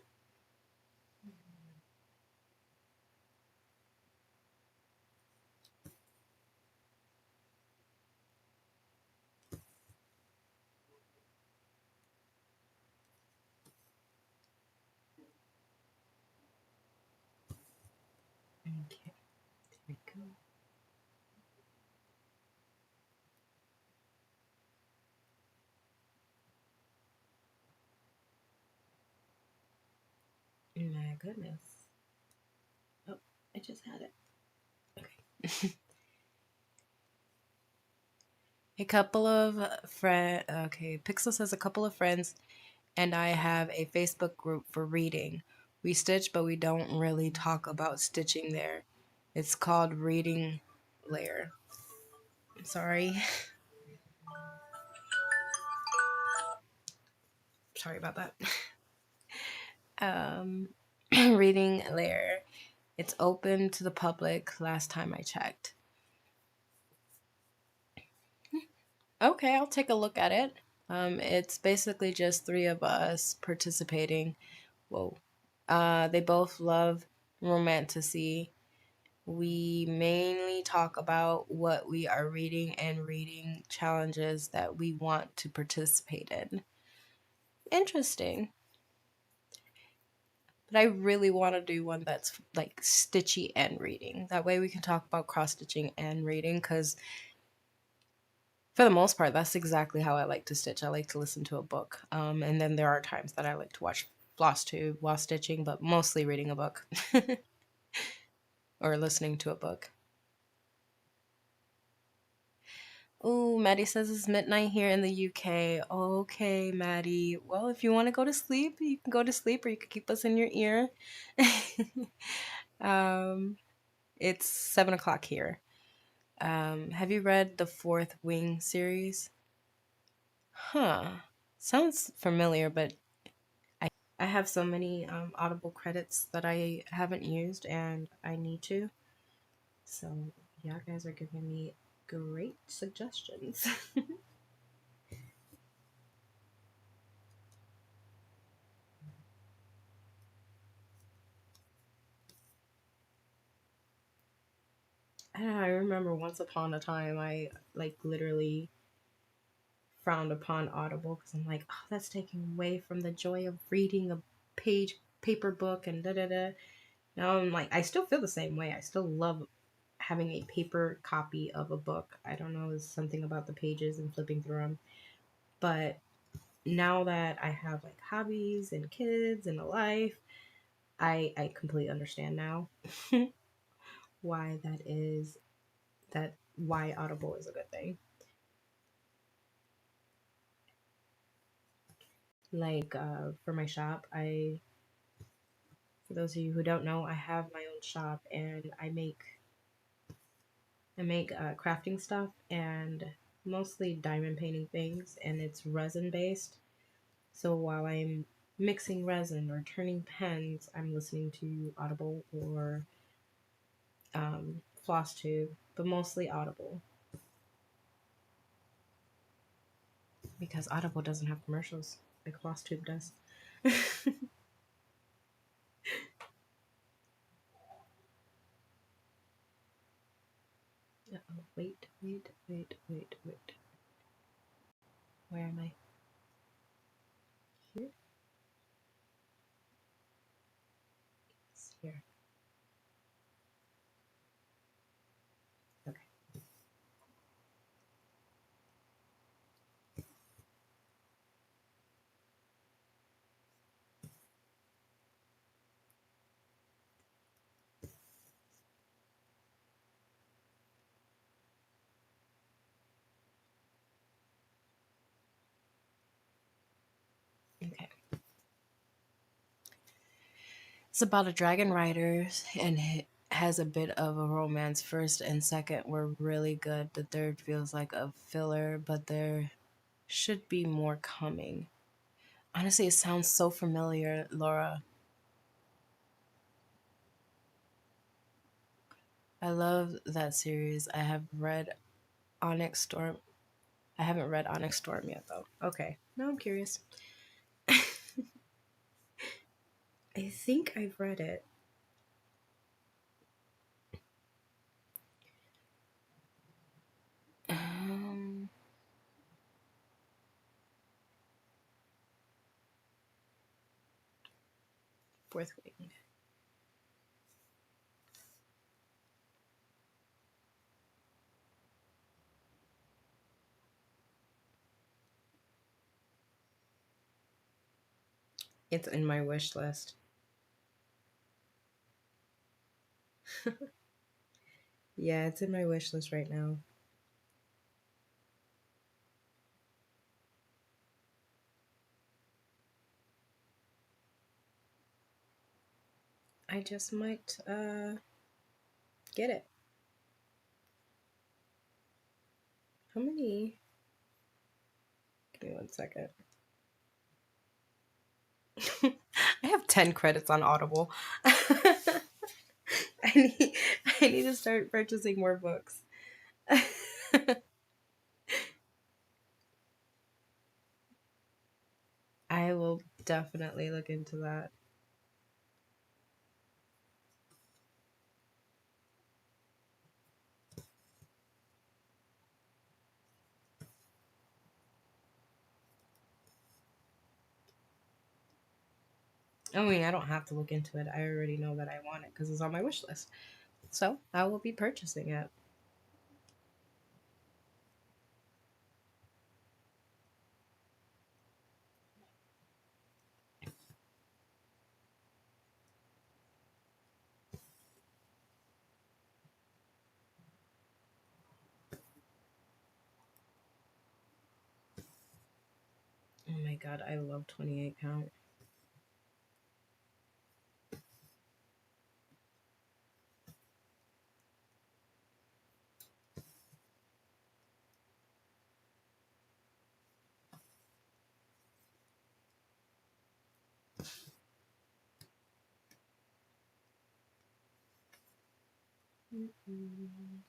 Okay, there we go. My goodness. Oh, I just had it. Okay. A couple of friends. Okay, Pixel says a couple of friends and I have a Facebook group for reading. We stitch, but we don't really talk about stitching there. It's called Reading Layer. Sorry. Sorry about that. Reading Layer. It's open to the public last time I checked. Okay, I'll take a look at it. It's basically just 3 of us participating. Whoa. They both love romantasy. We mainly talk about what we are reading and reading challenges that we want to participate in. Interesting. But I really want to do one that's like stitchy and reading. That way we can talk about cross stitching and reading because for the most part, that's exactly how I like to stitch. I like to listen to a book. And then there are times that I like to watch FlossTube while stitching, but mostly reading a book or listening to a book. Ooh, Maddie says it's midnight here in the UK. Okay, Maddie. Well, if you want to go to sleep, you can go to sleep or you can keep us in your ear. um, it's 7 o'clock here. Have you read the Fourth Wing series? Huh. Sounds familiar, but I have so many Audible credits that I haven't used and I need to. So, yeah, guys are giving me great suggestions. I remember once upon a time I like literally frowned upon Audible because I'm like, oh, that's taking away from the joy of reading a paper book and da da da. Now I'm like, I still feel the same way. I still love having a paper copy of a book. I don't know, there's something about the pages and flipping through them. But now that I have like hobbies and kids and a life, I completely understand now why why Audible is a good thing. Like for my shop, for those of you who don't know, I have my own shop and I make crafting stuff and mostly diamond painting things, and it's resin based. So while I'm mixing resin or turning pens, I'm listening to Audible or FlossTube, but mostly Audible because Audible doesn't have commercials like FlossTube does. Uh-oh, wait. Where am I? Here? It's here. Okay. Okay. It's about a dragon rider, and it has a bit of a romance. First and second were really good. The third feels like a filler, but there should be more coming. Honestly, it sounds so familiar, Laura. I love that series. Onyx Storm. I haven't read Onyx Storm yet, though. Okay. Now I'm curious. I think I've read it. Um, Fourth Wing. It's in my wish list. Yeah, it's in my wish list right now. I just might get it. How many? Give me 1 second. I have 10 credits on Audible. I need I need to start purchasing more books. I will definitely look into that. I mean, I don't have to look into it. I already know that I want it because it's on my wish list. So I will be purchasing it. Oh my god, I love 28 count. Mm-hmm.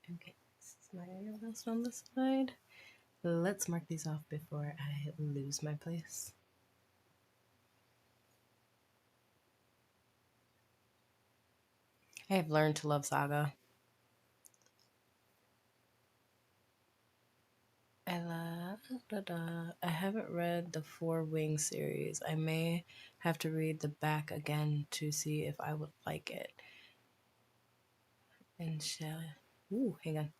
Okay, this is my last on this side. Let's mark these off before I lose my place. I have learned to love Saga. I haven't read the Four Wing series. I may have to read the back again to see if I would like it. And shall. Ooh, hang on.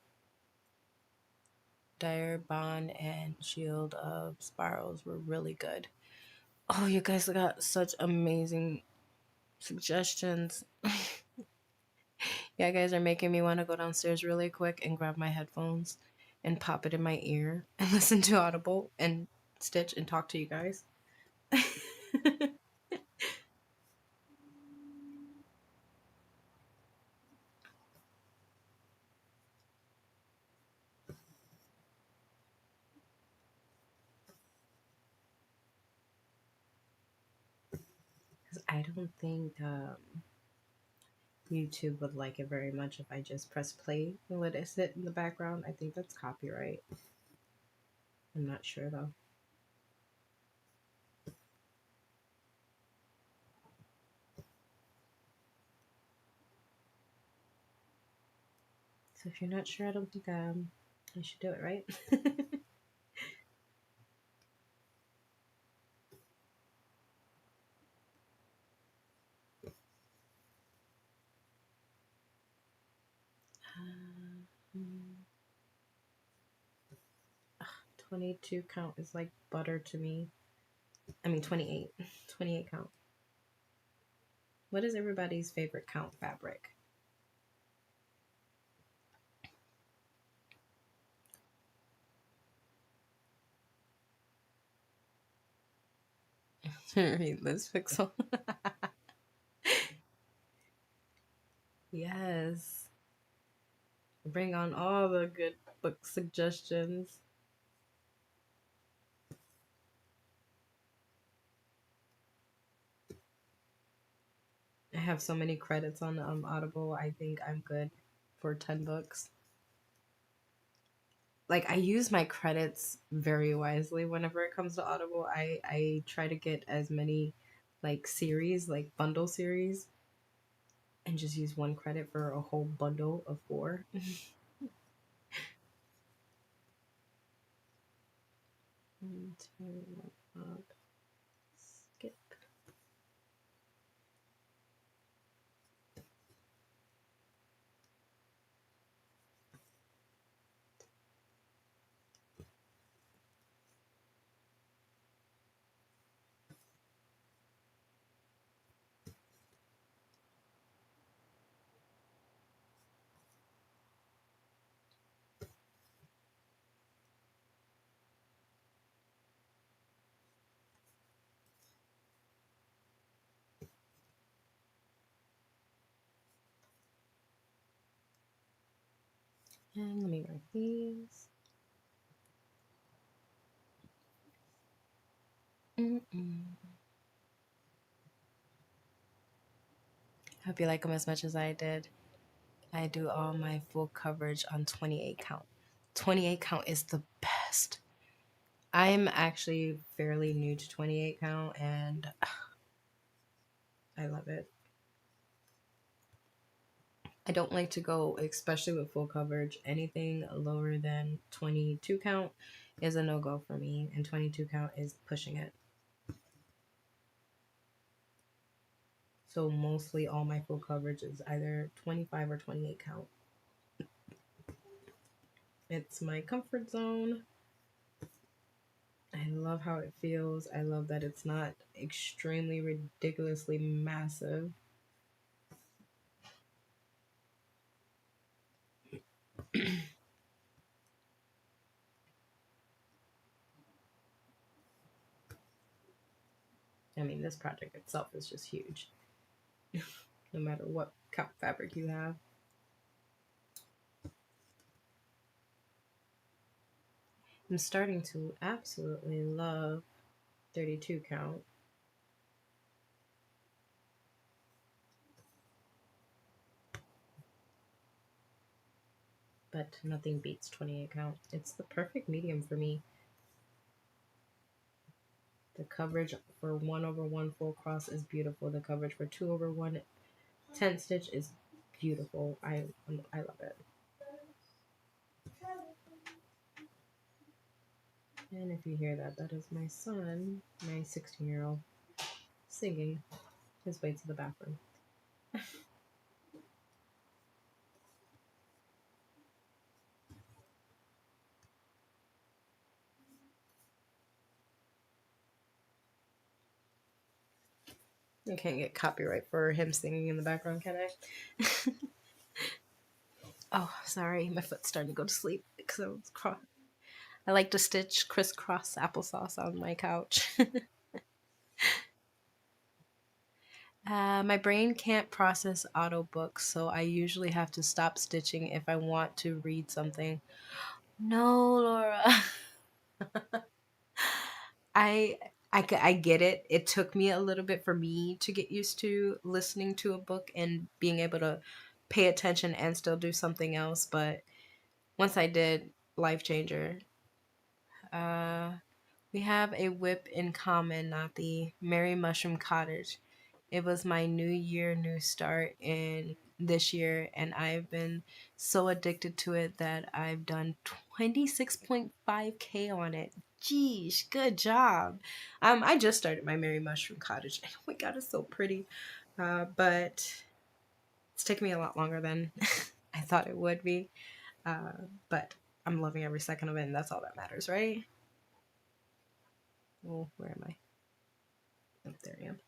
Dire Bond and Shield of Spirals were really good. Oh, you guys got such amazing suggestions. Yeah, guys are making me want to go downstairs really quick and grab my headphones and pop it in my ear and listen to Audible and Stitch and talk to you guys. I don't think YouTube would like it very much if I just press play and let it sit in the background. I think that's copyright. I'm not sure though. So if you're not sure, I don't think I should do it, right? 22 count is like butter to me. I mean 28. 28 count. What is everybody's favorite count fabric? Read Liz Pixel. Yes. Bring on all the good book suggestions. I have so many credits on Audible. I think I'm good for 10 books. Like, I use my credits very wisely whenever it comes to Audible. I try to get as many like series, like bundle series, and just use one credit for a whole bundle of 4. Turn up, skip. And let me mark these. Hope you like them as much as I did. I do all my full coverage on 28 count. 28 count is the best. I'm actually fairly new to 28 count and I love it. I don't like to go, especially with full coverage, anything lower than 22 count is a no-go for me, and 22 count is pushing it. So mostly all my full coverage is either 25 or 28 count. It's my comfort zone. I love how it feels. I love that it's not extremely ridiculously massive. I mean, this project itself is just huge. No matter what count fabric you have. I'm starting to absolutely love 32 count. But nothing beats 28 count. It's the perfect medium for me. The coverage for 1/1 full cross is beautiful. The coverage for 2/1 10 stitch is beautiful. I love it. And if you hear that, that is my son, my 16-year-old, singing his way to the bathroom. I can't get copyright for him singing in the background, can I? Oh, sorry, my foot's starting to go to sleep because I was I like to stitch crisscross applesauce on my couch. My brain can't process audiobooks, so I usually have to stop stitching if I want to read something. No, Laura. I, I get it. It took me a little bit for me to get used to listening to a book and being able to pay attention and still do something else. But once I did, life changer. Uh, we have a whip in common, not the Merry Mushroom Cottage. It was my new year, new start, and this year, and I've been so addicted to it that I've done 26.5K on it. Geesh, good job. I just started my Mary Mushroom Cottage. Oh my god, it's so pretty. But it's taken me a lot longer than I thought it would be. But I'm loving every second of it, and that's all that matters, right? Oh, where am I? Oh, there I am.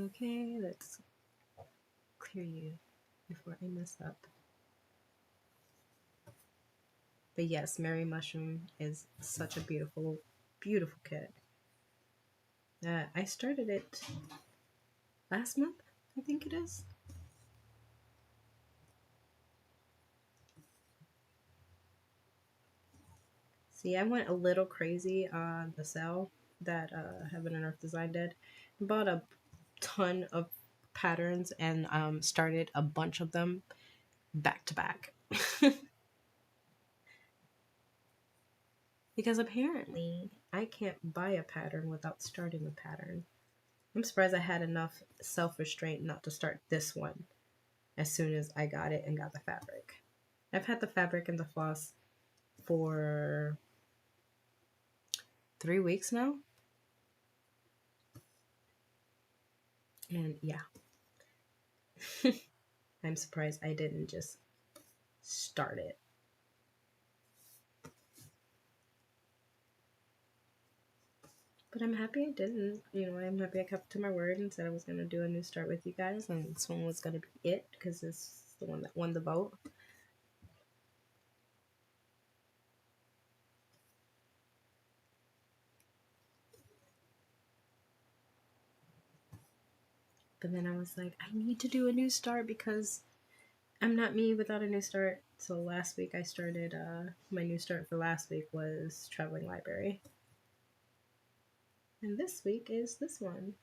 Okay, let's clear you before I mess up. But yes, Mary Mushroom is such a beautiful, beautiful kit. I started it last month, I think it is. See, I went a little crazy on the sale that Heaven and Earth Design did. I bought a ton of patterns and started a bunch of them back to back. Because apparently I can't buy a pattern without starting a pattern. I'm surprised I had enough self-restraint not to start this one as soon as I got it and got the fabric. I've had the fabric and the floss for 3 weeks now. And yeah, I'm surprised I didn't just start it. But I'm happy I didn't. I'm happy I kept to my word and said I was going to do a new start with you guys. And this one was going to be it because this is the one that won the vote. But then I was like, I need to do a new start because I'm not me without a new start. So last week I started, my new start for last week was Traveling Library. And this week is this one.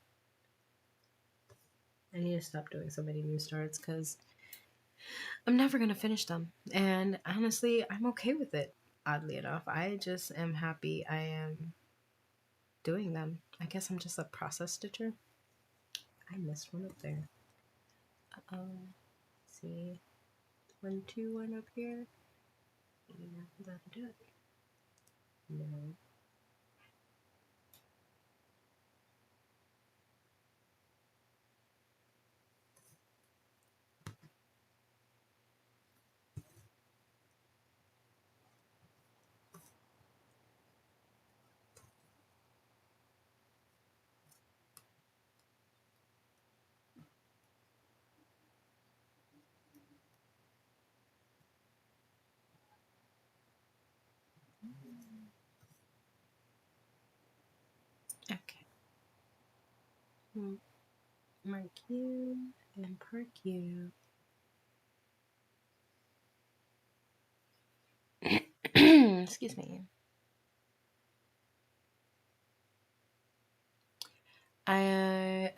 I need to stop doing so many new starts because I'm never going to finish them. And honestly, I'm okay with it, oddly enough. I just am happy I am doing them. I guess I'm just a process stitcher. I missed one up there. Uh-oh. Let's see. 1, 2, 1 up here. Yeah, that'll do it. No. Okay. Mark you and park you. Excuse me. I'm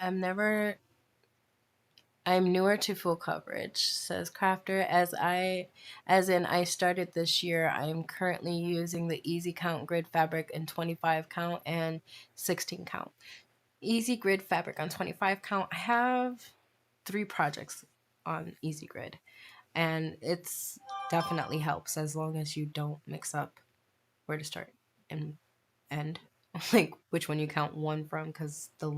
newer to full coverage, says Crafter. As in I started this year, I am currently using the Easy Count grid fabric in 25 count and 16 count. Easy grid fabric on 25 count. I have 3 projects on Easy Grid, and it's definitely helps as long as you don't mix up where to start and end, like which one you count one from, because the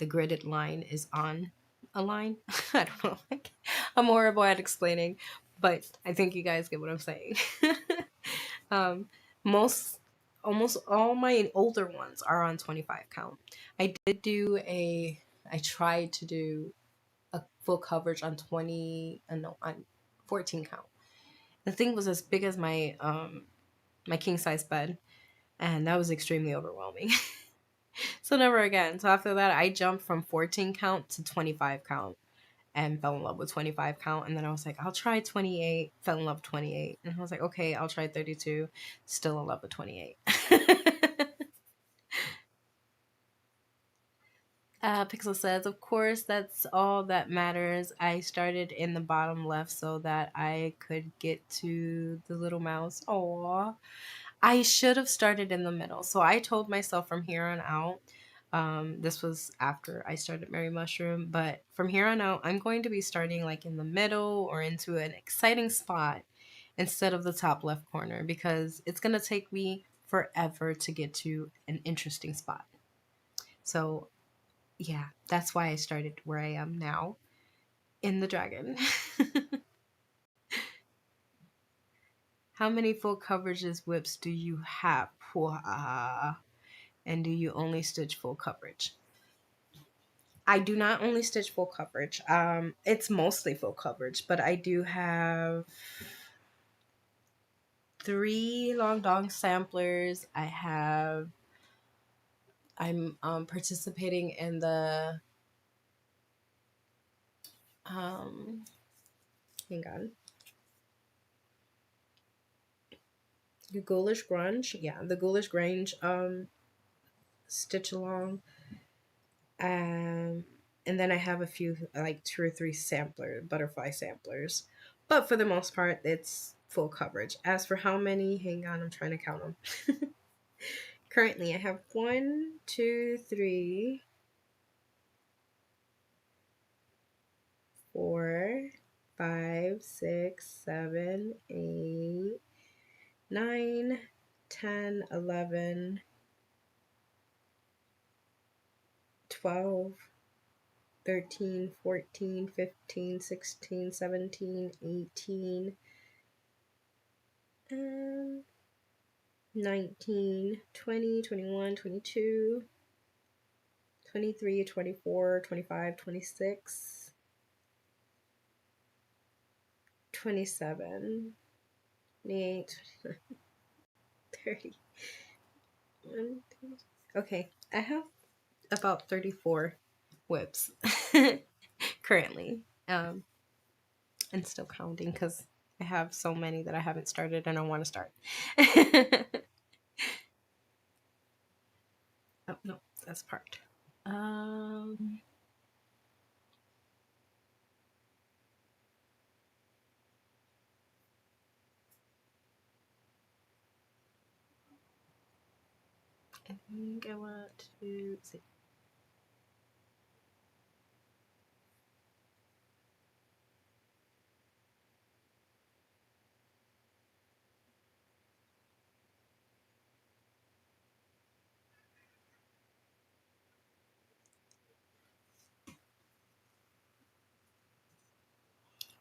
gridded line is on a line. I don't know. I'm horrible at explaining, but I think you guys get what I'm saying. um, most, almost all my older ones are on 25 count. I tried to do a full coverage on 14 count. The thing was as big as my my king size bed, and that was extremely overwhelming. So never again. So after that, I jumped from 14 count to 25 count and fell in love with 25 count. And then I was like, I'll try 28, fell in love with 28. And I was like, okay, I'll try 32, still in love with 28. Pixel says, of course, that's all that matters. I started in the bottom left so that I could get to the little mouse. Aww. I should have started in the middle. So I told myself from here on out, This was after I started Mary Mushroom, but from here on out, I'm going to be starting like in the middle or into an exciting spot instead of the top left corner, because it's going to take me forever to get to an interesting spot. So yeah, that's why I started where I am now in the dragon. How many full coverages whips do you have? And do you only stitch full coverage? I do not only stitch full coverage. It's mostly full coverage, but I do have 3 long dong samplers. I'm participating in the hang on. The Ghoulish Grunge. Yeah, the Ghoulish Grange stitch along. And then I have a few, like 2 or 3 butterfly samplers. But for the most part, it's full coverage. As for how many, hang on, I'm trying to count them. Currently, I have 1, 2, 3, 4, 5, 6, 7, 8, 9, 10, 11, 12, 13, 14, 15, 16, 17, 18, 19, 20, 21, 22, 23, 24, 25, 26, 27, 28, 30. Okay, I have about 34 whips currently, and still counting because I have so many that I haven't started and I want to start. Oh no, that's part. I think I want to see.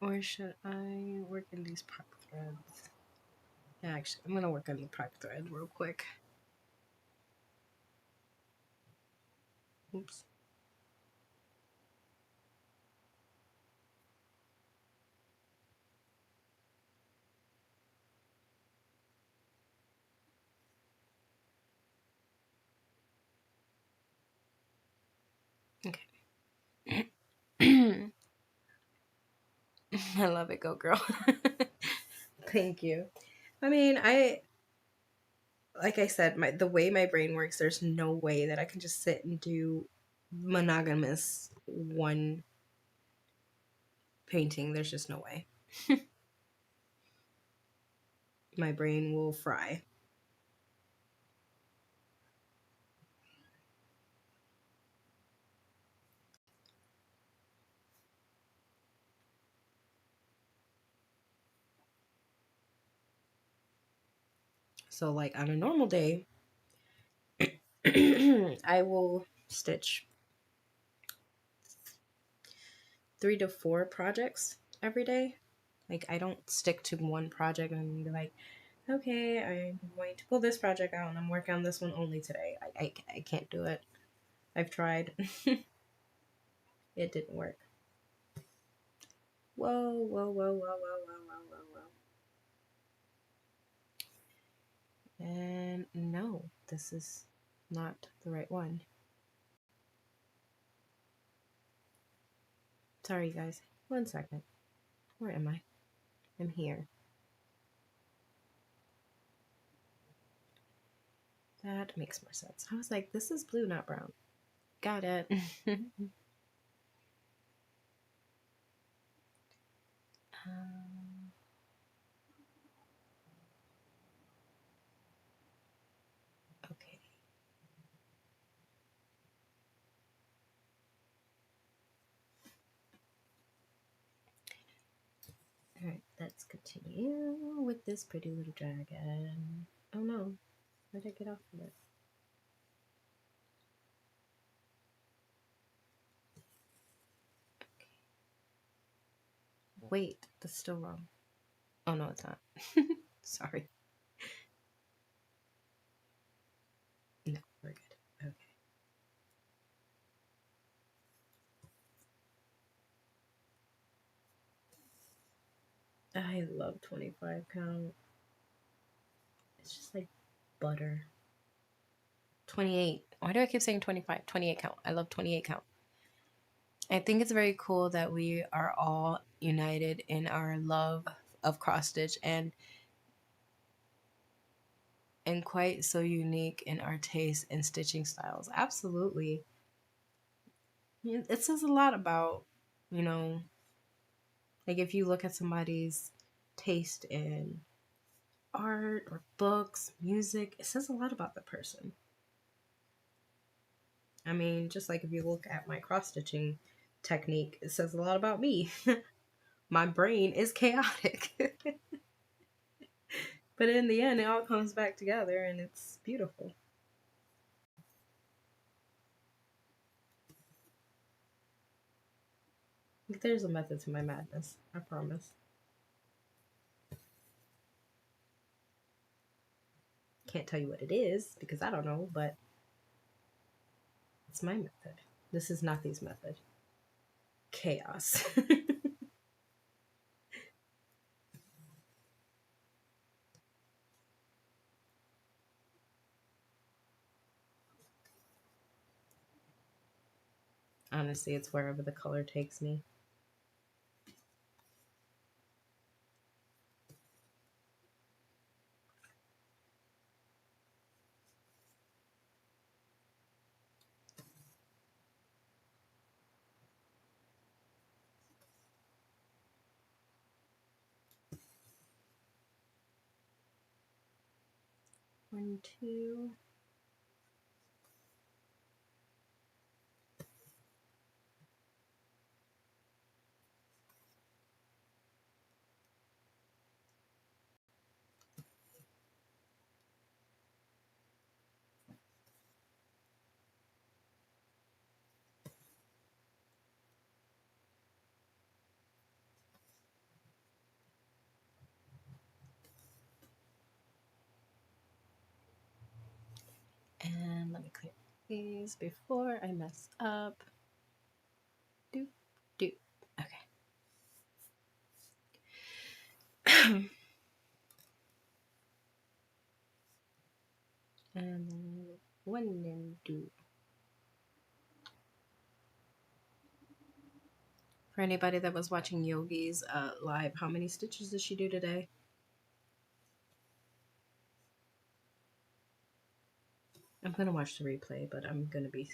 Or should I work in these park threads? Yeah, actually, I'm gonna work on the park thread real quick. Oops. Okay. I love it, go girl. Thank you. I mean, like I said, the way my brain works, there's no way that I can just sit and do monogamous one painting. There's just no way. My brain will fry. So like on a normal day, I will stitch 3 to 4 projects every day. Like I don't stick to one project and be like, okay, I'm going to pull this project out and I'm working on this one only today. I can't do it. I've tried. It didn't work. Whoa, whoa, whoa, whoa, whoa, whoa, whoa, whoa, whoa. And no, this is not the right one. Sorry, guys. 1 second. Where am I? I'm here. That makes more sense. I was like, this is blue, not brown. Got it. Okay. continue with this pretty little dragon. Oh no, where did I get off of it? Wait, that's still wrong. Oh no, it's not. Sorry. No, we're good. Okay. I love 25 count. It's just like butter. 28. Why do I keep saying 25? 28 count. I love 28 count. I think it's very cool that we are all united in our love of cross stitch and quite so unique in our taste and stitching styles. Absolutely. It says a lot about, you know, like if you look at somebody's taste in art or books, music, it says a lot about the person. I mean, just like if you look at my cross stitching technique, it says a lot about me. My brain is chaotic. But in the end, it all comes back together and it's beautiful. There's a method to my madness, I promise. Can't tell you what it is because I don't know, but it's my method. This is Nati's method. Chaos. Honestly, it's wherever the color takes me. One, two. And let me clear these before I mess up. Doop, doop. Okay. And then one and two. For anybody that was watching Yogi's live, how many stitches did she do today? I'm gonna watch the replay, but I'm gonna be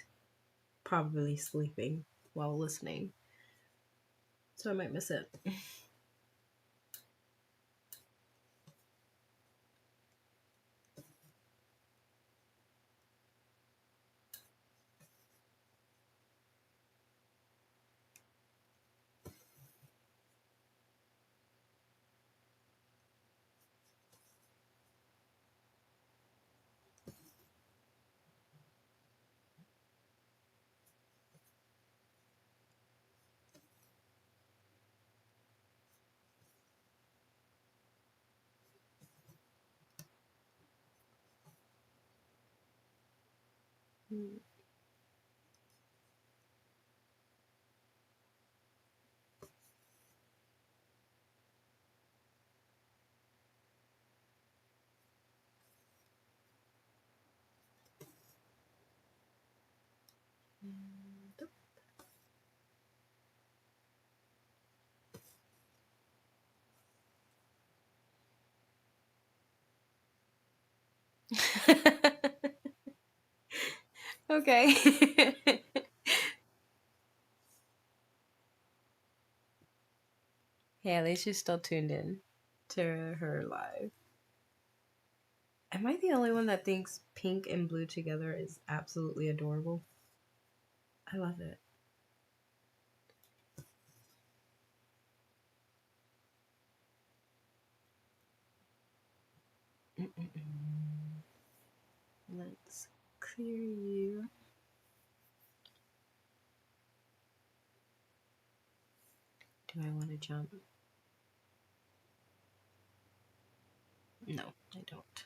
probably sleeping while listening, so I might miss it. Okay. Hey, at least she's still tuned in to her live. Am I the only one that thinks pink and blue together is absolutely adorable? I love it. Let's clear you. Do I want to jump? No, I don't.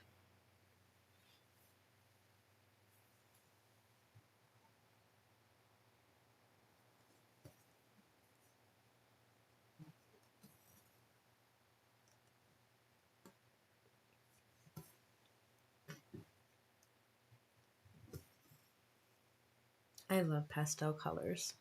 I love pastel colors.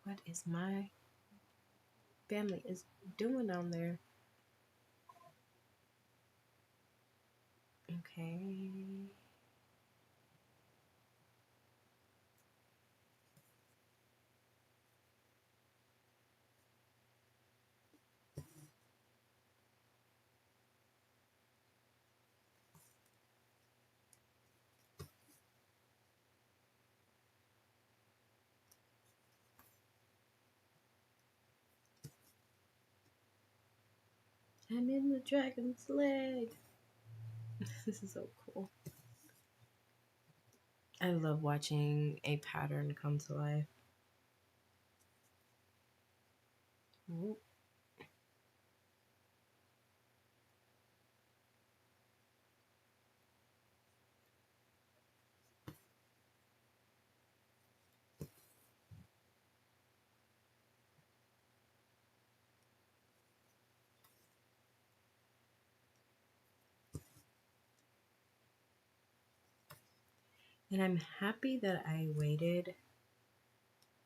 What is my family is doing down there? Okay. I'm in the dragon's leg. This is so cool. I love watching a pattern come to life. Ooh. And I'm happy that I waited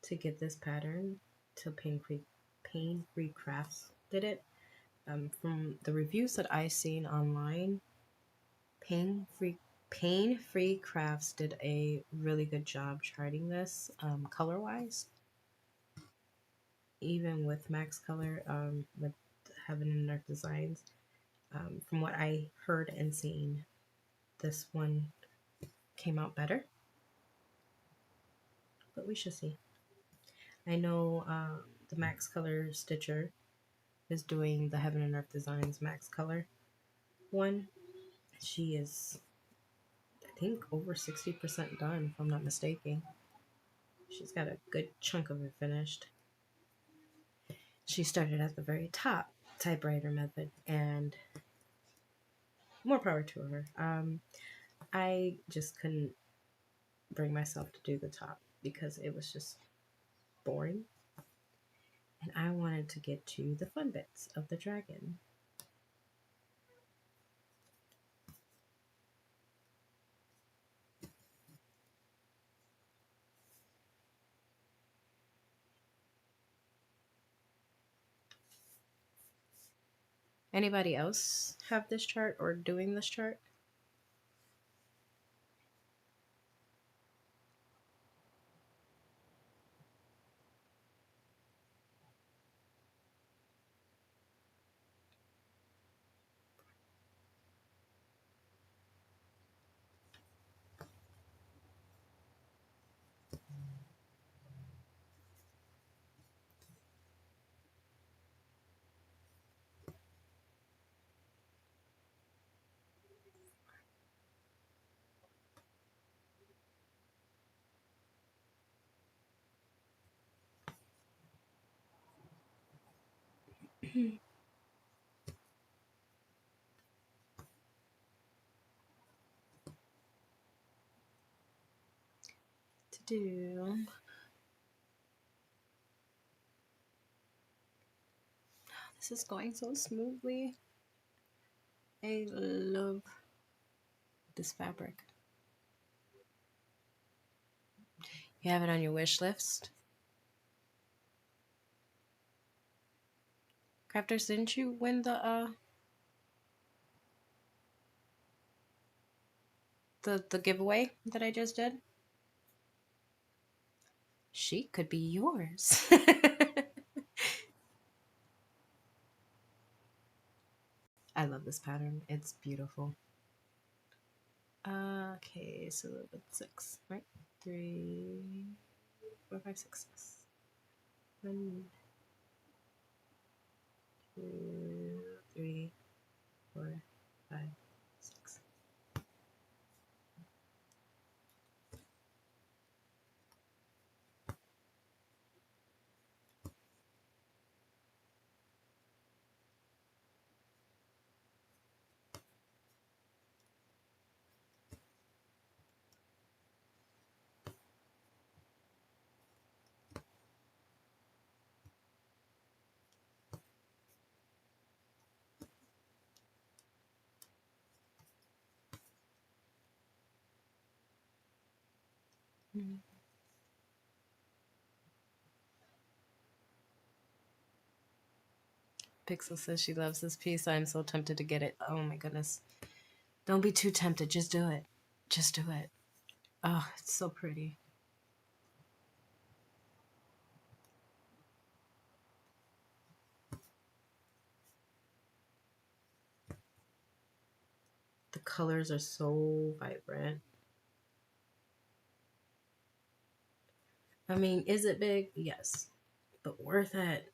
to get this pattern till Pain Free Crafts did it. From the reviews that I seen online, Pain Free Crafts did a really good job charting this color wise. Even with Max Color, with Heaven and Earth Designs, from what I heard and seen, this one came out better. But we shall see. I know the Max Color Stitcher is doing the Heaven and Earth Designs Max Color one. She is, I think, over 60% done, if I'm not mistaken. She's got a good chunk of it finished. She started at the very top, typewriter method, and more power to her. I just couldn't bring myself to do the top because it was just boring. And I wanted to get to the fun bits of the dragon. Anybody else have this chart or doing this chart? To do. This is going so smoothly. I love this fabric. You have it on your wish list? Crafters, didn't you win the the giveaway that I just did, she could be yours. I love this pattern. It's beautiful. Okay, so that's 6, right? 3, 4, 5, 6, 6. 1, 2, 3, 4, 5, 6. Pixel says she loves this piece. I'm so tempted to get it. Oh my goodness. Don't be too tempted. Just do it. Just do it. Oh, it's so pretty. The colors are so vibrant. I mean, is it big? Yes. But worth it.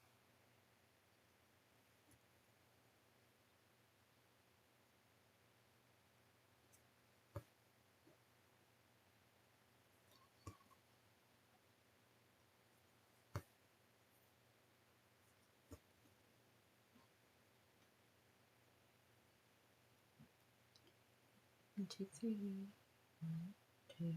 One, two, three. 1, 2.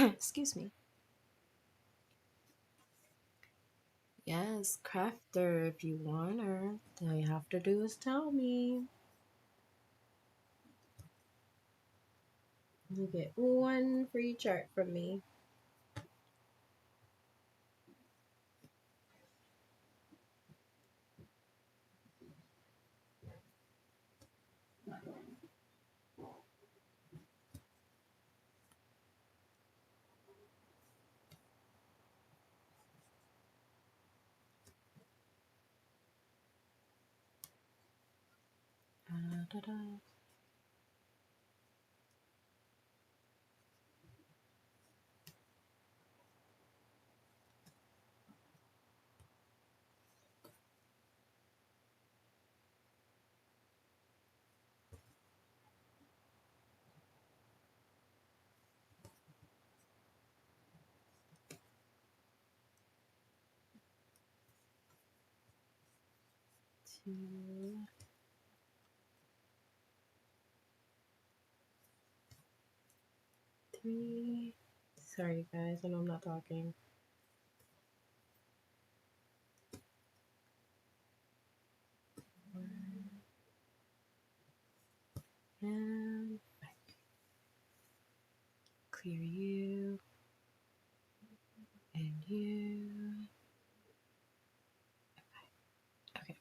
Excuse me. Yes, crafter, if you want her, all you have to do is tell me. You get 1 free chart from me. Da, da. 2, 3. Sorry, guys, I know I'm not talking. 4, and 5. Clear you and you. Okay.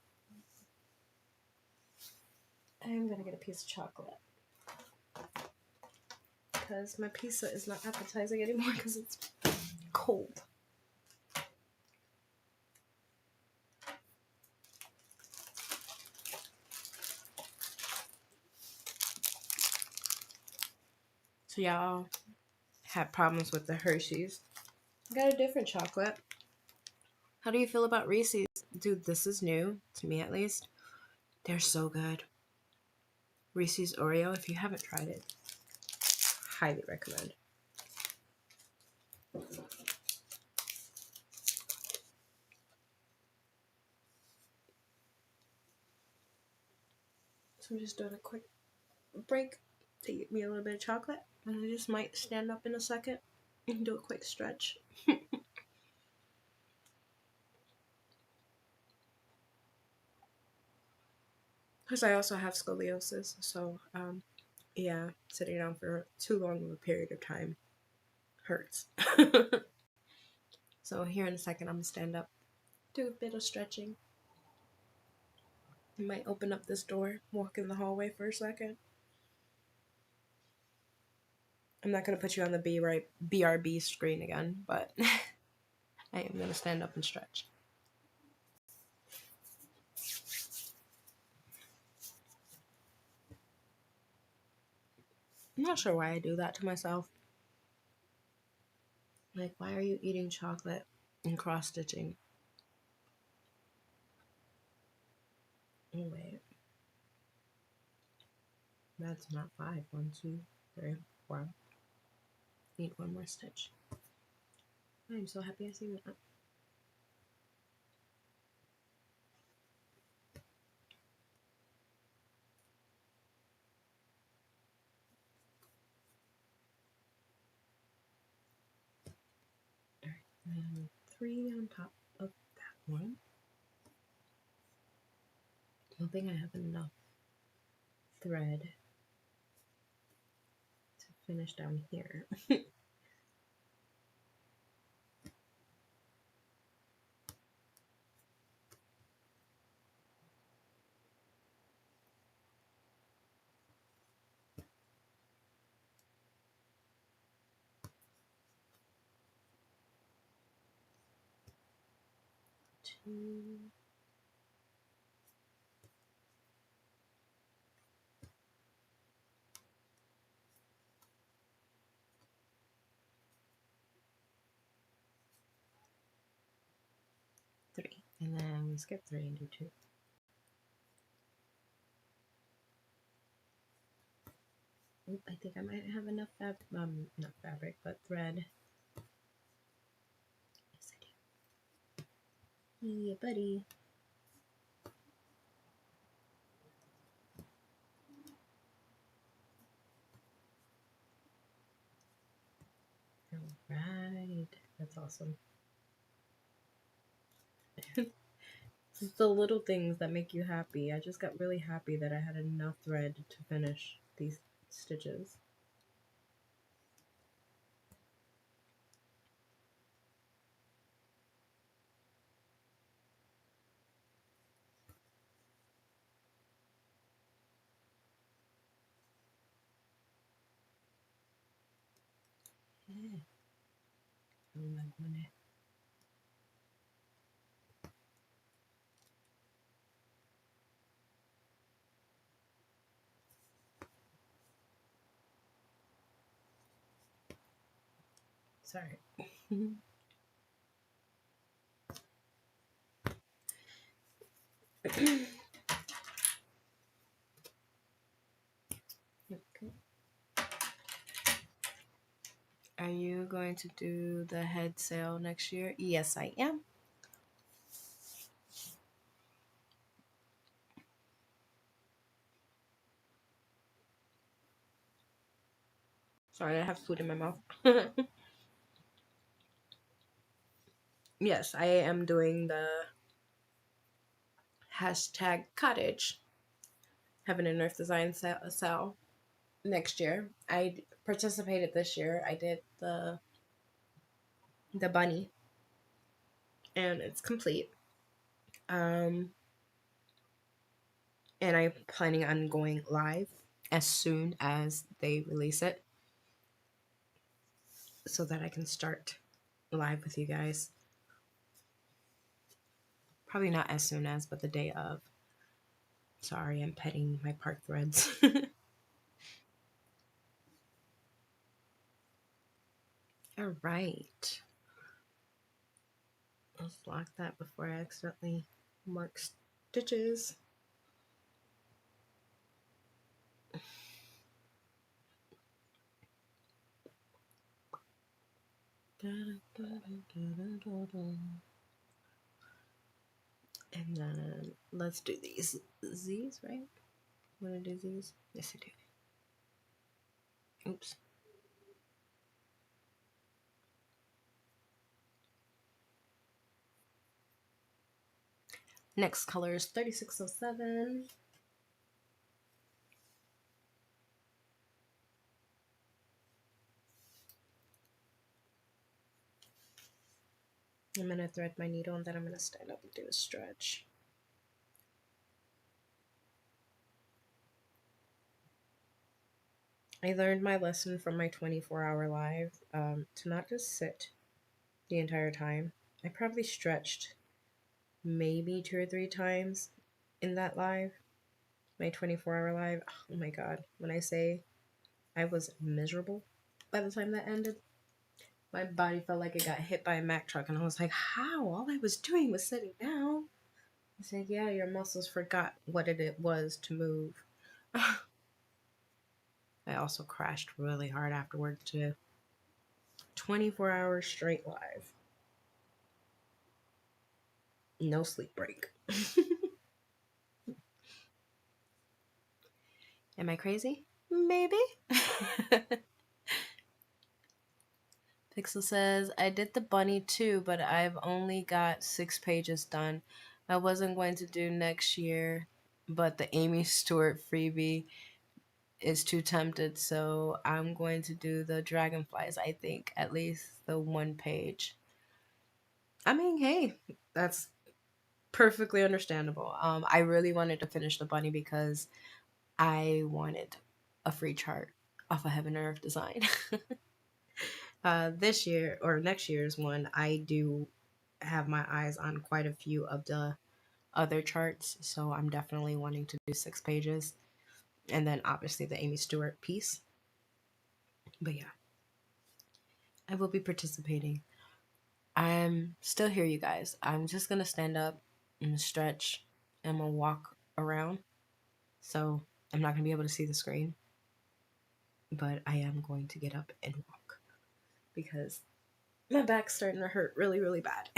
I'm gonna get a piece of chocolate because my pizza is not appetizing anymore because it's cold. So y'all had problems with the Hershey's. I got a different chocolate. How do you feel about Reese's? Dude, this is new, to me at least. They're so good. Reese's Oreo, if you haven't tried it, highly recommend. So I'm just doing a quick break to get me a little bit of chocolate. And I just might stand up in a second and do a quick stretch. Because I also have scoliosis, so Yeah, sitting down for too long of a period of time hurts. So here in a second, I'm gonna stand up, do a bit of stretching. I might open up this door, walk in the hallway for a second. I'm not gonna put you on the BRB screen again, but I am gonna stand up and stretch. I'm not sure why I do that to myself. Like, why are you eating chocolate and cross stitching? Oh, wait. That's not 5. 1, 2, 3, 4. Need one more stitch. I'm so happy I see that. And 3 on top of that one. I don't think I have enough thread to finish down here. 2. 3. And then we skip 3 and do 2. Oop, I think I might have enough not fabric, but thread. Yes, I do. Yeah, buddy. Alright. That's awesome. It's the little things that make you happy. I just got really happy that I had enough thread to finish these stitches. Yeah. Sorry. Okay. Are you going to do the head sale next year? Yes, I am. Sorry, I have food in my mouth. Yes, I am doing the hashtag cottage Heaven and Earth Design sale next year. I participated this year. I did the bunny, and it's complete. And I'm planning on going live as soon as they release it, so that I can start live with you guys. Probably not as soon as, but the day of. Sorry, I'm petting my park threads. All right. Let's lock that before I accidentally mark stitches. And then let's do these Z's, right? Want to do these? Yes, I do. Oops. Next color is 3607. I'm going to thread my needle and then I'm going to stand up and do a stretch. I learned my lesson from my 24-hour live to not just sit the entire time. I probably stretched maybe 2 or 3 times in that live, my 24-hour live. Oh my God. When I say I was miserable by the time that ended, my body felt like it got hit by a Mack truck. And I was like, how? All I was doing was sitting down. I said, yeah, your muscles forgot what it was to move. I also crashed really hard afterwards too. 24 hours straight live. No sleep break. Am I crazy? Maybe. Pixel says, I did the bunny too, but I've only got 6 pages done. I wasn't going to do next year, but the Amy Stewart freebie is too tempted, so I'm going to do the dragonflies, I think, at least the 1 page. I mean, hey, that's perfectly understandable. I really wanted to finish the bunny because I wanted a free chart off of Heaven and Earth Design. This year or next year's one, I do have my eyes on quite a few of the other charts, so I'm definitely wanting to do 6 pages, and then obviously the Amy Stewart piece. But yeah, I will be participating. I'm still here, you guys. I'm just gonna stand up and stretch and I'm gonna walk around, so I'm not gonna be able to see the screen, but I am going to get up and walk because my back's starting to hurt really, really bad.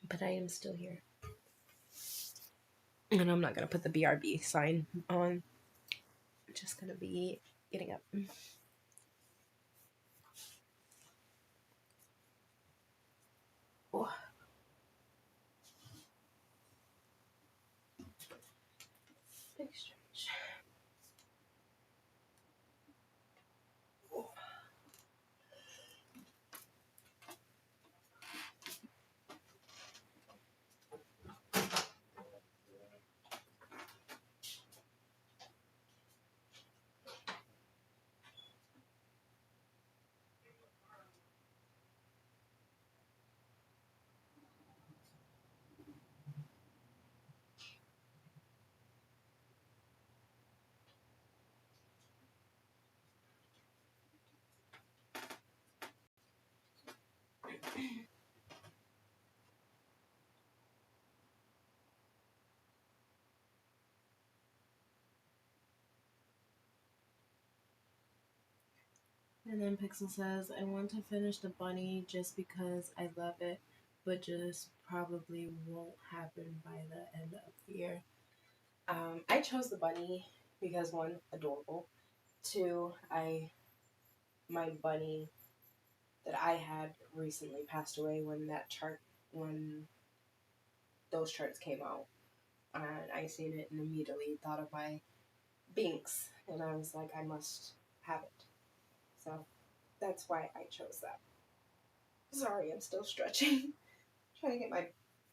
But I am still here. And I'm not going to put the BRB sign on. I'm just going to be getting up. Oh. Big stretch. Oh. And then Pixel says, I want to finish the bunny just because I love it, but just probably won't happen by the end of the year. I chose the bunny because 1, adorable. 2, my bunny that I had recently passed away when those charts came out. And I seen it and immediately thought of my Binks, and I was like, I must have it. So that's why I chose that. Sorry, I'm still stretching. Trying to get my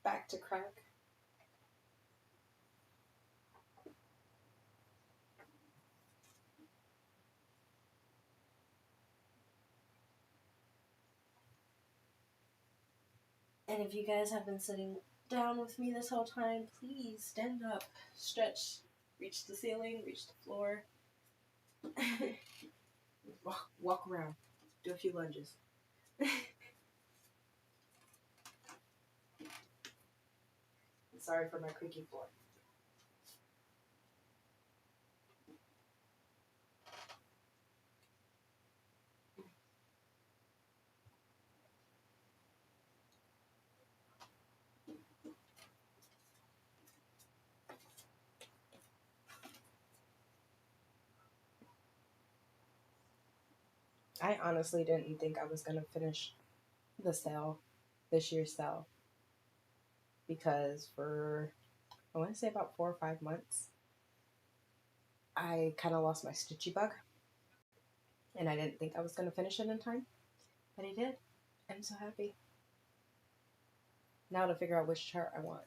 back to crack. And if you guys have been sitting down with me this whole time, please stand up, stretch, reach the ceiling, reach the floor. walk around, do a few lunges. Sorry for my creaky floor. I honestly didn't think I was going to finish the sale, this year's sale, because for, I want to say about 4 or 5 months, I kind of lost my stitchy bug. and I didn't think I was going to finish it in time, but I did. I'm so happy. Now to figure out which chart I want.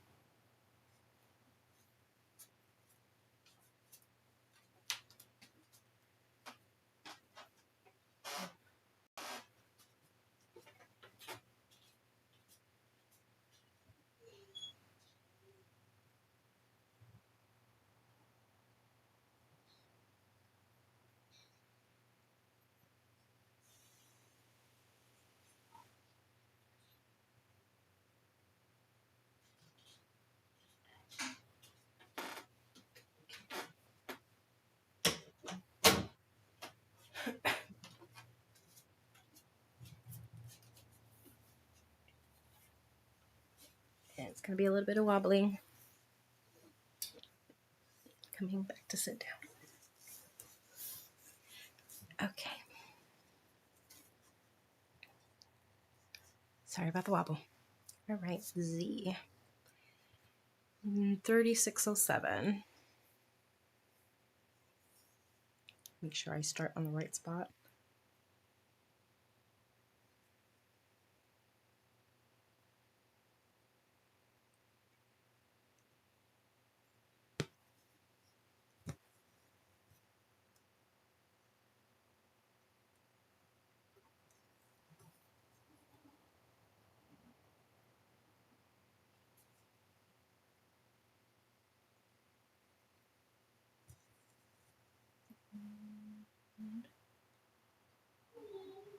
And it's going to be a little bit of wobbling. Coming back to sit down. Okay. Sorry about the wobble. All right, Z. 3607. Make sure I start on the right spot.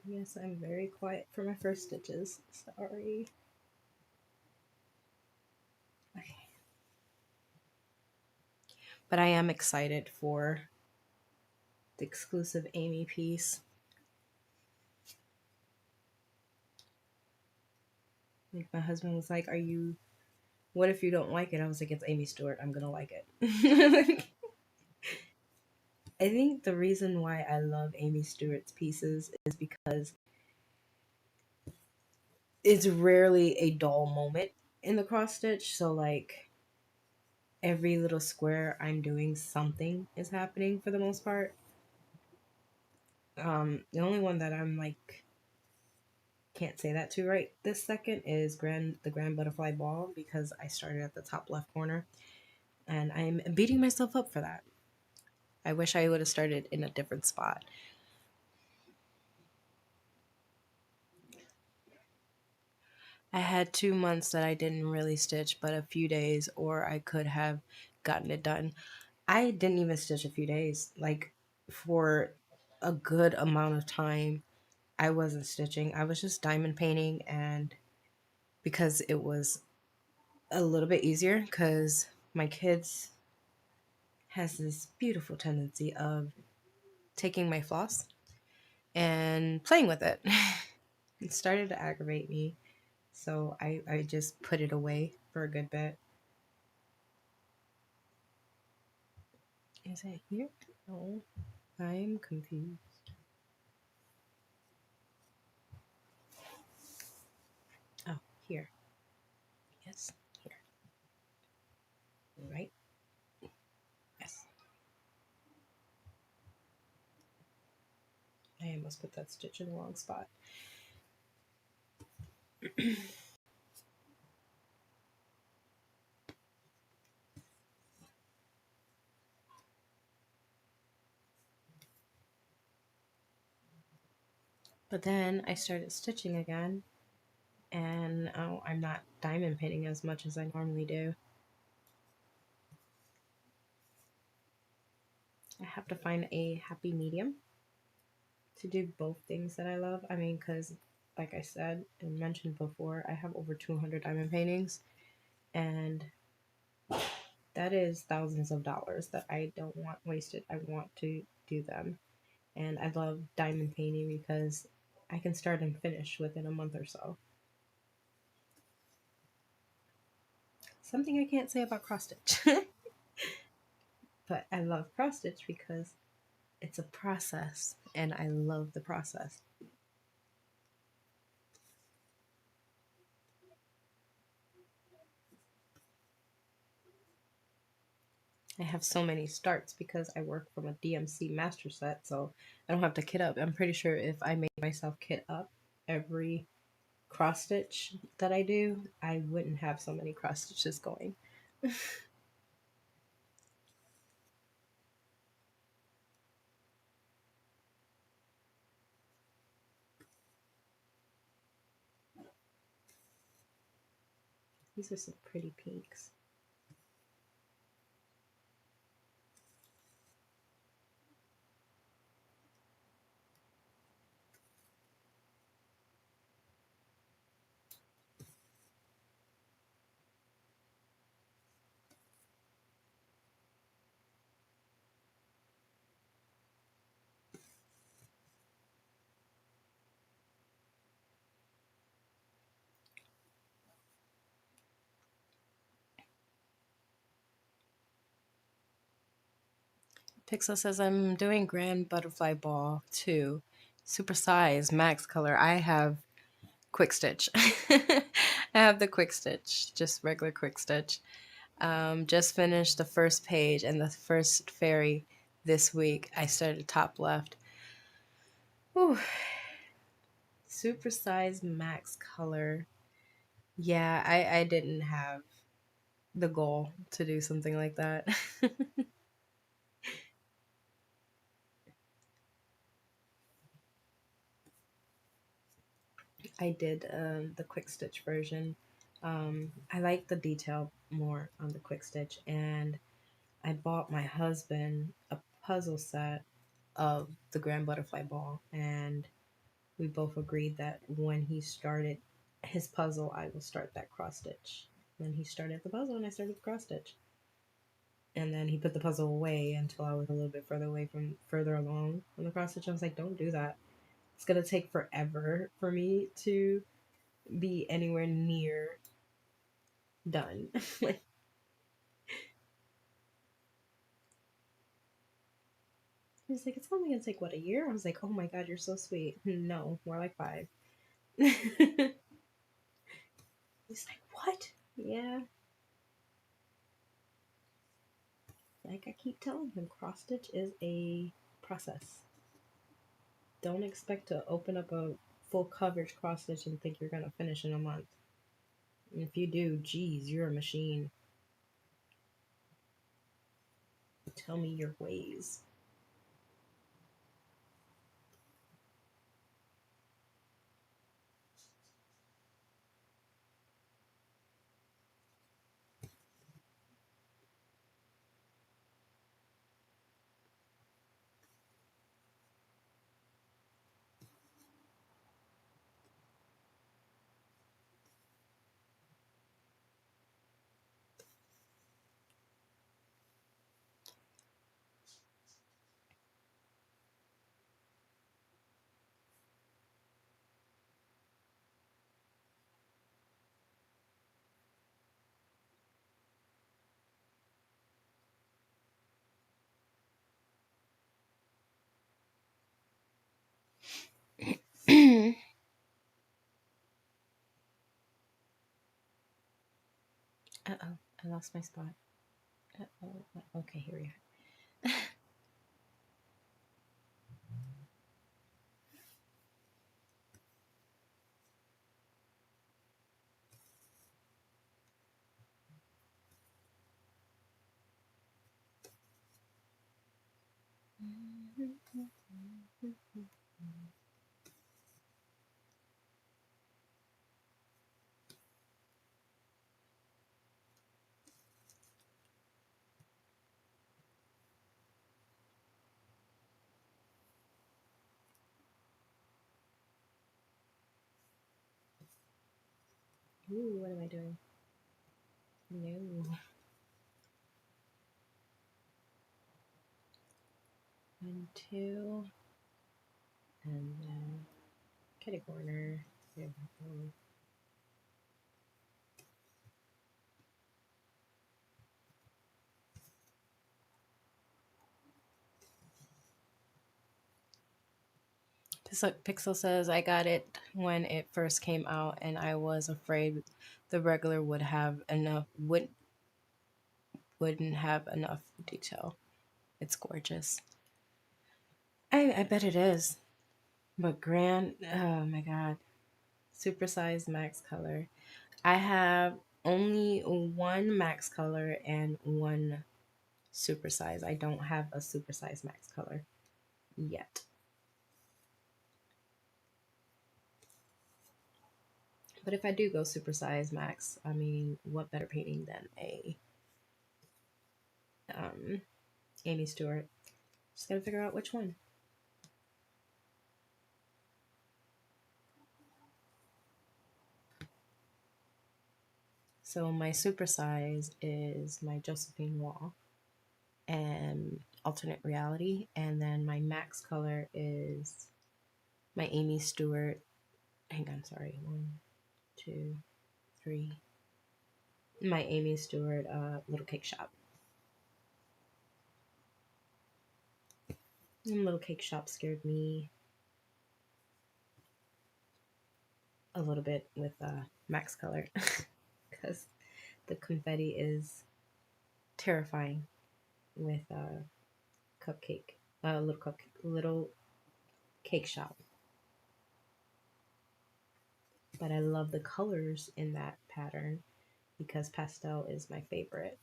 Yes, I'm very quiet for my first stitches. Sorry. Okay. But I am excited for the exclusive Amy piece. Like my husband was like, what if you don't like it? I was like, it's Amy Stewart. I'm going to like it. I think the reason why I love Amy Stewart's pieces is because it's rarely a dull moment in the cross stitch. So like every little square I'm doing something is happening for the most part. The only one that I'm like can't say that to right this second is the Grand Butterfly Ball, because I started at the top left corner and I'm beating myself up for that. I wish I would have started in a different spot. I had 2 months that I didn't really stitch, but a few days, or I could have gotten it done. I didn't even stitch a few days. Like for a good amount of time, I wasn't stitching. I was just diamond painting, and because it was a little bit easier, because my kids has this beautiful tendency of taking my floss and playing with it. It started to aggravate me, so I just put it away for a good bit. Is it here? No, I'm confused. Oh, here. Yes, here. Right? Yes. I almost put that stitch in the wrong spot. But then I started stitching again, and I'm not diamond painting as much as I normally do. I have to find a happy medium to do both things that I love. I mean, because like I said and mentioned before, I have over 200 diamond paintings, and that is thousands of dollars that I don't want wasted. I want to do them. And I love diamond painting because I can start and finish within a month or so. Something I can't say about cross stitch. But I love cross stitch because it's a process, and I love the process. I have so many starts because I work from a DMC master set, so I don't have to kit up. I'm pretty sure if I made myself kit up every cross stitch that I do, I wouldn't have so many cross stitches going. These are some pretty pinks. Pixel says I'm doing Grand Butterfly Ball 2. Super size, max color. I have quick stitch. I have the quick stitch, just regular quick stitch. Just finished the first page and the first fairy this week. I started top left. Whew. Super size, max color. Yeah, I didn't have the goal to do something like that. I did the quick stitch version. I like the detail more on the quick stitch, and I bought my husband a puzzle set of the Grand Butterfly Ball, and we both agreed that when he started his puzzle, I will start that cross stitch. Then he started the puzzle, and I started the cross stitch. And then he put the puzzle away until I was a little bit further along on the cross stitch. I was like, don't do that. It's gonna take forever for me to be anywhere near done. Like, he's like, it's only gonna take what, a year? I was like, oh my god, you're so sweet. No, more like 5. He's like, what? Yeah. Like I keep telling him, cross stitch is a process. Don't expect to open up a full coverage cross stitch and think you're gonna finish in a month. And if you do, geez, you're a machine. Tell me your ways. Uh-oh, I lost my spot. Uh-oh. Okay, here we are. Ooh, what am I doing? No. 1, 2, and then cut a corner. There we go. Pixel says I got it when it first came out, and I was afraid the regular would wouldn't have enough detail. It's gorgeous. I bet it is. But grand, oh my god. Supersized max color. I have only one max color and one supersize. I don't have a supersize max color yet. But if I do go supersize max, I mean, what better painting than a Amy Stewart? Just gotta figure out which one. So my supersize is my Josephine Wall and alternate reality, and then my max color is my Amy Stewart. Hang on, sorry. 1, 2, 3. My Amy Stewart Little Cake Shop. And Little Cake Shop scared me a little bit with max color because the confetti is terrifying with cupcake, little cake shop. But I love the colors in that pattern because pastel is my favorite.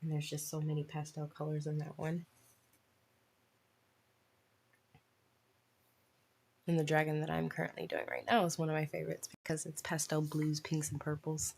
And there's just so many pastel colors in that one. And the dragon that I'm currently doing right now is one of my favorites because it's pastel blues, pinks, and purples.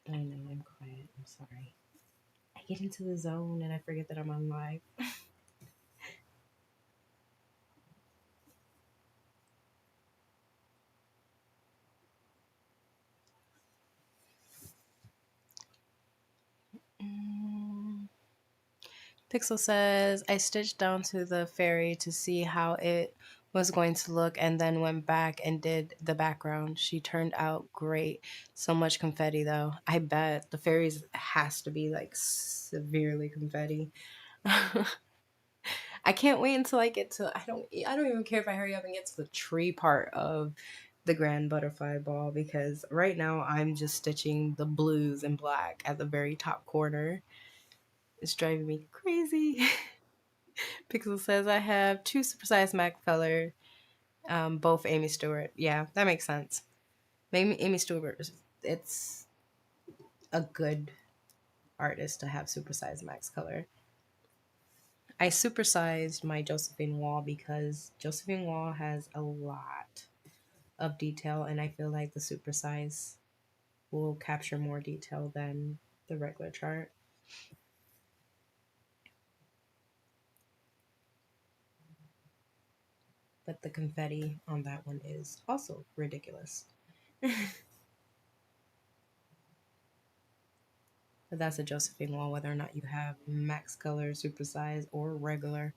I know, I'm quiet. I'm sorry. I get into the zone and I forget that I'm on live. Pixel says, I stitched down to the fairy to see how it was going to look and then went back and did the background. She turned out great. So much confetti though. I bet the fairies has to be like severely confetti. I can't wait until I get to I don't even care if I hurry up and get to the tree part of the grand butterfly ball because right now I'm just stitching the blues and black at the very top corner. It's driving me crazy. Pixel says I have 2 supersized MAC color, both Amy Stewart. Yeah, that makes sense. Amy Stewart, it's a good artist to have supersized max color. I supersized my Josephine Wall because Josephine Wall has a lot of detail, and I feel like the supersize will capture more detail than the regular chart. But the confetti on that one is also ridiculous. But that's a Josephine Wall, whether or not you have max color, supersize, or regular.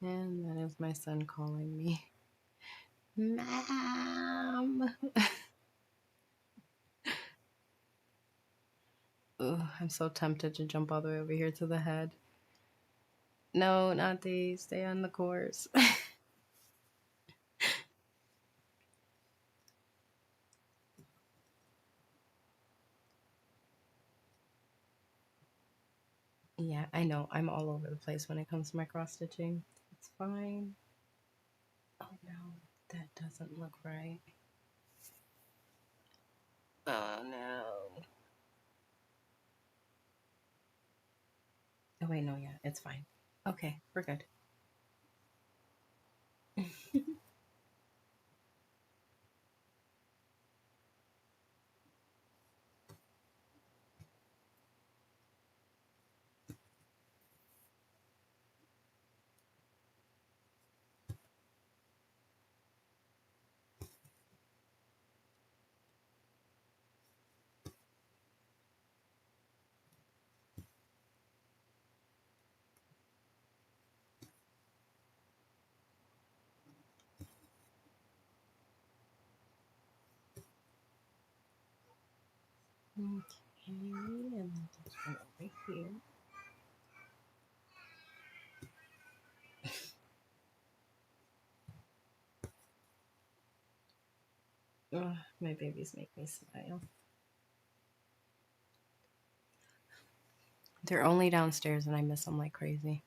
And that is my son calling me. Ma'am. Ugh, I'm so tempted to jump all the way over here to the head. No, not these. Stay on the course. Yeah, I know. I'm all over the place when it comes to my cross stitching. It's fine. Oh no, that doesn't look right. Oh no. Oh wait, no, yeah, it's fine. Okay, we're good. Okay, and then this one over here. Ugh, my babies make me smile. They're only downstairs and I miss them like crazy.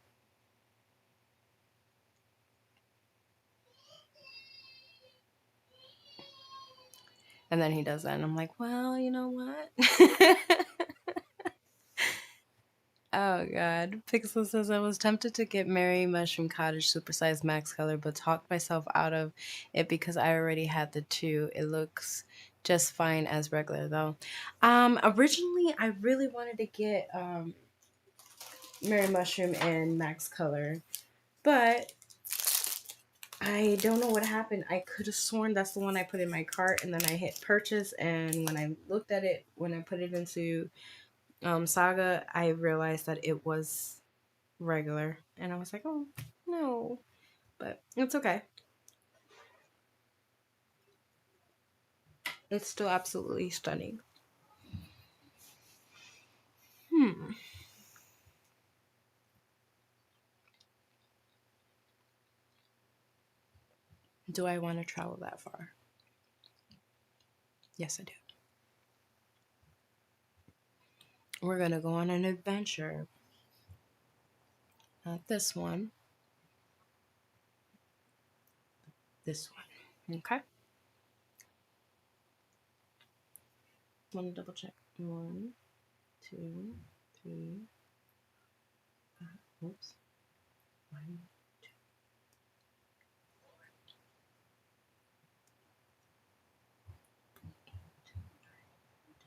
And then he does that and I'm like, well, you know what? Oh god. Pixel says I was tempted to get Mary Mushroom Cottage Supersized Max Color, but talked myself out of it because I already had the two. It looks just fine as regular though. Originally I really wanted to get Mary Mushroom and Max Color, but I don't know what happened. I could have sworn that's the one I put in my cart and then I hit purchase, and when I looked at it, when I put it into Saga, I realized that it was regular and I was like, oh no, but it's okay. It's still absolutely stunning. Do I want to travel that far? Yes, I do. We're gonna go on an adventure. Not this one. This one. Okay. Want to double check? 1, 2, 3. Oops. 1,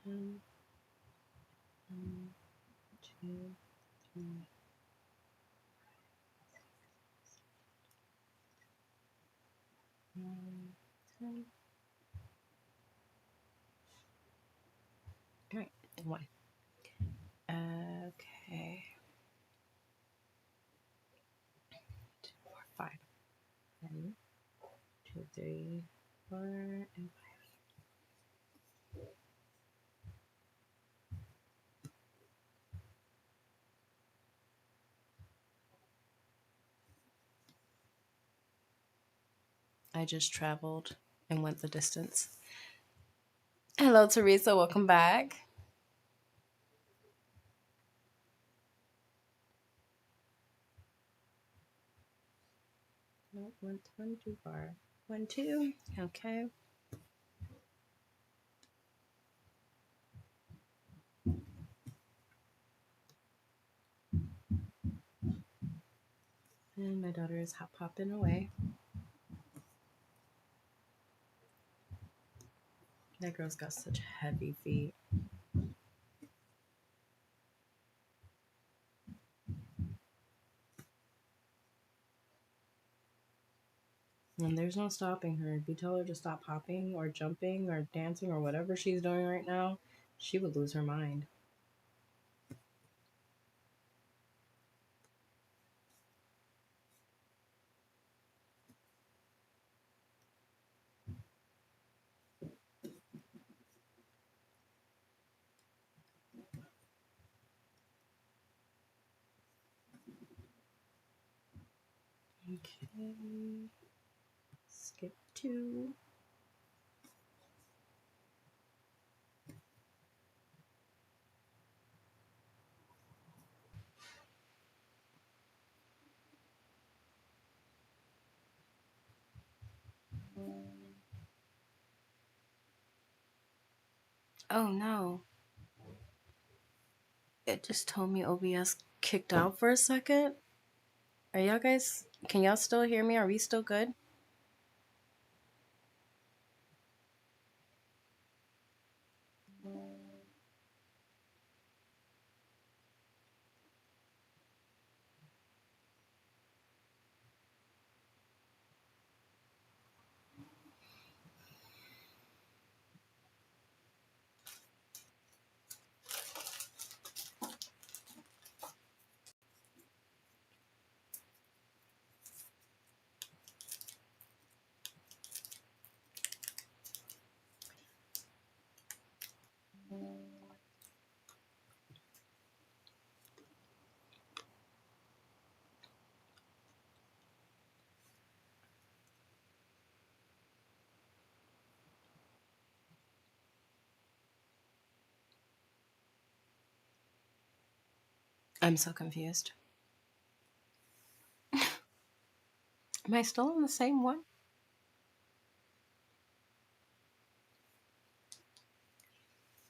2, 10. 1, 2, 3. 9, 10. All right, 1. Okay. 2, 4, 5. 1, 2, 3, 4, and 5. I just traveled and went the distance. Hello, Teresa. Welcome back. No, one too far. 1, 2. Okay. And my daughter is hop popping away. That girl's got such heavy feet. And there's no stopping her. If you tell her to stop hopping or jumping or dancing or whatever she's doing right now, she would lose her mind. Okay. Skip 2. Oh no. It just told me OBS kicked out for a second. Are y'all guys, can y'all still hear me? Are we still good? I'm so confused. Am I still on the same one?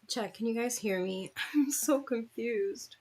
Chat, can you guys hear me? I'm so confused.